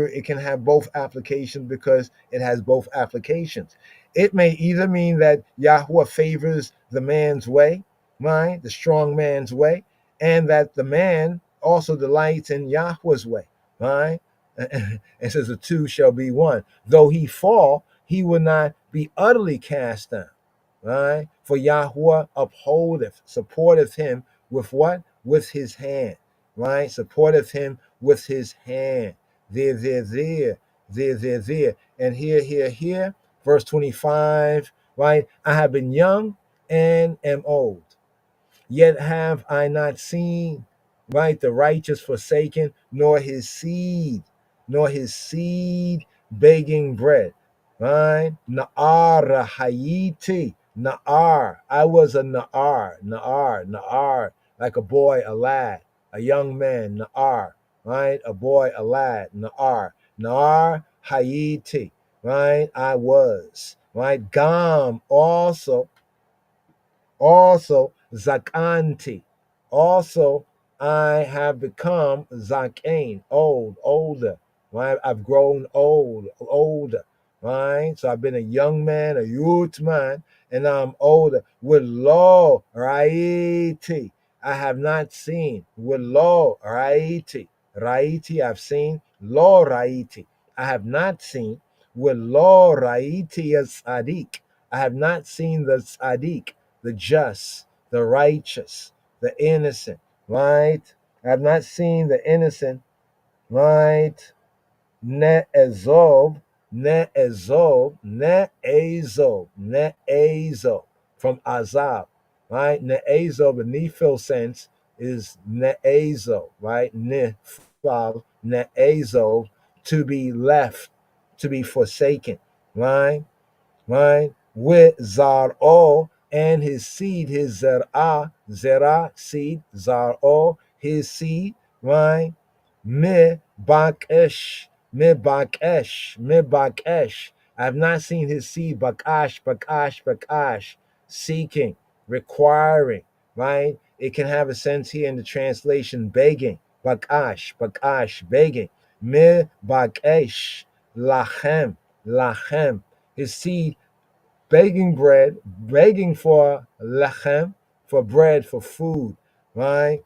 [SPEAKER 4] it can have both applications because it has both applications. It may either mean that Yahweh favors the man's way, right? The strong man's way, and that the man also delights in Yahweh's way, right? And says the two shall be one. Though he fall, he will not be utterly cast down, right? For Yahweh upholdeth, supporteth him with what? With his hand, right? Supporteth him with his hand. There. And here, verse 25, right? I have been young and am old, yet have I not seen, right, the righteous forsaken, nor his seed begging bread. Right? Na'ar Hayiti. Na'ar. I was a Na'ar, like a boy, a lad, a young man, Na'ar, right? A boy, a lad, Na'ar Hayiti, right? I was, right? Gam, also Zakanti. Also, I have become Zakain, older. Right? I've grown older. Right? So I've been a young man, a youth man, and now I'm older. With lo raiti, I have not seen. With lo raiti, I've seen. Lo raiti, I have not seen. With lo raiti as Sadiq, I have not seen the Sadiq, the just, the righteous, the innocent, right? I have not seen the innocent, right? Ne'ezov, from Azab, right? Ne'ezov, the Nephil sense is Ne'ezov, right? Nephal, Ne'ezov, to be left, to be forsaken, right? With Zar'o and his seed, his Zerah, seed, Zar'o, his seed, right? Bakesh. I have not seen his seed, Bakash, seeking, requiring, right? It can have a sense here in the translation, begging, Bakash, begging. Bakesh, lachem, his seed begging bread, begging for lechem, for bread, for food, right?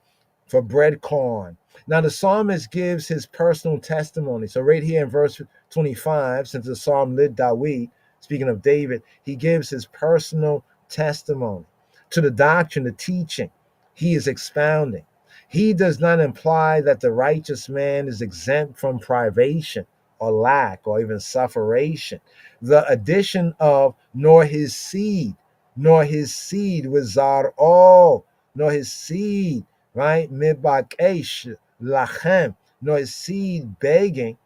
[SPEAKER 4] For bread corn. Now the psalmist gives his personal testimony. So right here in verse 25, since the psalm lid Dawid, speaking of David, he gives his personal testimony to the doctrine, the teaching he is expounding. He does not imply that the righteous man is exempt from privation or lack or even sufferation. The addition of nor his seed with Zar'o, nor his seed, right? Mibakesh lachem, nor his seed begging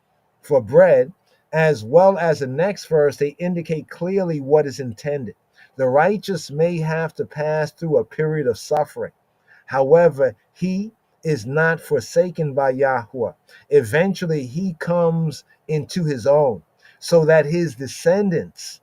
[SPEAKER 4] for bread. as well as the next verse, they indicate clearly what is intended. The righteous may have to pass through a period of suffering. However, he is not forsaken by Yahweh. Eventually, he comes into his own so that his descendants,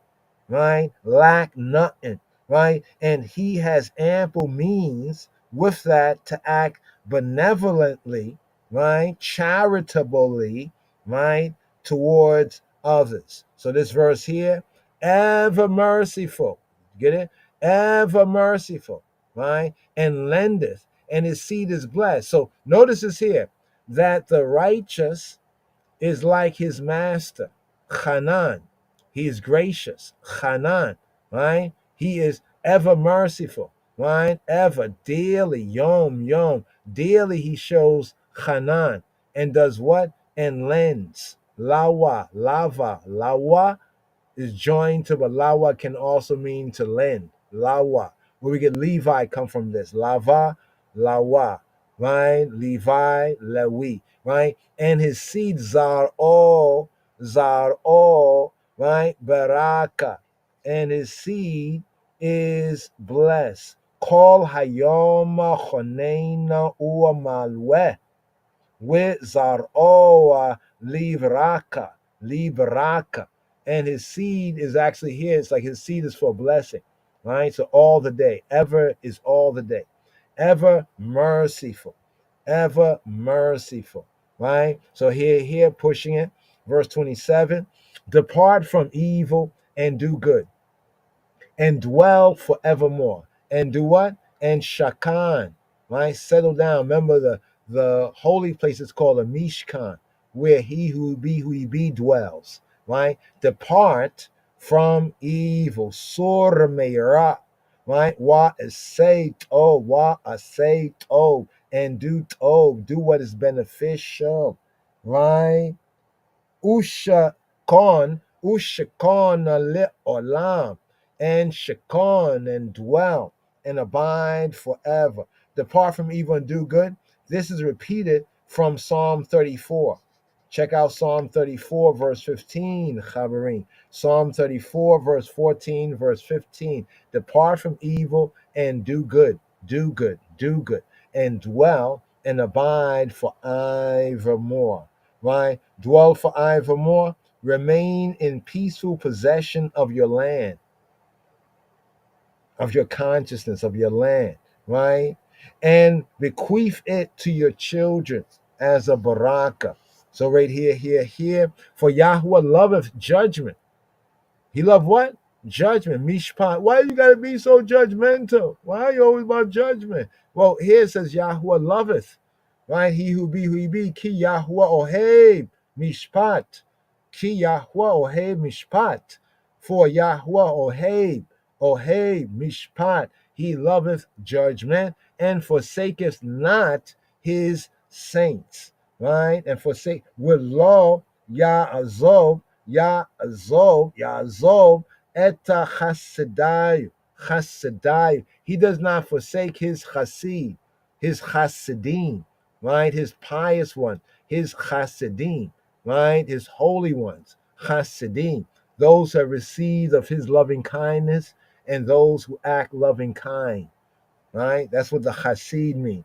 [SPEAKER 4] right, lack nothing, right? And he has ample means with that to act benevolently, right, charitably, right, towards others. So this verse here, ever merciful, get it? Ever merciful, right? And lendeth, and his seed is blessed. So notice this here, that the righteous is like his master, Hanan. He is gracious, Hanan, right? He is ever merciful, right? Ever, daily, yom, daily he shows Hanan and does what? And lends. Lawa, lava, lawa is joined to, but lawa can also mean to lend. Lawa. Where we get Levi come from this. Lava, lawa, right? Levi, lewi, right? And his seed zar-o, right? Baraka. And his seed is blessed. Kol hayoma choneina ua malweh. With Zaroa Livraka, and his seed is actually here. It's like his seed is for blessing, right? So all the day, ever is all the day, ever merciful, right? So here pushing it, verse 27: depart from evil and do good, and dwell forevermore. And do what? And shakan, right? Settle down. Remember the holy place is called a mishkan, where who be dwells, right? Depart from evil. Sur meira, right? Wa asay to, and do what is beneficial, right? Ushakon le olam, and shakon, and dwell and abide forever. Depart from evil and do good. This is repeated from Psalm 34. Check out Psalm 34, verse 15, Chaverim. Psalm 34, verse 14, verse 15. Depart from evil and do good, and dwell and abide for evermore. Right? Dwell for evermore. Remain in peaceful possession of your land, of your consciousness, of your land, right? And bequeath it to your children as a baraka. So right here. For Yahweh loveth judgment. He loved what? Judgment, mishpat. Why you gotta be so judgmental? Why are you always about judgment? Well, here it says Yahweh loveth, right? He who he be. Ki Yahweh oheb mishpat. Ki Yahweh oheb mishpat. For Yahweh oheb mishpat. He loveth judgment and forsaketh not his saints, right? And forsake with law, Ya'azov, eta chassidai. He does not forsake his chassid, his chassidim, right? His pious one, his chassidim, right? His holy ones, chassidim. Those who have received of his loving kindness and those who act loving kind, right? That's what the chassid means.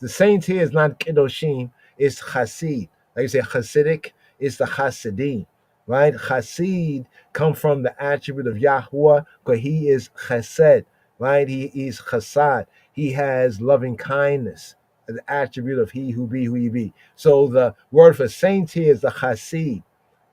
[SPEAKER 4] The saints here is not Kedoshim, it's Hasid. Like you say Hasidic, it's the Hasidim, right? Hasid come from the attribute of Yahweh because he is Chesed, right? He is Chesed. He has loving kindness, the attribute of he who be. So the word for saints here is the Hasid,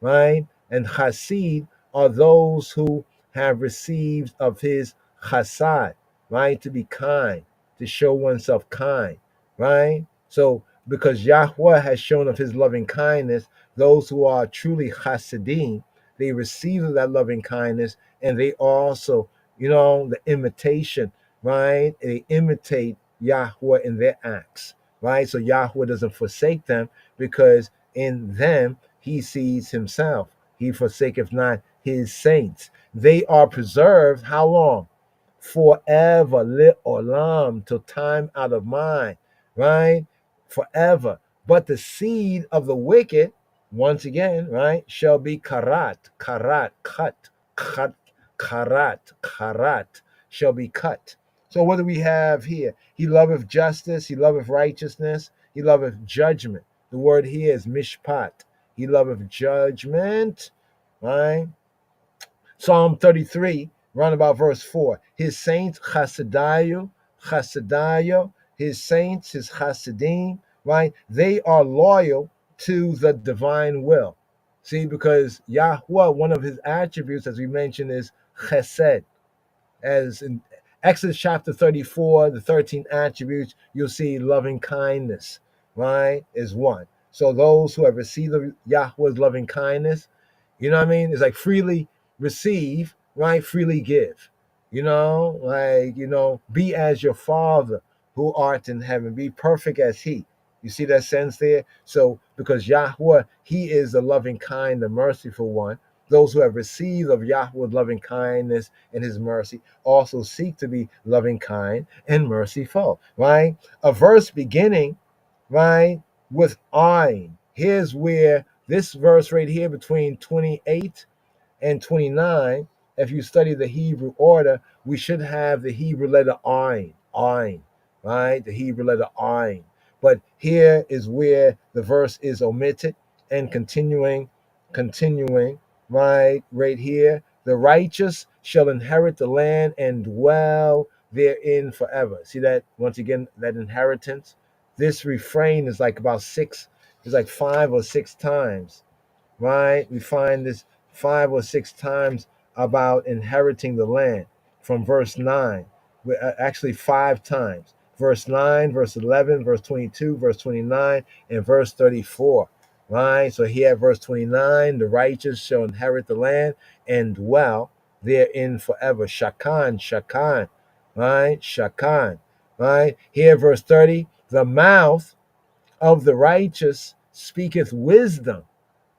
[SPEAKER 4] right? And Hasid are those who have received of his Chesed, right? To be kind, to show oneself kind, right? So, because Yahweh has shown of his loving kindness, those who are truly Hasidim, they receive of that loving kindness, and they also, the imitation, right? They imitate Yahweh in their acts, right? So Yahweh doesn't forsake them because in them he sees himself. He forsaketh not his saints. They are preserved how long? Forever, lit olam, till time out of mind, right? Forever. But the seed of the wicked, once again, right, shall be karat, karat, cut, karat, shall be cut. So what do we have here? He loveth justice, he loveth righteousness, he loveth judgment. The word here is mishpat. He loveth judgment, right? Psalm 33, round about verse 4. His saints, chasadayu, his saints, his chasidim, right? They are loyal to the divine will. See, because Yahweh, one of his attributes, as we mentioned, is chesed. As in Exodus chapter 34, the 13 attributes, you'll see loving kindness, right, is one. So those who have received of Yahweh's loving kindness, you know what I mean? It's like freely receive, right? Freely give. Be as your Father who art in heaven. Be perfect as he. You see that sense there? So because Yahweh, he is the loving kind, the merciful one. Those who have received of Yahweh's loving kindness and his mercy also seek to be loving kind and merciful, right? A verse beginning, right, with Ayin. Here's where this verse right here between 28 and 29, if you study the Hebrew order, we should have the Hebrew letter Ayin, right? The Hebrew letter Ayin. But here is where the verse is omitted and continuing, right here. The righteous shall inherit the land and dwell therein forever. See that once again, that inheritance? This refrain is like about it's like 5 or 6 times, right? We find this 5 or 6 times about inheriting the land from verse 9. Actually 5 times. Verse 9, verse 11, verse 22, verse 29, and verse 34. Right? So here at verse 29, the righteous shall inherit the land and dwell therein forever. Shakan, right? Shakan, right? Here at verse 30, the mouth of the righteous speaketh wisdom.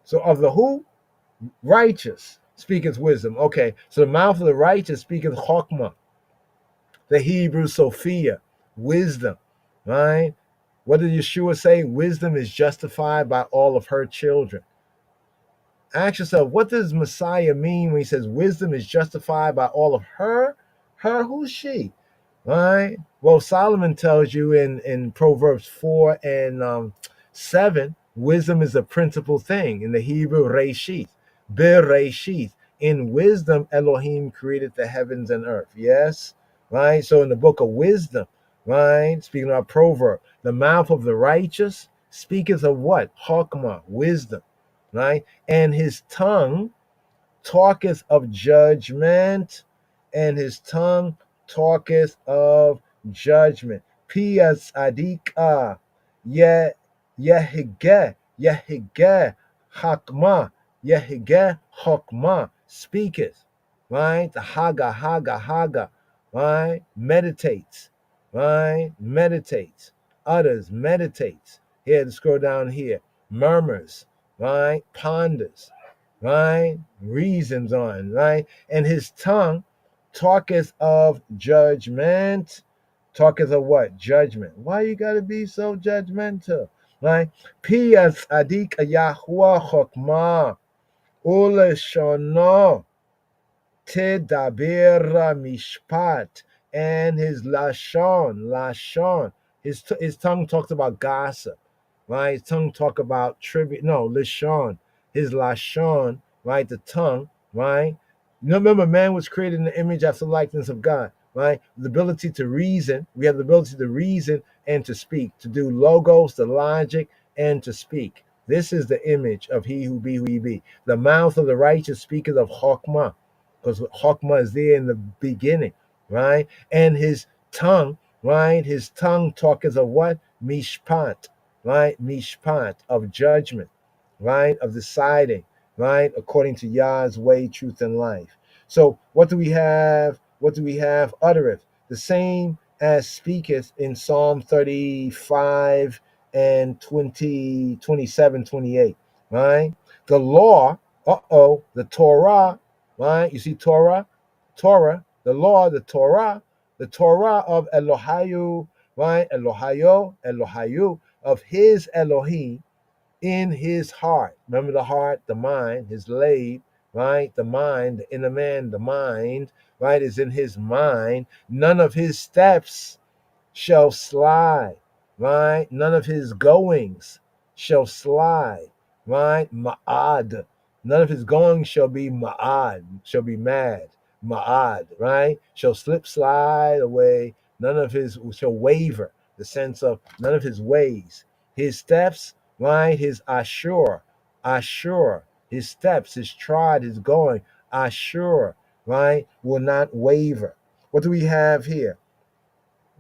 [SPEAKER 4] So of the who? Righteous speaketh wisdom. Okay, so the mouth of the righteous speaketh chokmah. The Hebrew Sophia, wisdom, right? What did Yeshua say? Wisdom is justified by all of her children. Ask yourself, what does Messiah mean when he says wisdom is justified by all of her? Her, who's she? Right? Well, Solomon tells you in Proverbs 4 and 7, wisdom is a principal thing. In the Hebrew, Reshith, Bereshith. In wisdom, Elohim created the heavens and earth. Yes? Right? So in the book of wisdom, right? Speaking of proverb, the mouth of the righteous speaketh of what? Chokmah, wisdom. Right? And his tongue talketh of judgment, and his tongue talketh of judgment. Pias adika, yehige, hakma, yehige, hakma, speaketh, right? The haga, right? Meditates, right? Meditates, utters, meditates. Here, to scroll down here, murmurs, right? Ponders, right? Reasons on, right? And his tongue talketh of judgment. Talketh of what? Judgment. Why you gotta be so judgmental? Right? Piyas adik Yahuwah chokmah uleshono Tedabira mishpat, and his lashon. His tongue talks about gossip, right? His tongue talk about tribute. No, lashon. His lashon, right? The tongue, right? You know, remember, man was created in the image after the likeness of God, right? The ability to reason. We have the ability to reason and to speak, to do logos, the logic, and to speak. This is the image of he who be who he be. The mouth of the righteous speaketh of chokmah, because Chokmah is there in the beginning, right? And his tongue, right? His tongue talketh of what? Mishpat, right? Mishpat, of judgment, right? Of deciding, right? According to Yah's way, truth, and life. So what do we have? What do we have? Uttereth, the same as speaketh in Psalm 35 and 20, 27, 28, right? The law, the Torah, right? You see Torah, the law, the Torah of Elohayu, right? Elohayu, of his Elohim, in his heart. Remember the heart, the mind, his lave, right? The mind, the inner man, the mind, right, is in his mind. None of his steps shall slide, right? None of his goings shall slide, right? Ma'ad. None of his goings shall be ma'ad, shall be mad. Ma'ad, right? Shall slip, slide away. None of his shall waver, the sense of none of his ways. His steps, right? His ashur, ashur. His steps, his trod, his going, ashur, right? Will not waver. What do we have here?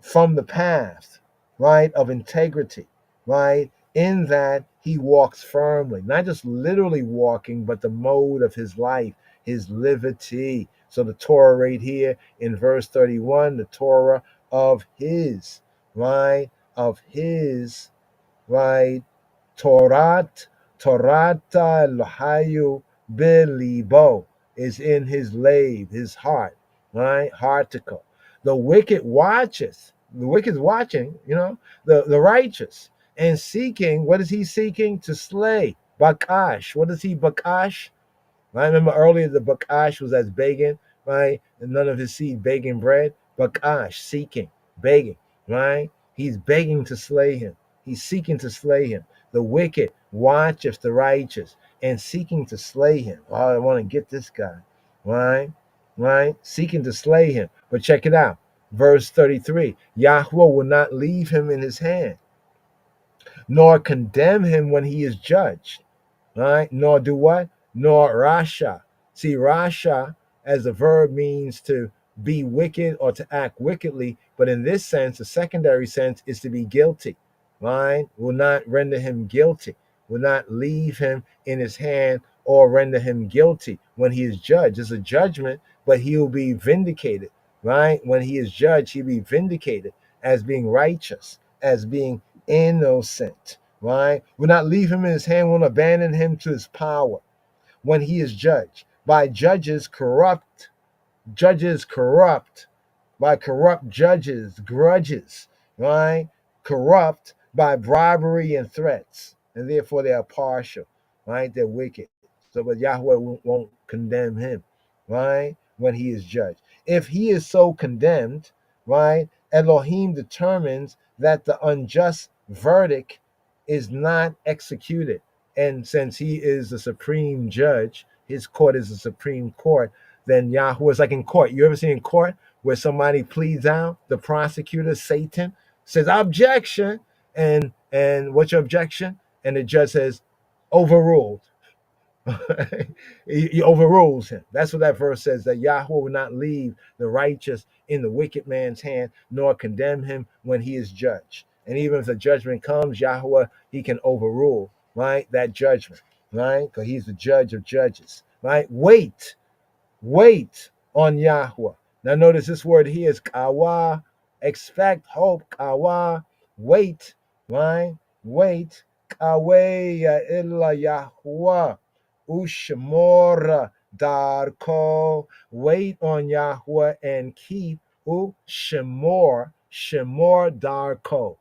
[SPEAKER 4] From the path, right, of integrity, right, in that he walks firmly, not just literally walking, but the mode of his life, his liberty. So the Torah right here in verse 31, the Torah of his, right, of his, right, Torata Lahayu Bilibo is in his lave, his heart, right? Hearticle. The wicked watcheth, the wicked's watching, the righteous, and seeking, what is he seeking? To slay. Bakash. What is he bakash? I remember earlier the bakash was as begging, right? And none of his seed begging bread. Bakash, seeking, begging, right? He's begging to slay him. He's seeking to slay him. The wicked watcheth the righteous and seeking to slay him. Oh, I want to get this guy, right? Right? Seeking to slay him. But check it out. Verse 33, Yahweh will not leave him in his hand, nor condemn him when he is judged. Right? Nor do what? Nor rasha. See, rasha as a verb means to be wicked or to act wickedly, but in this sense, the secondary sense is to be guilty. Right? Will not render him guilty, will not leave him in his hand or render him guilty when he is judged. It's a judgment, but he will be vindicated. Right? When he is judged, he'll be vindicated as being righteous, as being innocent. Right? Will not leave him in his hand, will abandon him to his power when he is judged. By judges corrupt, by corrupt judges, grudges, right? Corrupt by bribery and threats, and therefore they are partial, right? They're wicked. So, but Yahweh won't condemn him, right? When he is judged. If he is so condemned, right? Elohim determines that the unjust verdict is not executed. And since he is the supreme judge, his court is the supreme court, then Yahweh is like in court. You ever seen in court where somebody pleads out, the prosecutor, Satan, says, objection. And what's your objection? And the judge says, overruled. He overrules him. That's what that verse says, that Yahweh will not leave the righteous in the wicked man's hand, nor condemn him when he is judged. And even if the judgment comes, Yahweh, he can overrule, right, that judgment, right? Because he's the judge of judges, right? Wait on Yahweh. Now notice this word here is kawa, expect, hope, kawa, wait, right? Wait, kawe illa Yahweh, ushmor darko, wait on Yahweh and keep shemor darko,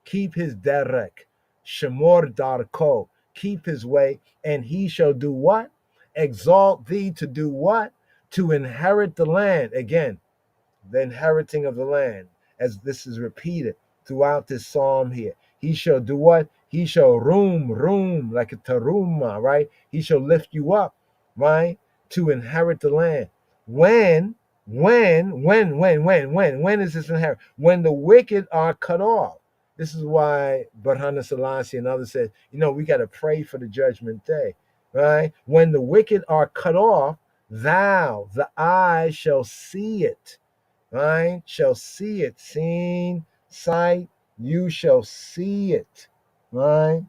[SPEAKER 4] keep his derek, shemor darko, keep his way, and he shall do what? Exalt thee to do what? To inherit the land. Again, the inheriting of the land, as this is repeated throughout this psalm here. He shall do what? He shall room, like a teruma, right? He shall lift you up, right? To inherit the land. When is this inherit? When the wicked are cut off. This is why Barhana Selassie and others said, we got to pray for the judgment day, right? When the wicked are cut off, thou, the eye, shall see it, right? Shall see it, seen, sight, you shall see it, right?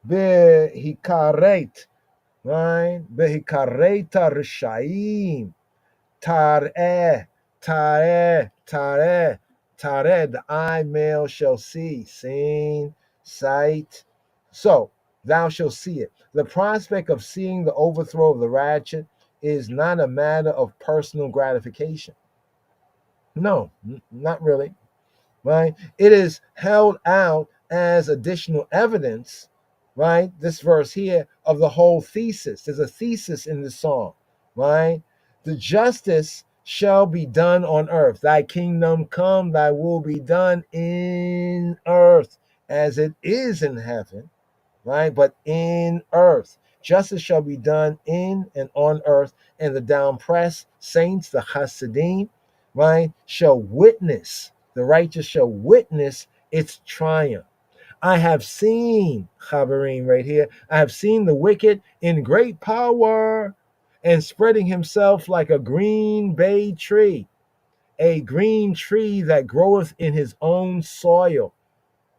[SPEAKER 4] Behikaret, right? Behikareta rishaim, tareh, the eye male shall see, seen, sight. So thou shalt see it. The prospect of seeing the overthrow of the ratchet is not a matter of personal gratification. No, not really, right? It is held out as additional evidence, right? This verse here of the whole thesis. There's a thesis in the song, right? The justice shall be done on earth. Thy kingdom come, thy will be done in earth as it is in heaven, right? But in earth. Justice shall be done in and on earth, and the down-pressed saints, the Hasidim, right, shall witness, the righteous shall witness its triumph. I have seen, Chaverim right here, I have seen the wicked in great power and spreading himself like a green bay tree, a green tree that groweth in his own soil.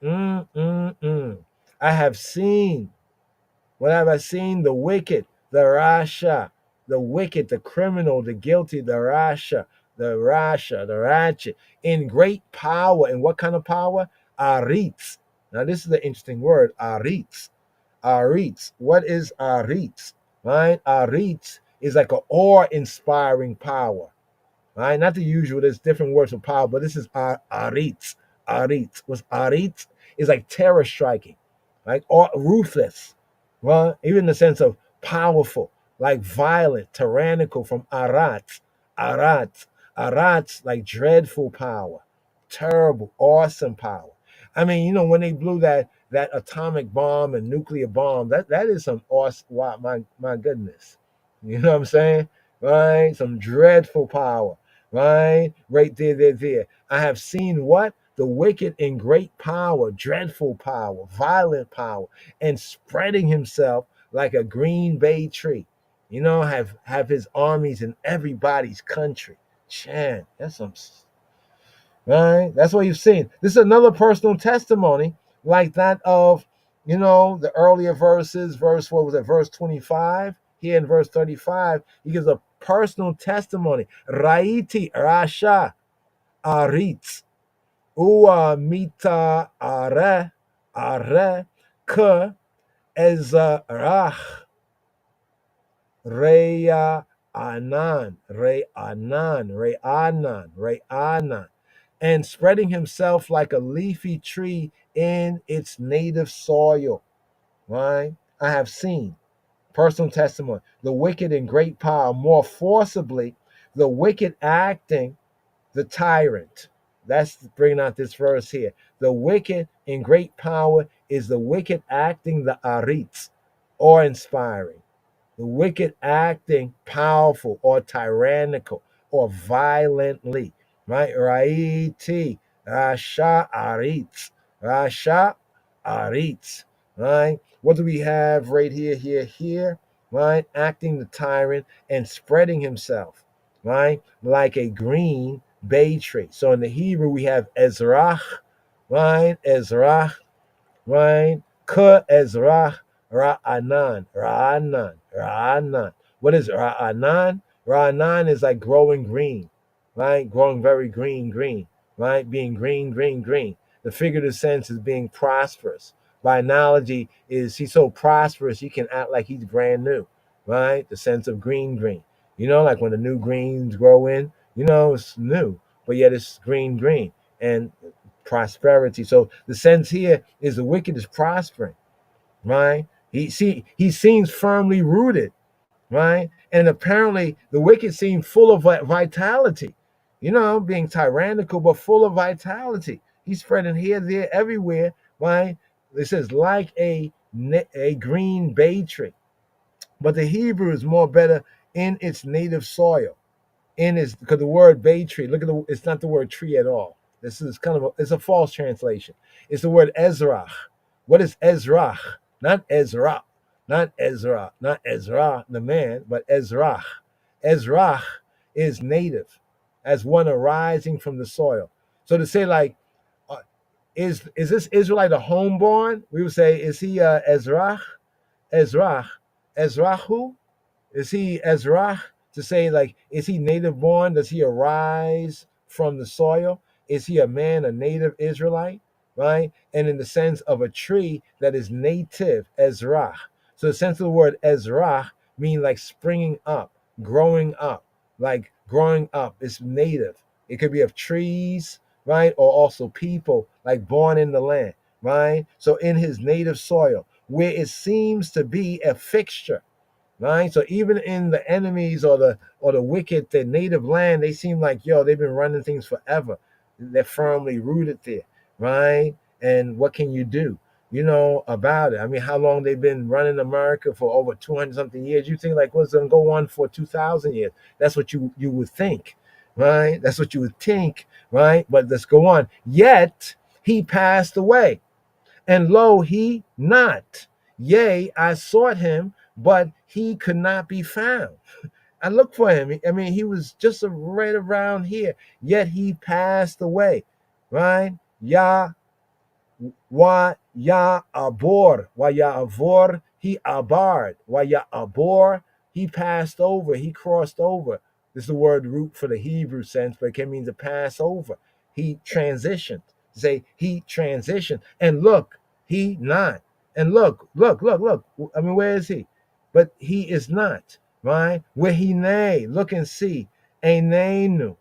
[SPEAKER 4] I have seen, what have I seen? The wicked, the Rasha, the wicked, the criminal, the guilty, the Rasha, the ratchet, in great power. And what kind of power? Aritz. Now, this is the interesting word, aritz. Aritz. What is aritz? Right? Aritz is like an awe-inspiring power. Right? Not the usual, there's different words for power, but this is aritz. Aritz. What's aritz? Is like terror striking, like or ruthless. Well, even in the sense of powerful, like violent, tyrannical from aratz. Aratz. Aratz, like dreadful power, terrible, awesome power. I mean, you know, when they blew that atomic bomb and nuclear bomb, that is some awesome, wow, my goodness. You know what I'm saying? Right? Some dreadful power. Right? Right there. I have seen what? The wicked in great power, dreadful power, violent power, and spreading himself like a green bay tree. You know, have his armies in everybody's country. Chan, that's some, right? That's what you've seen. This is another personal testimony like that of, you know, the earlier verses, what was it, verse 25? Here in verse 35, he gives a personal testimony. Raiti Rasha Aritz Ua Mita Are Ke Ezarach Reya Re'anan, and spreading himself like a leafy tree in its native soil. Right? I have seen, personal testimony, the wicked in great power, more forcibly, the wicked acting the tyrant. That's bringing out this verse here. The wicked in great power is the wicked acting the aritz, or inspiring. The wicked acting powerful or tyrannical or violently. Right? Raiti, Rasha Aritz. Rasha Aritz. Right? What do we have right here? Right? Acting the tyrant and spreading himself. Right? Like a green bay tree. So in the Hebrew we have Ezrach. Right? Ezrach. Right? Ka Ezrach. Ra'anan. What is Ra'anan? Ra'anan is like growing green, right? Growing very green, right? Being green. The figurative sense is being prosperous. By analogy is he's so prosperous he can act like he's brand new, right? The sense of green. You know, like when the new greens grow in, you know, it's new, but yet it's green and prosperity. So the sense here is the wicked is prospering, right? He seems firmly rooted, right? And apparently the wicked seem full of vitality, you know, being tyrannical but full of vitality. He's spreading here, there, everywhere, right? It says like a green bay tree, but the Hebrew is more better in its native soil. Because the word bay tree, look at it's not the word tree at all. This is it's a false translation. It's the word Ezrach. What is Ezrach? Not Ezra, not Ezra, the man, but Ezrach. Ezrach is native, as one arising from the soil. So to say like, is this Israelite a homeborn? We would say, is he Ezrach? Ezrach who? Is he Ezrach? To say like, is he native born? Does he arise from the soil? Is he a man, a native Israelite? Right? And in the sense of a tree that is native, Ezrach. So the sense of the word Ezrach means like springing up, growing up, like growing up. It's native. It could be of trees, right? Or also people like born in the land, right? So in his native soil, where it seems to be a fixture, right? So even in the enemies or the wicked, their native land, they seem like, yo, they've been running things forever. They're firmly rooted there, right? And what can you do, about it? I mean, how long they've been running America for over 200 something years? You think like what's going to go on for 2,000 years? That's what you would think, right? That's what you would think, right? But let's go on. Yet he passed away, and lo, he not. Yea, I sought him, but he could not be found. I looked for him. I mean, he was just right around here. Yet he passed away. Right? Yah wa ya abor, wa ya avor, he abarred, wa ya abor, he passed over, he crossed over. This is the word root for the Hebrew sense, but it can mean to pass over. He transitioned. Say he transitioned. And look, he not. And look. I mean, where is he? But he is not, right? Where he nay, look and see. Ainenu,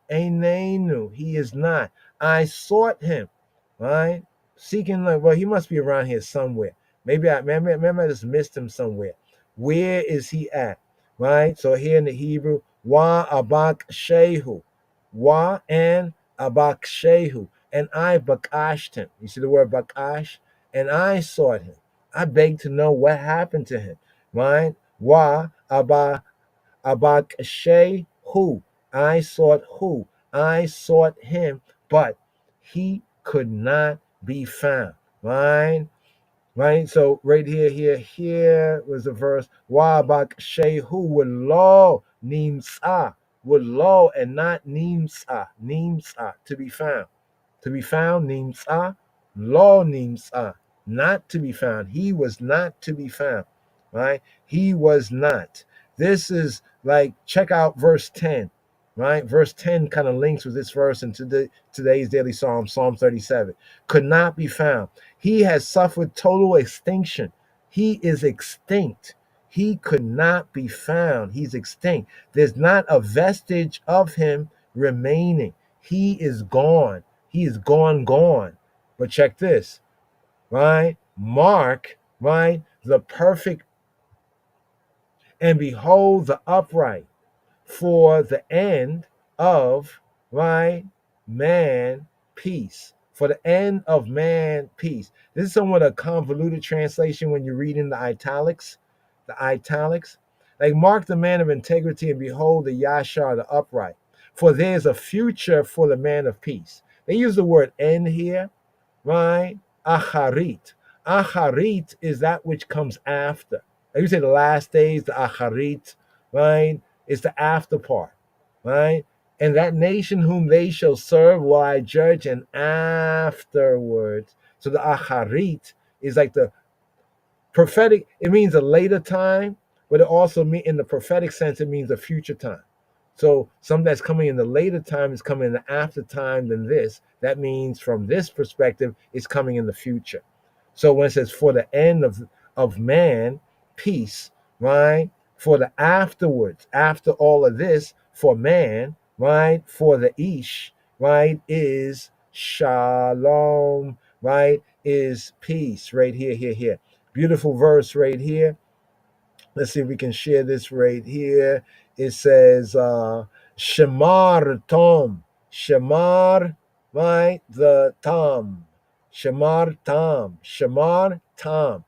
[SPEAKER 4] he is not. I sought him, right? Seeking, like, well, he must be around here somewhere. Maybe I just missed him somewhere. Where is he at? Right? So here in the Hebrew, wa abak shehu, wa and abak shehu, and I bakashed him. You see the word bakash? And I sought him. I begged to know what happened to him. Right? Wa abak shehu. I sought who? I sought him, but he could not be found. Right? Right? So right here was the verse. Wa bak shehu with law nimsa. With law and not nimsa. Nimsa, to be found. To be found, nimsa. Law nimsa. Not to be found. He was not to be found. Right? He was not. This is like, check out verse 10. Right? Verse 10 kind of links with this verse into today's daily psalm, Psalm 37. Could not be found. He has suffered total extinction. He is extinct. He could not be found. He's extinct. There's not a vestige of him remaining. He is gone. He is gone. But check this, right? Mark, right? The perfect, and behold the upright, for the end of, right, man peace. For the end of man peace. This is somewhat a convoluted translation when you read in the italics. The italics. Like, mark the man of integrity and behold the Yashar, the upright. For there's a future for the man of peace. They use the word end here, right? Acharit. Acharit is that which comes after. Like you say, the last days, the acharit, right? It's the after part, right? And that nation whom they shall serve will I judge, and afterwards. So the acharit is like the prophetic. It means a later time, but it also means, in the prophetic sense, it means a future time. So something that's coming in the later time is coming in the after time than this. That means from this perspective, it's coming in the future. So when it says for the end of man, peace, right? For the afterwards, after all of this, for man, right? For the ish, right? Is shalom, right? Is peace, right here. Beautiful verse right here. Let's see if we can share this right here. It says, Shamar Tom. Shamar, right? The Tom. Shamar Tom. Shamar Tom.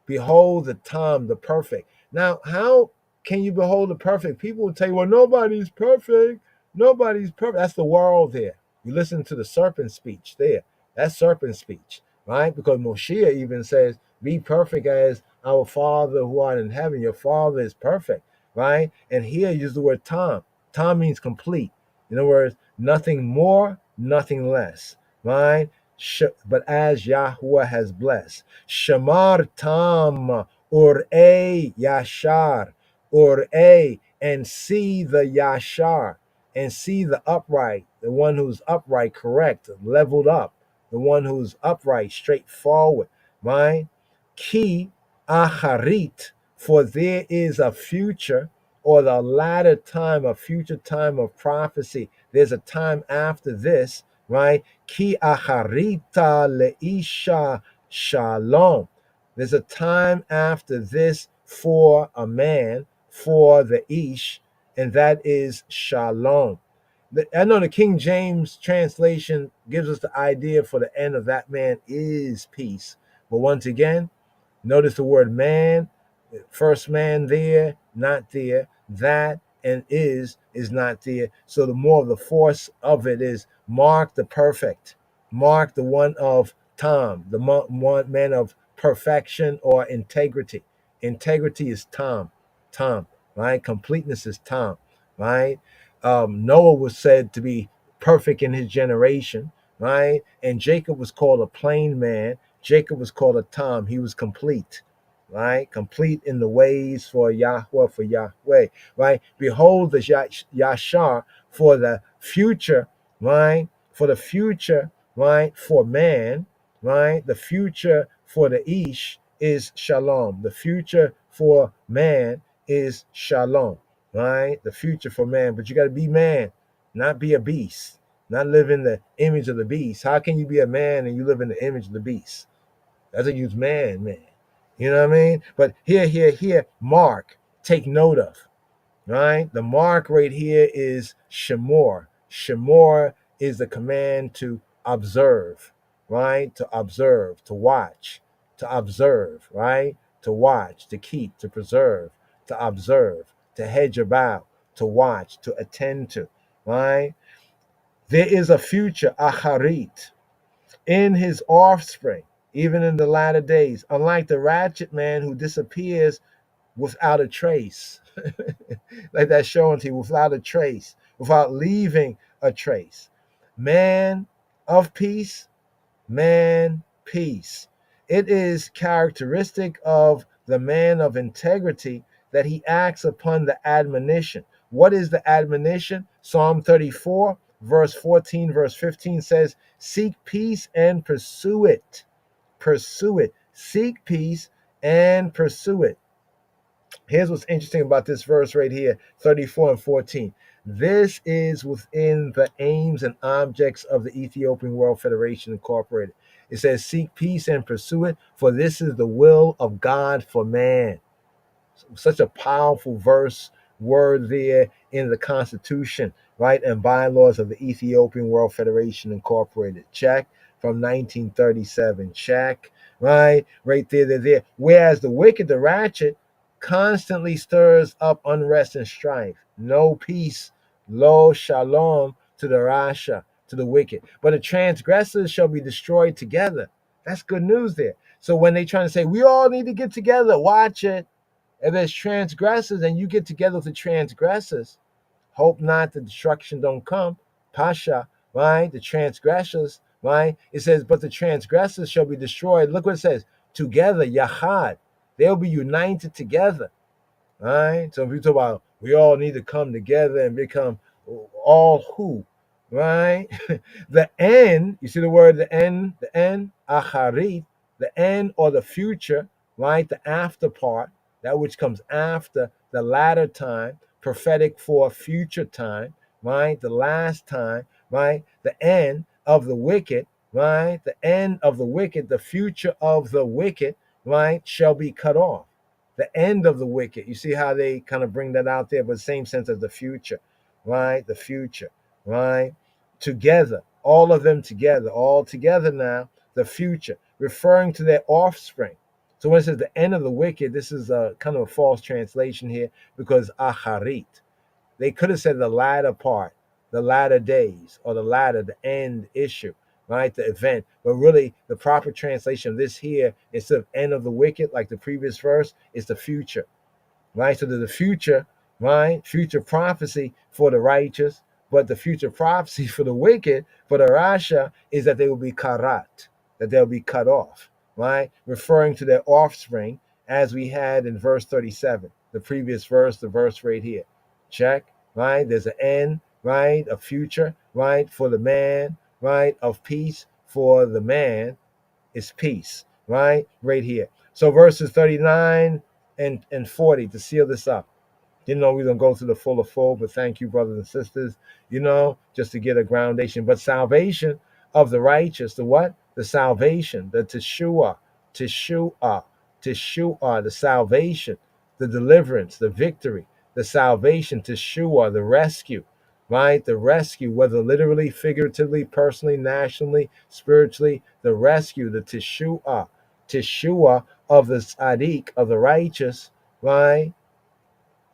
[SPEAKER 4] Behold the Tom, the perfect. Now, how can you behold the perfect? People will tell you, well, nobody's perfect. Nobody's perfect. That's the world there. You listen to the serpent speech there. That's serpent speech, right? Because Moshe even says, be perfect as our Father who art in heaven. Your Father is perfect, right? And here use the word Tom. Tom means complete. In other words, nothing more, nothing less, right? But as Yahuwah has blessed. Shamar Tam Ur-A Yashar. Ur-A, and see the Yashar, and see the upright, the one who's upright, correct, leveled up, the one who's upright, straightforward, right? Ki acharit, for there is a future, or the latter time, a future time of prophecy. There's a time after this, right? Ki acharita leisha Shalom. There's a time after this for a man, for the Ish, and that is Shalom. I know the King James translation gives us the idea for the end of that man is peace. But once again, notice the word man, first man there, not there. That and is not there. So the more of the force of it is Mark the perfect, Mark the one of Tom, the one man of perfection or integrity. Integrity is Tom, right? Completeness is Tom, right? Noah was said to be perfect in his generation, right? And Jacob was called a plain man. Jacob was called a Tom. He was complete, right? Complete in the ways for Yahweh, right? Behold the Yashar for the future, right? For the future, right? For man, right? The future for the Ish is Shalom. The future for man is Shalom, right? The future for man. But you got to be man, not be a beast, not live in the image of the beast. How can you be a man and you live in the image of the beast? That's a use man. You know what I mean? But here, mark, take note of, right? The mark right here is Shemor. Shemor is the command to observe, right? To observe, to watch, to observe, right? To watch, to keep, to preserve, to observe, to hedge about, to watch, to attend to, right? There is a future, acharit, in his offspring, even in the latter days, unlike the ratchet man who disappears without a trace, like that showing to you, without a trace, without leaving a trace. Man of peace, man, peace. It is characteristic of the man of integrity that he acts upon the admonition. What is the admonition? Psalm 34, verse 14, verse 15 says, seek peace and pursue it. Pursue it. Seek peace and pursue it. Here's what's interesting about this verse right here, 34 and 14. This is within the aims and objects of the Ethiopian World Federation Incorporated. It says, seek peace and pursue it, for this is the will of God for man. Such a powerful word there in the Constitution, right, and bylaws of the Ethiopian World Federation Incorporated. Check. From 1937. Check. Right there, they're there. Whereas the wicked, the ratchet, constantly stirs up unrest and strife. No peace, lo shalom to the rasha, to the wicked. But the transgressors shall be destroyed together. That's good news there. So when they trying to say we all need to get together, watch it. If there's transgressors and you get together with the transgressors, hope not the destruction don't come. Pasha, right? The transgressors, right? It says, but the transgressors shall be destroyed. Look what it says. Together, Yahad. They'll be united together. Right? So if we talk about we all need to come together and become all who, right? The end, you see the word the end, acharit, the end or the future, right? The after part, that which comes after the latter time, prophetic for future time, right? The last time, right? The end of the wicked, right? The end of the wicked, the future of the wicked, right, shall be cut off. The end of the wicked. You see how they kind of bring that out there, but same sense as the future, right? The future, right? Together, all of them together, all together now, the future, referring to their offspring. So when it says the end of the wicked, this is a kind of a false translation here because acharit. They could have said the latter part, the latter days, or the end issue, right? The event. But really, the proper translation of this here, instead of end of the wicked, like the previous verse, is the future, right? So there's the future, right? Future prophecy for the righteous, but the future prophecy for the wicked, for the Rasha, is that they will be karat, that they'll be cut off, right? Referring to their offspring, as we had in verse 37, the previous verse, the verse right here. Check, right? There's an end, right? A future, right? For the man, right? Of peace for the man is peace, right? Right here. So verses 39 and 40 to seal this up. Didn't know we were going to go through the full, but thank you, brothers and sisters, just to get a groundation. But salvation of the righteous, the what? the salvation, the Teshua, the salvation, the deliverance, the victory, the salvation, Teshua, the rescue, right? The rescue, whether literally, figuratively, personally, nationally, spiritually, the rescue, the Teshua of the Tzaddik, of the righteous, right?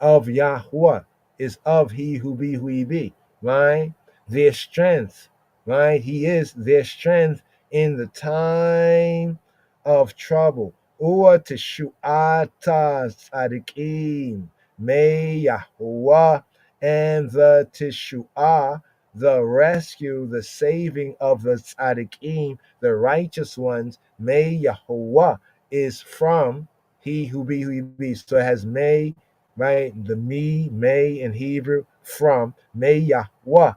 [SPEAKER 4] Of Yahweh is of he who he be, right? Their strength, right? He is their strength in the time of trouble. Ua teshuata tzadikim, may Yahweh and the teshuah, the rescue, the saving of the tzadikim, the righteous ones, may Yahweh is from he who he be. So it has may, right? The me, may in Hebrew, from, may Yahweh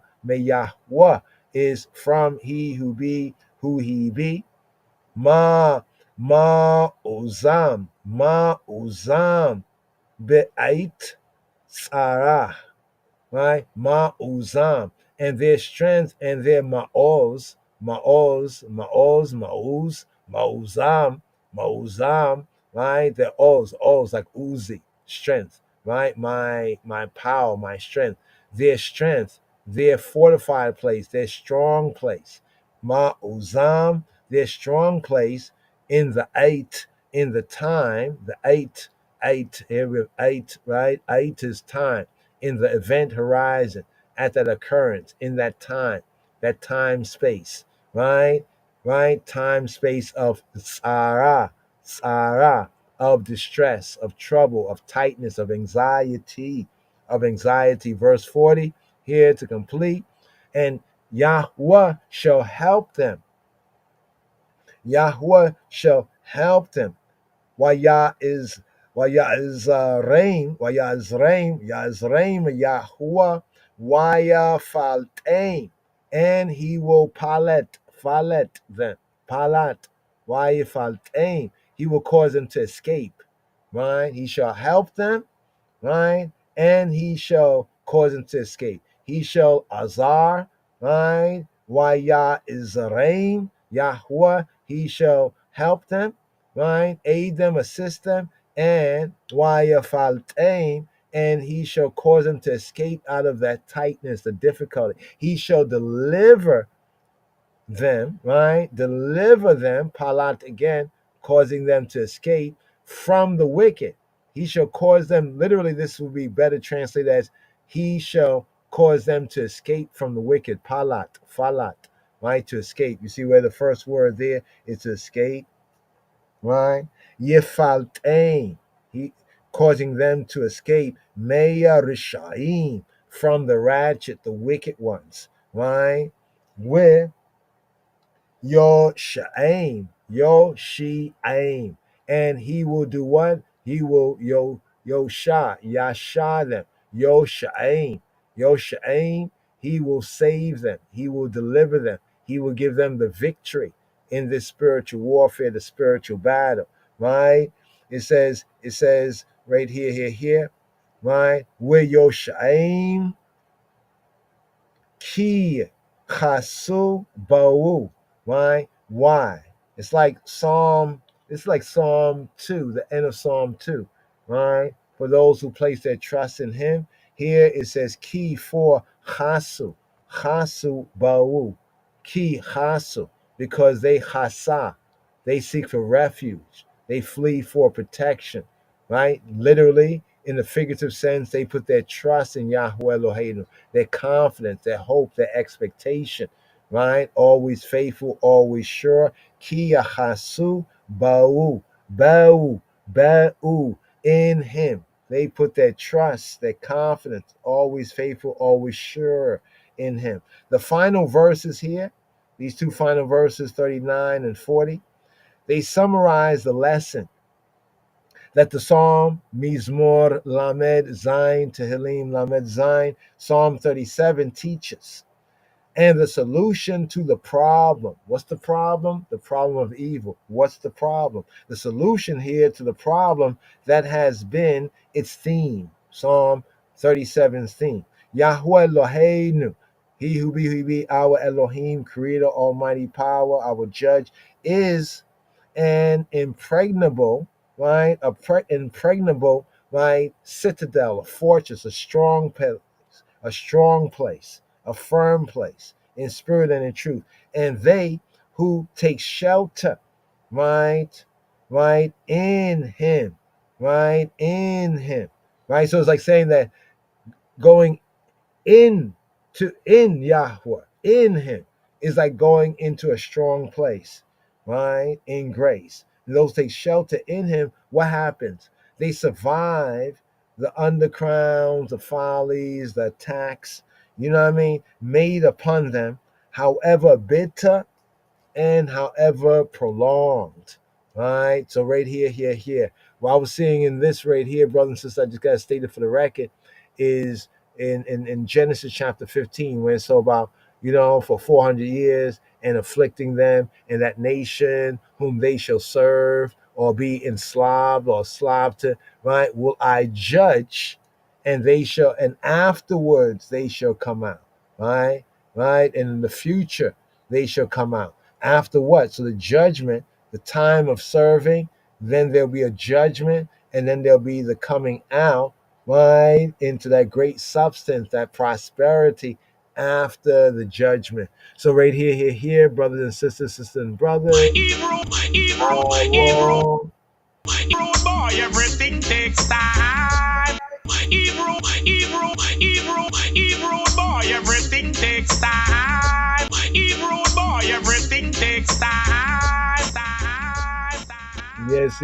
[SPEAKER 4] is from he who he be. Ma uzam, be'ait tzarah, right? Ma'uzam, and their strength and their ma'uzam, right? Their oz like Uzi, strength, right? My power, my strength, their fortified place, their strong place. Ma'uzam, their strong place in the eight, in the time, the eight, here we have eight, right? Eight is time in the event horizon, at that occurrence, in that time space, right? Right? Time space of tsara, of distress, of trouble, of tightness, of anxiety, Verse 40 here to complete. And Yahweh shall help them. Yahweh shall help them. Waya is rain, Yahuwah, Waya faltain, and he will palet them, palat, Waya faltain, he will cause them to escape, right? He shall help them, right? And he shall cause them to escape. He shall azar, right? Waya is rain, Yahweh, he shall help them, right? Aid them, assist them, and waya faltain, and he shall cause them to escape out of that tightness, the difficulty. He shall deliver them, right? Deliver them, palat again, causing them to escape from the wicked. He shall cause them, literally, this will be better translated as he shall cause them to escape from the wicked, palat, falat, right? To escape. You see where the first word there is to escape, right? Yefaltain, he causing them to escape, Meya Rishaim, from the ratchet, the wicked ones, right? Where Yoshaim, and he will do what? He will Yasha them, Yoshaim, he will save them, he will deliver them, he will give them the victory in this spiritual warfare, the spiritual battle, right? It says right here, right? Where Yoshaim Ki Chasu Ba'u. Right? Why? It's like Psalm 2, the end of Psalm 2. Right? For those who place their trust in him. Here it says Ki for Chasu. Chasu Ba'u. Ki Chasu. Because they chasa. They seek for refuge. They flee for protection. Right? Literally, in the figurative sense, they put their trust in Yahweh Eloheinu, their confidence, their hope, their expectation, right? Always faithful, always sure. Ki yachasu ba'u, in him. They put their trust, their confidence, always faithful, always sure in him. The final verses here, these two final verses, 39 and 40, they summarize the lesson that the Psalm Mizmor Lamed Zayin Tehillim Lamed Zayin Psalm 37 teaches, and the solution to the problem. What's the problem? The problem of evil. What's the problem? The solution here to the problem that has been its theme, Psalm 37's theme. Yahweh Eloheinu, He who be, our Elohim, creator, almighty power, our judge, is an impregnable, right? Impregnable, right? Citadel, a fortress, a strong place, a firm place in spirit and in truth. And they who take shelter, right, in him, right. So it's like saying that going in Yahweh, in him, is like going into a strong place, right, in grace. And those take shelter in him, what happens? They survive the undercrowns, the follies, the attacks, you know what I mean, made upon them, however bitter and however prolonged, right? So right here. What I was seeing in this right here, brothers and sisters, I just got to state it for the record, is in Genesis chapter 15, where it's so about, for 400 years and afflicting them and that nation whom they shall serve or be enslaved or slaved to, right? Will I judge, and afterwards they shall come out, right? And in the future they shall come out. After what? So the judgment, the time of serving, then there'll be a judgment, and then there'll be the coming out, right, into that great substance, that prosperity after the judgment. So right here, brothers and sisters and brothers.
[SPEAKER 12] Hebrew boy, everything takes time. Hebrew boy, everything takes time. Hebrew boy, everything takes time.
[SPEAKER 4] Yes.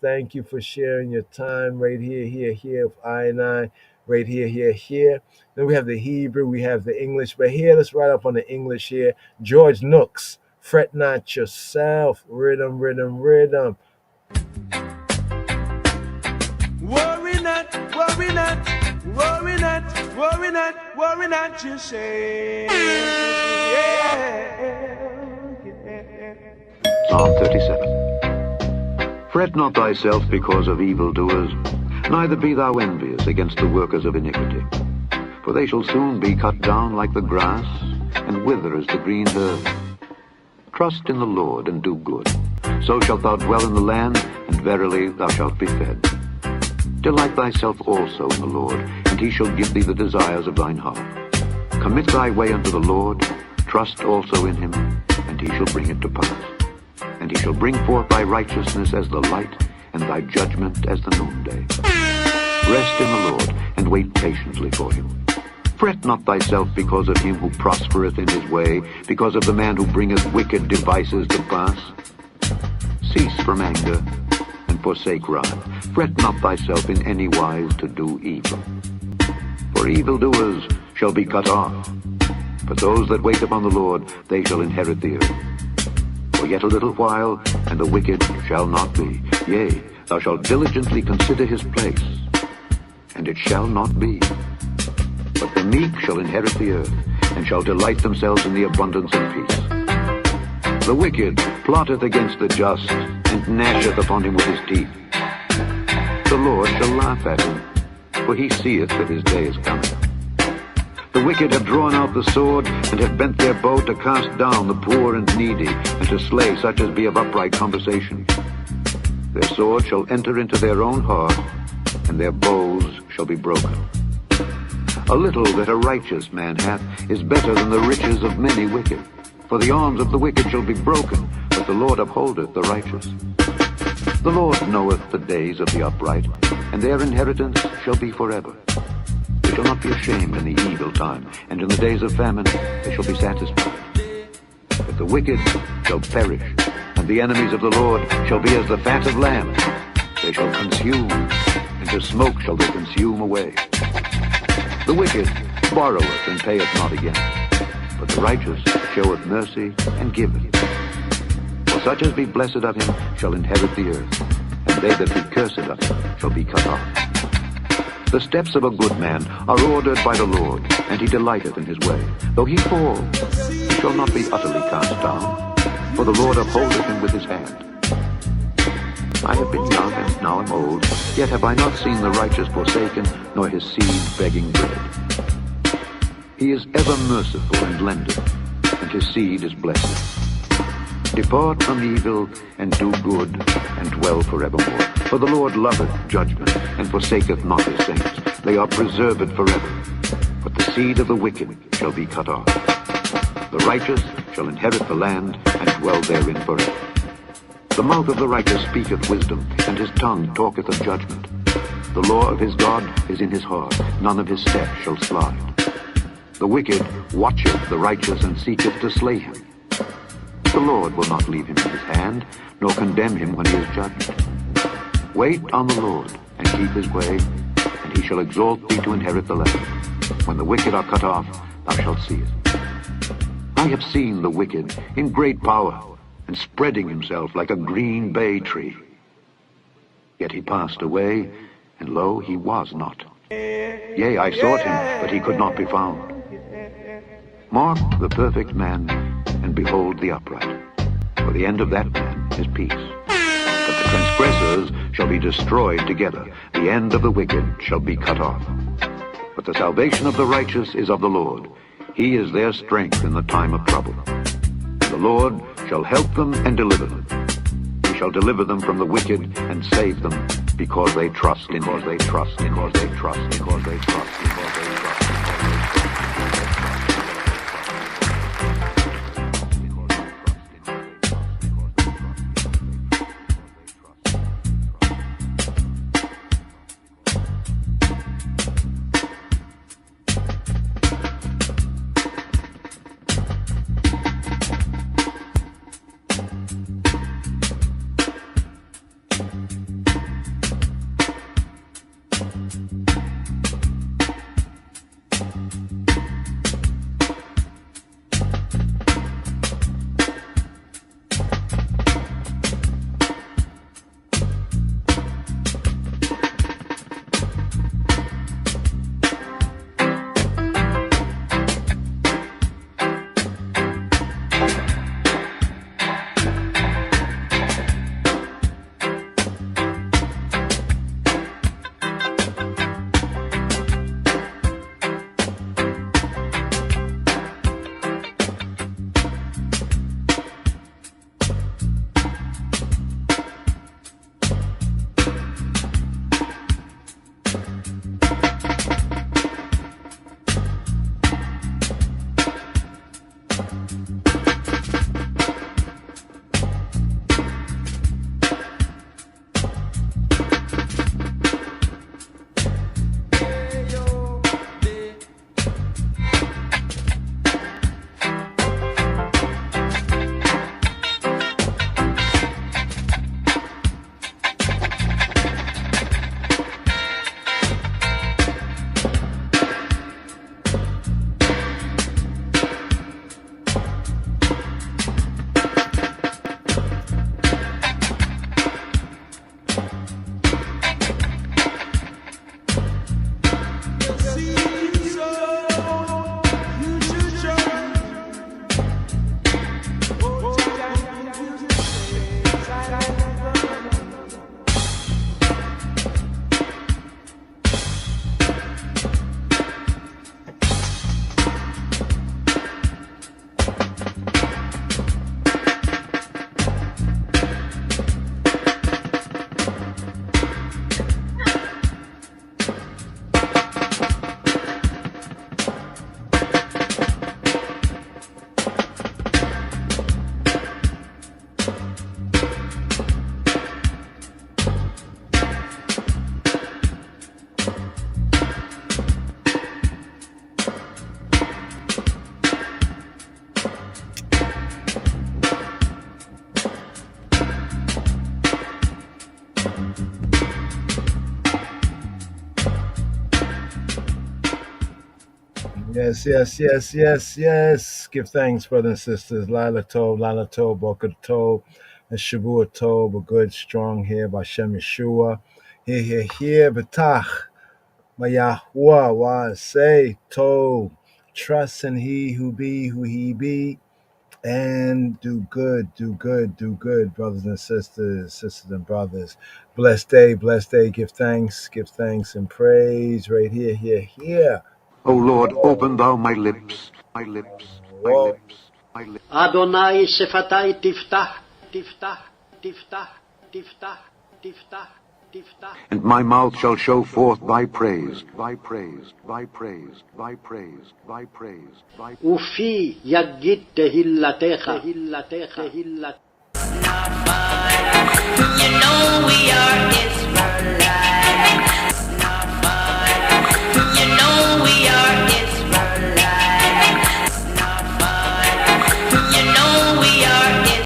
[SPEAKER 4] Thank you for sharing your time right here with I and I, right here. Then we have the Hebrew, we have the English, but here, let's write up on the English here. George Nooks, fret not yourself, rhythm.
[SPEAKER 10] Worry not yourself.
[SPEAKER 6] Psalm 37. Fret not thyself because of evildoers, neither be thou envious against the workers of iniquity. For they shall soon be cut down like the grass, and wither as the green herb. Trust in the Lord and do good. So shalt thou dwell in the land, and verily thou shalt be fed. Delight thyself also in the Lord, and he shall give thee the desires of thine heart. Commit thy way unto the Lord, trust also in him, and he shall bring it to pass. And he shall bring forth thy righteousness as the light, and thy judgment as the noonday. Rest in the Lord, and wait patiently for him. Fret not thyself because of him who prospereth in his way, because of the man who bringeth wicked devices to pass. Cease from anger, and forsake wrath. Fret not thyself in any wise to do evil. For evildoers shall be cut off. But those that wait upon the Lord, they shall inherit the earth. For yet a little while, and the wicked shall not be. Yea, thou shalt diligently consider his place, and it shall not be. But the meek shall inherit the earth, and shall delight themselves in the abundance of peace. The wicked plotteth against the just, and gnasheth upon him with his teeth. The Lord shall laugh at him, for he seeth that his day is coming. The wicked have drawn out the sword, and have bent their bow to cast down the poor and needy, and to slay such as be of upright conversation. Their sword shall enter into their own heart, and their bows shall be broken. A little that a righteous man hath is better than the riches of many wicked. For the arms of the wicked shall be broken, but the Lord upholdeth the righteous. The Lord knoweth the days of the upright, and their inheritance shall be forever. They shall not be ashamed in the evil time, and in the days of famine they shall be satisfied. But the wicked shall perish, and the enemies of the Lord shall be as the fat of lambs. They shall consume, and to smoke shall they consume away. The wicked borroweth and payeth not again, but the righteous showeth mercy and giveth. For such as be blessed of him shall inherit the earth, and they that be cursed of him shall be cut off. The steps of a good man are ordered by the Lord, and he delighteth in his way. Though he fall, he shall not be utterly cast down, for the Lord upholdeth him with his hand. I have been young, and now am old, yet have I not seen the righteous forsaken, nor his seed begging bread. He is ever merciful and lending, and his seed is blessed. Depart from evil, and do good, and dwell forevermore. For the Lord loveth judgment, and forsaketh not his saints. They are preserved forever. But the seed of the wicked shall be cut off. The righteous shall inherit the land, and dwell therein forever. The mouth of the righteous speaketh wisdom, and his tongue talketh of judgment. The law of his God is in his heart, none of his steps shall slide. The wicked watcheth the righteous, and seeketh to slay him. The Lord will not leave him in his hand, nor condemn him when he is judged. Wait on the Lord, and keep his way, and he shall exalt thee to inherit the land. When the wicked are cut off, thou shalt see it. I have seen the wicked in great power, and spreading himself like a green bay tree. Yet he passed away, and lo, he was not. Yea, I sought him, but he could not be found. Mark the perfect man, and behold the upright. For the end of that man is peace. But the transgressors shall be destroyed together. The end of the wicked shall be cut off. But the salvation of the righteous is of the Lord. He is their strength in the time of trouble. The Lord shall help them and deliver them. He shall deliver them from the wicked and save them, because they trust in him. Because they trust, because they trust, because they trust, because they trust.
[SPEAKER 4] Yes, yes, yes, yes, yes. Give thanks, brothers and sisters. Lila Tov, Boker Tov, and Shavua Tov, a good, strong here by Shem Yeshua. Here, Betach, Mayahuah, wa say, Tov. Trust in he who be who he be, and do good, do good, do good, brothers and sisters and brothers. Blessed day, give thanks and praise right here.
[SPEAKER 6] O Lord, open thou my lips, my lips, my lips, my lips.
[SPEAKER 7] Adonai sefatai tiftah, tiftah, tiftah, tiftah, tiftah, tiftah.
[SPEAKER 6] And my mouth shall show forth thy praise, thy praise, thy praise, thy praise, thy praise, thy praise.
[SPEAKER 7] Ufi yagit tehillatecha, tehillatecha, tehillatecha.